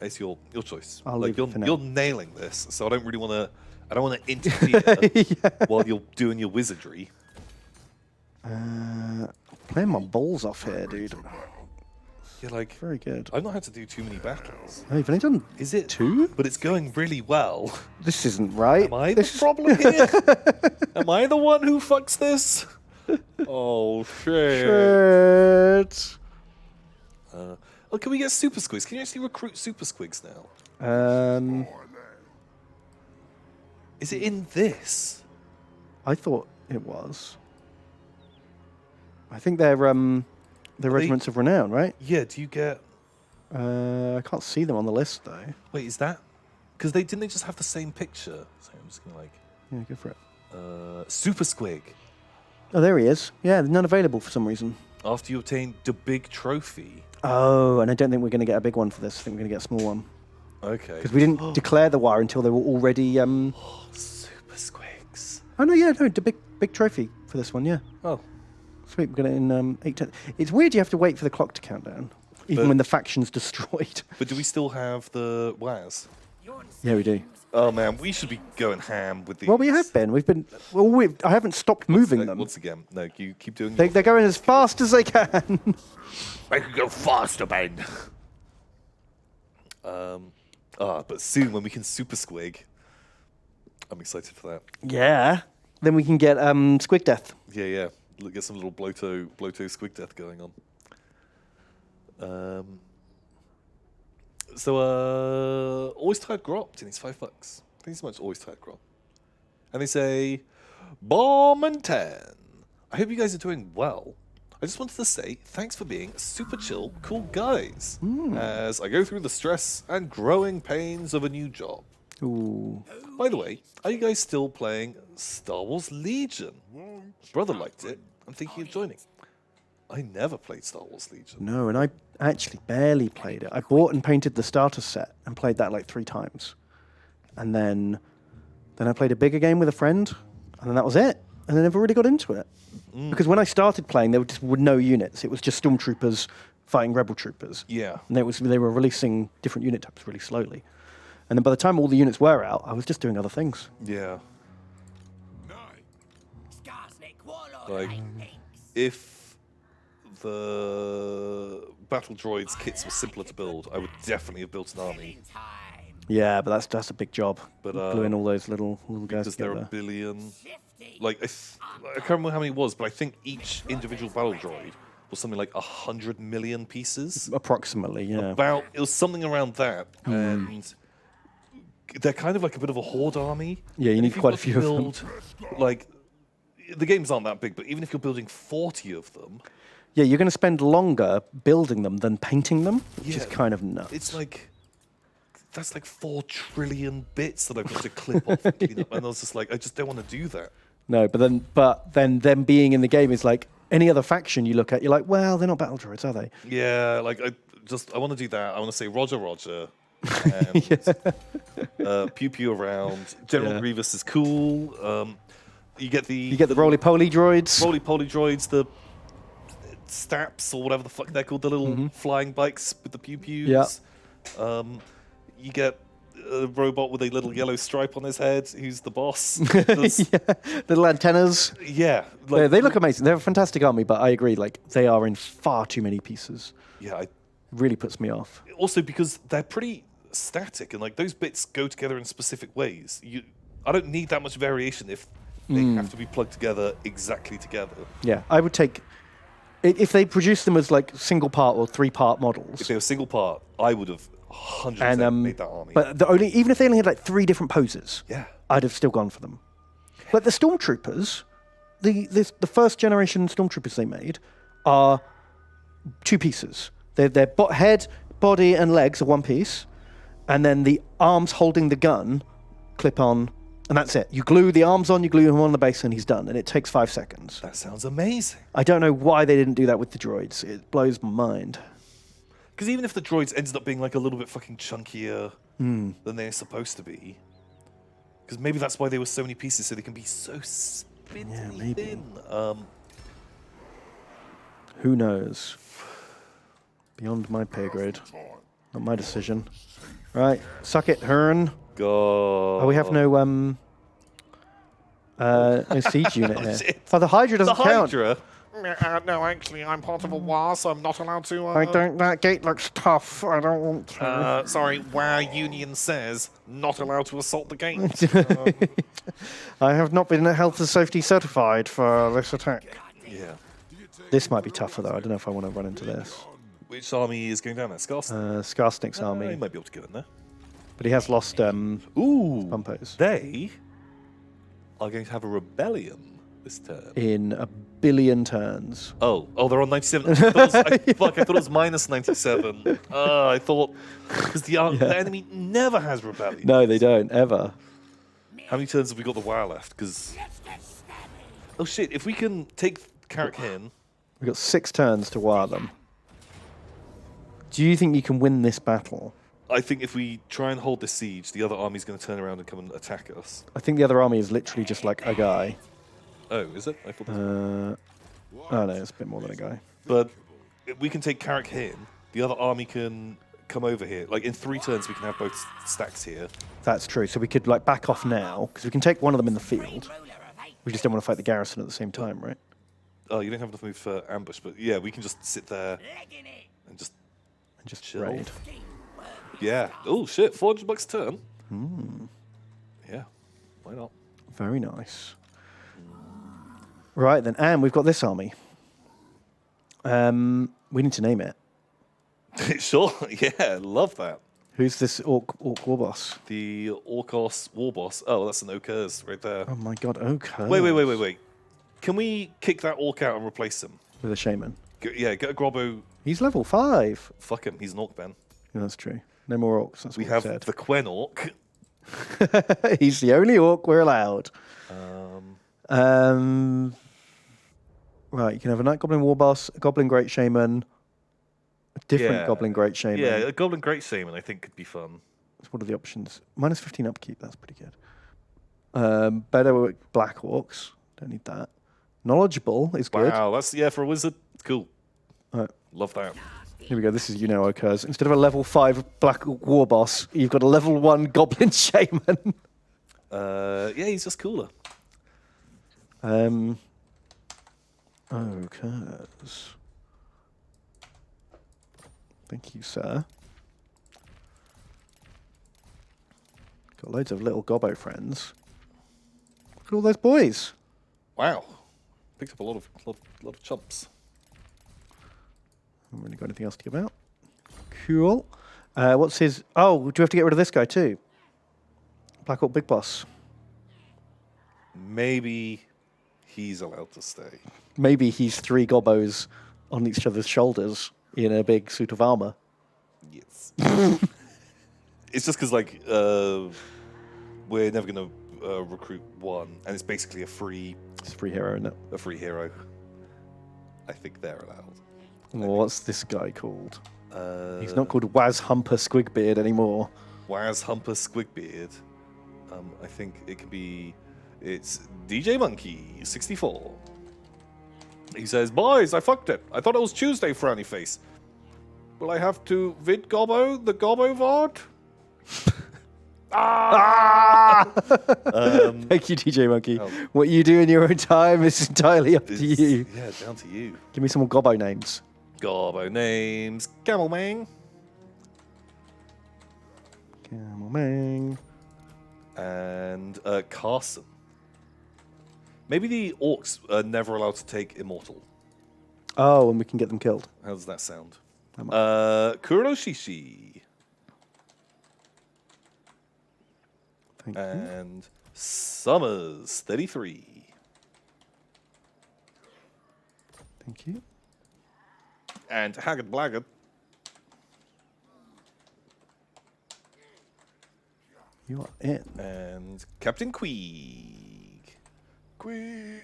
It's your choice. I'll like leave it for now. you're nailing this, so I don't really want to. I don't want to interfere while you're doing your wizardry. Playing my balls off here, dude. You're like, Very good. I've not had to do too many battles. Oh, you've only done Is it 2? But it's going really well. This isn't right. Am I the problem here? Am I the one who fucks this? Oh shit! Shit. Oh, can we get super squigs? Can you actually recruit super squigs now? Is it in this? I thought it was. I think they're regiments of renown, right? Yeah. Do you get? I can't see them on the list though. Wait, is that? Because they just have the same picture. So I'm just gonna like Yeah, go for it. super squig. Oh, there he is. Yeah, none available for some reason. After you obtain the big trophy. Oh, and I don't think we're going to get a big one for this. I think we're going to get a small one. Okay. Because we didn't declare the war until they were already... Super squigs. Oh no, yeah, no, the big trophy for this one, yeah. Oh. Sweet, we got it in 8:10. It's weird you have to wait for the clock to count down, even But- when the faction's destroyed. But do we still have the WAS? Yeah, we do. Oh man, we should be going ham with these. Well, we have been. We've been. Well, I haven't stopped moving them. Once again, no, you keep doing. They're going as fast as they can. I could go faster, man. But soon when we can super squig, I'm excited for that. Yeah. Then we can get Squig Death. Yeah. Get some little bloto squig death going on. Always tired grop, and it's $5. Thank you so much, always tired grop. And they say, Bomb and 10. I hope you guys are doing well. I just wanted to say thanks for being super chill, cool guys as I go through the stress and growing pains of a new job. Ooh. By the way, are you guys still playing Star Wars Legion? Brother liked it. I'm thinking of joining. I never played Star Wars Legion. No, and I actually barely played it. I bought and painted the starter set and played that like 3 times. And then I played a bigger game with a friend, and then that was it. And I never really got into it. Because when I started playing, there were no units. It was just stormtroopers fighting rebel troopers. Yeah. And they were releasing different unit types really slowly. And then by the time all the units were out, I was just doing other things. Yeah. Like, if the battle droids kits were simpler to build, I would definitely have built an army. Yeah, but that's a big job. But, gluing all those little guys Because there are together. a billion. Like, I can't remember how many it was, but I think each individual battle droid was something like 100 million pieces. Approximately, yeah. It was something around that. And they're kind of like a bit of a horde army. Yeah, you And need if you've quite a got to few of them. build, like, the games aren't that big, but even if you're building 40 of them, Yeah, you're going to spend longer building them than painting them, which is Yeah. kind of nuts. it's like, that's like 4 trillion bits that I've got to clip off. And clean up. And I was just like, I just don't want to do that. No, but then them being in the game is like any other faction you look at, you're like, well, they're not battle droids, are they? Yeah, like I want to do that. I want to say Roger, and pew pew around. General Yeah. Grievous is cool. You get the roly-poly droids. roly-poly droids, the Staps or whatever the fuck they're called, the little flying bikes with the pew pews. Yeah. You get a robot with a little yellow stripe on his head, who's the boss. Little antennas. Yeah, They look amazing. They're a fantastic army, but I agree, like they are in far too many pieces. Yeah, Really puts me off. also because they're pretty static and like those bits go together in specific ways. I don't need that much variation if they have to be plugged together exactly together. Yeah, I would take if they produced them as like single part or 3-part models. If they were single part, I would have 100% made that army. But even if they only had like 3 different poses, yeah, I'd have still gone for them. But the stormtroopers, the first generation stormtroopers they made are 2 pieces. Their head, body, and legs are 1 piece, and then the arms holding the gun clip on, and that's it. You glue the arms on, you glue him on the base, and he's done. And it takes 5 seconds. that sounds amazing. I don't know why they didn't do that with the droids. It blows my mind. Because even if the droids ended up being like a little bit fucking chunkier than they're supposed to be, because maybe that's why they were so many pieces, so they can be so spindly maybe. thin. Who knows? Beyond my pay grade. Not my decision. Right, suck it, Hearn. God. Oh, we have no siege unit here. shit. Oh, the Hydra the doesn't count. Hydra. No, actually, I'm part of a war, so I'm not allowed to. I don't. That gate looks tough. I don't want to. Sorry, WoW Union says not allowed to assault the gate. I have not been health and safety certified for this attack. Yeah. This might be tougher though. I don't know if I want to run into this. Which army is going down there? Scarston? Skarsnik's He army, might be able to get in there. but he has lost Ooh. bumpos They are going to have a rebellion this turn. in a billion turns. Oh, they're on 97. I thought it was minus 97. I thought because the enemy never has rebellion. No, they don't ever. How many turns have we got the WoW left? Because oh shit, if we can take Carrick in, We've got 6 turns to wire them. Do you think you can win this battle? I think if we try and hold this siege, the other army's going to turn around and come and attack us. I think the other army is literally just like a guy. Oh, is it? I thought. Oh no, it's a bit more than a guy. But we can take Carrick here. The other army can come over here. Like in 3 turns, we can have both stacks here. That's true. So we could like back off now because we can take one of them in the field. We just don't want to fight the garrison at the same time, right? Oh, you don't have enough move for ambush, but yeah, we can just sit there and just chill. Raid. Yeah. Oh shit, $400 a turn. Yeah. Why not? Very nice. Right then, and we've got this army. We need to name it. Sure. Yeah, love that. Who's this orc war boss? The Orcos war boss. Oh, that's an Okurs right there. Oh my god, okay. Wait. Can we kick that orc out and replace him? With a shaman. Yeah, get a Grobbo. He's level 5. Fuck him. He's an orc, Ben. Yeah, that's true. No more orcs. That's We what have said. the Quen orc. He's the only orc we're allowed. Right, you can have a Night Goblin war boss, a Goblin Great Shaman, a different Goblin Great Shaman. Yeah, a Goblin Great Shaman I think could be fun. So what are the options? Minus 15 upkeep, that's pretty good. Better with Black Orcs. Don't need that. Knowledgeable is good. Wow, that's for a wizard. Cool. Right. Love that. Here we go. This is occurs. Instead of a level 5 Black Orc war boss, you've got a level 1 Goblin Shaman. Yeah, he's just cooler. Occurs. Thank you, sir. Got loads of little gobbo friends. Look at all those boys. Wow. Picked up a lot of chumps. Haven't really got anything else to give out. Cool. What's his... Oh, do we have to get rid of this guy too? Black Orc Big Boss. Maybe he's allowed to stay. Maybe he's 3 gobbos on each other's shoulders in a big suit of armor. Yes. It's just because, like, we're never going to recruit one, and it's basically a free... It's a free hero, isn't it? A free hero. I think they're allowed. Well, what's this guy called? He's not called Waz Humper Squigbeard anymore. Waz Humper Squigbeard. I think it could be... It's DJ Monkey, 64. He says, "Boys, I fucked it. I thought it was Tuesday, frowny face. Will I have to vid Gobbo, the Gobbo VOD?" Thank you, DJ Monkey. What you do in your own time is entirely up to you. Yeah, down to you. Give me some more gobbo names. Gobbo names. Camelmang. Camelmang. And Carson. Maybe the orcs are never allowed to take immortal. Oh, and we can get them killed. How does that sound? Am Kuroshishi. Thank you. And Summers, 33. Thank you. And Haggard Blaggard. You are in. And Captain Queeg. Queeg.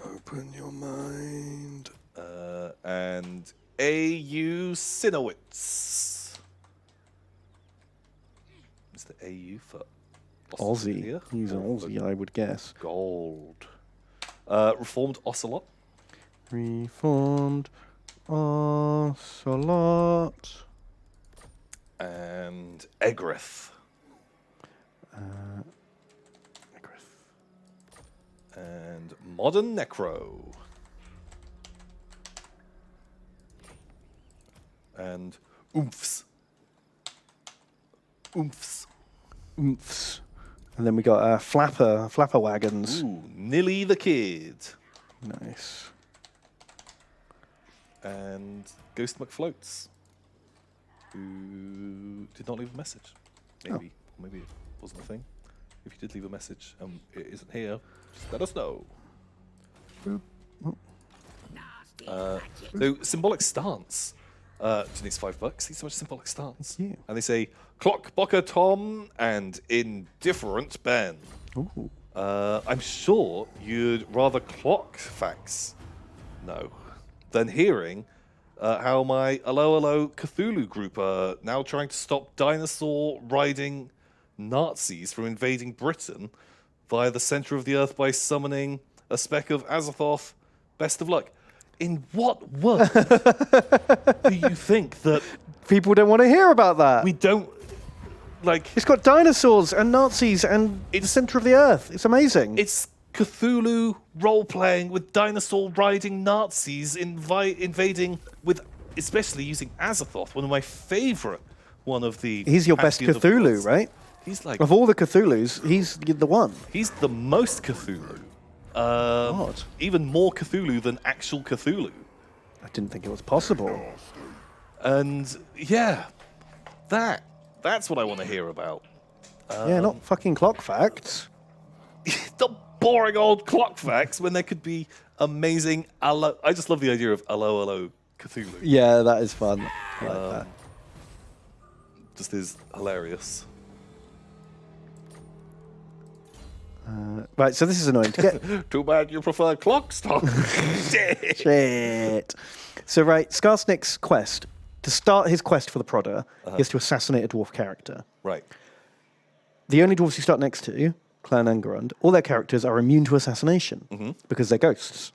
Open your mind. And A.U. Sinowitz. Is the A.U. for Aussie. here? He's an Aussie, I would guess. Gold. Reformed Ocelot. Reformed Ocelot. And Egrith. And Modern Necro. And Oomphs. Oomphs. Oomphs. And then we got flapper wagons. Ooh, Nilly the Kid. Nice. And Ghost McFloats, who did not leave a message. Maybe. Or maybe it wasn't a thing. If you did leave a message and it isn't here, just let us know. So, Symbolic Stance. Needs $5. Thanks so much, Symbolic Stance. Thank you. And they say, Clockbocker Tom and Indifferent Ben. Ooh. I'm sure you'd rather clock facts. No. than hearing how my Hello Cthulhu group are now trying to stop dinosaur-riding Nazis from invading Britain via the center of the Earth by summoning a speck of Azathoth. Best of luck. In what world do you think that People don't want to hear about that. we don't like? It's got dinosaurs and Nazis and the center of the earth. It's amazing. It's Cthulhu role-playing with dinosaur-riding Nazis invading with, especially using Azathoth, one of my favorite. One of the. He's your best Pantheon of Cthulhu, gods. right? He's like Of all the Cthulhus, he's the one. he's the most Cthulhu. Odd. Even more Cthulhu than actual Cthulhu. I didn't think it was possible. And yeah, that's what I want to hear about. Yeah, not fucking clock facts. The boring old clock facts when there could be amazing I just love the idea of hello Cthulhu. Yeah, that is fun. I like that. Just is hilarious. Right, so this is annoying. To get Too bad you prefer clock stock. shit. So right, Skarsnik's quest. To start his quest for the Prodder, he has to assassinate a dwarf character. Right. The only dwarves you start next to, Clan Angerund, all their characters are immune to assassination because they're ghosts.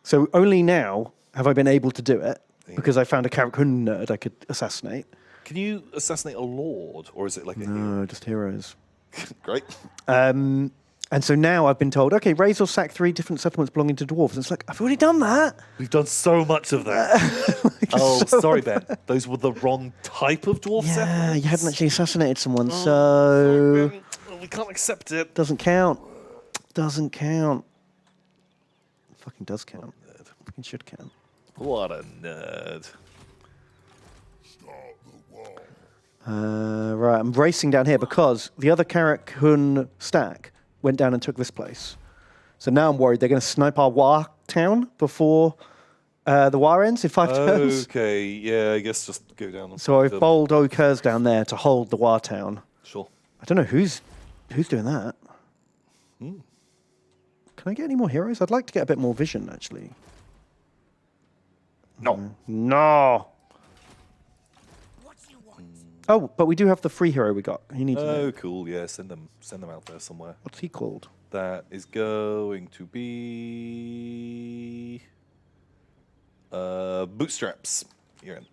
So only now have I been able to do it because I found a Karakun nerd I could assassinate. Can you assassinate a lord, or is it like a hero? No, just heroes. Great. And so now I've been told, okay, raise or sack 3 different settlements belonging to dwarves. And it's like, I've already done that. We've done so much of that. Sorry, Ben. Those were the wrong type of dwarf Yeah, settlements. you hadn't actually assassinated someone, Sorry, so Ben. We can't accept it. doesn't count. Doesn't count. Fucking does count. Fucking should count. What a nerd. Start the war. Right, I'm racing down here because the other Karakun stack went down and took this place. So now I'm worried they're going to snipe our War town before the War ends in 5 turns. Okay, yeah, I guess just go down. And So I've them. bowled Okers down there to hold the War town. Sure. I don't know who's doing that. Can I get any more heroes? I'd like to get a bit more vision, actually. No. No. Oh, but we do have the free hero we got. He needs Oh, cool. Yeah, send them out there somewhere. What's he called? That is going to be Bootstraps. You're in.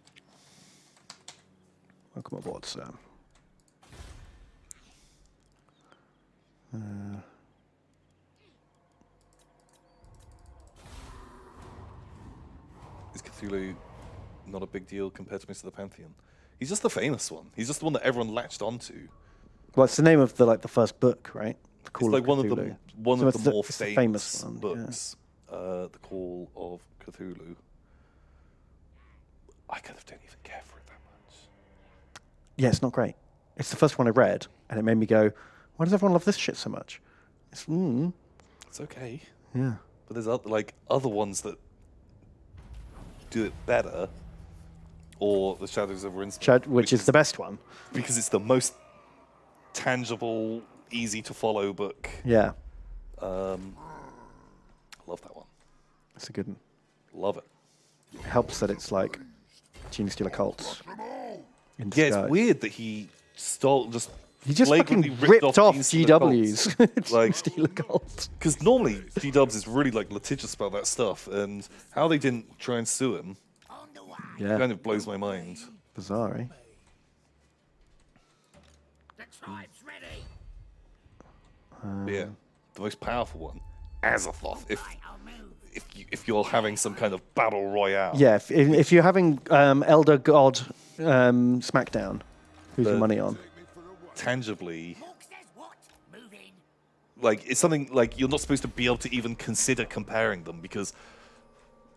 Welcome aboard, sir. Is Cthulhu not a big deal compared to Mr. the Pantheon? He's just the famous one. He's just the one that everyone latched onto. Well, it's the name of the first book, right? The It's like one of the Cthulhu. one So of it's the more it's the famous one, yeah. books. The Call of Cthulhu. I kind of don't even care for it that much. Yeah, it's not great. It's the first one I read, and it made me go, "Why does everyone love this shit so much?" It's It's okay, yeah. but there's other ones that do it better, or The Shadows of Rinsmore, Which is the best one. because it's the most tangible, easy to follow book. Yeah, Love that one. it's a good one. Love it. It helps that it's like Genie Stealer cults. In Yeah, disguise. it's weird that he just He just flagrantly fucking ripped off Gene Stealer GWs. cults. Like Like, Stealer cults. because normally G-Dubs is really litigious about that stuff, and how they didn't try and sue him Yeah, kind of blows my mind. bizarre, eh? The tribe's ready. But yeah, the most powerful one, Azathoth. I'll move. If you're having some kind of battle royale, Yeah, if you're having Elder God SmackDown, who's your The- money on? tangibly, Hawk says what? Move in. it's something like you're not supposed to be able to even consider comparing them, because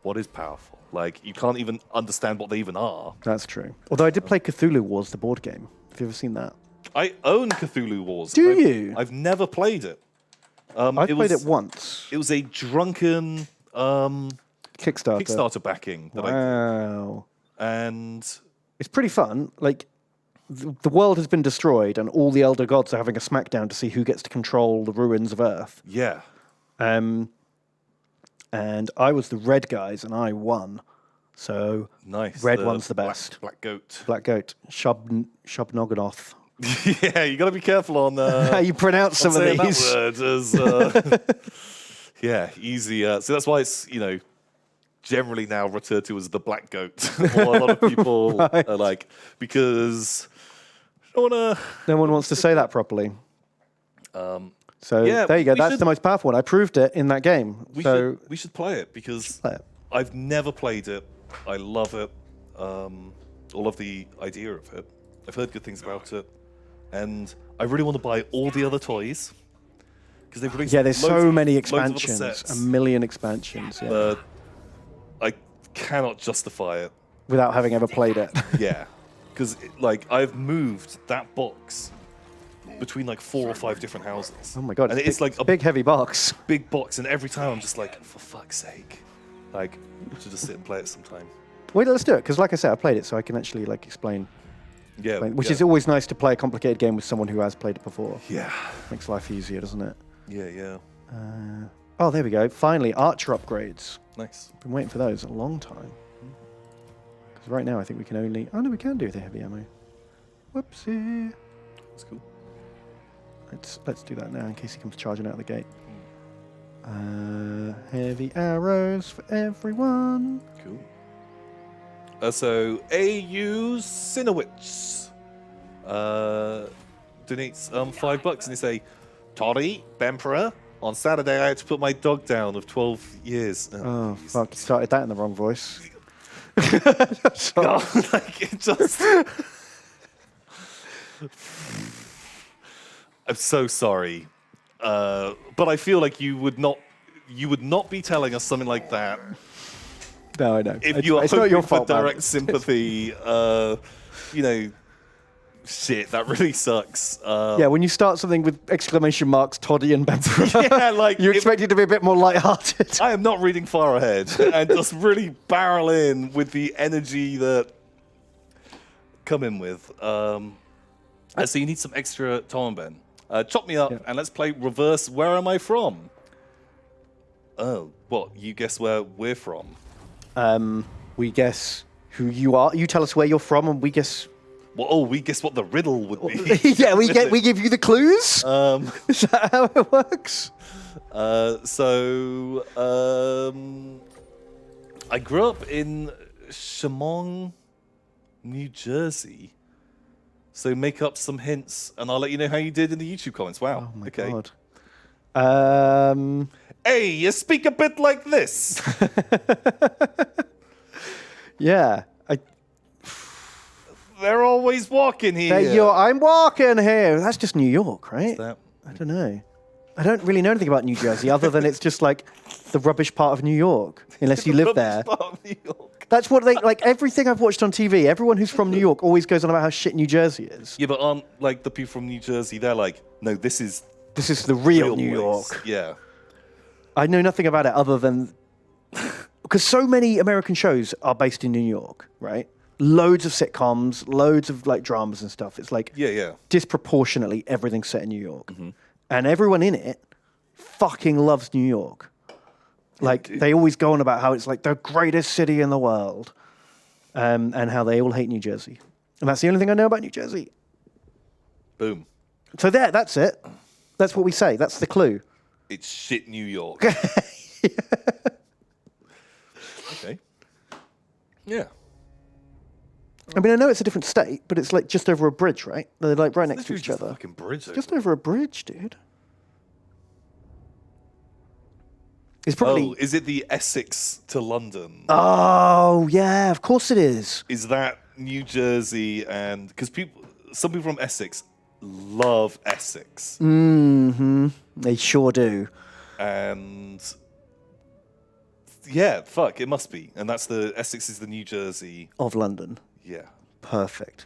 what is powerful? You can't even understand what they even are. That's true. Although I did play Cthulhu Wars, the board game. Have you ever seen that? I own Cthulhu Wars. Do but you? I've never played it. I've played it once. It was a drunken Kickstarter. Kickstarter backing that I did. Wow. And It's pretty fun. The world has been destroyed, and all the Elder Gods are having a smackdown to see who gets to control the ruins of Earth. yeah, And I was the red guys, and I won. So Nice. red one's the best. Black goat. Black goat, Shubnoganoth. Yeah, you got to be careful on How you pronounce some of saying that these? word as, yeah, easy. So that's why it's, generally now referred to as the black goat. Or a lot of people are like, because I don't want to... No one wants to say that properly. So yeah, there you go. we That's should- the most powerful one. I proved it in that game. We should play it because play it. I've never played it. I love it. All of the idea of it. I've heard good things about it. And I really want to buy all the other toys. Because they've released there's loads so of- many loads of other expansions. sets. A million expansions. Yeah. But I cannot justify it. Without having ever played it. Yeah. Because, I've moved that box between, 4 or 5 different houses. Oh my god! And it's big, a big heavy box. big box, and every time I'm just like, for fuck's sake. We should just sit and play it sometime. Wait, let's do it. Because like I said, I played it, so I can actually explain. Yeah. Which is always nice to play a complicated game with someone who has played it before. Yeah. Makes life easier, doesn't it? Yeah. Oh, there we go. Finally, archer upgrades. Nice. Been waiting for those a long time. Because right now I think we can only... Oh, no, we can do the heavy ammo. Whoopsie. That's cool. Let's do that now in case he comes charging out of the gate. Heavy arrows for everyone. Cool. So, AU Sinowitz donates $5 and they say, Toddy, Bemperor, on Saturday I had to put my dog down of 12 years. Oh, fuck. You started that in the wrong voice. God, it just... I'm so sorry. But I feel like you would not be telling us something like that No, I know. if you are it's not hoping your for fault, man. direct sympathy. Shit, that really sucks. Yeah, when you start something with exclamation marks, Toddy and Bemperor, Yeah, you expect it to be a bit more light-hearted. I am not reading far ahead and just really barrel in with the energy that come in with. So you need some extra Tom and Ben. Chop me up and let's play reverse Where Am I From? Oh, what? You guess where we're from? We guess who you are. You tell us where you're from, and we guess... Well, we guess what the riddle would be. Yeah, we give you the clues? Is that how it works? I grew up in Chemung, New Jersey. So make up some hints, and I'll let you know how you did in the YouTube comments. Wow. Oh my okay. God. Hey, you speak a bit like this. Yeah. They're always walking here. I'm walking here. That's just New York, right? That- I don't know. I don't really know anything about New Jersey other than it's just like the rubbish part of New York, unless you live there. Part of New York. That's what they like. Everything I've watched on TV, everyone who's from New York always goes on about how shit New Jersey is. Yeah, but aren't the people from New Jersey? They're like, no, this is This is the real New place. York. Yeah. I know nothing about it other than because so many American shows are based in New York, right? Loads of sitcoms, loads of dramas and stuff. It's like Yeah. disproportionately everything's set in New York, and everyone in it fucking loves New York. They always go on about how it's like the greatest city in the world, and how they all hate New Jersey, and that's the only thing I know about New Jersey. Boom. So that's it. That's what we say. That's the clue. It's shit New York. Okay. Yeah. I mean, I know it's a different state, but it's just over a bridge, right? They're right next to Literally each just a other. fucking bridge. Just over a bridge, dude. It's probably. Oh, is it the Essex to London? Oh, yeah, of course it is. Is that New Jersey? And because some people from Essex love Essex, They sure do. and yeah, fuck, it must be. And that's Essex is the New Jersey. Of London. Yeah. Perfect.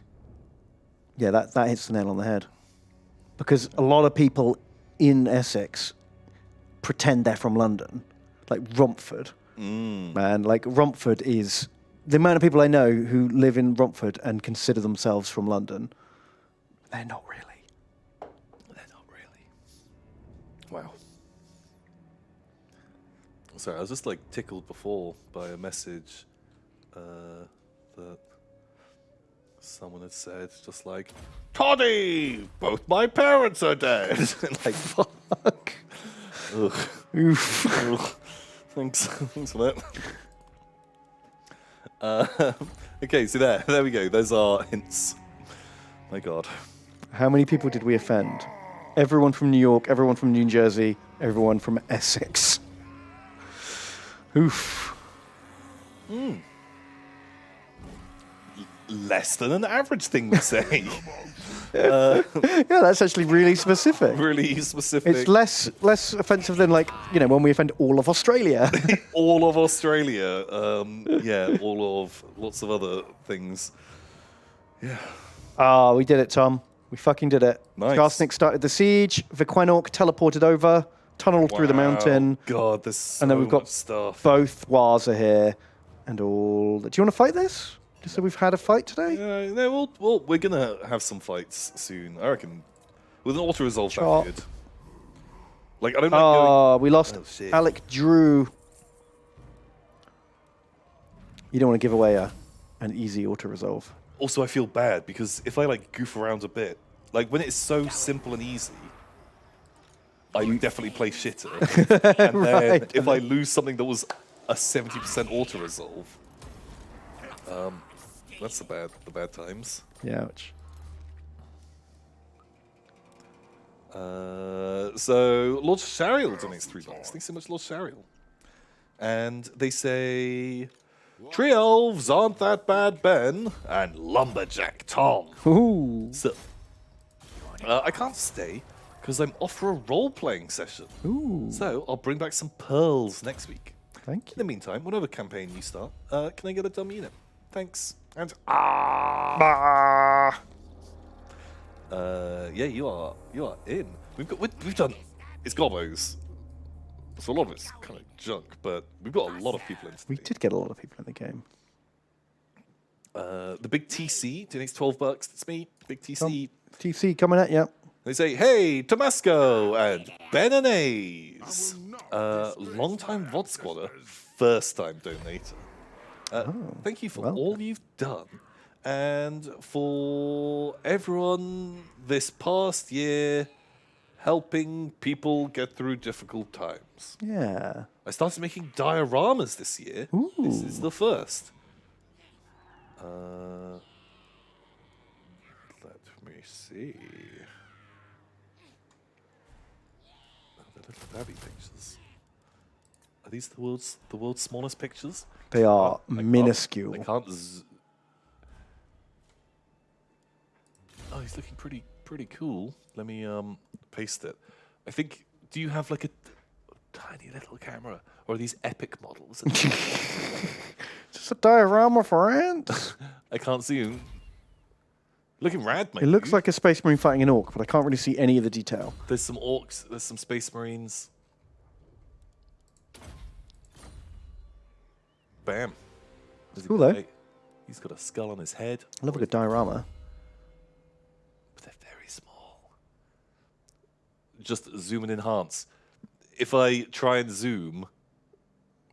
Yeah, that hits the nail on the head. Because a lot of people in Essex pretend they're from London. Like Romford. Man, Romford is... The amount of people I know who live in Romford and consider themselves from London, they're not really. They're not really. Wow. Sorry, I was just tickled before by a message that someone had said, just like, Toddy, both my parents are dead. Like, fuck. Ugh. Oof. Ugh. Thanks for that. Okay, so there we go. Those are hints. My God. How many people did we offend? Everyone from New York, everyone from New Jersey, everyone from Essex. Oof. Less than an average thing we say. Yeah, that's actually really specific. Really specific. It's less offensive than, like, when we offend all of Australia. All of Australia. Yeah, all of lots of other things. Yeah. Ah, we did it, Tom. We fucking did it. Nice. Skarsnik started the siege. Viquenork teleported over, tunneled through the mountain. God, there's so And then we've got much stuff. both Wars are here. And all... Do you want to fight this? Just so we've had a fight today? No, we're gonna have some fights soon. I reckon. With an auto resolve, Chop. that's good. Like, I don't like Oh, we lost Oh, shit. Alec Drew. You don't want to give away an easy auto resolve. Also, I feel bad because if I like goof around a bit, like when it's so simple and easy, I definitely play shitter. And then Right. if I lose something that was a 70% auto resolve, that's the bad times. Yeah, ouch. So Lord Shariel donates $3. Thanks so much, Lord Shariel. And they say, Tree Elves aren't that bad, Ben, and Lumberjack Tom. Ooh. So, I can't stay because I'm off for a role-playing session. Ooh. So I'll bring back some pearls next week. Thank In the meantime, whatever campaign you start, can I get a dumb unit? Thanks. And yeah, you are in. We've done. It's Gobbos. So a lot of it's kind of junk, but we've got a lot of people in. We did get a lot of people in the game. The big TC donates $12. That's me, big TC. TC coming at you. They say, "Hey, Tomasco and Ben and A's, long-time VOD squatter, first-time donator. Thank you for well all you've done, and for everyone this past year, helping people get through difficult times. Yeah. I started making dioramas this year. This is the first. Let me see. The little babby pictures. Are these the world's smallest pictures? They are I can't- minuscule. I can't. Oh, he's looking pretty cool. Let me paste it. I think. Do you have like a tiny little camera, or are these epic models? Just a diorama for ants. I can't see him. Looking rad, mate. It looks like a space marine fighting an orc, but I can't really see any of the detail. There's some orcs. There's some space marines. Bam. There's a Cool, though. guy. He's got a skull on his head. I love a good diorama. But they're very small. Just zoom and enhance. If I try and zoom,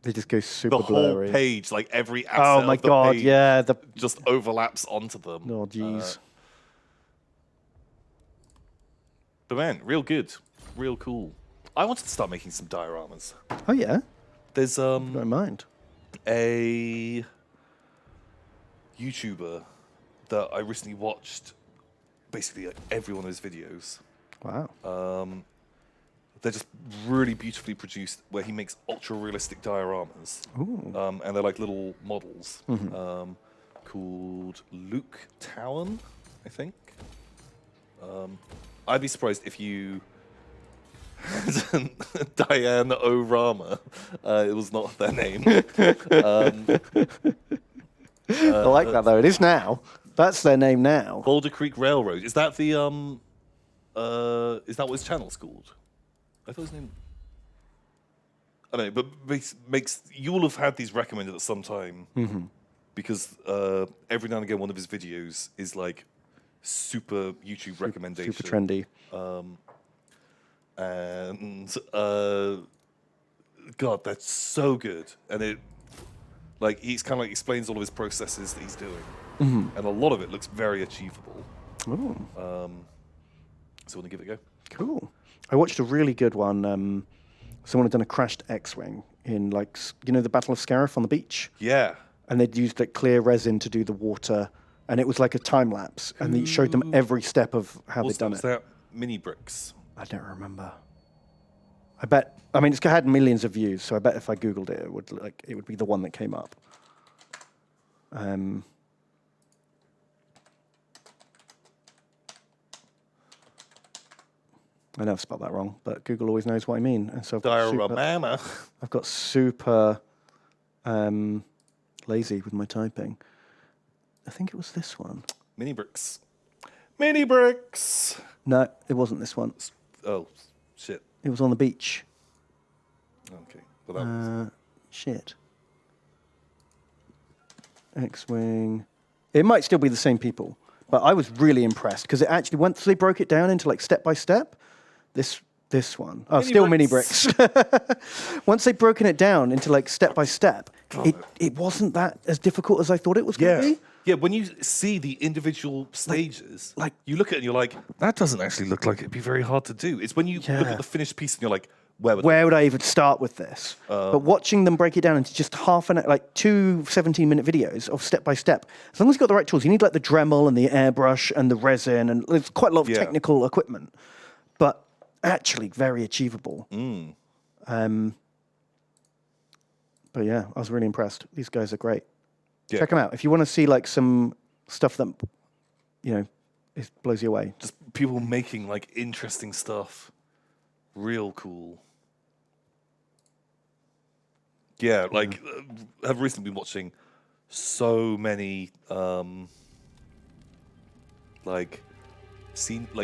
They just go super the whole blurry. page, like every asset Oh my of the god, page yeah. just overlaps onto them. Oh jeez. But man, real good. Real cool. I wanted to start making some dioramas. Oh yeah. There's Don't mind. a YouTuber that I recently watched basically like every one of his videos. Wow. They're just really beautifully produced, where he makes ultra realistic dioramas. And they're like little models called Luke Towan, I think. I'd be surprised if you had Diane O'Rama. It was not their name. I like that though. It is now. That's their name now. Boulder Creek Railroad. Is that the is that what his channel's called? I thought his name. I don't know, but makes you will have had these recommended at some time because every now and again one of his videos is like super YouTube recommendation, Super trendy. and God, that's so good, and it Like he's kind of like explains all of his processes that he's doing, and a lot of it looks very achievable. Ooh, So I want to give it a go. cool. I watched a really good one. Someone had done a crashed X-wing in like the Battle of Scarif on the beach, Yeah. and they'd used like clear resin to do the water, and it was like a time lapse, and it showed them every step of how they'd done Was it. that Mini Bricks? I I don't remember. I bet. I mean, it's had millions of views, so I bet if I googled it, it would be the one that came up. I know I've spelled that wrong, but Google always knows what I mean, and so Diorama. I've got super lazy with my typing. I think it was this one. Mini Bricks. Mini Bricks. No, it wasn't this one. Oh, shit. It was on the beach. Okay. Well, that was... Shit. X-wing. It might still be the same people, but I was really impressed because it actually, once they broke it down into like step by step, this one. Oh, still mini bricks. Once they'd broken it down into like step by step, it wasn't that as difficult as I thought it was going to be. Yeah, when you see the individual stages, like- you look at it and you're like, that doesn't actually look like it'd be very hard to do. It's when you look Yeah. at the finished piece and you're like, where Would I even start with this? But watching them break it down into just half an hour, like 2 17-minute videos of step by step, as long as you've got the right tools, you need like the Dremel and the airbrush and the resin, and there's quite a lot of technical equipment, but actually very achievable. But yeah, I was really impressed. These guys are great. Yeah. Check them out. If you want to see like some stuff that, it blows you away. just people making like interesting stuff. Real cool. Yeah, like I've recently been watching so many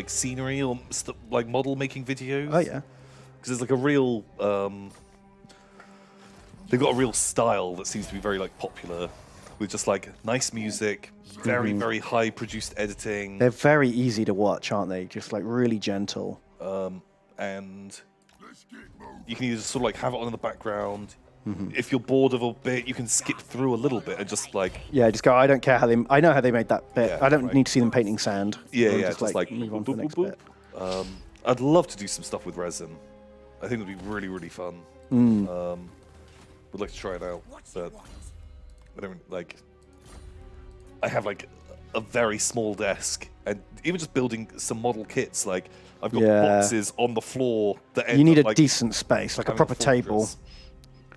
scenery or like model making videos. Oh yeah. Because there's like a real they've got a real style that seems to be very like popular with just like nice music, very very high produced editing. They're very easy to watch, aren't they? Just like really gentle. And you can either sort of like have it on in the background. If you're bored of a bit, you can skip through a little bit and just like Yeah, just go. I don't care how they. I know how they made that bit. Yeah, I don't right. need to see them painting sand. yeah, Or just like move on to the boop, next boop, bit. boop. I'd love to do some stuff with resin. I think it would be really really fun. Would like to try it out, but I don't like. I have like a very small desk, and even just building some model kits, like I've got Yeah. boxes on the floor that end You need up, a like, decent space, like a having proper table. fortress.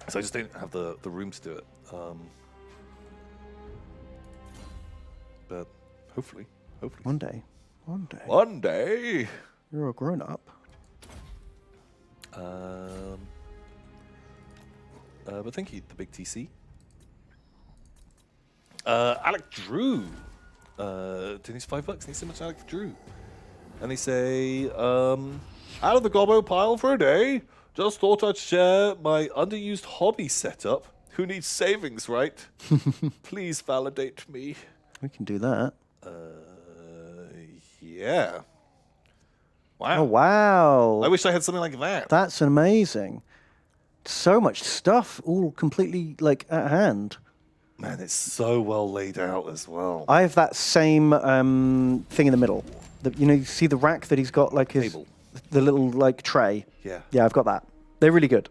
So I just don't have the room to do it. But hopefully. One day. One day. You're a grown up. But thank you, the big TC. Alec Drew. Dennis $5. Thanks so much, Alec Drew. And they say, out of the gobbo pile for a day. Just thought I'd share my underused hobby setup. Who needs savings, right? Please validate me. We can do that. Yeah. Wow. Oh wow. I wish I had something like that. That's amazing. So much stuff, all completely like at hand. Man, it's so well laid out as well. I have that same thing in the middle. You see the rack that he's got, like his Table. the little like tray. Yeah. Yeah, I've got that. They're really good.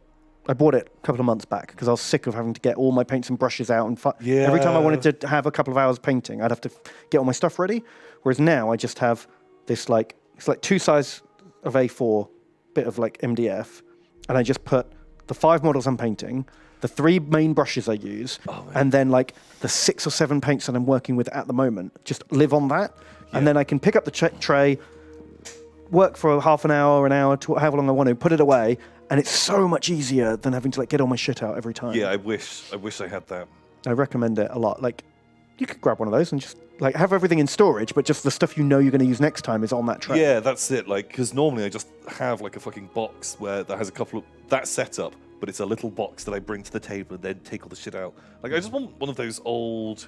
I bought it a couple of months back because I was sick of having to get all my paints and brushes out, and every time I wanted to have a couple of hours painting, I'd have to get all my stuff ready. Whereas now I just have this like it's like 2 size of A4 bit of like MDF, and I just put the 5 models I'm painting, the 3 main brushes I use, and then like the 6 or 7 paints that I'm working with at the moment. Just live on that, and then I can pick up the tray, work for half an hour, to however long I want to, put it away, and it's so much easier than having to like get all my shit out every time. Yeah, I wish I had that. I recommend it a lot. Like, you could grab one of those and just like have everything in storage, but just the stuff you know you're going to use next time is on that tray. Yeah, that's it. Like, because normally I just have like a fucking box where that has a couple of that setup, but it's a little box that I bring to the table and then take all the shit out. Like, I just want one of those old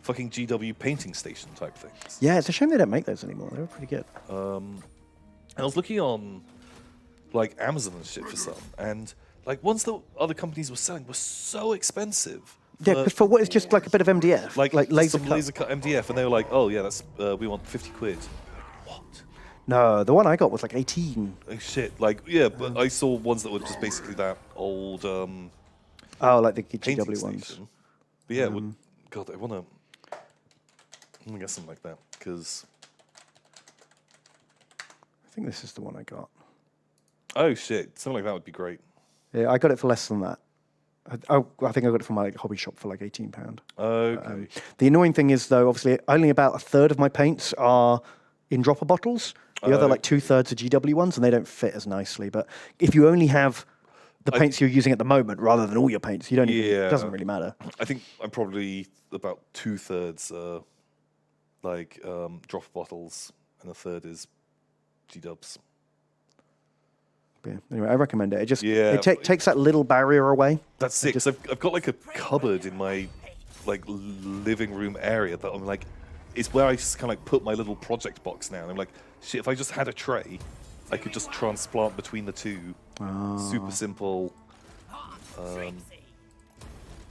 fucking GW painting station type things. Yeah, it's a shame they don't make those anymore. They were pretty good. And I was looking on like Amazon and shit for some, and like ones that other companies were selling were so expensive. Yeah, because for what is just like a bit of MDF, like laser some cut. laser cut MDF, and they were like, "Oh yeah, that's we want 50 quid." What? No, the one I got was like 18. Oh shit! Like yeah, but I saw ones that were just basically that old Oh, like the painting GW ones. station. But yeah, God, I want to get something like that because I think this is the one I got. oh shit, something like that would be great. Yeah, I got it for less than that. I think I got it from my hobby shop for like £18. Okay. The annoying thing is, though, obviously, only about a third of my paints are in dropper bottles. The other, like 2/3 are GW ones, and they don't fit as nicely. But if you only have the paints you're using at the moment, rather than all your paints, you don't. Even, it doesn't really matter. I think I'm probably about 2/3 like drop bottles, and a third is G-dubs. But yeah, anyway, I recommend it. It just Yeah. it takes that little barrier away. That's sick. 'Cause I've got like a cupboard in my like living room area that I'm like, it's where I just kind of like put my little project box now. And I'm like, shit, if I just had a tray, I could just transplant between the two. Super simple.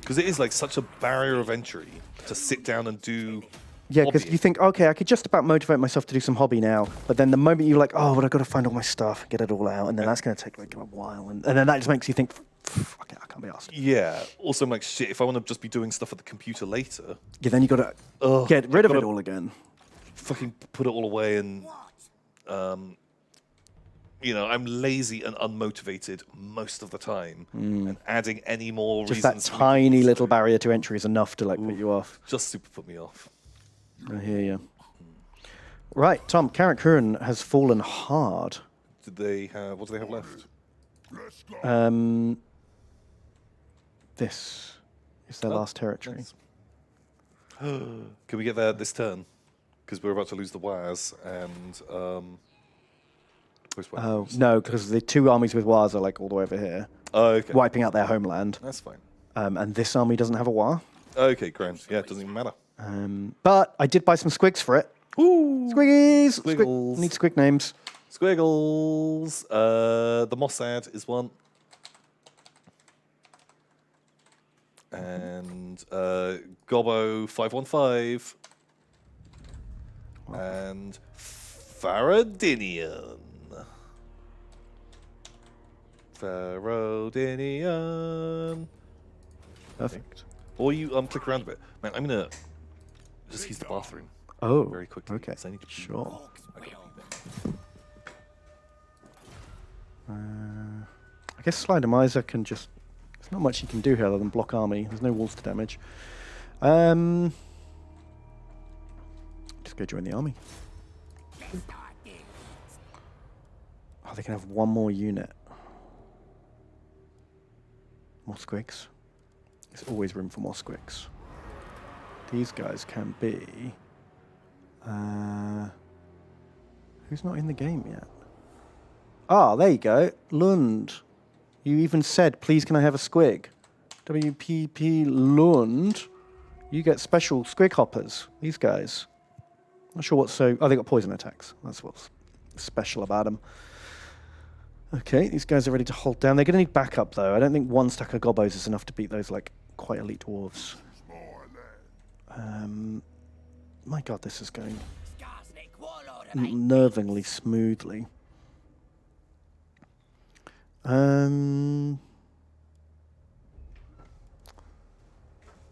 Because it is like such a barrier of entry to sit down and do. Yeah, because hobby. you think, okay, I could just about motivate myself to do some hobby now, but then the moment you're like, oh, but I've got to find all my stuff, get it all out, and then that's going to take like a while, and then that just makes you think, fuck it, I can't be asked. Yeah. Also, I'm like, shit, if I want to just be doing stuff at the computer later, Yeah, then you got to get rid of it all again. fucking put it all away and you know, I'm lazy and unmotivated most of the time, and adding any more Just that reasons for me tiny to- little barrier to entry is enough to like put you off. just super put me off. I hear you. Right, Tom, Karakura has fallen hard. Did they have? What do they have left? This is their last territory. Nice. Can we get there this turn? Because we're about to lose the Waz and Oh, no, because the two armies with Wars are like all the way over here, Oh, okay. wiping out their homeland. That's fine. And this army doesn't have a War. Okay, grand. Yeah, it doesn't even matter. But I did buy some squigs for it. Ooh, Squiggies! Squiggles. Need squig names. Squiggles. The Mossad is one. And Gobbo 515. And Faradinian. Perfect. Or you click around a bit. Man, I'm gonna just use the bathroom Oh, very quickly. okay. 'cause I need to pee. Sure. I guess Slider Miser can just... There's not much he can do here other than block army. There's no walls to damage. Just go join the army. Oh, they can have one more unit. More squigs. There's always room for more squigs. These guys can be... who's not in the game yet? Ah, there you go. Lund. You even said, please can I have a squig? WPP Lund. You get special squig hoppers. These guys. Not sure what's so... Oh, they got poison attacks. That's what's special about them. Okay, these guys are ready to hold down. They're going to need backup, though. I don't think one stack of Gobbos is enough to beat those, like, quite elite dwarves. My God, this is going nervingly smoothly.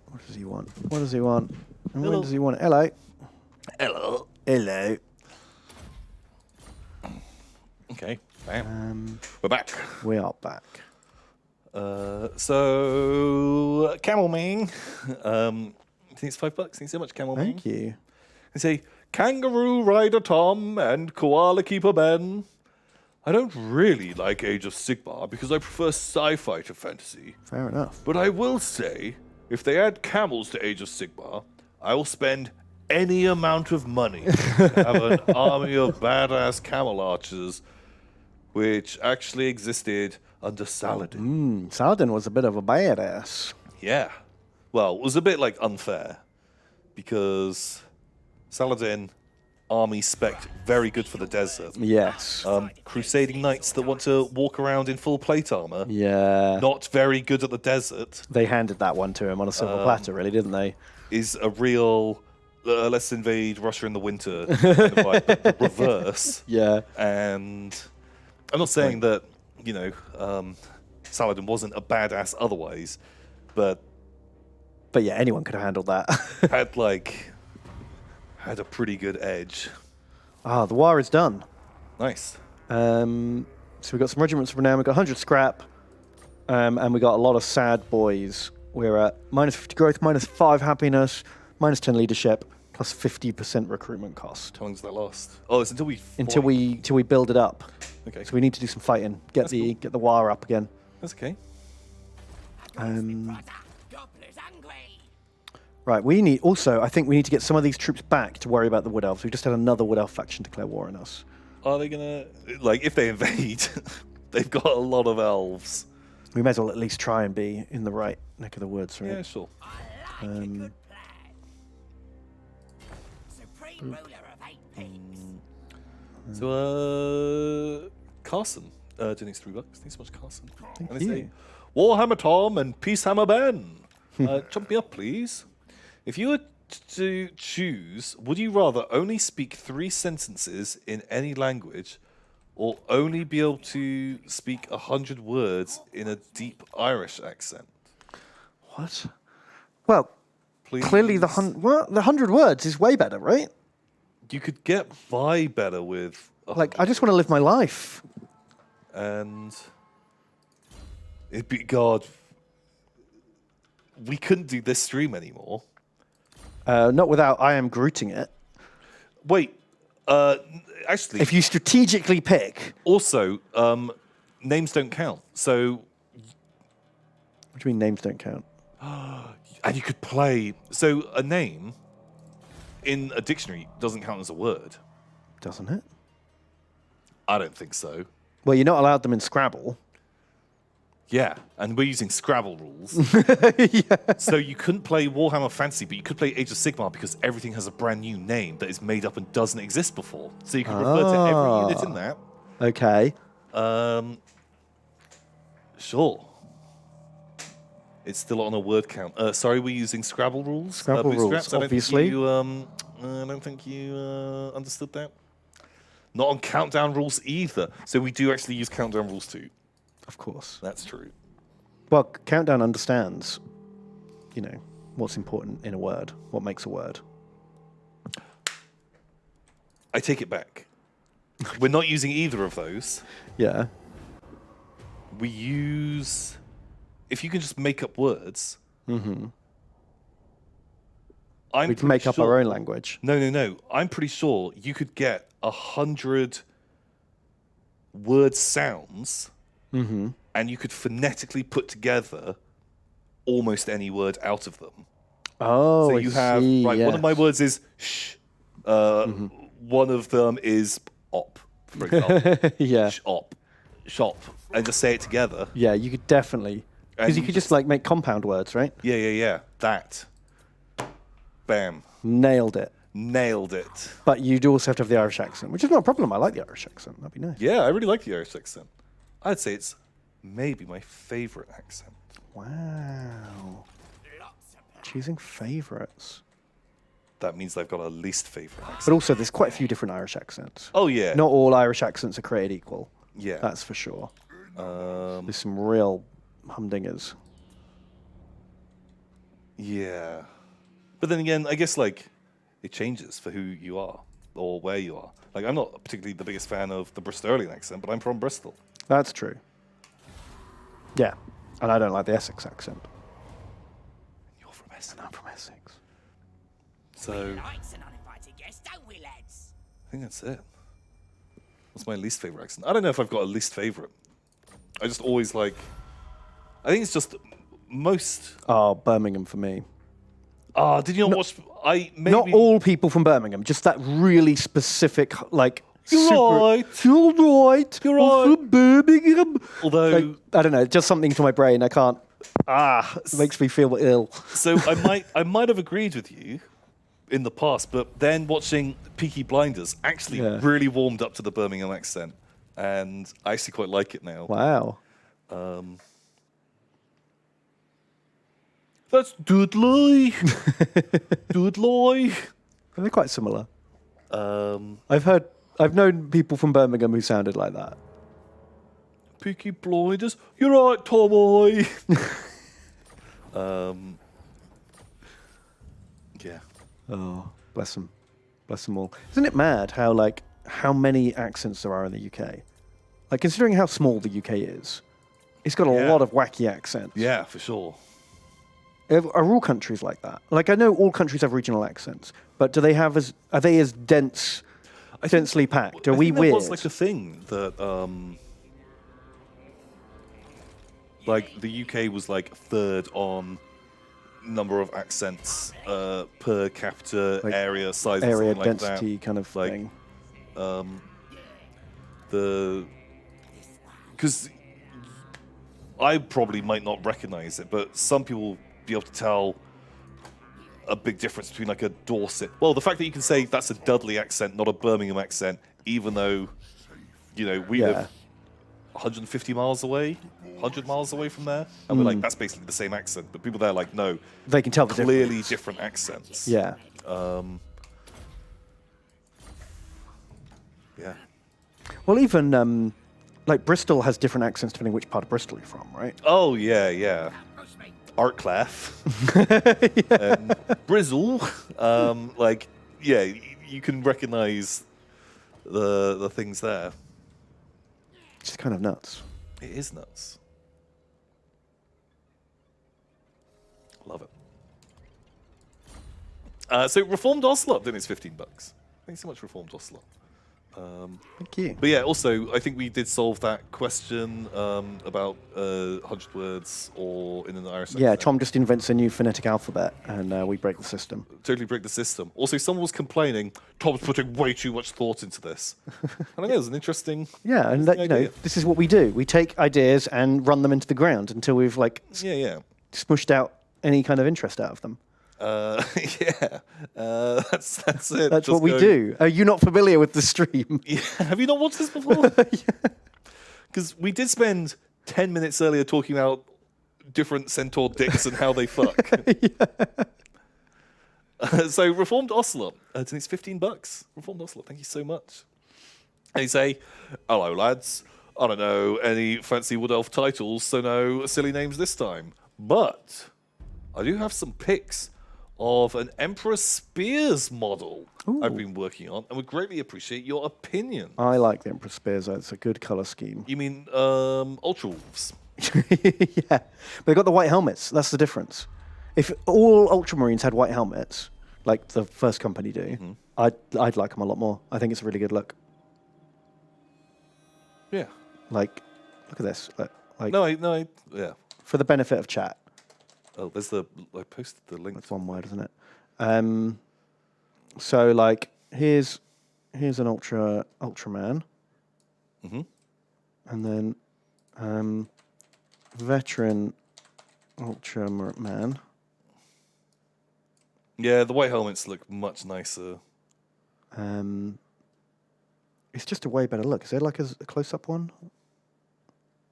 What does he want? What does he want? And when does he want it? Hello. Hello. Hello. Okay. Bam. We're back. We are back. So Camel Ming. I think it's $5. Thank you so much, Camel Ming. Thank you. They say Kangaroo Rider Tom and Koala Keeper Ben. I don't really like Age of Sigmar because I prefer sci-fi to fantasy. Fair enough. But I will say, if they add camels to Age of Sigmar, I will spend any amount of money to have an army of badass camel archers, which actually existed under Saladin. Saladin was a bit of a badass. Yeah. Well, it was a bit like unfair because Saladin army spec very good for the desert. Yes. Crusading knights that want to walk around in full plate armor, Yeah. not very good at the desert, They handed that one to him on a silver platter, really, didn't they? is a real let's invade Russia in the winter kind of vibe, but the reverse. Yeah. And I'm not saying that, Saladin wasn't a badass otherwise, but But yeah, anyone could have handled that. had a pretty good edge. The war is done. Nice. So we've got some regiments for now. We've got 100 scrap, and we got a lot of sad boys. We're at minus 50 growth, minus 5 happiness, minus 10 leadership, plus 50% recruitment cost. How long does that last? Oh, it's until we Until we build it up. Okay. So we need to do some fighting. Get the war up again. That's okay. Brother, Gobbler's hungry. Right, I think we need to get some of these troops back to worry about the Wood Elves. We just had another Wood Elf faction declare war on us. Are they gonna if they invade? They've got a lot of elves. We may as well at least try and be in the right neck of the woods, right? Yeah, sure. I like a good plan. Supreme ruler of 8 peaks. So, Carson donates $3. Thanks so much, Carson. Thank and they you. say, Warhammer Tom and Peacehammer Ben. Jump me up, please. If you were to choose, would you rather only speak 3 sentences in any language, or only be able to speak 100 words in a deep Irish accent? What? Well, Please. clearly the 100 words is way better, right? You could get by better with. Like, I just want to live my life. And it'd be God. We couldn't do this stream anymore. Not without I am Grooting it. Wait, actually, If you strategically pick... also names don't count. So, What do you mean names don't count? and you could play. So a name in a dictionary doesn't count as a word. Doesn't it? I don't think so. Well, you're not allowed them in Scrabble. Yeah, and we're using Scrabble rules. So you couldn't play Warhammer Fantasy, but you could play Age of Sigmar because everything has a brand new name that is made up and doesn't exist before. So you can refer to every unit in that. Okay. Sure. It's still on a word count. Sorry, we're using Scrabble rules. Scrabble rules, Bootstraps. obviously. I don't think you understood that. Not on countdown rules either. So we do actually use countdown rules too. Of course. That's true. Well, Countdown understands, what's important in a word, what makes a word. I take it back. We're not using either of those. Yeah. We use... If you can just make up words... Mm-hmm. I'm We can make up our own language. No. I'm pretty sure you could get 100 word sounds, Mm-hmm. and you could phonetically put together almost any word out of them. Oh, So you have one of my words is sh. One of them is op, for example. Yeah. Shop, and just say it together. Yeah, you could definitely. Because And you you could just make compound words, right? Yeah. That. Bam. Nailed it. Nailed it. But you do also have to have the Irish accent, which is not a problem. I like the Irish accent. That'd be nice. Yeah, I really like the Irish accent. I'd say it's maybe my favorite accent. Wow. Lots of plans. Choosing favourites. That means I've got a least favorite But accent. also, there's quite a few different Irish accents. Oh, yeah. Not all Irish accents are created equal. Yeah. That's for sure. Um, There's some real humdingers. yeah. But then again, I guess, it changes for who you are or where you are. I'm not particularly the biggest fan of the Bristolian accent, but I'm from Bristol. That's true. Yeah. And I don't like the Essex accent. You're from Essex. And I'm from Essex. So, Likes an uninvited guest, don't we, lads? I think that's it. What's my least favorite accent? I don't know if I've got a least favorite. I just always I think it's just most. Oh, Birmingham for me. Did you not watch? Not all people from Birmingham, just that really specific, You're super. right. You're right. You're I'm right. from Birmingham. Although, I don't know, just something to my brain. I can't. It makes me feel ill. so I might have agreed with you, in the past, but then watching Peaky Blinders actually really warmed up to the Birmingham accent, and I actually quite like it now. Wow. That's Dudley. Dudley. They're quite similar. Um, I've known people from Birmingham who sounded like that. Peaky Blinders. You're right, Tommy. Yeah. Oh, bless them. Bless them all. Isn't it mad how many accents there are in the UK? Like, considering how small the UK is, it's got a lot of wacky accents. Yeah, for sure. Are all countries like that? Like, I know all countries have regional accents, but are they as densely packed? Are we weird? There was like a thing that like the UK was like third on number of accents per capita, Like area size, area something like density that. kind of Like, thing. Because I probably might not recognize it, but some people will be able to tell a big difference between like a Dorset. Well, the fact that you can say that's a Dudley accent, not a Birmingham accent, even though, we live 150 miles away, 100 miles away from there, and we're like, that's basically the same accent. But people there are like, no, They can tell the clearly difference. different accents. Yeah. Yeah. Well, even like Bristol has different accents depending which part of Bristol you're from, right? Oh, yeah. Artclef. And Brizzle. You can recognize the things there. It's kind of nuts. It is nuts. Love it. So Reformed Ocelot, then it's $15. Thanks so much, Reformed Ocelot. Thank you. But yeah, also, I think we did solve that question about 100 words or in an Irish Yeah, accent. Tom just invents a new phonetic alphabet, and we break the system. Totally break the system. Also, someone was complaining, Tom's putting way too much thought into this. And I think it was an interesting... Yeah, and interesting idea. this is what we do. We take ideas and run them into the ground until we've Yeah. smushed out any kind of interest out of them. Yeah. That's it. That's what we do. Are you not familiar with the stream? Yeah. Have you not watched this before? Because we did spend 10 minutes earlier talking about different centaur dicks and how they fuck. So Reformed Ocelot, and it's $15. Reformed Ocelot, thank you so much. And you say, hello lads, I don't know any fancy Wood Elf titles, so no silly names this time. But I do have some pics of an Emperor Spears model I've been working on, and would greatly appreciate your opinion. I like the Emperor Spears. It's a good colour scheme. You mean Ultra Wolves? Yeah, but they got the white helmets. That's the difference. If all Ultramarines had white helmets, like the first company do, I'd like them a lot more. I think it's a really good look. Yeah. Like, look at this. Like, Yeah. for the benefit of chat. Oh, I posted the link. That's one word, isn't it? So like, here's an Ultraman, and then veteran Ultraman. Yeah, the white helmets look much nicer. It's just a way better look. Is there like a close-up one?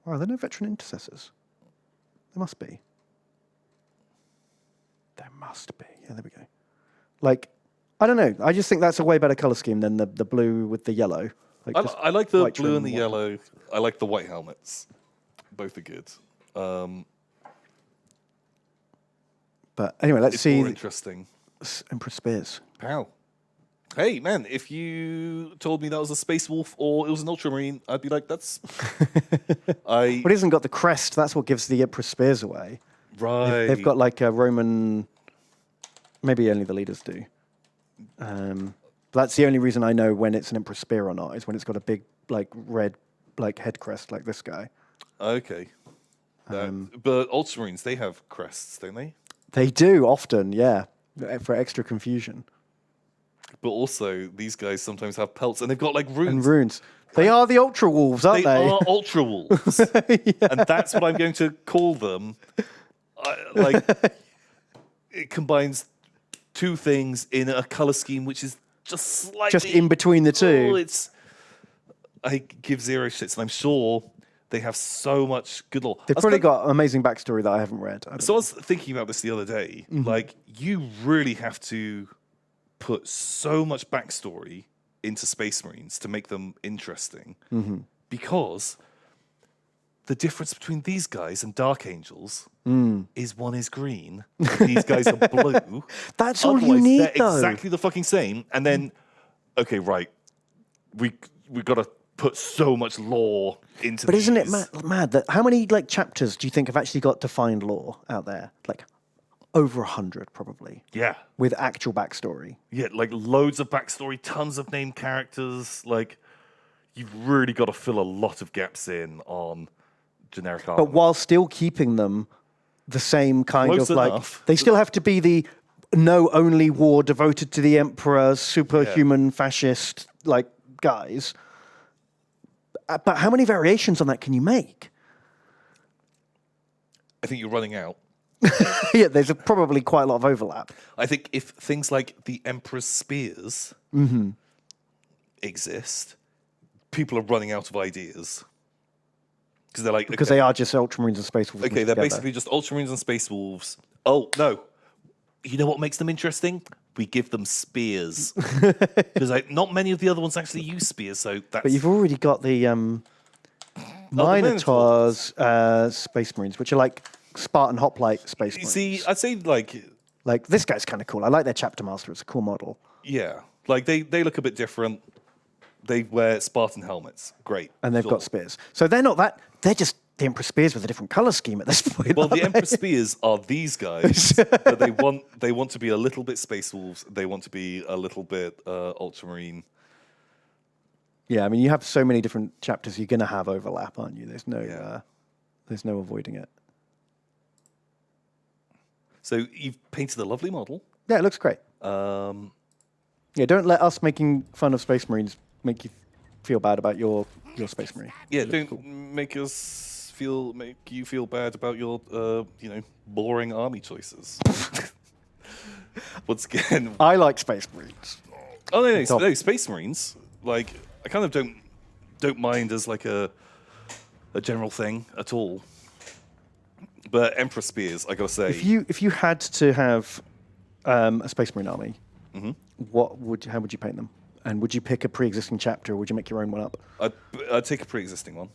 Wow, there are no veteran intercessors. There must be. There must be. Yeah, there we go. Like, I don't know. I just think that's a way better color scheme than the blue with the yellow. Like I like the white blue trim and the white. yellow. I like the white helmets. Both are good. But anyway, let's It's see more interesting. Emperor Spears. Pow. Hey, man, if you told me that was a Space Wolf or it was an Ultramarine, I'd be like, that's... But it hasn't got the crest. That's what gives the Emperor Spears away. Right. They've got like a Roman... Maybe only the leaders do. That's the only reason I know when it's an Emperor Spear or not, is when it's got a big, like, red, like, head crest like this guy. Okay. But Ultramarines, they have crests, don't they? They do, often, yeah, for extra confusion. But also, these guys sometimes have pelts, and they've got, like, runes. And runes. They are the Ultra Wolves, aren't they? They are Ultra Wolves. And that's what I'm going to call them. It combines two things in a color scheme which is just slightly Just in between the two. Oh, I give zero shits, and I'm sure they have so much good lore. They've probably got amazing backstory that I haven't read. So I was thinking about this the other day. Like, you really have to put so much backstory into Space Marines to make them interesting, because the difference between these guys and Dark Angels is one is green, and these guys are blue. That's all you Otherwise, need, they're though. exactly the fucking same. And then, okay, right, we got to put so much lore into. But isn't it these. mad that how many like chapters do you think have actually got defined lore out there? Like over 100 probably. Yeah. With actual backstory. Yeah, like loads of backstory, tons of named characters. Like, you've really got to fill a lot of gaps in on generic art. But while still keeping them the same kind Close of like enough. they still have to be the no only war devoted to the emperor, superhuman fascist like guys. But how many variations on that can you make? I think you're running out. Yeah, there's probably quite a lot of overlap. I think if things like the Emperor's Spears exist, people are running out of ideas. Because they're like... Because they are just Ultramarines and Space Wolves. Okay, they're basically just Ultramarines and Space Wolves. Oh, no. You know what makes them interesting? We give them spears. Because not many of the other ones actually use spears, so that's... But you've already got the Minotaurs Space Marines, which are like Spartan Hoplite Space Marines. See, I'd say, Like, this guy's kind of cool. I like their Chapter Master. It's a cool model. yeah. Like, they look a bit different. They wear Spartan helmets. Great. And they've Sure. got spears. So they're not that... They're just the Emperor Spears with a different colour scheme at this point. Well, the aren't Emperor they? Spears are these guys, but they want to be a little bit Space Wolves. They want to be a little bit Ultramarine. Yeah, I mean, you have so many different chapters. You're going to have overlap, aren't you? There's Yeah. no avoiding it. So you've painted a lovely model. Yeah, it looks great. Yeah, don't let us making fun of Space Marines make you feel bad about your Space Marine. Yeah, don't make you feel bad about your boring army choices. Once again, I like Space Marines. oh no, Top. no, Space Marines. Like, I kind of don't mind as like a general thing at all. But Emperor Spears, I gotta say, If you had to have a Space Marine army, how would you paint them? And would you pick a pre-existing chapter, or would you make your own one up? I'd take a pre-existing one.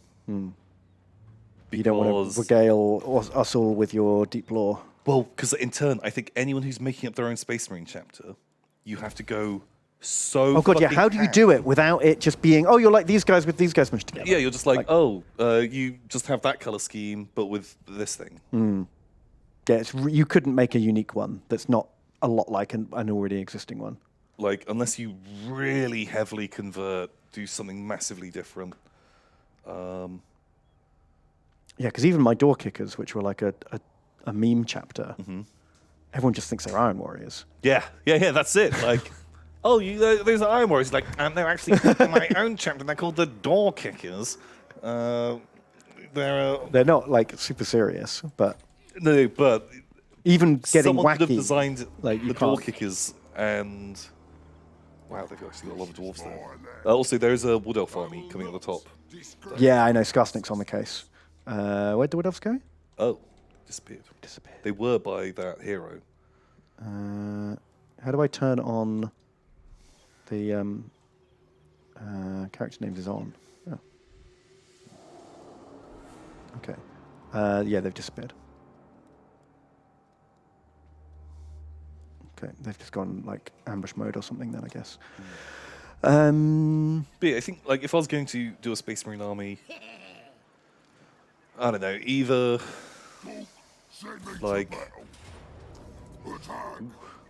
You don't want to regale us all with your deep lore. Well, because in turn, I think anyone who's making up their own Space Marine chapter, you have to go so. Oh god, yeah. How do you do it without it just being, oh, you're like these guys with these guys mushed together? Yeah, you're just like, you just have that color scheme, but with this thing. Yeah, you couldn't make a unique one that's not a lot like an already existing one. Like, unless you really heavily convert, do something massively different. Yeah, because even my door kickers, which were like a meme chapter, everyone just thinks they're Iron Warriors. Yeah, that's it. Like, those are Iron Warriors. Like, they're actually my own chapter. They're called the Door Kickers. They're not like super serious, but No, but even getting someone wacky. could have designed like, you the Door can't. Kickers and... Wow, they've actually got a lot of dwarves there. Also, there's a Wood Elf army coming at the top. Yeah, I know. Skarsnik's on the case. Where'd the Wood Elves go? Oh, disappeared. They were by that hero. How do I turn on the character names is on? Oh. Okay. Yeah, they've disappeared. Okay, they've just gone like ambush mode or something then, I guess. But yeah, I think like if I was going to do a Space Marine army, I don't know, either like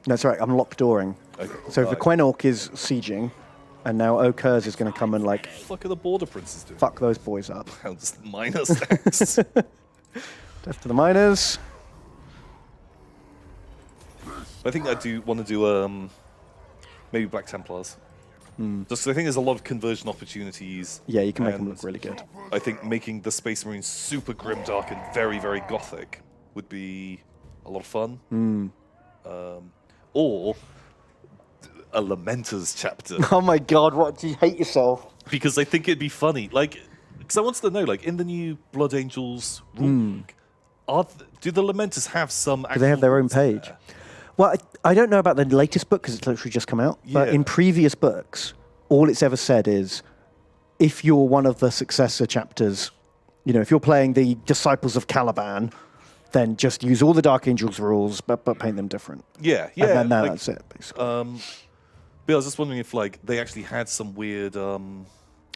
That's right, I'm locked dooring. okay, So the right. Quenorc is sieging, and now Okurs is going to come and like fuck are the Border Princes doing? fuck those boys up. How does minor stacks? Death to the miners. I think I do want to do maybe Black Templars. Just 'cause I think there's a lot of conversion opportunities. Yeah, you can make them and look really good. I think making the Space Marines super grimdark and very, very gothic would be a lot of fun. or a Lamenters chapter. Oh my god, what do you hate yourself? Because I think it'd be funny. Like, because I wanted to know, like, in the new Blood Angels rule book, do the Lamenters have some? Do they have their own actual rules page? there? Well, I don't know about the latest book because it's literally just come out. But Yeah. in previous books, all it's ever said is, if you're one of the successor chapters, you know, if you're playing the Disciples of Caliban, then just use all the Dark Angels rules, but paint them different. Yeah, And then like, that's it, basically. but I was just wondering if, like, they actually had some weird,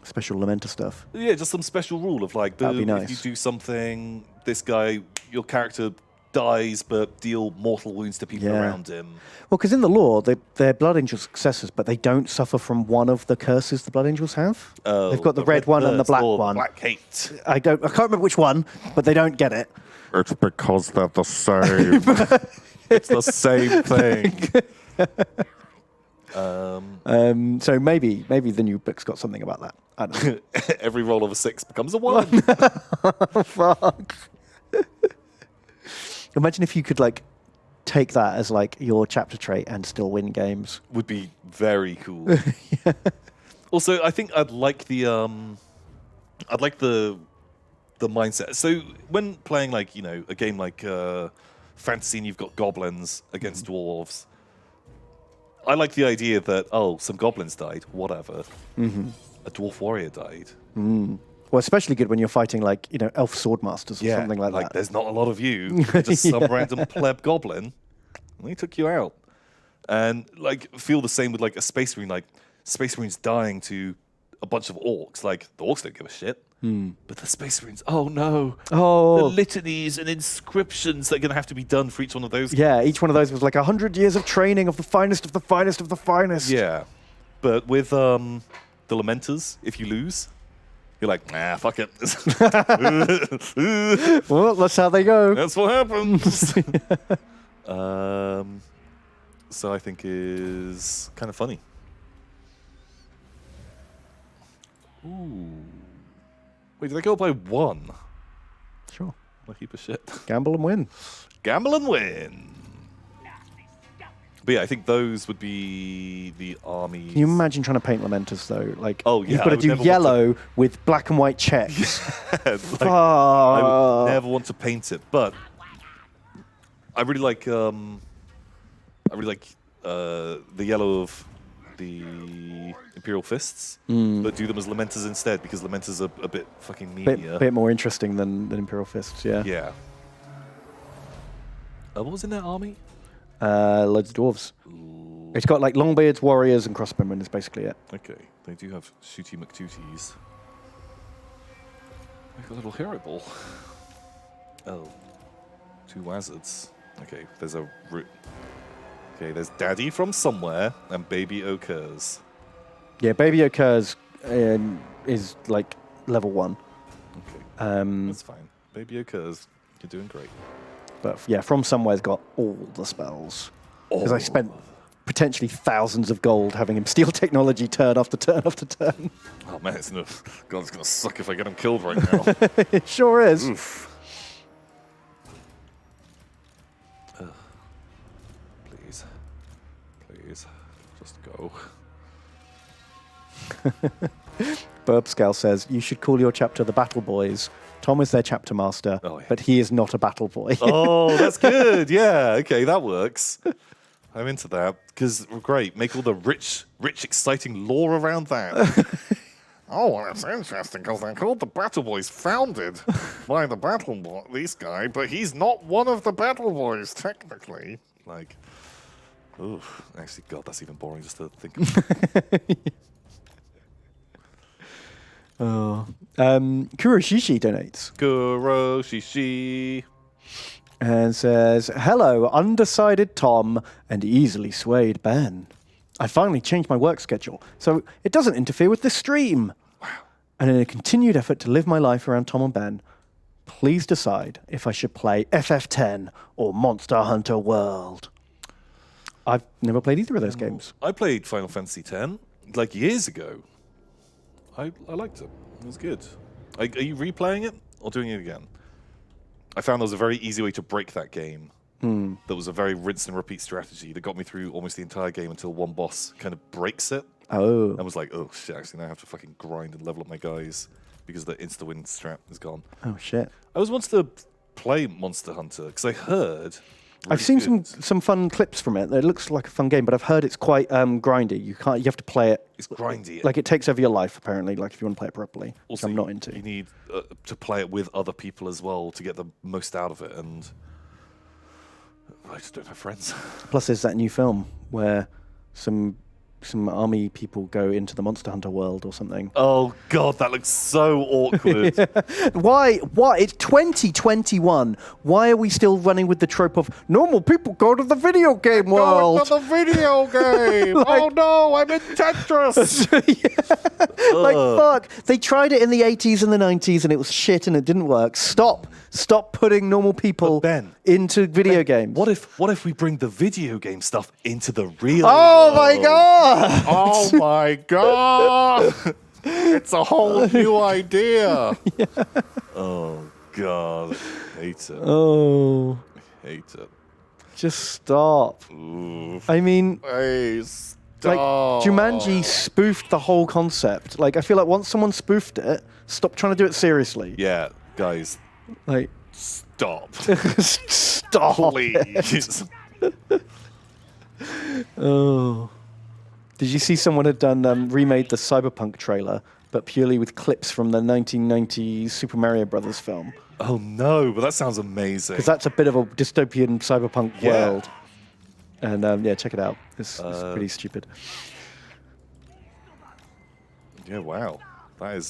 Special Lamenter stuff. just some special rule of like, That'd be if nice. you do something, this guy, your character dies, but deal mortal wounds to people Yeah. around him. Well, because in the lore, they're Blood Angel successors, but they don't suffer from one of the curses the Blood Angels have. Oh, They've got the red one and the curse black or the one. Black hate. I can't remember which one, but they don't get it. It's because they're the same. It's the same thing. So maybe the new book's got something about that. I don't know. Every roll of a 6 becomes a 1. Fuck. Imagine if you could like take that as like your chapter trait and still win games. Would be very cool. Also, I think I'd like the mindset. So when playing like, you know, a game like fantasy and you've got goblins against dwarves, I like the idea that, some goblins died, whatever. A dwarf warrior died. Well, especially good when you're fighting like, you know, elf swordmasters or something like that. There's not a lot of you. Just some random pleb goblin. And they took you out. And like feel the same with like a space marine. Like space marines dying to a bunch of orcs. Like the orcs don't give a shit. But the space marines, oh no. Oh. The litanies and inscriptions that are going to have to be done for each one of those. Yeah, each one of those was like 100 years of training of the finest of the finest of the finest. Yeah. But with the Lamenters, if you lose, you're like, nah, fuck it. Well, that's how they go. That's what happens. So I think is kind of funny. Ooh. Wait, did I go by 1? Sure. What a heap of shit. Gamble and win. Gamble and win. But yeah, I think those would be the armies. Can you imagine trying to paint Lamenters though? Like, Oh, yeah, you've got I to would do never want yellow with black and white checks. Like, I Oh. would never want to paint it, but I really like the yellow of the Imperial Fists, but do them as Lamenters instead because Lamenters are a bit fucking meatier. Bit more interesting than Imperial Fists, yeah. Yeah. What was in their army? Loads of dwarves. It's got like longbeards, warriors, and crossbowmen is basically it. Okay, they do have shooty McTooties. Like a little hero ball. Oh, 2 wizards. Okay, there's a root. Okay, there's Daddy from somewhere and Baby occurs. Yeah, Baby occurs is like level 1. Okay, that's fine. Baby occurs. You're doing great. But yeah, From Somewhere's got all the spells. Because I spent potentially thousands of gold having him steal technology turn after turn after turn. Oh man, it's gonna suck if I get him killed right now. It sure is. Oof. Please, just go. Burbscale says, you should call your chapter the Battle Boys. Tom is their chapter master, Oh, yeah. but he is not a battle boy. Oh, that's good. Yeah, okay, that works. I'm into that because great. Make all the rich, exciting lore around that. Oh, well, that's interesting because they're called the Battle Boys, founded by the Battle Boy, this guy, but he's not one of the Battle Boys technically. Like, oh, actually, God, that's even boring just to think of. Oh. Kuroshishi donates Kuroshishi. and says, hello, undecided Tom and easily swayed Ben. I finally changed my work schedule, so it doesn't interfere with the stream. Wow. And in a continued effort to live my life around Tom and Ben, please decide if I should play FF10 or Monster Hunter World. I've never played either of those games. I played Final Fantasy X like years ago. I liked it. It was good. Are you replaying it or doing it again? I found there was a very easy way to break that game that was a very rinse and repeat strategy that got me through almost the entire game until one boss kind of breaks it. Oh. And was like, oh shit, actually now I have to fucking grind and level up my guys because the insta-win strat is gone. Oh, shit. I was wanted to play Monster Hunter because I heard... I've seen some fun clips from it. It looks like a fun game, but I've heard it's quite grindy. You have to play it. It's grindy. Like it takes over your life, apparently. Like if you want to play it properly, Also, which I'm not into. You need to play it with other people as well to get the most out of it, and I just don't have friends. Plus, there's that new film where some army people go into the Monster Hunter world or something. Oh god, that looks so awkward. Why? It's 2021. Why are we still running with the trope of normal people go to the video game world? Going to the video game. Oh no, I'm in Tetris. Like, fuck. They tried it in the 80s and the 90s and it was shit and it didn't work. Stop putting normal people into video games. What if we bring the video game stuff into the real Oh world? my god! Oh my god. It's a whole new idea. Oh god, I hate it. Oh, I hate it. just stop. Ooh. I mean, Hey, like, stop. Jumanji spoofed the whole concept. Like, I feel like once someone spoofed it, stop trying to do it seriously. Yeah, guys, Like, stop. stop. Please. Oh. Did you see someone had done remade the Cyberpunk trailer, but purely with clips from the 1990 Super Mario Brothers film? Oh no, but that sounds amazing. Because that's a bit of a dystopian cyberpunk Yeah. world. And yeah, check it out. It's pretty stupid. Yeah, wow. That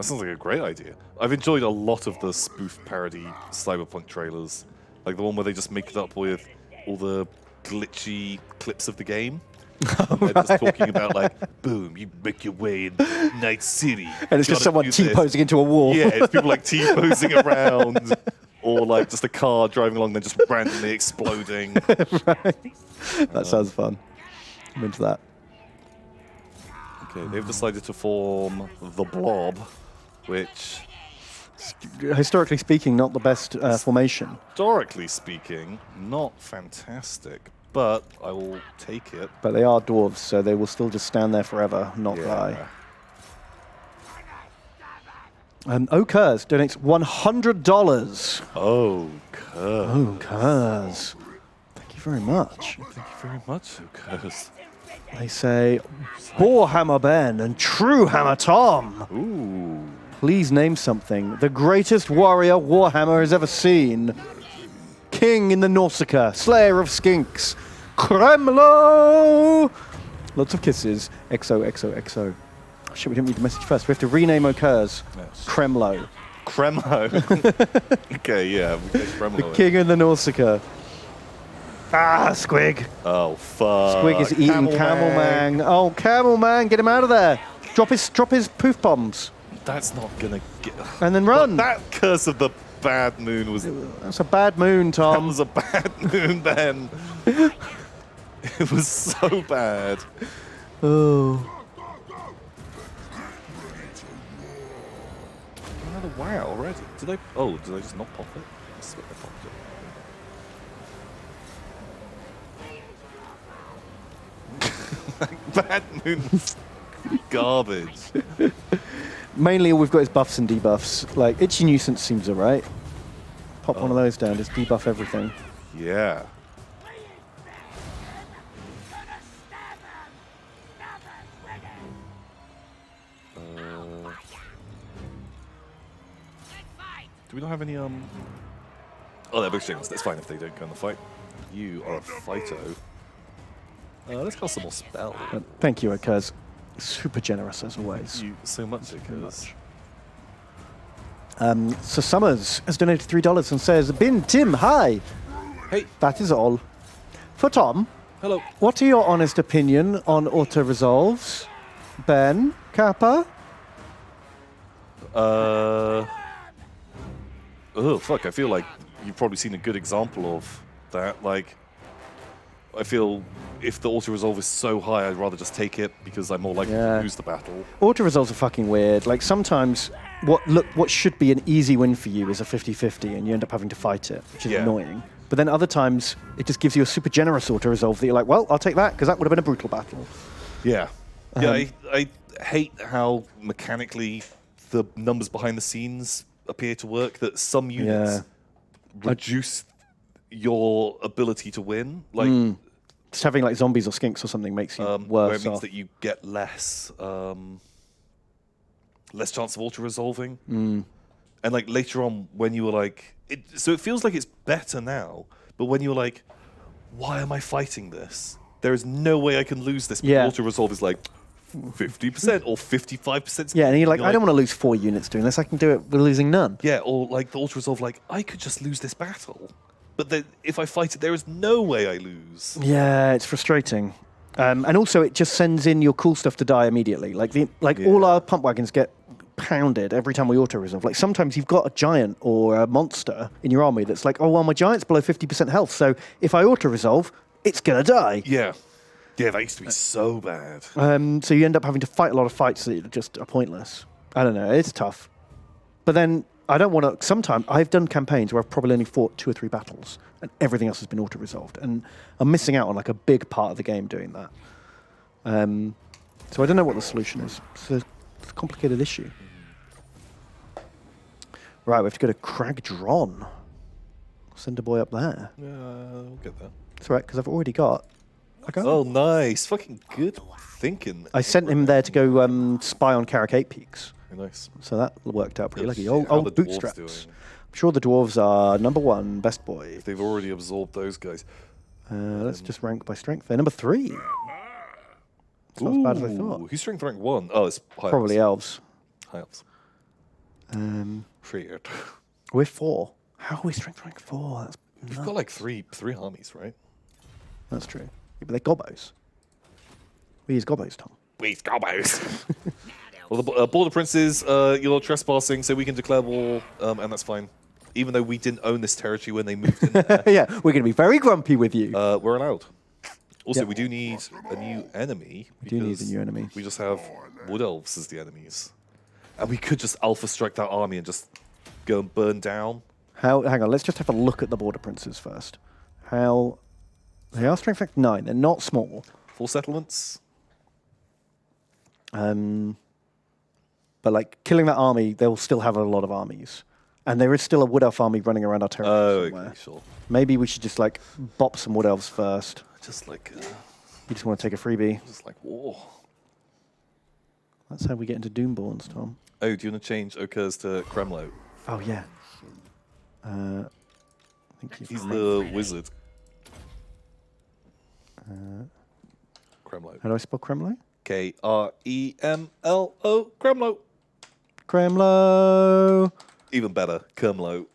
sounds like a great idea. I've enjoyed a lot of the spoof parody Cyberpunk trailers. Like the one where they just make it up with all the glitchy clips of the game. They're just talking about like, boom, you make your way in Night City. And it's just Gotta someone do this. T-posing into a wall. Yeah, it's people like T-posing around. Or like just a car driving along, then just randomly exploding. That sounds fun. I'm into that. Okay, they've decided to form the Blob, which, Historically speaking, not the best formation. historically speaking, not fantastic. But I will take it. But they are dwarves, so they will still just stand there forever, not die. Okurs donates $100. Oh, curse. Okurs. Thank you very much. Thank you very much, Okurs. They say, Warhammer Ben and True Hammer Tom. Ooh. Please name something. The greatest warrior Warhammer has ever seen. King in the Nausicaa, Slayer of Skinks, Kremlo! Lots of kisses. XOXOXO. Oh, shit, we didn't read the message first. We have to rename Okurs. Yes. Kremlo. Cremo. Okay, yeah, we get Cremo. The King in the Nausicaa. Ah, Squig. Oh, fuck. Squig is eating Camel Man. Oh, Camel Man, get him out of there. Drop his poof bombs. That's not gonna get. And then run. That curse of the bad moon was. That's a bad moon, That Tom. was a bad moon, Ben. It was so bad. Oh. Another wow already. Did I? Oh, did I just not pop it? I swear I popped it. Bad moon. Garbage. Mainly all we've got is buffs and debuffs. Like, Itchy Nuisance seems alright. Pop one of those down, just debuff everything. Yeah. Do we not have any, Oh, they're both shingles. That's fine if they don't go in the fight. You are a Phyto. Let's cast some more spell. Thank you, Okurs. Super generous as always. Thank you so much, because So Summers has donated $3 and says, Bin Tim, hi. Hey. That is all. For Tom, Hello. what are your honest opinion on auto-resolves? Ben, Kappa? Oh, fuck. I feel like you've probably seen a good example of that. Like, I feel if the auto-resolve is so high, I'd rather just take it because I'm more likely to lose the battle. Auto-resolves are fucking weird. Like, sometimes what should be an easy win for you is a 50-50 and you end up having to fight it, which is annoying. But then other times, it just gives you a super generous auto-resolve that you're like, well, I'll take that, because that would have been a brutal battle. Yeah. Yeah, I hate how mechanically the numbers behind the scenes appear to work, that some units reduce your ability to win. Like Just having like zombies or skinks or something makes you where worse it means off. that you get less chance of auto-resolving. And like later on when you were like... So it feels like it's better now, but when you were like, why am I fighting this? There is no way I can lose this. But Yeah. auto-resolve is like 50% or 55%. Yeah, and you're like, I don't want to lose 4 units doing this. I can do it with losing none. Yeah, or like the auto-resolve, like, I could just lose this battle. But then if I fight it, there is no way I lose. Yeah, it's frustrating. And also, it just sends in your cool stuff to die immediately. Like all our pump wagons get pounded every time we auto-resolve. Like sometimes you've got a giant or a monster in your army that's like, oh, well, my giant's below 50% health, so if I auto-resolve, it's going to die. Yeah. Yeah, that used to be so bad. So you end up having to fight a lot of fights that just are pointless. I don't know, it's tough. But then I don't want to... Sometimes I've done campaigns where I've probably only fought 2 or 3 battles and everything else has been auto-resolved. And I'm missing out on like a big part of the game doing that. So I don't know what the solution is. It's a complicated issue. Right, we have to go to Cragdron. Send a boy up there. Yeah, we'll get that. It's all right, because I've already got... Oh, nice. Fucking good thinking. I sent him there to go spy on Carrick 8 Peaks. Very nice. So that worked out pretty lucky. How Old the dwarves bootstraps. doing? I'm sure the dwarves are number 1, best boy. They've already absorbed those guys. Let's just rank by strength. They're number 3. It's not as bad as I thought. Who's strength rank 1? Oh, it's high Probably elves. High elves. Weird. We're 4. How are we strength rank 4? That's We've got like three armies, right? That's true. Yeah, but they're Gobbos. We use Gobbos, Tom. Please, Gobbos. Well, the border princes, you're trespassing, so we can declare war, and that's fine. Even though we didn't own this territory when they moved in there, Yeah, we're going to be very grumpy with you. we're allowed. Also, Yep. we do need a new enemy. We do need a because new enemy. We just have wood elves as the enemies. And we could just alpha strike that army and just go and burn down. Hang on, let's just have a look at the border princes first. How... They are strength rank 9. They're not small. 4 settlements. But like killing that army, they'll still have a lot of armies. And there is still a wood elf army running around our territory Oh, somewhere. okay, sure. Maybe we should just like bop some wood elves first. Just like You just want to take a freebie. war. That's how we get into Doomborns, Tom. Oh, do you want to change Okers to Kremlo? Oh yeah. I think He's the wizard. Kremlo. How do I spell Kremlo? Kremlo. Kremlo. Kremlo. Even better, Kermlo.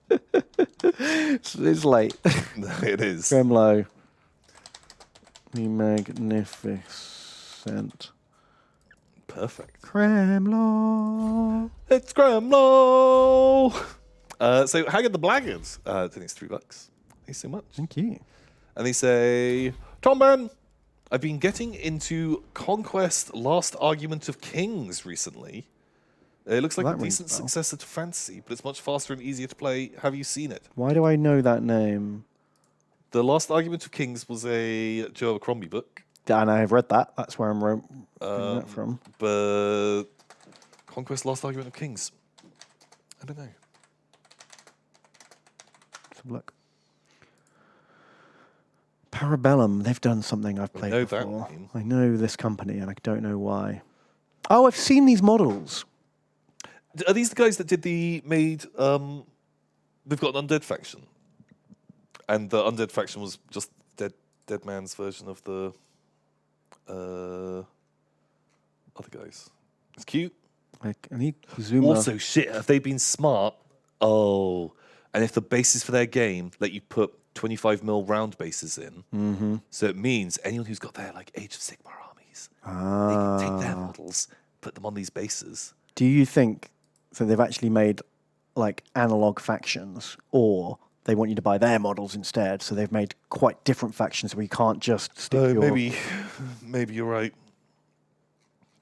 It's late. No, it is. Kremlo. The magnificent. Perfect. Kremlo. It's Kremlo. So Haggard the Blackguard. I think it's $3. Thanks so much. Thank you. And they say, Tom Ben, I've been getting into Conquest Last Argument of Kings recently. It looks like Well, a that rings decent a bell. successor to Fantasy, but it's much faster and easier to play. Have you seen it? Why do I know that name? The Last Argument of Kings was a Joe Abercrombie book, And I've read that. That's where I'm reading that from. but Conquest Last Argument of Kings, I don't know. Let's have a look. Parabellum. They've done something I've played know that before. name. I know this company, and I don't know why. Oh, I've seen these models. Are these the guys that did they've got an undead faction, and the undead faction was just Dead Man's version of the other guys. It's cute. I need to zoom Also, shit, have they been smart? Oh, and if the bases for their game let you put 25 mil round bases in, so it means anyone who's got their like Age of Sigmar armies, they can take their models, put them on these bases. Do you think that they've actually made like analog factions, or they want you to buy their models instead? So they've made quite different factions where you can't just stick your... Maybe you're right.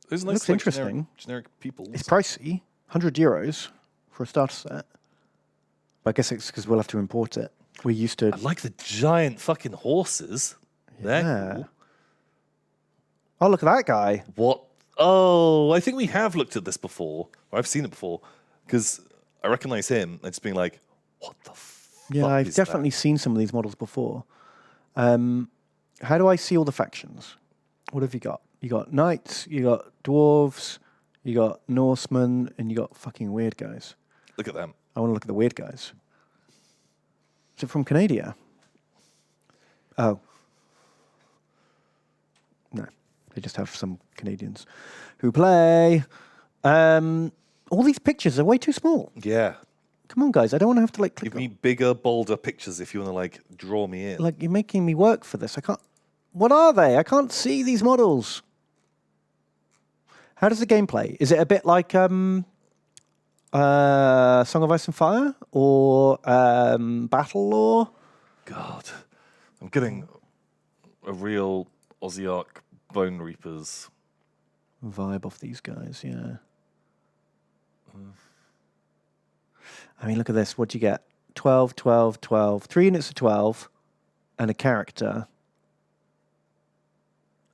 Those are nice, Looks like, interesting. generic people. It's pricey, €100 for a starter set. But I guess it's because we'll have to import it. We're used to. I like the giant fucking horses. They're Yeah. cool. Oh, look at that guy. What? Oh, I think we have looked at this before. Or I've seen it before. Because I recognize him and just being like, what the fuck Yeah, I've is definitely seen some of these models before. How do I see all the factions? What have you got? You got knights, you got dwarves, you got Norsemen, and you got fucking weird guys. that? Look at them. I want to look at the weird guys. Is it from Canada? Oh. No, they just have some Canadians who play. All these pictures are way too small. Yeah. Come on, guys. I don't want to have to like click Give me bigger, bolder pictures if you want to like draw me in. like you're making me work for this. I can't. What are they? I can't see these models. How does the game play? Is it a bit like Song of Ice and Fire or Battle Lore? God, I'm getting a real Aussie Arc Bone Reapers. Vibe off these guys, yeah. I mean, look at this. What do you get? 12, 12, 12. 3 units of 12 and a character.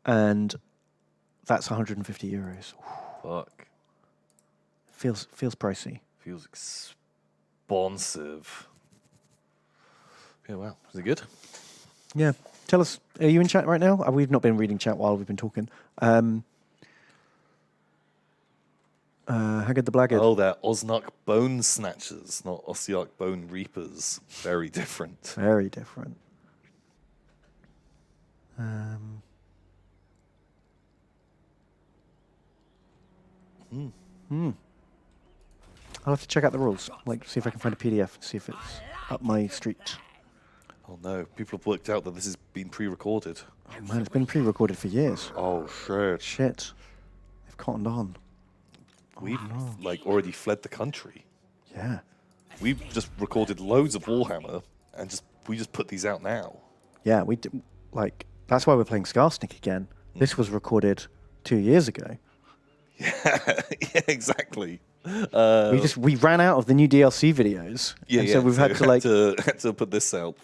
And that's 150 euros. Fuck. Feels pricey. Feels expensive. Yeah, wow. Is it good? Yeah. Tell us, are you in chat right now? We've not been reading chat while we've been talking. Haggard the Blackguard. Oh, they're Osnark Bone Snatchers, not Ossiarch Bone Reapers. Very different. Very different. I'll have to check out the rules. Like, see if I can find a PDF and see if it's up my street. Oh no, people have worked out that this has been pre-recorded. Oh man, it's been pre-recorded for years. Oh shit. Shit. They've cottoned on. We've like already fled the country. Yeah. We've just recorded loads of Warhammer and we just put these out now. Yeah, we did, like, that's why we're playing Skarsnik again. This was recorded 2 years ago. Yeah, exactly. We ran out of the new DLC videos. Yeah, and so we've had to like had to put this out.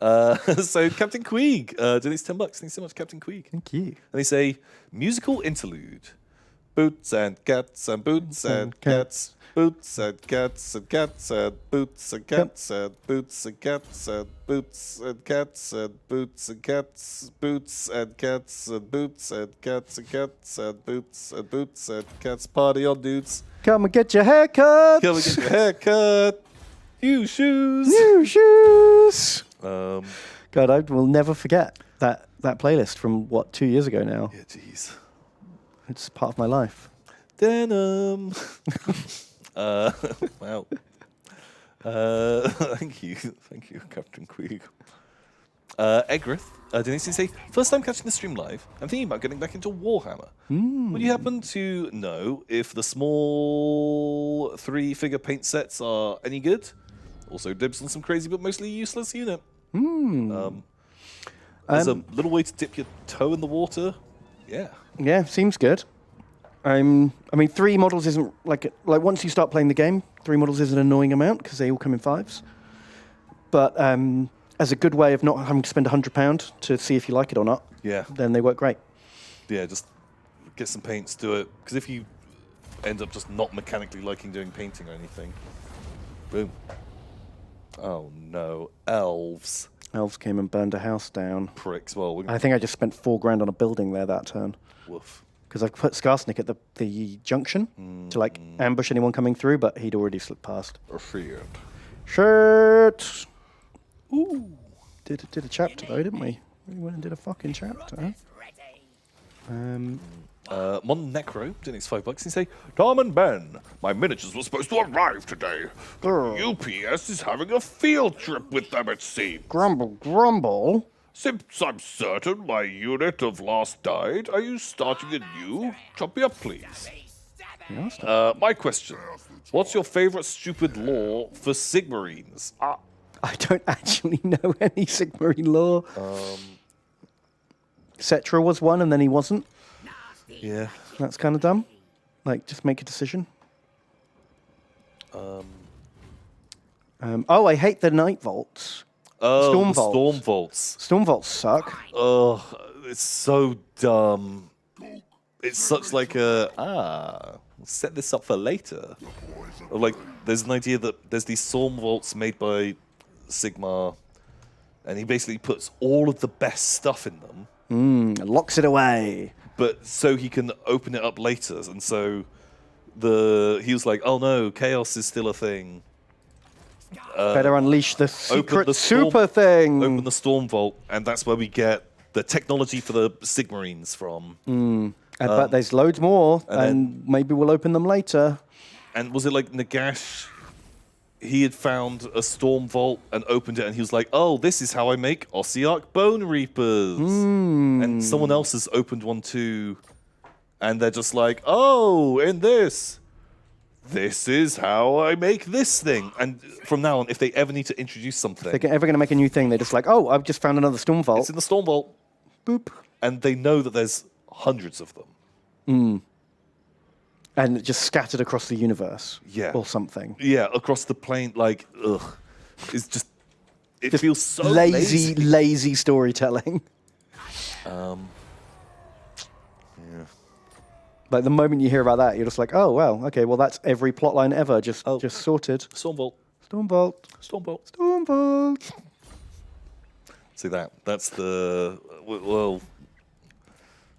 So Captain Queeg donates $10. Thanks so much, Captain Queeg. Thank you. And they say musical interlude. Boots and cats and boots and cats. Boots and cats and cats and boots and cats and boots and cats and boots and cats and boots and cats, boots and cats and boots and cats and cats and boots and boots and cats. Party on, dudes. Come and get your haircut. Come and get your haircut. New shoes. New shoes. Um, God, I will never forget that playlist from 2 years ago now. yeah, jeez. It's part of my life. Denim. Wow. Thank you, Captain Queeg. Egrith, didn't he say, first time catching the stream live, I'm thinking about getting back into Warhammer. Would you happen to know if the small 3-figure paint sets are any good? Also, dibs on some crazy but mostly useless unit. As a little way to dip your toe in the water. Yeah. Yeah, seems good. I mean, 3 models isn't like once you start playing the game, 3 models is an annoying amount because they all come in 5s. But as a good way of not having to spend £100 to see if you like it or not, Yeah. then they work great. Yeah, just get some paints, do it. Because if you end up just not mechanically liking doing painting or anything, boom. Oh no, elves. Elves came and burned a house down. Pricks. Well, I think I just spent £4,000 on a building there that turn. woof. Because I put Skarsnik at the junction to like ambush anyone coming through, but he'd already slipped past. Shit. Shirt. Ooh. Did a chapter though, didn't we? We went and did a fucking chapter. Mon Necro donates $5 and say, Tom and Ben, my miniatures were supposed to arrive today. UPS is having a field trip with them, it seems. Grumble. Since I'm certain my unit of last died, are you starting a new? Chop me up, please. My question. What's your favorite stupid lore for Sigmarines? I don't actually know any Sigmarine lore. Cetra was one and then he wasn't. Yeah. That's kind of dumb. Like, just make a decision. Oh, I hate the night vaults. Oh, Storm the vaults. storm vaults. Storm vaults suck. Oh, it's so dumb. It's such like a we'll set this up for later. Or like, there's an idea that there's these storm vaults made by Sigmar, and he basically puts all of the best stuff in them. Locks it away. But so he can open it up later, and so he was like, oh no, chaos is still a thing. Better unleash the secret the storm- super thing. Open the storm vault, and that's where we get the technology for the Sigmarines from. But there's loads more, and and maybe we'll open them later. And was it like Nagash? He had found a storm vault and opened it, and he was like, "Oh, this is how I make Ossiarch Bone Reapers." And someone else has opened one too, and they're just like, "Oh, in this is how I make this thing." And from now on, if they ever need to introduce something, If they're ever going to make a new thing, they're just like, oh, I've just found another storm vault. it's in the storm vault, Boop. and they know that there's hundreds of them. And just scattered across the universe. Yeah. Or something. Yeah, across the plane, like, ugh, it's just it feels so lazy storytelling. Yeah. Like the moment you hear about that, you're just like, oh, well, okay, well, that's every plotline ever just sorted. Storm vault. Storm vault. Storm vault. Storm vault. See that? That's the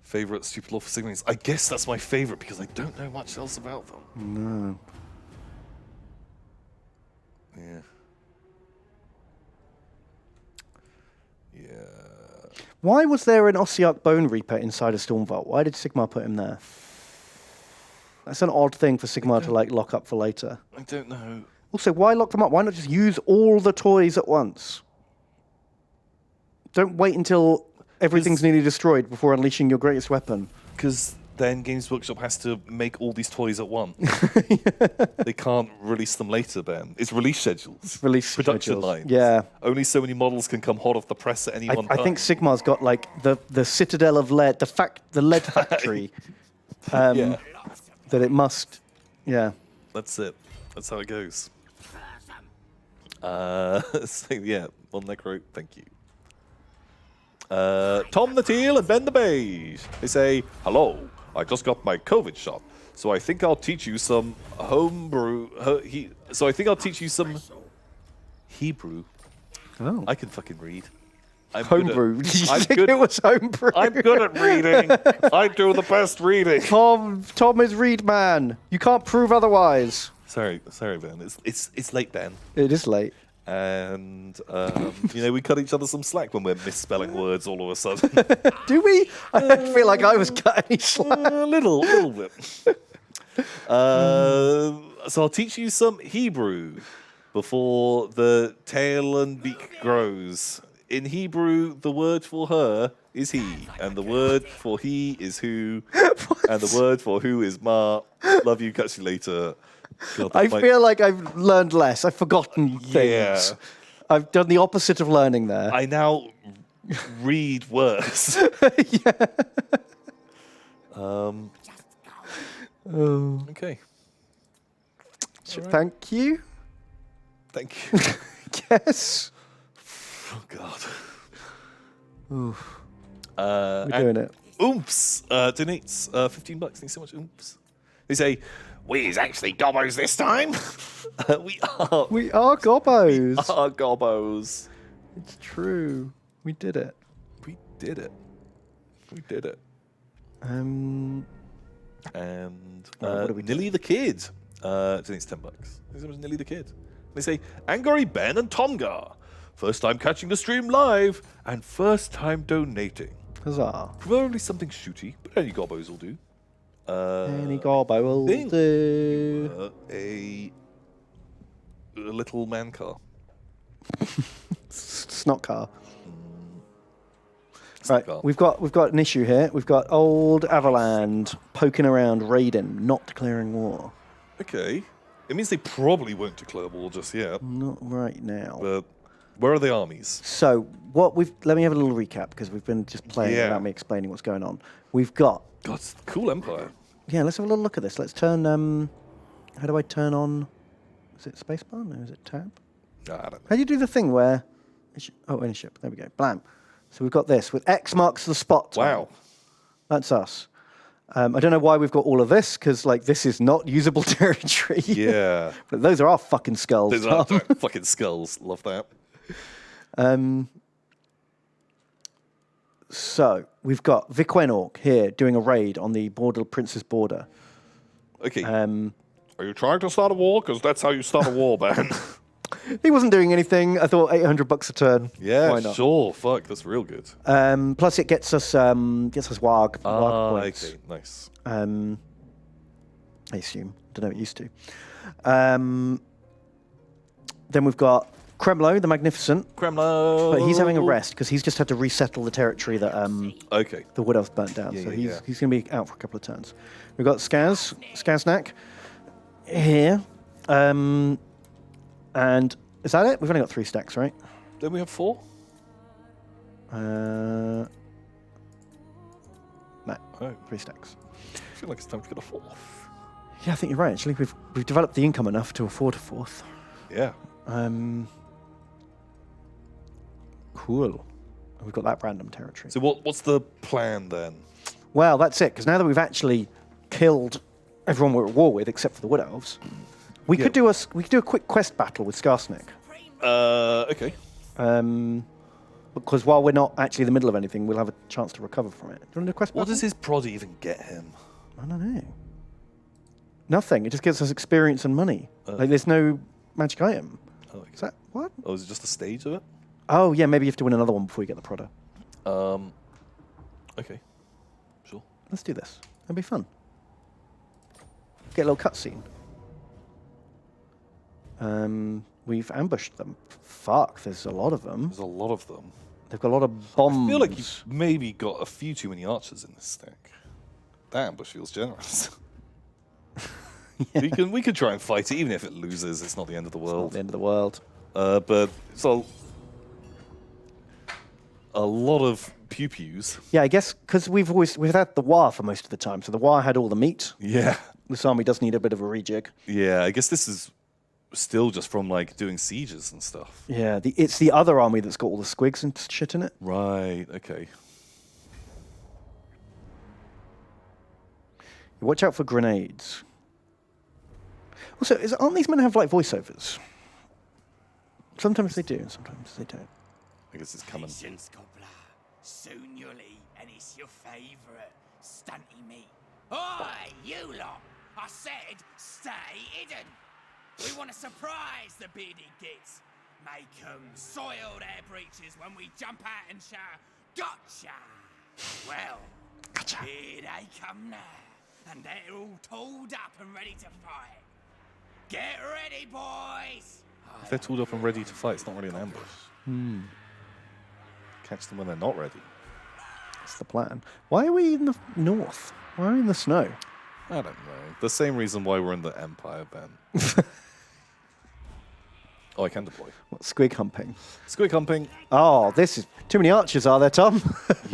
favorite stupid law for Sigmarines. I guess that's my favorite because I don't know much else about them. No. Yeah. Yeah. Why was there an Ossiarch Bone Reaper inside a Storm Vault? Why did Sigmar put him there? That's an odd thing for Sigmar to like lock up for later. I don't know. Also, why lock them up? Why not just use all the toys at once? Don't wait until everything's nearly destroyed before unleashing your greatest weapon. Because then Games Workshop has to make all these toys at once. They can't release them later, Ben. It's release schedules. Release production schedules. lines. Yeah. Only so many models can come hot off the press at any one I time. think Sigmar's got like the citadel of lead, the lead factory. Yeah. That it must, yeah. That's it. That's how it goes. So yeah, on Necro, thank you. Tom the Teal and Ben the Beige. They say, hello, I just got my COVID shot, so I think I'll teach you some so I think I'll teach you some Hebrew. Oh. I can fucking read. I'm Homebrew. good Did you I'm think good- it was homebrew? I'm good at reading. I do the best reading. Tom is Reed Man. You can't prove otherwise. Sorry, Ben. It's late, Ben. It is late. And we cut each other some slack when we're misspelling words all of a sudden. Do we? I don't feel like I was cutting any slack. A little bit. So I'll teach you some Hebrew before the tail and beak grows. In Hebrew, the word for her is he, and the word for he is who, and the word for who is ma. Love you, catch you later. God, I feel like I've learned less. I've forgotten things. Yeah. I've done the opposite of learning there. I now read worse. Okay. Thank you. Thank you. Yes. Oh God. We're doing it. Oomps donates $15. Thanks so much, Oomps. They say, we's actually Gobbos this time. We are. We are Gobbos. Are Gobbos. It's true. We did it. We did it. We did it. Um, And what do we do? Nilly the Kid donates $10. Thanks so much, Nilly the Kid. They say, Angry Ben and Tomgar. First time catching the stream live and first time donating. huzzah. Probably something shooty, but any Gobbos will do. Any Gobbo will thing. do. A little man car. Snot car. Snot Right, car. we've got an issue here. We've got old Avaland poking around Raiden, not declaring war. Okay. It means they probably won't declare war just yet. Not right now. But where are the armies? So let me have a little recap because we've been just playing without me explaining what's going on. We've got God, it's a cool empire. yeah. Let's have a little look at this. Let's turn. How do I turn on? Is it spacebar? No, is it tab? I don't know. How do you do the thing where... ownership. There we go. Blam. So we've got this with X marks the spot. Wow. That's us. I don't know why we've got all of this, because like this is not usable territory. Yeah. But those are our fucking skulls. Those are Tom. fucking skulls. Love that. So we've got Vikwenork here doing a raid on the Prince's border. Okay. Are you trying to start a war? Because that's how you start a war, man. He wasn't doing anything. I thought $800 a turn. yeah, Why not? sure. Fuck, that's real good. Plus it gets us warg points. Okay, nice. I assume. Don't know. It used to. Then we've got Kremlo, the Magnificent, Kremlo. but he's having a rest because he's just had to resettle the territory that Okay. the Wood Elves burnt down. Yeah, So yeah, he's going to be out for a couple of turns. We've got Skaznak here. And is that it? We've only got 3 stacks, right? Then we have 4? No, Oh, 3 stacks. I feel like it's time to get a 4th. Yeah, I think you're right. Actually, we've developed the income enough to afford a 4th. Yeah. Cool. We've got that random territory. So what's the plan then? Well, that's it. Because now that we've actually killed everyone we're at war with, except for the Wood Elves, we could do a quick quest battle with Skarsnik. Okay. Because while we're not actually in the middle of anything, we'll have a chance to recover from it. Do you want to do a quest What battle? does his prod even get him? I don't know. Nothing. It just gives us experience and money. Like there's no magic item. Oh, okay. Is that what? Oh, is it just a stage of it? Oh yeah, maybe you have to win another one before you get the product. Okay. Sure. Let's do this. It'll be fun. Get a little cutscene. We've ambushed them. Fuck, there's a lot of them. There's a lot of them. They've got a lot of bombs. I feel like you've maybe got a few too many archers in this stack. That ambush feels generous. We could try and fight it, even if it loses. It's not the end of the Not world. the end of the world. But it's a lot of pew-pews. Yeah, I guess because we've had the War for most of the time, so the War had all the meat. Yeah. This army does need a bit of a rejig. Yeah, I guess this is still just from like doing sieges and stuff. Yeah, it's the other army that's got all the squigs and shit in it. Right, okay. Watch out for grenades. Also, aren't these men have like voiceovers? Sometimes they do, and sometimes they don't. I guess it's coming. Patience, cobbler. Soon you'll eat, and it's your favourite stunty meat. Oi, you lot! I said stay hidden. We want to surprise the bearded gits. Make 'em soil their breeches when we jump out and shout, "Gotcha!" Well, here they come now, and they're all tooled up and ready to fight. Get ready, boys! If they're tooled up and ready to fight, it's not really an ambush. Catch them when they're not ready. That's the plan. Why are we in the north? Why are we in the snow? I don't know. The same reason why we're in the Empire, Ben. Oh, I can deploy. What, squig humping? Squig humping. Oh, this is too many archers, are there, Tom?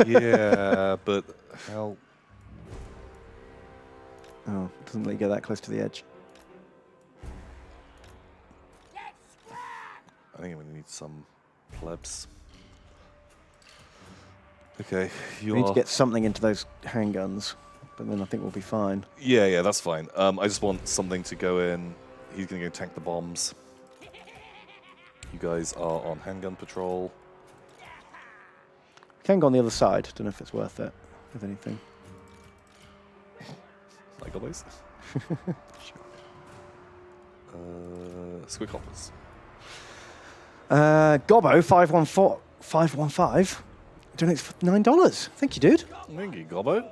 Yeah, but how... Oh, doesn't let you go that close to the edge. I think I'm going to need some plebs. Okay, you We need are... to get something into those handguns, but then I think we'll be fine. Yeah, that's fine. I just want something to go in. He's going to go tank the bombs. You guys are on handgun patrol. Can go on the other side. Don't know if it's worth it with anything. Like always. Squig hoppers. Gobbo 515 donates for $9. Thank you, dude. Thank you, Gobbo.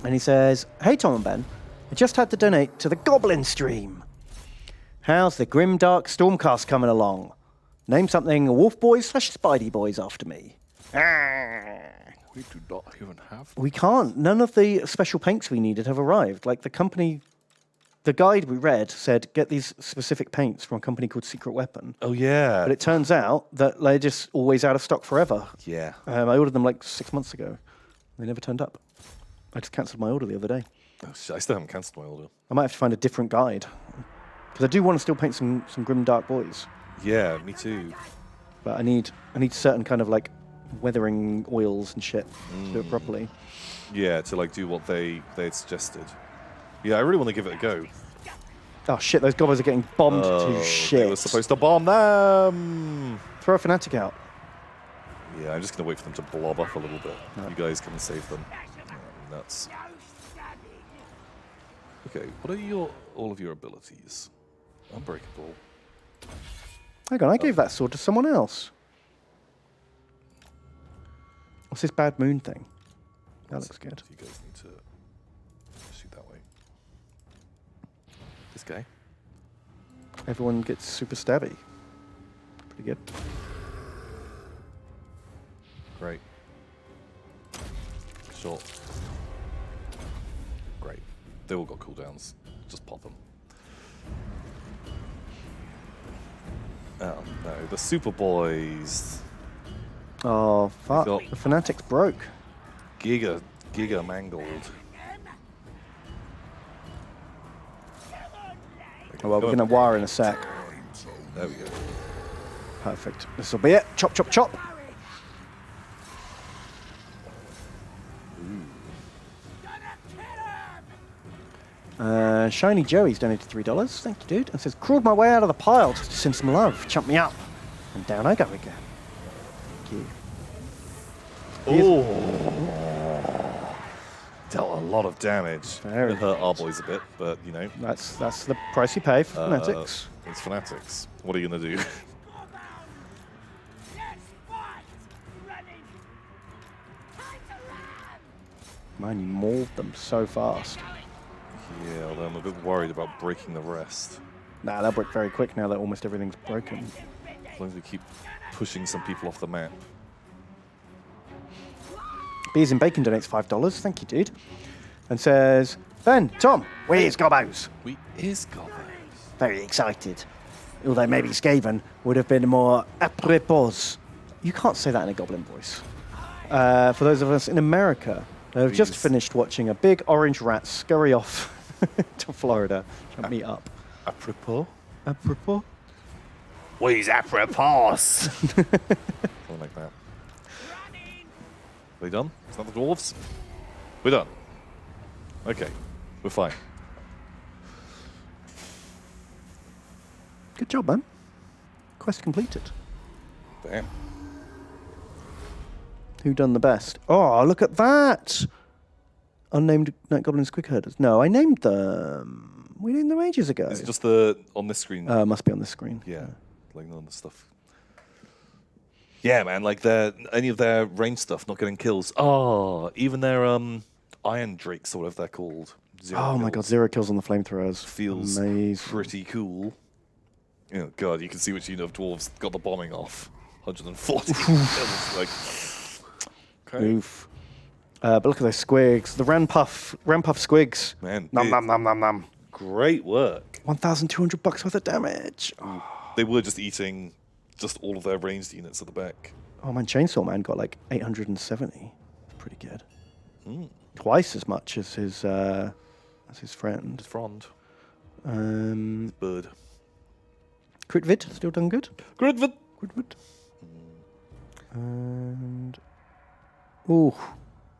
And he says, "Hey Tom and Ben, I just had to donate to the Goblin stream. How's the grim dark Stormcast coming along? Name something Wolf Boys / Spidey Boys after me." We do not even have. We can't. None of the special paints we needed have arrived. Like the company, the guide we read said, get these specific paints from a company called Secret Weapon. Oh, yeah. But it turns out that they're just always out of stock forever. Yeah. I ordered them like 6 months ago. They never turned up. I just cancelled my order the other day. Oh, shit, I still haven't cancelled my order. I might have to find a different guide. Because I do want to still paint some grim dark boys. Yeah, me too. But I need certain kind of like weathering oils and shit to do it properly. Yeah, to like do what they had suggested. Yeah, I really want to give it a go. Oh shit, those gobbos are getting bombed to shit. They were supposed to bomb them. Throw a fanatic out. Yeah, I'm just gonna wait for them to blob up a little bit. You guys come and save them. Nuts. Okay, what are all of your abilities? Unbreakable. Hang on, I gave that sword to someone else. What's this bad moon thing? That looks good. You guys need to shoot that way. This guy. Everyone gets super stabby. Pretty good. Great. Short. Great. They all got cooldowns. Just pop them. Oh no, the Super Boys. Oh fuck! got- The fanatics broke. Giga mangled. Oh well, we're gonna wire in a sec. There we go. Perfect. This will be it. Chop, chop, chop. Shiny Joey's donated $3. Thank you, dude. And says, crawled my way out of the pile just to send some love. Chump me up. And down I go again. Thank you. Oh, dealt a lot of damage. Very It hurt our boys a bit, but you know, That's the price you pay for fanatics. it's fanatics. What are you gonna do? Let's fight! Running! Time to run! Man, you mauled them so fast. Yeah, although I'm a bit worried about breaking the rest. Nah, they'll break very quick now that almost everything's broken. As long as we keep pushing some people off the map. Beers and Bacon donates $5. Thank you, dude. And says, Ben, Tom, where's Gobbos? We is Gobbos. Very excited. Although maybe Skaven would have been more apropos. You can't say that in a goblin voice. For those of us in America, I've just Please. finished watching a big orange rat scurry off to Florida to meet up. Apropos? Apropos? We's apropos! Something like that. Are we done? Is that the dwarves? We're done. Okay, we're fine. Good job, man. Quest completed. Damn. Who done the best? Oh, look at that! Unnamed Night Goblins Quick Herders. No, I named them. We named them ages ago. Is it just on this screen? Must be on this screen. Yeah, like none of the stuff. Yeah, man, like any of their range stuff not getting kills. Oh, even their Iron Drakes or whatever they're called. Oh my god, kills. 0 kills on the flamethrowers. Feels amazing. pretty cool. Oh god, you can see which unit of dwarves got the bombing off. 140 kills, like. Okay. Oof. But look at those squigs. The Ranpuff squigs. Man, Nom nom nom nom nom. great work. $1,200 worth of damage. They were just eating just all of their ranged units at the back. Oh man, Chainsaw Man got like 870. Pretty good. Twice as much as his friend. Frond. Bird. Critvid still done good. Gridvid. And ooh,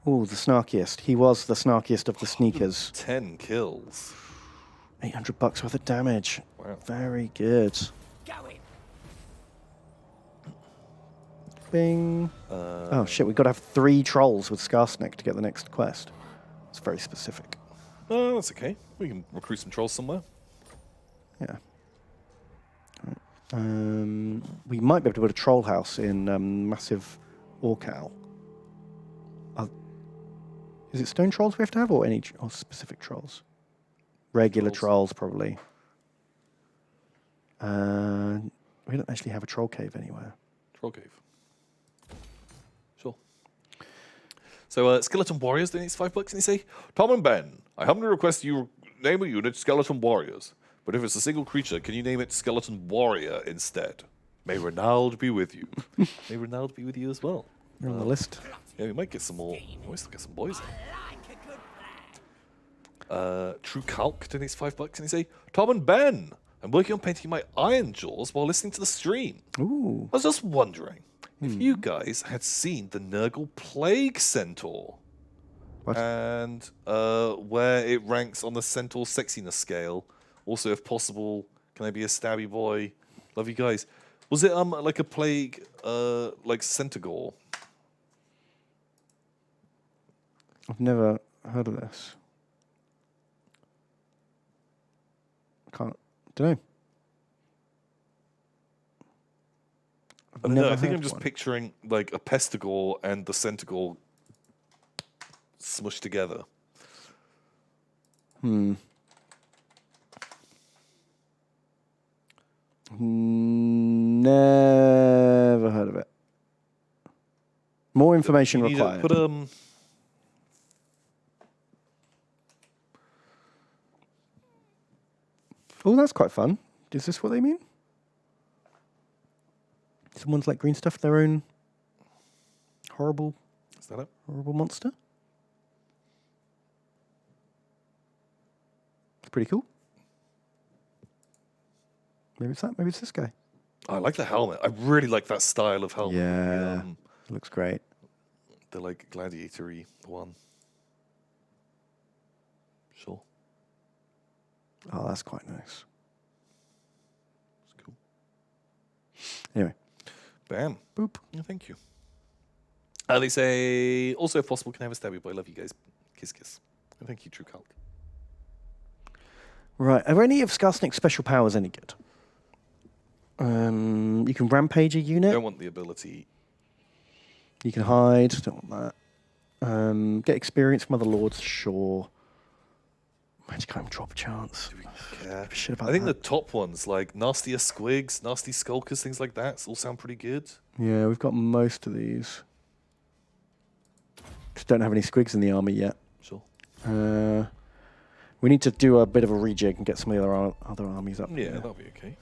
the snarkiest. He was the snarkiest of the sneakers. 10 kills. $800 worth of damage. Wow. Very good. Going! Bing. Oh shit, we've got to have 3 trolls with Skarsnik to get the next quest. It's very specific. Oh, that's okay. We can recruit some trolls somewhere. Yeah. We might be able to build a troll house in massive Orcal. Is it stone trolls we have to have, or any or specific trolls? Regular trolls, probably. We don't actually have a troll cave anywhere. Troll cave. Sure. So, Skeleton Warriors donates $5 and they say, Tom and Ben, I humbly request you name a unit Skeleton Warriors. But if it's a single creature, can you name it Skeleton Warrior instead? May Renald be with you. May Renald be with you as well. You're on the list. Yeah, we might get some more. We might still get some boys. Like a good plan. True Calc donates $5 and they say, Tom and Ben, I'm working on painting my iron jaws while listening to the stream. Ooh. I was just wondering if you guys had seen the Nurgle Plague Centaur. What? And where it ranks on the Centaur sexiness scale. Also, if possible, can I be a stabby boy? Love you guys. Was it like a plague like Centaur? I've never heard of this. Don't know. I don't know. I think I'm just picturing like a Pestigore and the Centaur smushed together. Never heard of it. More information You need to required. put Oh, that's quite fun. Is this what they mean? Someone's like green stuff, their own horrible is that it? monster? It's pretty cool. Maybe it's that. Maybe it's this guy. I like the helmet. I really like that style of helmet. Yeah. It looks great. The like gladiator-y one. Sure. Oh, that's quite nice. It's cool. Anyway. Bam. Boop. Yeah, thank you. They say, also if possible, can I have a stabby boy? Love you guys. Kiss, kiss. Thank you, True Cult. Right. Are any of Skarsnik's special powers any good? You can rampage a unit. Don't want the ability. You can hide. Don't want that. Get experience from other lords. Sure. Magic item drop chance. Yeah. Give a shit about I think that. the top ones, like nastier squigs, nasty skulkers, things like that, all sound pretty good. Yeah, we've got most of these. Just don't have any squigs in the army yet. Sure. We need to do a bit of a rejig and get some of the other armies up. Yeah, here. that'll be okay.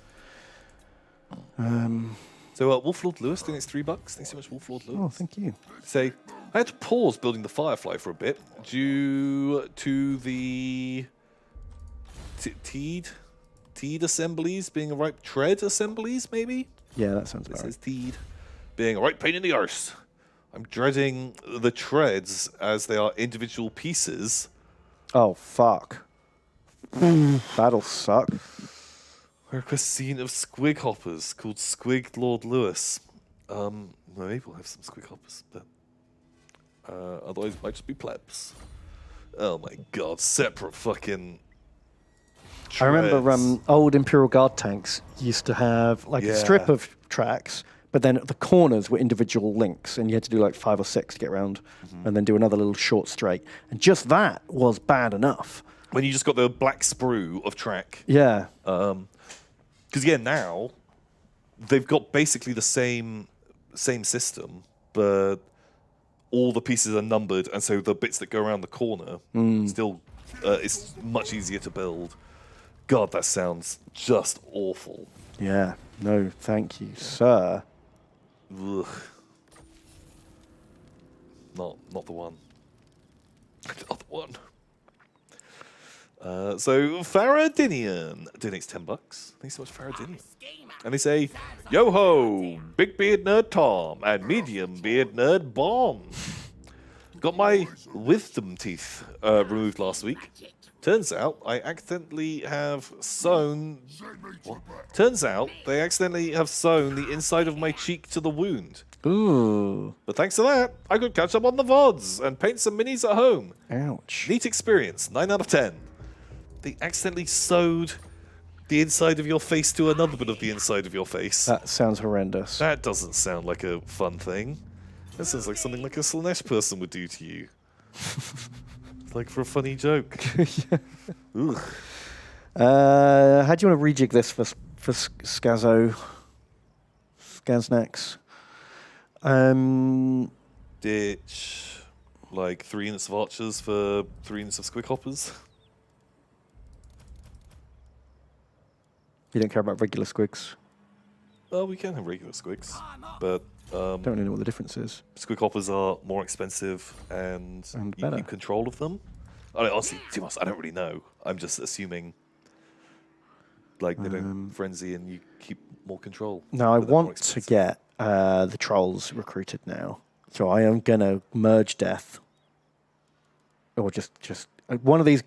Um, So, Wolflord Lewis, I think it's $3. Thanks so much, Wolflord Lewis. oh, thank you. Say, I had to pause building the Firefly for a bit due to the Teed assemblies being a right tread assemblies, maybe? Yeah, that sounds It about right. says Teed being a right pain in the arse. I'm dreading the treads as they are individual pieces. Oh, fuck. That'll suck. I request a scene of squig hoppers called Squig Lord Lewis. Maybe we'll have some squig hoppers, but otherwise it might just be plebs. Oh my god, separate fucking treads. I remember old Imperial Guard tanks used to have like a strip Yeah. of tracks, but then at the corners were individual links, and you had to do like 5 or 6 to get around, and then do another little short straight. And just that was bad enough. When you just got the black sprue of track. Yeah. Because yeah, now they've got basically the same system, but all the pieces are numbered, and so the bits that go around the corner still it's much easier to build. God, that sounds just awful. Yeah. No, thank you, sir. Ugh. Not the one. Not the one. So Faradinian donates $10. Thanks so much, Faradinian. And they say, "Yo ho, big beard nerd Tom and medium beard nerd Bon. Got my wisdom teeth removed last week. Turns out I accidentally have sewn. What? Turns out they accidentally have sewn the inside of my cheek to the wound. Ooh. But thanks to that, I could catch up on the VODs and paint some minis at home. Ouch. Neat experience, 9 out of 10. They accidentally sewed the inside of your face to another bit of the inside of your face. That sounds horrendous. That doesn't sound like a fun thing. That sounds like something like a Slanesh person would do to you. It's like for a funny joke. Ugh. How do you want to rejig this for Skaznax? Ditch like 3 units of archers for 3 units of squig hoppers. You don't care about regular squigs. Well, we can have regular squigs, but Don't really know what the difference is. squig hoppers are more expensive and you better. keep control of them. I mean, honestly, to be honest, I don't really know. I'm just assuming like they don't frenzy and you keep more control. Now I but they're more want to expensive. get the trolls recruited now, so I am gonna merge death, or just one of these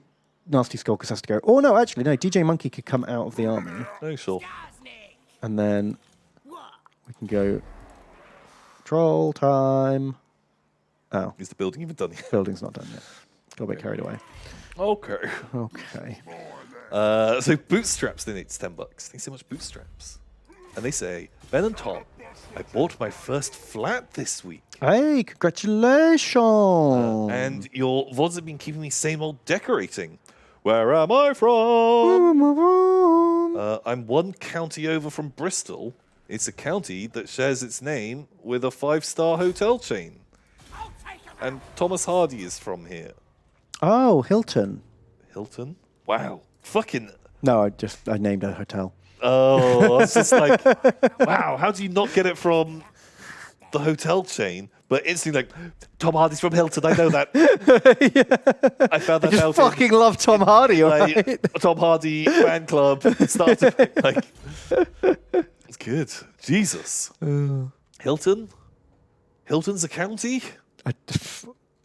nasty skulkers has to go. Oh no, actually no. DJ Monkey could come out of the army, Oh, sure. and then we can go troll time. Oh, Is the building even done yet? building's not done yet. Got a bit carried away. Okay. Okay. So bootstraps donates $10. Thanks so much, bootstraps. And they say, Ben and Tom, I bought my first flat this week. Hey, congratulations! And your VODs have been keeping me same old decorating. Where am I from? I'm one county over from Bristol. It's a county that shares its name with a 5-star hotel chain. And Thomas Hardy is from here. Oh, Hilton. Hilton? Wow. Fucking... No, I named a hotel. Oh, I was just like, wow, how do you not get it from the hotel chain? But instantly like, Tom Hardy's from Hilton, I know that. I found that I out just fucking love Tom Hardy, like, right? Tom Hardy fan club. Started like, it's good. Jesus. Hilton? Hilton's a county?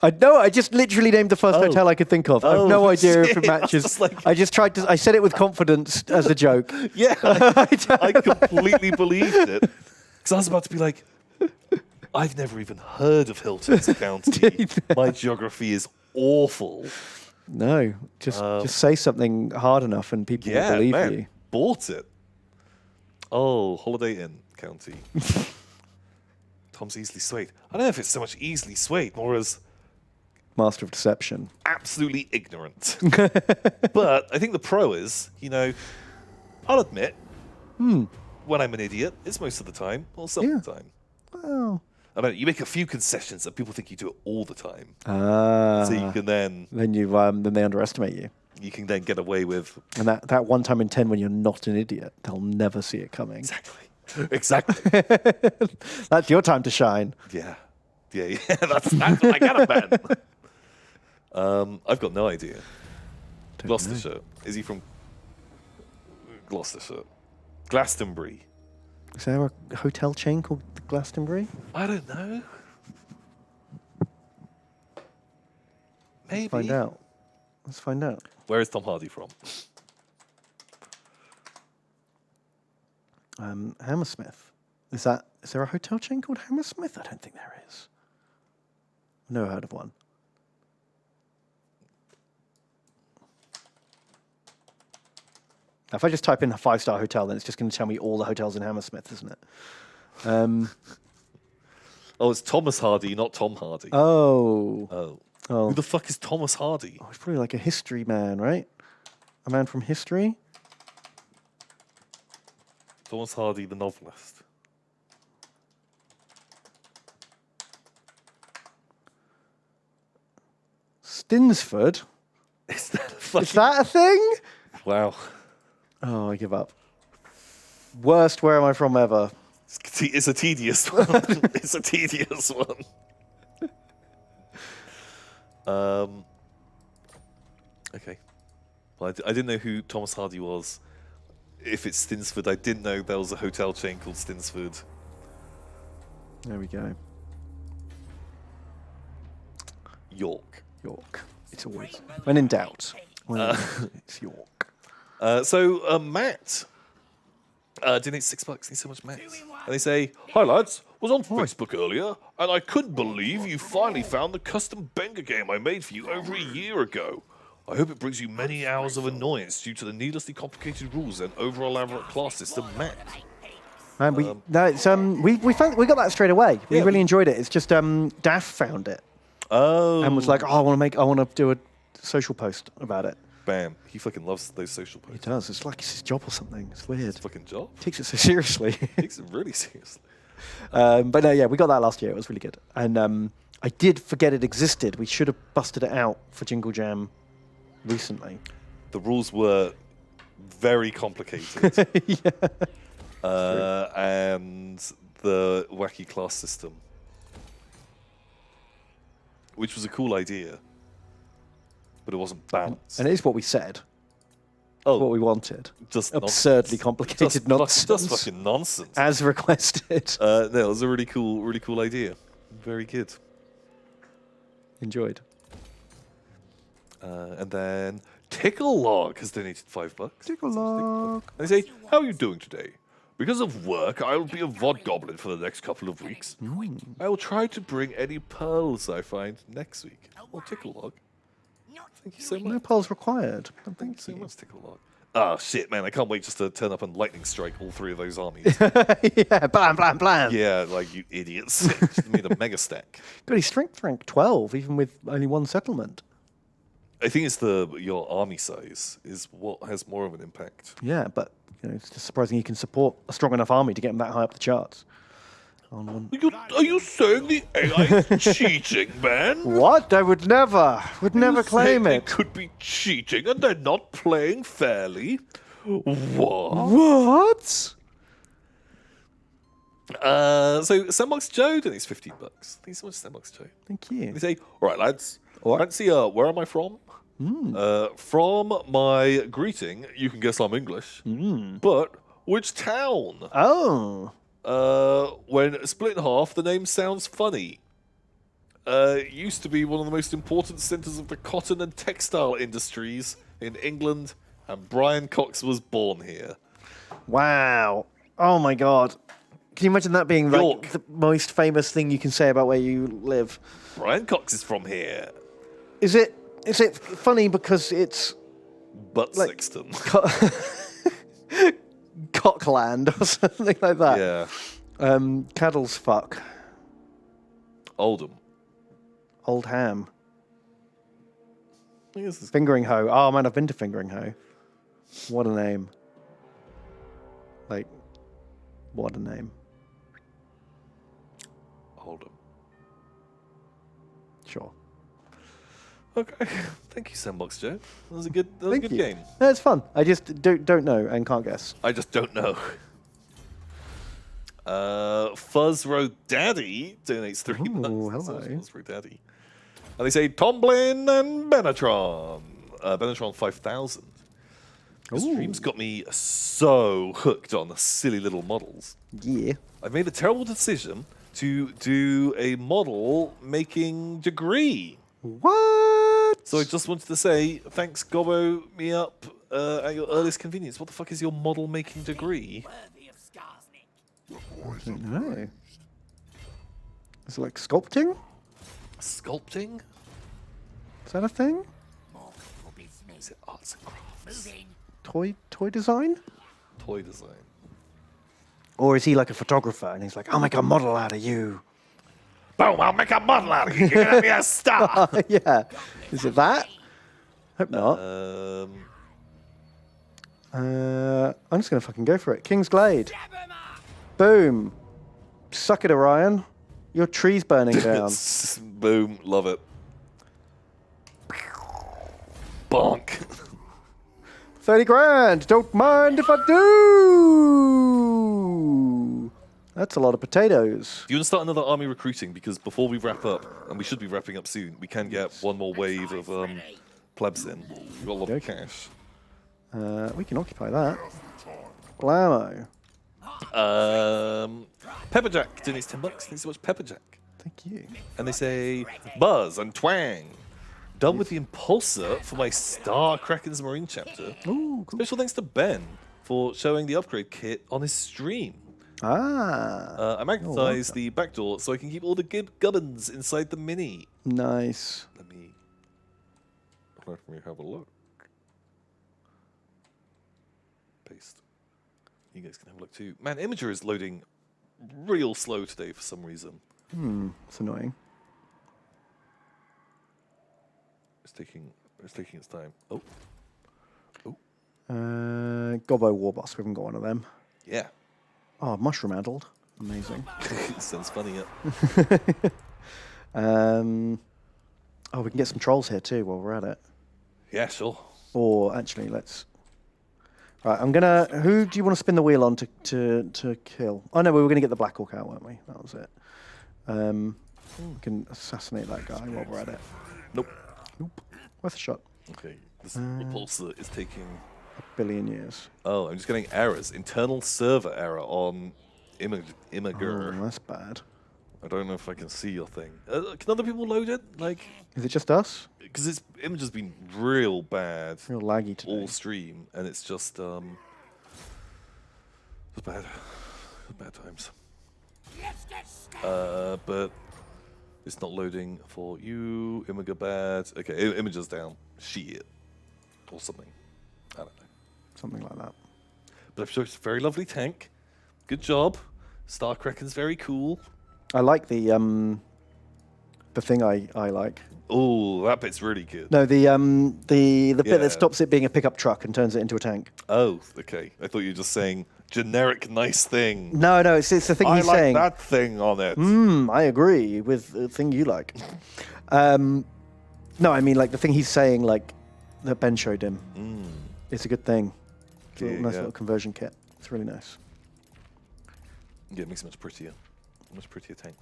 I know. I just literally named the first hotel I could think of. I have no idea if it shit. I was matches. just like- I just tried to. I said it with confidence as a joke. Yeah, I completely believed it. Because I was about to be like, I've never even heard of Hilton's county. My geography is awful. No, just say something hard enough and people will Yeah, believe man, you. bought it. Oh, Holiday Inn County. Tom's easily swayed. I don't know if it's so much easily swayed, more as Master of Deception. absolutely ignorant. But I think the pro is, I'll admit, when I'm an idiot, it's most of the time, or some of the time. Well, I don't know, you make a few concessions that people think you do it all the time. So you can then they underestimate you. you can then get away with And that one time in 10 when you're not an idiot, they'll never see it coming. exactly. That's your time to shine. Yeah. That's what I got, Ben. I've got no idea. Gloucestershire. Is he from Gloucestershire? Glastonbury. Is there a hotel chain called the Glastonbury? I don't know. Maybe. Let's find out. Where is Tom Hardy from? Hammersmith. Is there a hotel chain called Hammersmith? I don't think there is. I've never heard of one. Now, if I just type in a 5-star hotel, then it's just going to tell me all the hotels in Hammersmith, isn't it? Oh, it's Thomas Hardy, not Tom Hardy. Oh. Who the fuck is Thomas Hardy? Oh, he's probably like a history man, right? A man from history? Thomas Hardy, the novelist. Stinsford? Is that a fucking... Is that a thing? Wow. Oh, I give up. Worst where am I from ever? It's a tedious one. It's a tedious one. Okay. Well, I didn't know who Thomas Hardy was. If it's Stinsford, I didn't know there was a hotel chain called Stinsford. There we go. York. York. It's always. When in doubt, it's York. So Matt donates $6. Thanks so much, Matt. And they say, "Hi lads, was on Facebook earlier, and I couldn't believe you finally found the custom Benga game I made for you over a year ago. I hope it brings you many hours of annoyance due to the needlessly complicated rules and over-elaborate class system, Matt." And we got that straight away. We Yeah, really enjoyed it. It's just Daff found it Oh. and was like, "Oh, I want to do a social post about it." Bam. He fucking loves those social He posts. does. It's like it's his job or something. It's weird. It's fucking job. Takes it so seriously. Takes it really seriously. But no, yeah, we got that last year. It was really good. And I did forget it existed. We should have busted it out for Jingle Jam recently. The rules were very complicated. And the wacky class system, which was a cool idea, but it wasn't balanced. And it is what we said. Oh, what we wanted. just Absurdly nonsense. complicated nonsense. Just fucking nonsense. As requested. No, it was a really cool idea. Very good. Enjoyed. And then Tickle Log has donated $5. Tickle Log. And they say, "How are you doing today? Because of work, I will be a VOD goblin for the next couple of weeks. I will try to bring any pearls I find next week." Or Tickle Log. Thank you so No much. pearls required. Thank you so much, Tickle Log. Oh shit, man! I can't wait just to turn up and lightning strike all 3 of those armies. Yeah, blam, blam, blam. Yeah, like you idiots. Just made a mega stack. God, he's strength rank 12, even with only 1 settlement. I think it's your army size is what has more of an impact. Yeah, but it's just surprising he can support a strong enough army to get him that high up the charts. On one. Are you saying the AI is cheating, man? What? I would never claim They it. could be cheating and they're not playing fairly. What? What? So Sandbox Joe donates $15. Thanks so much, Sandbox Joe. Thank you. They say, "All right, lads. All right. Fancy, where am I from? From my greeting, you can guess I'm English. But which town? Oh. When split in half, the name sounds funny. Used to be one of the most important centres of the cotton and textile industries in England, and Brian Cox was born here." Wow. Oh my God. Can you imagine that being like York. the most famous thing you can say about where you live? Brian Cox is from here. Is it funny because it's But Like- Sexton. Cockland or something like that? Yeah. Caddle's fuck. Oldham. Old Ham. I guess it's Fingering Hoe. Oh man, I've been to Fingering Hoe. What a name. Like, what a name. Oldham. Sure. Okay. Thank you, Sandbox Joe. That was a good Thank you. game. No, it's fun. I just don't know and can't guess. I just don't know. Fuzz Road Daddy donates $3. Ooh, Thanks so hello. much, Fuzz Road Daddy. And they say Tomlin and Benetron. Benetron 5000. The stream's got me so hooked on the silly little models. Yeah. I've made a terrible decision to do a model making degree. What? So I just wanted to say, thanks, Gobbo me up at your earliest convenience. What the fuck is your model making degree? Worthy of Skarsnik. I don't know. Is it like sculpting? Sculpting? Is that a thing? More for business. Is it arts and crafts? Moving. Toy design? Toy design. Or is he like a photographer and he's like, I'll make a model out of you? Boom, I'll make a model out of you. You're going to be a star. Yeah. Is it that? Hope not. I'm just going to fucking go for it. King's Glade. Boom. Suck it, Orion. Your tree's burning down. Boom, love it. Bonk. 30 grand. Don't mind if I do. That's a lot of potatoes. Do you want to start another army recruiting? Because before we wrap up, and we should be wrapping up soon, we can get one more wave of plebs in. We've got a lot of cash. We can occupy that. Blammo. Pepperjack donates $10. Thanks so much, Pepperjack. Thank you. And they say, Buzz and Twang. Done with the Impulsor for my Star Kraken's Marine chapter. Ooh, cool. Special thanks to Ben for showing the upgrade kit on his stream. Ah. I magnetized the back door so I can keep all the gubbins inside the mini. Nice. Let me have a look. Paste. You guys can have a look too. Man, Imager is loading real slow today for some reason. It's annoying. It's taking its time. Oh. Gobbo Warboss. We haven't got one of them. Yeah. Oh, mushroom addled. Amazing. Sounds funny, yeah. Oh, we can get some trolls here too while we're at it. Yeah, sure. Or actually, let's. Right, I'm gonna. Who do you want to spin the wheel on to kill? Oh no, we were gonna get the Black Hawk out, weren't we? That was it. We can assassinate that guy while we're at it. Nope. Nope. Worth a shot. Okay. This repulsor is taking a billion years. Oh, I'm just getting errors. Internal server error on Imager. Oh, that's bad. I don't know if I can see your thing. Can other people load it? Like, Is it just us? because its image has been real bad Real laggy today. all stream, and it's just it's bad times. Let's get started. But it's not loading for you. Imager bad. Okay, Imager's down. Shit. Or something. I don't know. Something like that. But I'm sure it's a very lovely tank. Good job. Star Kraken's very cool. I like the thing I like. Oh, that bit's really good. No, the bit Yeah. that stops it being a pickup truck and turns it into a tank. Oh, okay. I thought you were just saying generic nice thing. No, it's the thing I he's like saying. that thing on it. I agree with the thing you like. No, I mean like the thing he's saying, like that Ben showed him. It's a good thing. It's a Yeah, nice yeah. little conversion kit. It's really nice. Yeah, it makes it much prettier. Much prettier tank.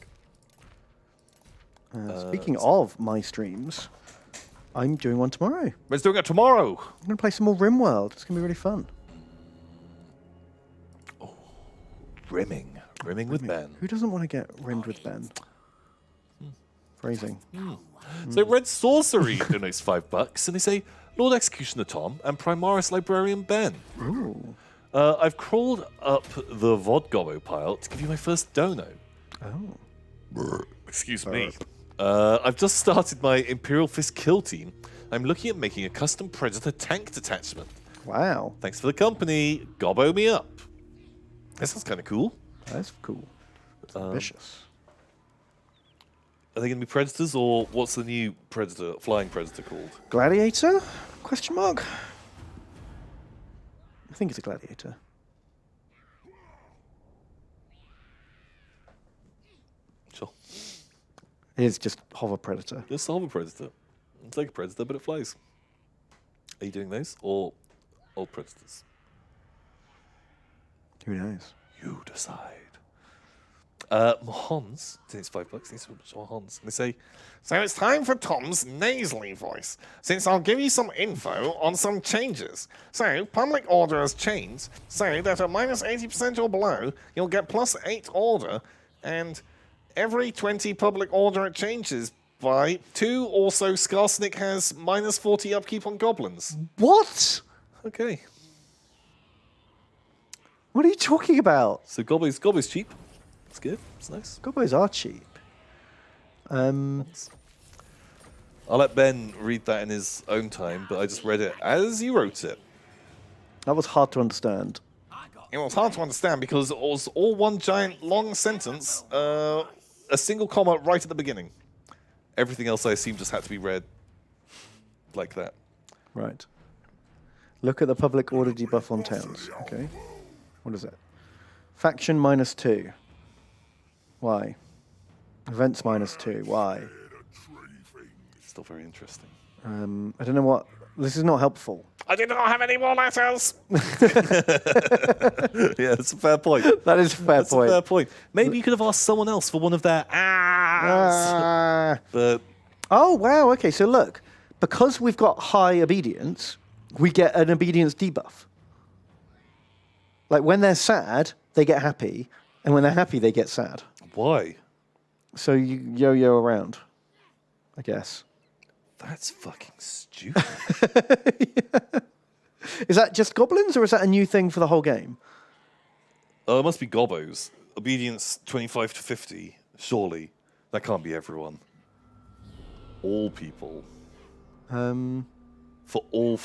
Speaking of my streams, I'm doing one tomorrow. Let's do it tomorrow. I'm going to play some more RimWorld. It's going to be really fun. Rimming with Ben. Who doesn't want to get rimmed with Ben? Phrasing. So Red Sorcery donates $5, and they say, Lord Executioner Tom and Primaris Librarian Ben. Ooh. I've crawled up the Vodgobbo pile to give you my first dono. Oh. Excuse me. I've just started my Imperial Fist kill team. I'm looking at making a custom Predator tank detachment. Wow. Thanks for the company. Gobbo me up. That sounds kind of cool. That's cool. It's ambitious. Are they going to be Predators, or what's the new Predator, flying Predator called? Gladiator? Question mark? I think it's a gladiator. Sure. It is just hover predator. Just a hover Predator. It's like a Predator, but it flies. Are you doing those, or old Predators? Who knows? You decide. Mohons, it's $5. These are Mohons. And they say, so it's time for Tom's nasally voice, since I'll give you some info on some changes. So, public order has changed, so that at minus 80% or below, you'll get plus 8 order, and every 20 public order it changes by 2, also Skarsnik has minus 40 upkeep on goblins. What? Okay. What are you talking about? So Gobbo's cheap. It's good. It's nice. Gobbos are cheap. I'll let Ben read that in his own time, but I just read it as he wrote it. That was hard to understand. It was hard to understand because it was all one giant long sentence, a single comma right at the beginning. Everything else, I assume, just had to be read like that. Right. Look at the public order debuff on towns. Okay. What is it? Faction -2. Why? Events -2. Why? Still very interesting. I don't know what. This is not helpful. I did not have any more letters. Yeah, that's a fair point. That is a fair That's point. a fair point. Maybe you could have asked someone else for one of their Ah. but Oh, wow. Okay, so look. Because we've got high obedience, we get an obedience debuff. Like when they're sad, they get happy. And when they're happy, they get sad. why? So you yo-yo around, I guess. That's fucking stupid. Is that just goblins, or is that a new thing for the whole game? It must be Gobbos. Obedience 25 to 50. Surely. That can't be everyone. All people. For all...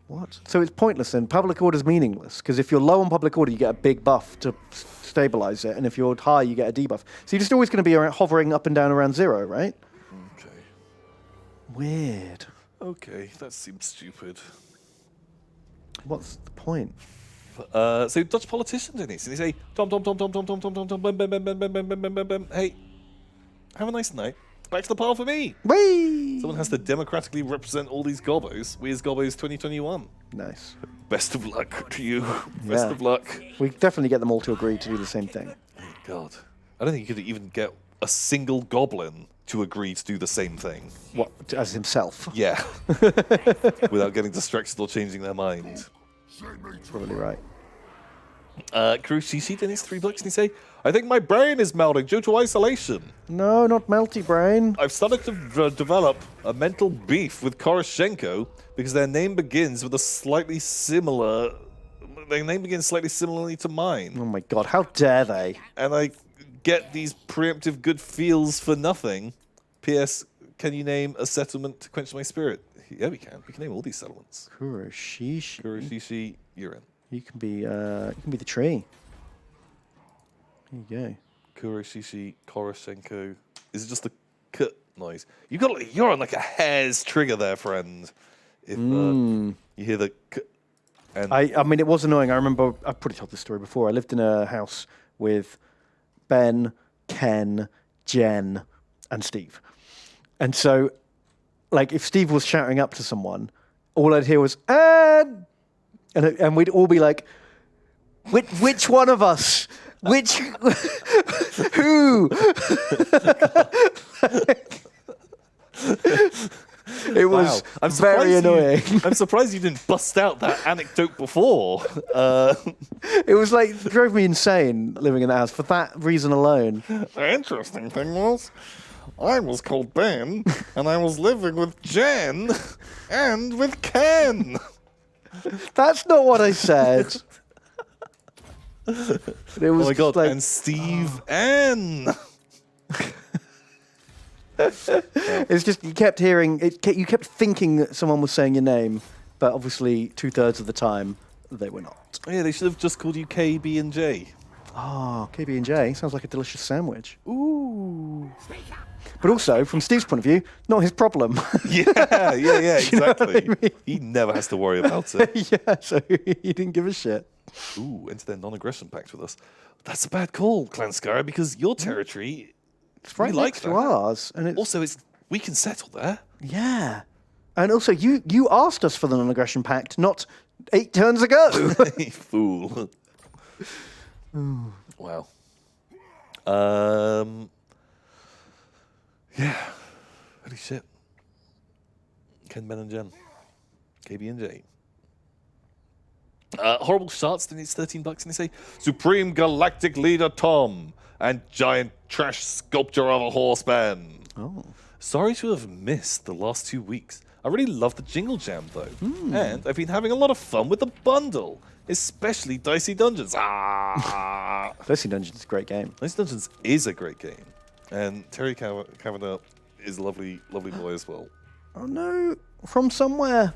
What? So it's pointless then. Public order's meaningless, because if you're low on public order, you get a big buff to stabilize it, and if you're high, you get a debuff. So you're just always going to be hovering up and down around 0, right? Okay. Weird. Okay, that seems stupid. What's the point? So Dutch politicians in this, and they say, Tom, bam, bam, bam, bam, bam, bam, bam, bam, bam. Hey, have a nice night. Back to the pile for me. Whee! Someone has to democratically represent all these Gobbos. We as Gobbos 2021. Nice. Best of luck to you. Best Yeah. of luck. We definitely get them all to agree to do the same thing. God. I don't think you could even get a single goblin to agree to do the same thing. What? As himself. Yeah. Without getting distracted or changing their mind. Probably right. Kuroshishi donates $3 and he say, I think my brain is melting due to isolation. No, not melty brain. I've started to develop a mental beef with Koroshenko because their name begins with a slightly similar... Their name begins slightly similarly to mine. Oh my god, how dare they? And I get these preemptive good feels for nothing. P.S. Can you name a settlement to quench my spirit? Yeah, we can. We can name all these settlements. Kuroshishi. Kuroshishi, you're in. You can be the tree. There you go. Kuroshishi, Koroshenko. Is it just the k noise? You're on like a hair's trigger there, friend. If you hear the k. And I mean, it was annoying. I remember, I've probably told this story before. I lived in a house with Ben, Ken, Jen, and Steve. And so, like, if Steve was shouting up to someone, all I'd hear was, and we'd all be like, which one of us? Which, who? It was very annoying. I'm surprised you didn't bust out that anecdote before. It was like, drove me insane living in the house for that reason alone. The interesting thing was, I was called Ben, and I was living with Jen and with Ken. That's not what I said. It was Oh my god! like, And Steve N. it's just you kept hearing it. You kept thinking that someone was saying your name, but obviously 2/3 of the time they were not. Oh, yeah, they should have just called you K, B, and J. Oh, KB&J sounds like a delicious sandwich. Ooh. But also, from Steve's point of view, not his problem. Yeah, You know what exactly. I mean? He never has to worry about it. Yeah, so he didn't give a shit. Ooh, into their non-aggression pact with us. That's a bad call, Clan Skyra, because your territory. It's right we like next to that. ours, and it's Also, we can settle there. yeah. And also, you asked us for the non-aggression pact not 8 turns ago. You fool. Wow. Yeah. Holy shit. Ken, Ben, and Jen. KB and J. Horrible Shots donates $13 and they say, Supreme Galactic Leader Tom and Giant Trash Sculpture of a Horseman. Oh. Sorry to have missed the last 2 weeks. I really love the Jingle Jam though. And I've been having a lot of fun with the bundle, especially Dicey Dungeons. Ah! Dicey Dungeons is a great game. Dicey Dungeons is a great game. And Terry Kavanagh is a lovely, lovely boy as well. Oh no, from somewhere.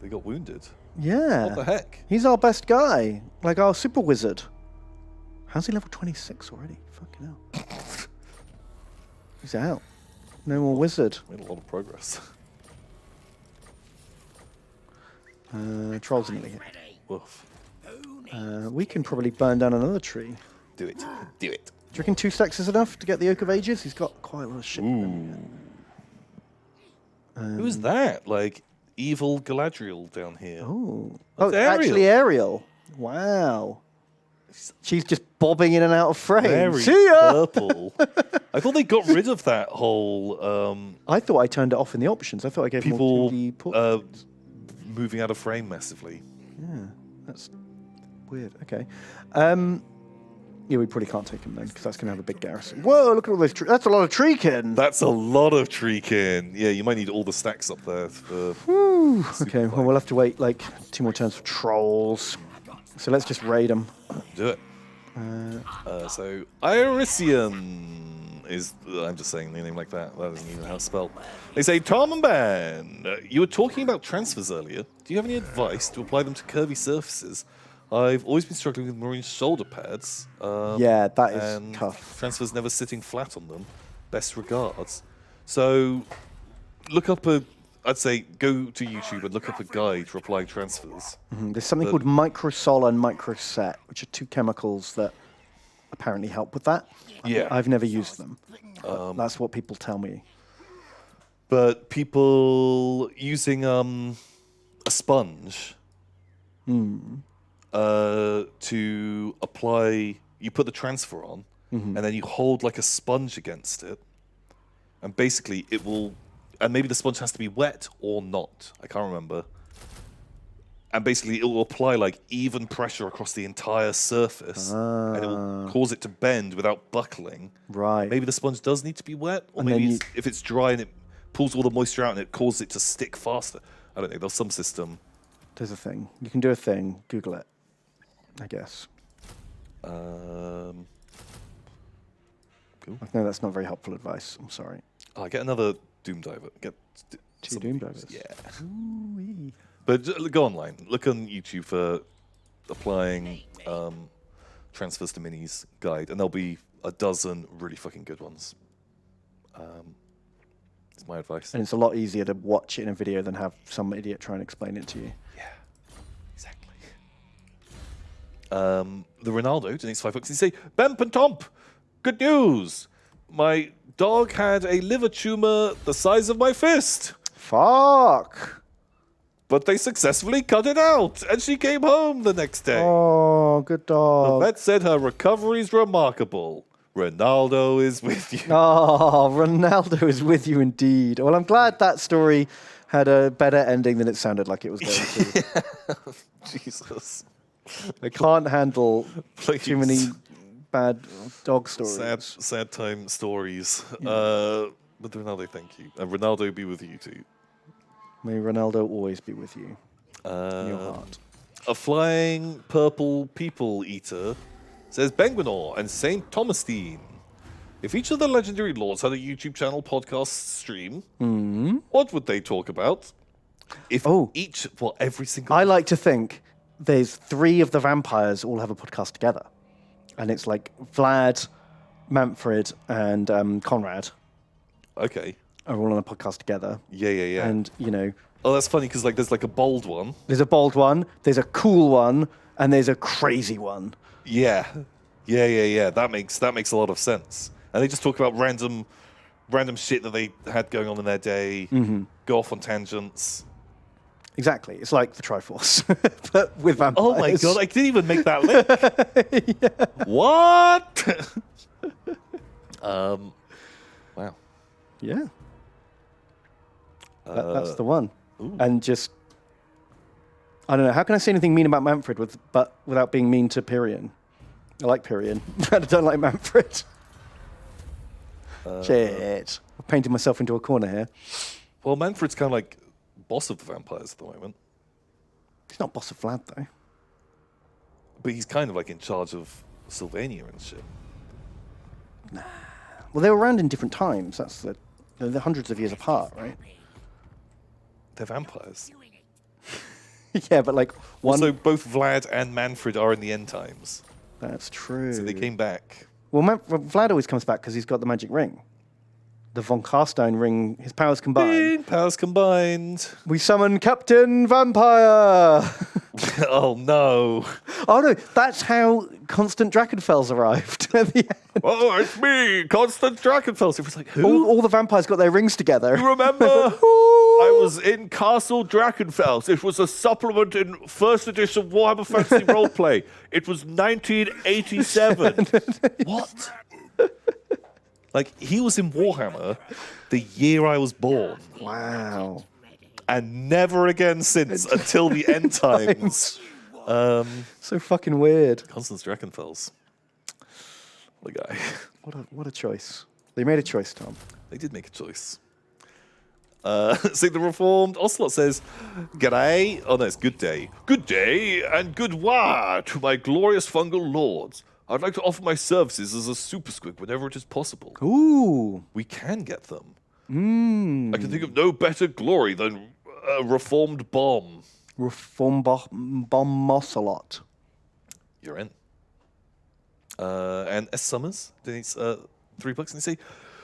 They got wounded. Yeah. What the heck? He's our best guy, like our super wizard. How's he level 26 already? Fucking hell. He's out. No more wizard. Made a lot of progress. Trolls didn't hit. Woof. We can probably burn down another tree. Do it. Do it. Do you reckon 2 stacks is enough to get the Oak of Ages? He's got quite a lot of shit. Who is that? Like, evil Galadriel down here. Oh, That's actually Ariel. Wow. She's just bobbing in and out of frame. Very See ya! purple. I thought they got rid of that whole I thought I turned it off in the options. I thought I gave people more 2D portraits. moving out of frame massively. Yeah, that's weird. Okay. Yeah, we probably can't take him then, because that's going to have a big garrison. Whoa, look at all those trees. That's a lot of treekin. That's a lot of treekin. Yeah, you might need all the stacks up there for... Whew. Okay, well, we'll have to wait like 2 more turns for trolls. So let's just raid them. Do it. So, Irisian is... I'm just saying the name like that. That isn't even how it's spelled. They say, Tom and Ben, you were talking about transfers earlier. Do you have any advice to apply them to curvy surfaces? I've always been struggling with marine shoulder pads. Yeah, that is and tough. Transfers never sitting flat on them. Best regards. So, look up I'd say go to YouTube and look up a guide for applying transfers. There's something called Microsol and Microset, which are 2 chemicals that apparently help with that. Yeah. I've never used them. That's what people tell me. But people using a sponge to apply, you put the transfer on, and then you hold like a sponge against it, and basically it will, and maybe the sponge has to be wet or not. I can't remember. and basically it will apply like even pressure across the entire surface, and it will cause it to bend without buckling. Right. Maybe the sponge does need to be wet, or And then maybe if it's dry and it pulls all the moisture out and it causes it to stick faster. I don't know. There's some system. There's a thing. You can do a thing. Google it, I guess. Cool. No, that's not very helpful advice. I'm sorry. Oh, get another Doom Diver. Get Two some Doom of these. Divers. Yeah. Ooh-wee. But go online. Look on YouTube for applying transfers to minis guide, and there'll be a dozen really fucking good ones. It's my advice. And it's a lot easier to watch it in a video than have some idiot try and explain it to you. Yeah, exactly. The Ronaldo donates $5. He say, Bemp and Tomp, good news. My dog had a liver tumor the size of my fist, Fuck! but they successfully cut it out, and she came home the next day. Oh, good The dog. vet said her recovery is remarkable. Ronaldo is with you. Oh, Ronaldo is with you indeed. Well, I'm glad that story had a better ending than it sounded like it was going to. Jesus. I can't handle Please. too many bad dog stories. Sad time stories. But Ronaldo, thank you. And Ronaldo be with you too. May Ronaldo always be with you in your heart. A flying purple people eater says Benguinor and Saint Thomasine. If each of the legendary lords had a YouTube channel, podcast, stream, what would they talk about? If each, well, every single. I like to think there's 3 of the vampires all have a podcast together. And it's like Vlad, Manfred, and Conrad Okay. are all on a podcast together. Yeah. And, you know, Oh, that's funny because like there's like a bold one. there's a bold one, there's a cool one, and there's a crazy one. Yeah. That makes a lot of sense. And they just talk about random shit that they had going on in their day. Go off on tangents. Exactly. It's like the Triforce, but with vampires. Oh my god, I didn't even make that link. What? Wow. Yeah. That's the one. And just, I don't know. How can I say anything mean about Manfred without being mean to Pyrian? I like Pyrian. I don't like Manfred. Shit. I've painted myself into a corner here. Well, Manfred's kind of like boss of the vampires at the moment. He's not boss of Vlad, though. But he's kind of like in charge of Sylvania and shit. Well, they were around in different times. They're hundreds of years apart, right? They're vampires. Yeah, but like one. Also, both Vlad and Manfred are in the end times. That's true. So they came back. Well, Vlad always comes back because he's got the magic ring. The Von Carstein ring, his powers combined. Powers combined. We summon Captain Vampire! Oh no. Oh no, that's how Constant Drakenfels arrived at the end. Oh, it's me, Constant Drakenfels. It was like, who? All the vampires got their rings together. You remember? I was in Castle Drakenfels. It was a supplement in first edition Warhammer Fantasy Roleplay. It was 1987. What? Like, he was in Warhammer the year I was born. Wow. And never again since until the end times. So fucking weird. Constance Drakenfels. What a guy. What a choice. They made a choice, Tom. They did make a choice. So the Reformed Ocelot says, G'day. Oh no, it's good day. Good day and good wa to my glorious fungal lords. I'd like to offer my services as a super squig whenever it is possible. Ooh. We can get them. I can think of no better glory than a reformed bomb. Reform bomb Ocelot. You're in. And S. Summers donates $3 and they say,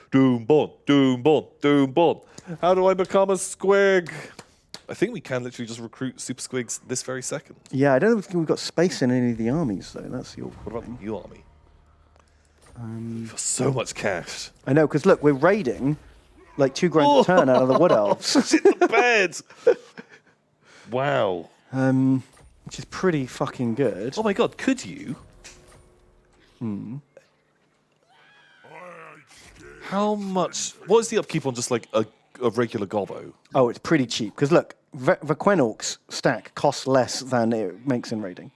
Doom Bond, Doom Bond, Doom Bond. How do I become a squig? I think we can literally just recruit super squigs this very second. Yeah, I don't think we've got space in any of the armies, though. That's the awkward What about thing. the new army? For so much cash. I know, because look, we're raiding like $2,000 a turn out of the Wood Elves. Shit the bed. Wow. Which is pretty fucking good. Oh my god, could you? How much? What is the upkeep on just like a regular gobbo? Oh, it's pretty cheap. Because look, the Quenorc's stack costs less than it makes in raiding.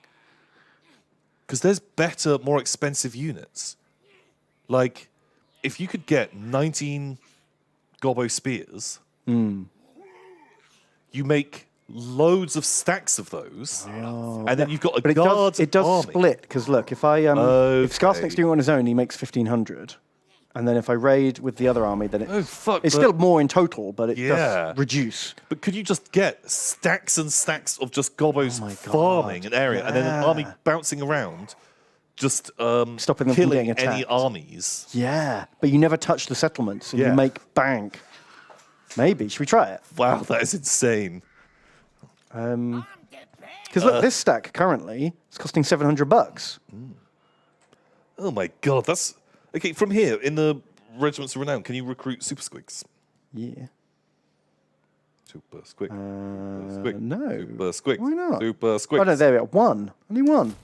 Because there's better, more expensive units. Like, if you could get 19 Gobbo spears, you make loads of stacks of those, and then you've got a But guard it does army. split, because look, if Skarsnik's doing it on his own, he makes 1,500. And then if I raid with the other army, then Oh, fuck. it's but- still more in total, but it Yeah. does reduce. But could you just get stacks and stacks of just Gobbos my farming God. an area, and then an Yeah. army bouncing around, just Stopping them from killing getting any attacked. armies? Yeah, but you never touch the settlements, and Yeah. you make bank. Maybe. Should we try it? Wow, that is insane. Because look, this stack currently is costing $700. Oh my god, that's okay. From here in the Regiments of Renown, can you recruit Super Squigs? Yeah. Super Squig. Super Squig. no. Super Squig. Why not? Super Squig. Oh no, there we are. One. Only one.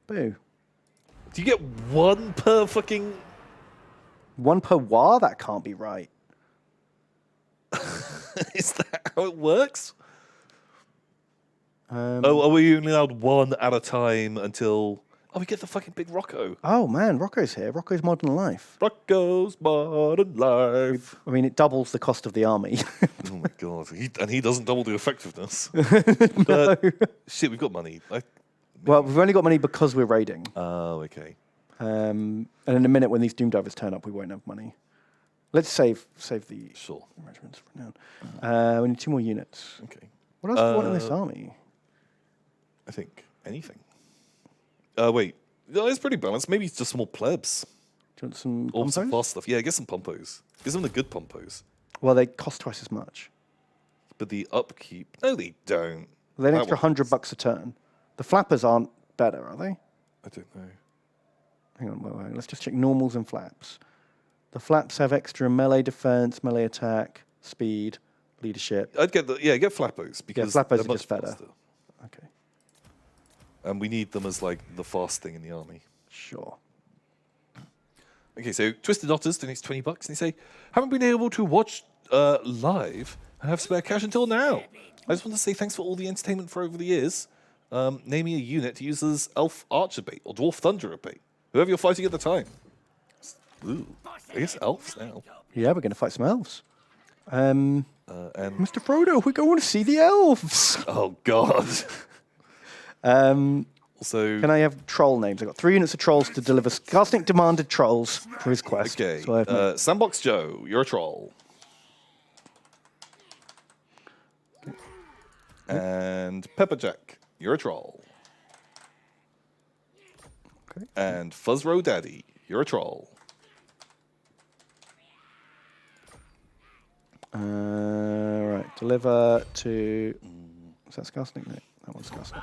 Boo. Do you get one per fucking? One per war? That can't be right. Is that how it works? Um, Oh, are we only allowed one at a time until? Oh, we get the fucking big Rocco. Oh man, Rocco's here. Rocco's Modern Life. Rocco's Modern Life. I mean, it doubles the cost of the army. Oh my god, he doesn't double the effectiveness. But shit, we've got money. Well, we've only got money because we're raiding. Oh, okay. And in a minute, when these Doomdivers turn up, we won't have money. Let's save the Sure. regiments for now. We need 2 more units. Okay. What else do we want in this army? I think anything. Wait. No, it's pretty balanced. Maybe it's just more plebs. Do you want some Or some pompos? fast stuff. Yeah, get some pompos. Get some of the good pompos. Well, they cost twice as much. But the upkeep. No, they don't. They're an That extra one- $100 a turn. The flappers aren't better, are they? I don't know. Hang on, wait. Let's just check normals and flaps. The flaps have extra melee defense, melee attack, speed, leadership. I'd get get flappos because flappos they're are much just better. faster. Okay, And we need them as like the fast thing in the army. sure. Okay, so Twisted Otters donates $20 and they say, haven't been able to watch live and have spare cash until now. I just want to say thanks for all the entertainment for over the years. Name me a unit to use as Elf Archer bait or Dwarf Thunderer bait. Whoever you're fighting at the time. Ooh, I guess elves now. Yeah, we're going to fight some elves. And Mr. Frodo, we're going to see the elves. oh god. Also, Can I have troll names? I've got 3 units of trolls to deliver. Skarsnik demanded trolls for his quest. okay, So I have Sandbox Joe, you're a troll. And Pepperjack, you're a troll. Okay. And Fuzzrow Daddy, you're a troll. right, deliver to... Is that Skarsnik? No, that one's Skarsnik.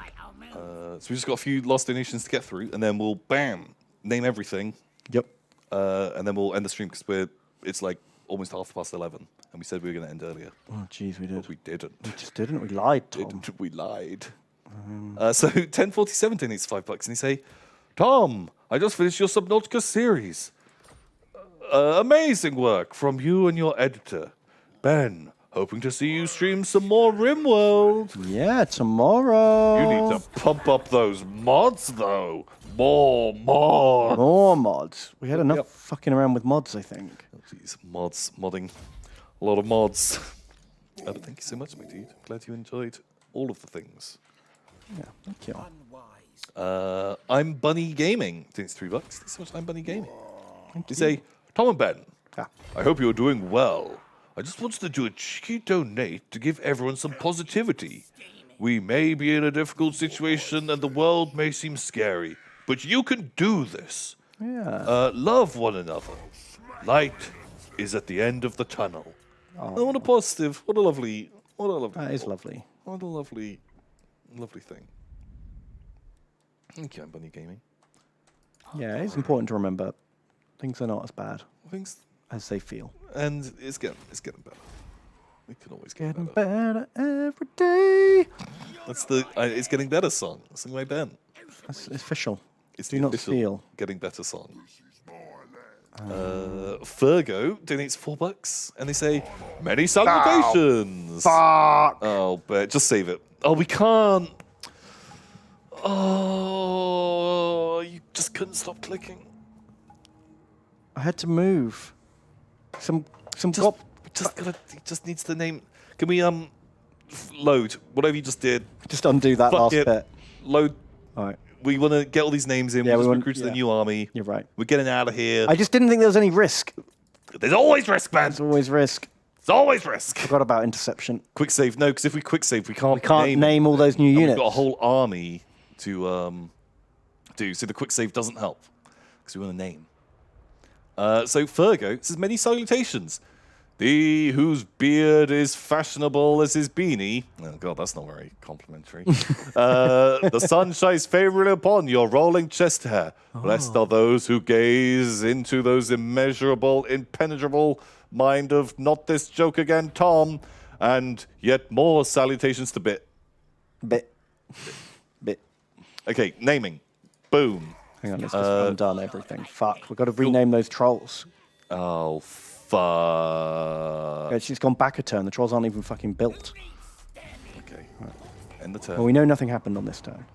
So we just got a few last donations to get through, and then we'll bam name everything, Yep. and then we'll end the stream because it's like almost 11:30, and we said we were going to end earlier, Oh, jeez, we did. but we didn't. We just didn't. We lied, Tom. Didn't we lied? So 1047 donates $5, and he say, Tom, I just finished your Subnautica series. Amazing work from you and your editor, Ben. Hoping to see you stream some more RimWorld. Yeah, tomorrow. You need to pump up those mods, though. More mods. More mods. We had enough Yep. fucking around with mods, I think. Oh, jeez, modding. A lot of mods. But thank you so much, my dude. Glad you enjoyed all of the things. Yeah, thank you. I'm Bunny Gaming. I think it's $3. Thanks so much, I'm Bunny Gaming. Thank You say, Tom and Ben, Ah. I hope you're doing well. I just wanted to do a cheeky donate to give everyone some positivity. We may be in a difficult situation and the world may seem scary, but you can do this. Yeah. Love one another. Light is at the end of the tunnel. Oh, what a positive, what a lovely That is lovely. What a lovely thing. Thank you, I'm Bunny Gaming. Yeah, it's important to remember things are not as bad Things, as they feel. and it's getting better. We can always get Getting better. better every day. That's the It's Getting Better song. Sing by Ben. That's official. It's Do the not official steal. Getting Better song. Fergo donates $4, and they say, "Many salutations." Fuck! Oh, but just save it. Oh, we can't. Oh, you just couldn't stop clicking. I had to move. Some He just needs the name. Can we load whatever you just did? just undo that Fuck last it. bit. Load. All right. We want to get all these names in. Yeah, we we just want- recruited yeah. the new army. You're right. We're getting out of here. I just didn't think there was any risk. There's always risk, man. There's always risk. There's always risk. Forgot about interception. Quick save. No, because if we quick save, we can't. We can't name all those new and units. We've got a whole army to do. So the quick save doesn't help because we want to name. So Fergo says, "Many salutations. Thee whose beard is fashionable as his beanie." Oh God, that's not very complimentary. The sun shines favorably upon your rolling chest hair. Blessed are those who gaze into those immeasurable, impenetrable mind of not this joke again, Tom. And yet more salutations to Bit. Bit. Okay, naming. Boom. Hang on, let's just undone everything. Fuck, we've got to rename those trolls. Oh, fuck. Yeah, she's gone back a turn. The trolls aren't even fucking built. Okay, end the turn. Well, we know nothing happened on this turn.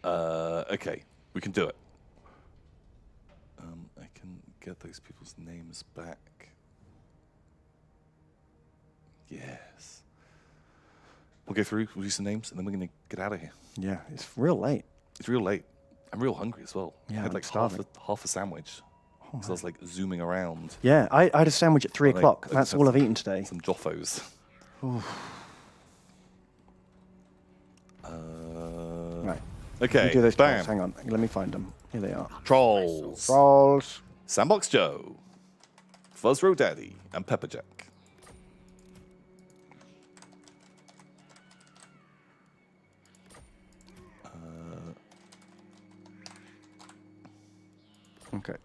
Okay, we can do it. I can get those people's names back. Yes. We'll go through, we'll do some names, and then we're going to get out of here. Yeah, it's real late. It's real late. I'm real hungry as well. Yeah, I had I'm like starving. half a sandwich. Because I was like zooming around. Yeah, I had a sandwich at 3 Like, o'clock. I That's just all had I've eaten today. Some Joffos. Right. Okay, Do those bam. trolls. Hang on, let me find them. Here they are. Trolls. Trolls. Sandbox Joe. Fuzzro Daddy. And Pepperjack. Okay.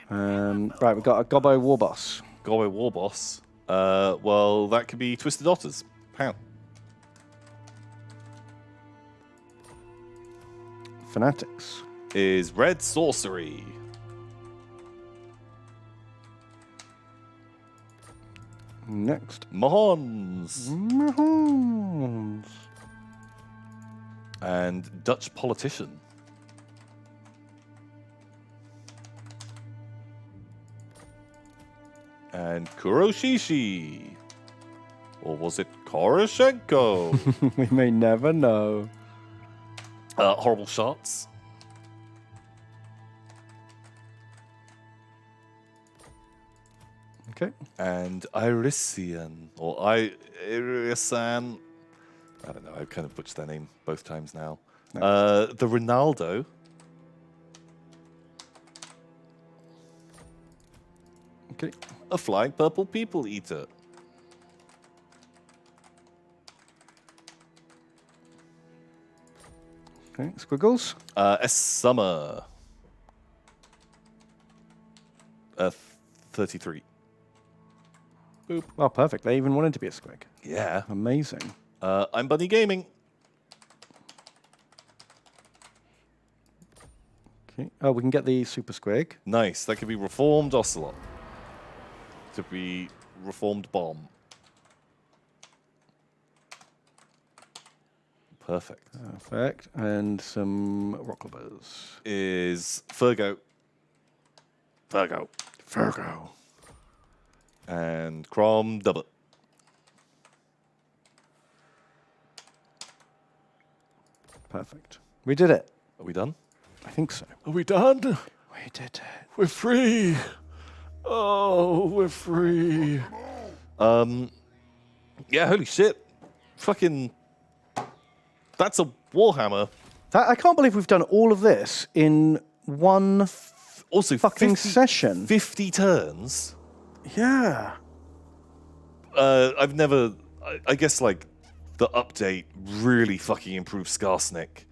Right, we've got a Gobbo Warboss. Gobbos Warboss. Well, that could be Twisted Otters. How? Fanatics. Is Red Sorcery. Next. Mahons. Mahomes. And Dutch Politician. And Kuroshishi. Or was it Koroshenko? We may never know. Horrible Shots. Okay. And Irisian. Or Irisan. I don't know. I've kind of butchered their name both times now. The Ronaldo. Okay. A Flying Purple People Eater. Okay. Squiggles. S. Summer. 33. Boop. Oh, perfect. They even wanted to be a squig. Yeah. Amazing. I'm Bunny Gaming. Okay. Oh, we can get the super squig. Nice. That could be Reformed Ocelot. To be Reformed Bomb. Perfect. Perfect. And some Rocklebbers. Is Fergo. Fergo. Virgo. And Crom Dubbit. Perfect. We did it. Are we done? I think so. Are we done? We did it. We're free. Oh, we're free. Yeah, holy shit. Fucking. That's a Warhammer. I can't believe we've done all of this in one Also, fucking session. 50 turns. Yeah. I've never. I guess, like, the update really fucking improved Skarsnik.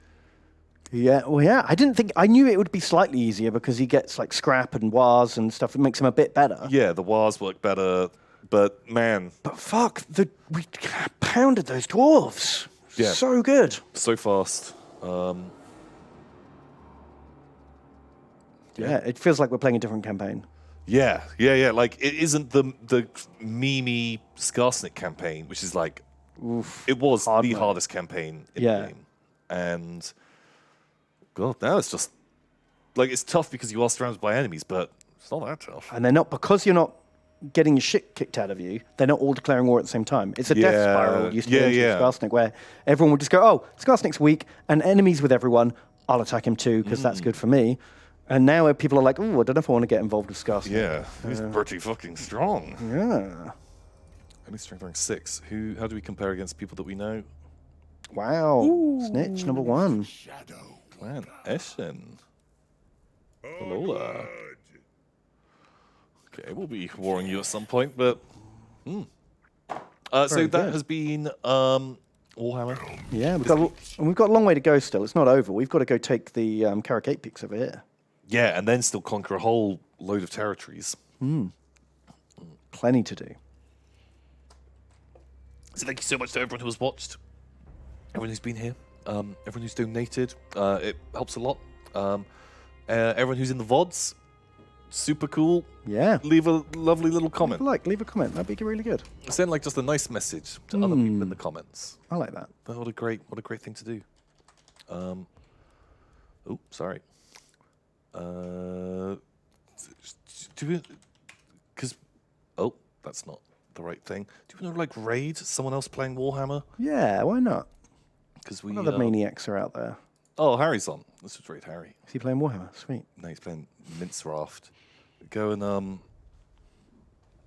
Yeah, well, yeah. I didn't think. I knew it would be slightly easier because he gets like scrap and wars and stuff. It makes him a bit better. Yeah, the wars work better, but man. But fuck, we pounded those dwarves. Yeah. So good. So fast. Yeah, it feels like we're playing a different campaign. Yeah. Like, it isn't the memey Skarsnik campaign, which is like, it was hard the mode. hardest campaign in Yeah. the game. And, God, now it's just, like, it's tough because you are surrounded by enemies, but it's not that tough. And they're not, because you're not getting your shit kicked out of you, they're not all declaring war at the same time. It's a death Yeah. spiral used to be Yeah. into Skarsnik, where everyone would just go, oh, Skarsnik's weak and enemies with everyone, I'll attack him too because that's good for me. And now people are like, oh, I don't know if I want to get involved with Skarsnik. Yeah, he's pretty fucking strong. Yeah. Only strength rank 6. How do we compare against people that we know? Wow. Snitch number 1. Shadow. Clan Eschen. Lola. Okay, we'll be warring you at some point, but... So Very that good. has been Warhammer. Yeah, we've got a long way to go still. It's not over. We've got to go take the Carrick 8 peaks over here. Yeah, and then still conquer a whole load of territories. Plenty to do. So thank you so much to everyone who has watched, everyone who's been here, everyone who's donated. It helps a lot. Everyone who's in the VODs, super cool. Yeah. Leave a lovely little comment. Leave a comment. That'd be really good. Send like just a nice message to other people in the comments. I like that. But what a great thing to do. Oh, sorry. Do we? Because that's not the right thing. Do you want to like raid someone else playing Warhammer? Yeah, why not? Because we. What other maniacs are out there? Oh, Harry's on. Let's just raid Harry. Is he playing Warhammer? Sweet. No, he's playing Mince Raft. Go and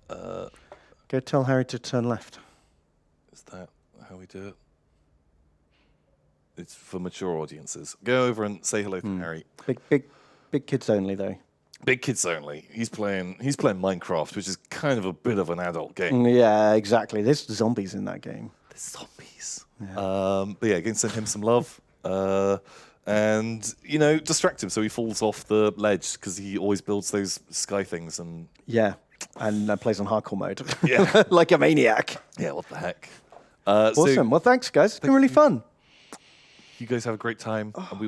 Go tell Harry to turn left. Is that how we do it? It's for mature audiences. Go over and say hello to Harry. Big kids only though. Big kids only. He's playing Minecraft, which is kind of a bit of an adult game. Yeah, exactly. There's zombies in that game. There's zombies. But yeah, go and send him some love. And, distract him so he falls off the ledge because he always builds those sky things. And Yeah, and plays on hardcore mode. Yeah. Like a maniac. yeah, what the heck? Awesome. Well, thanks, guys. It's been really fun. You guys have a great time, and we will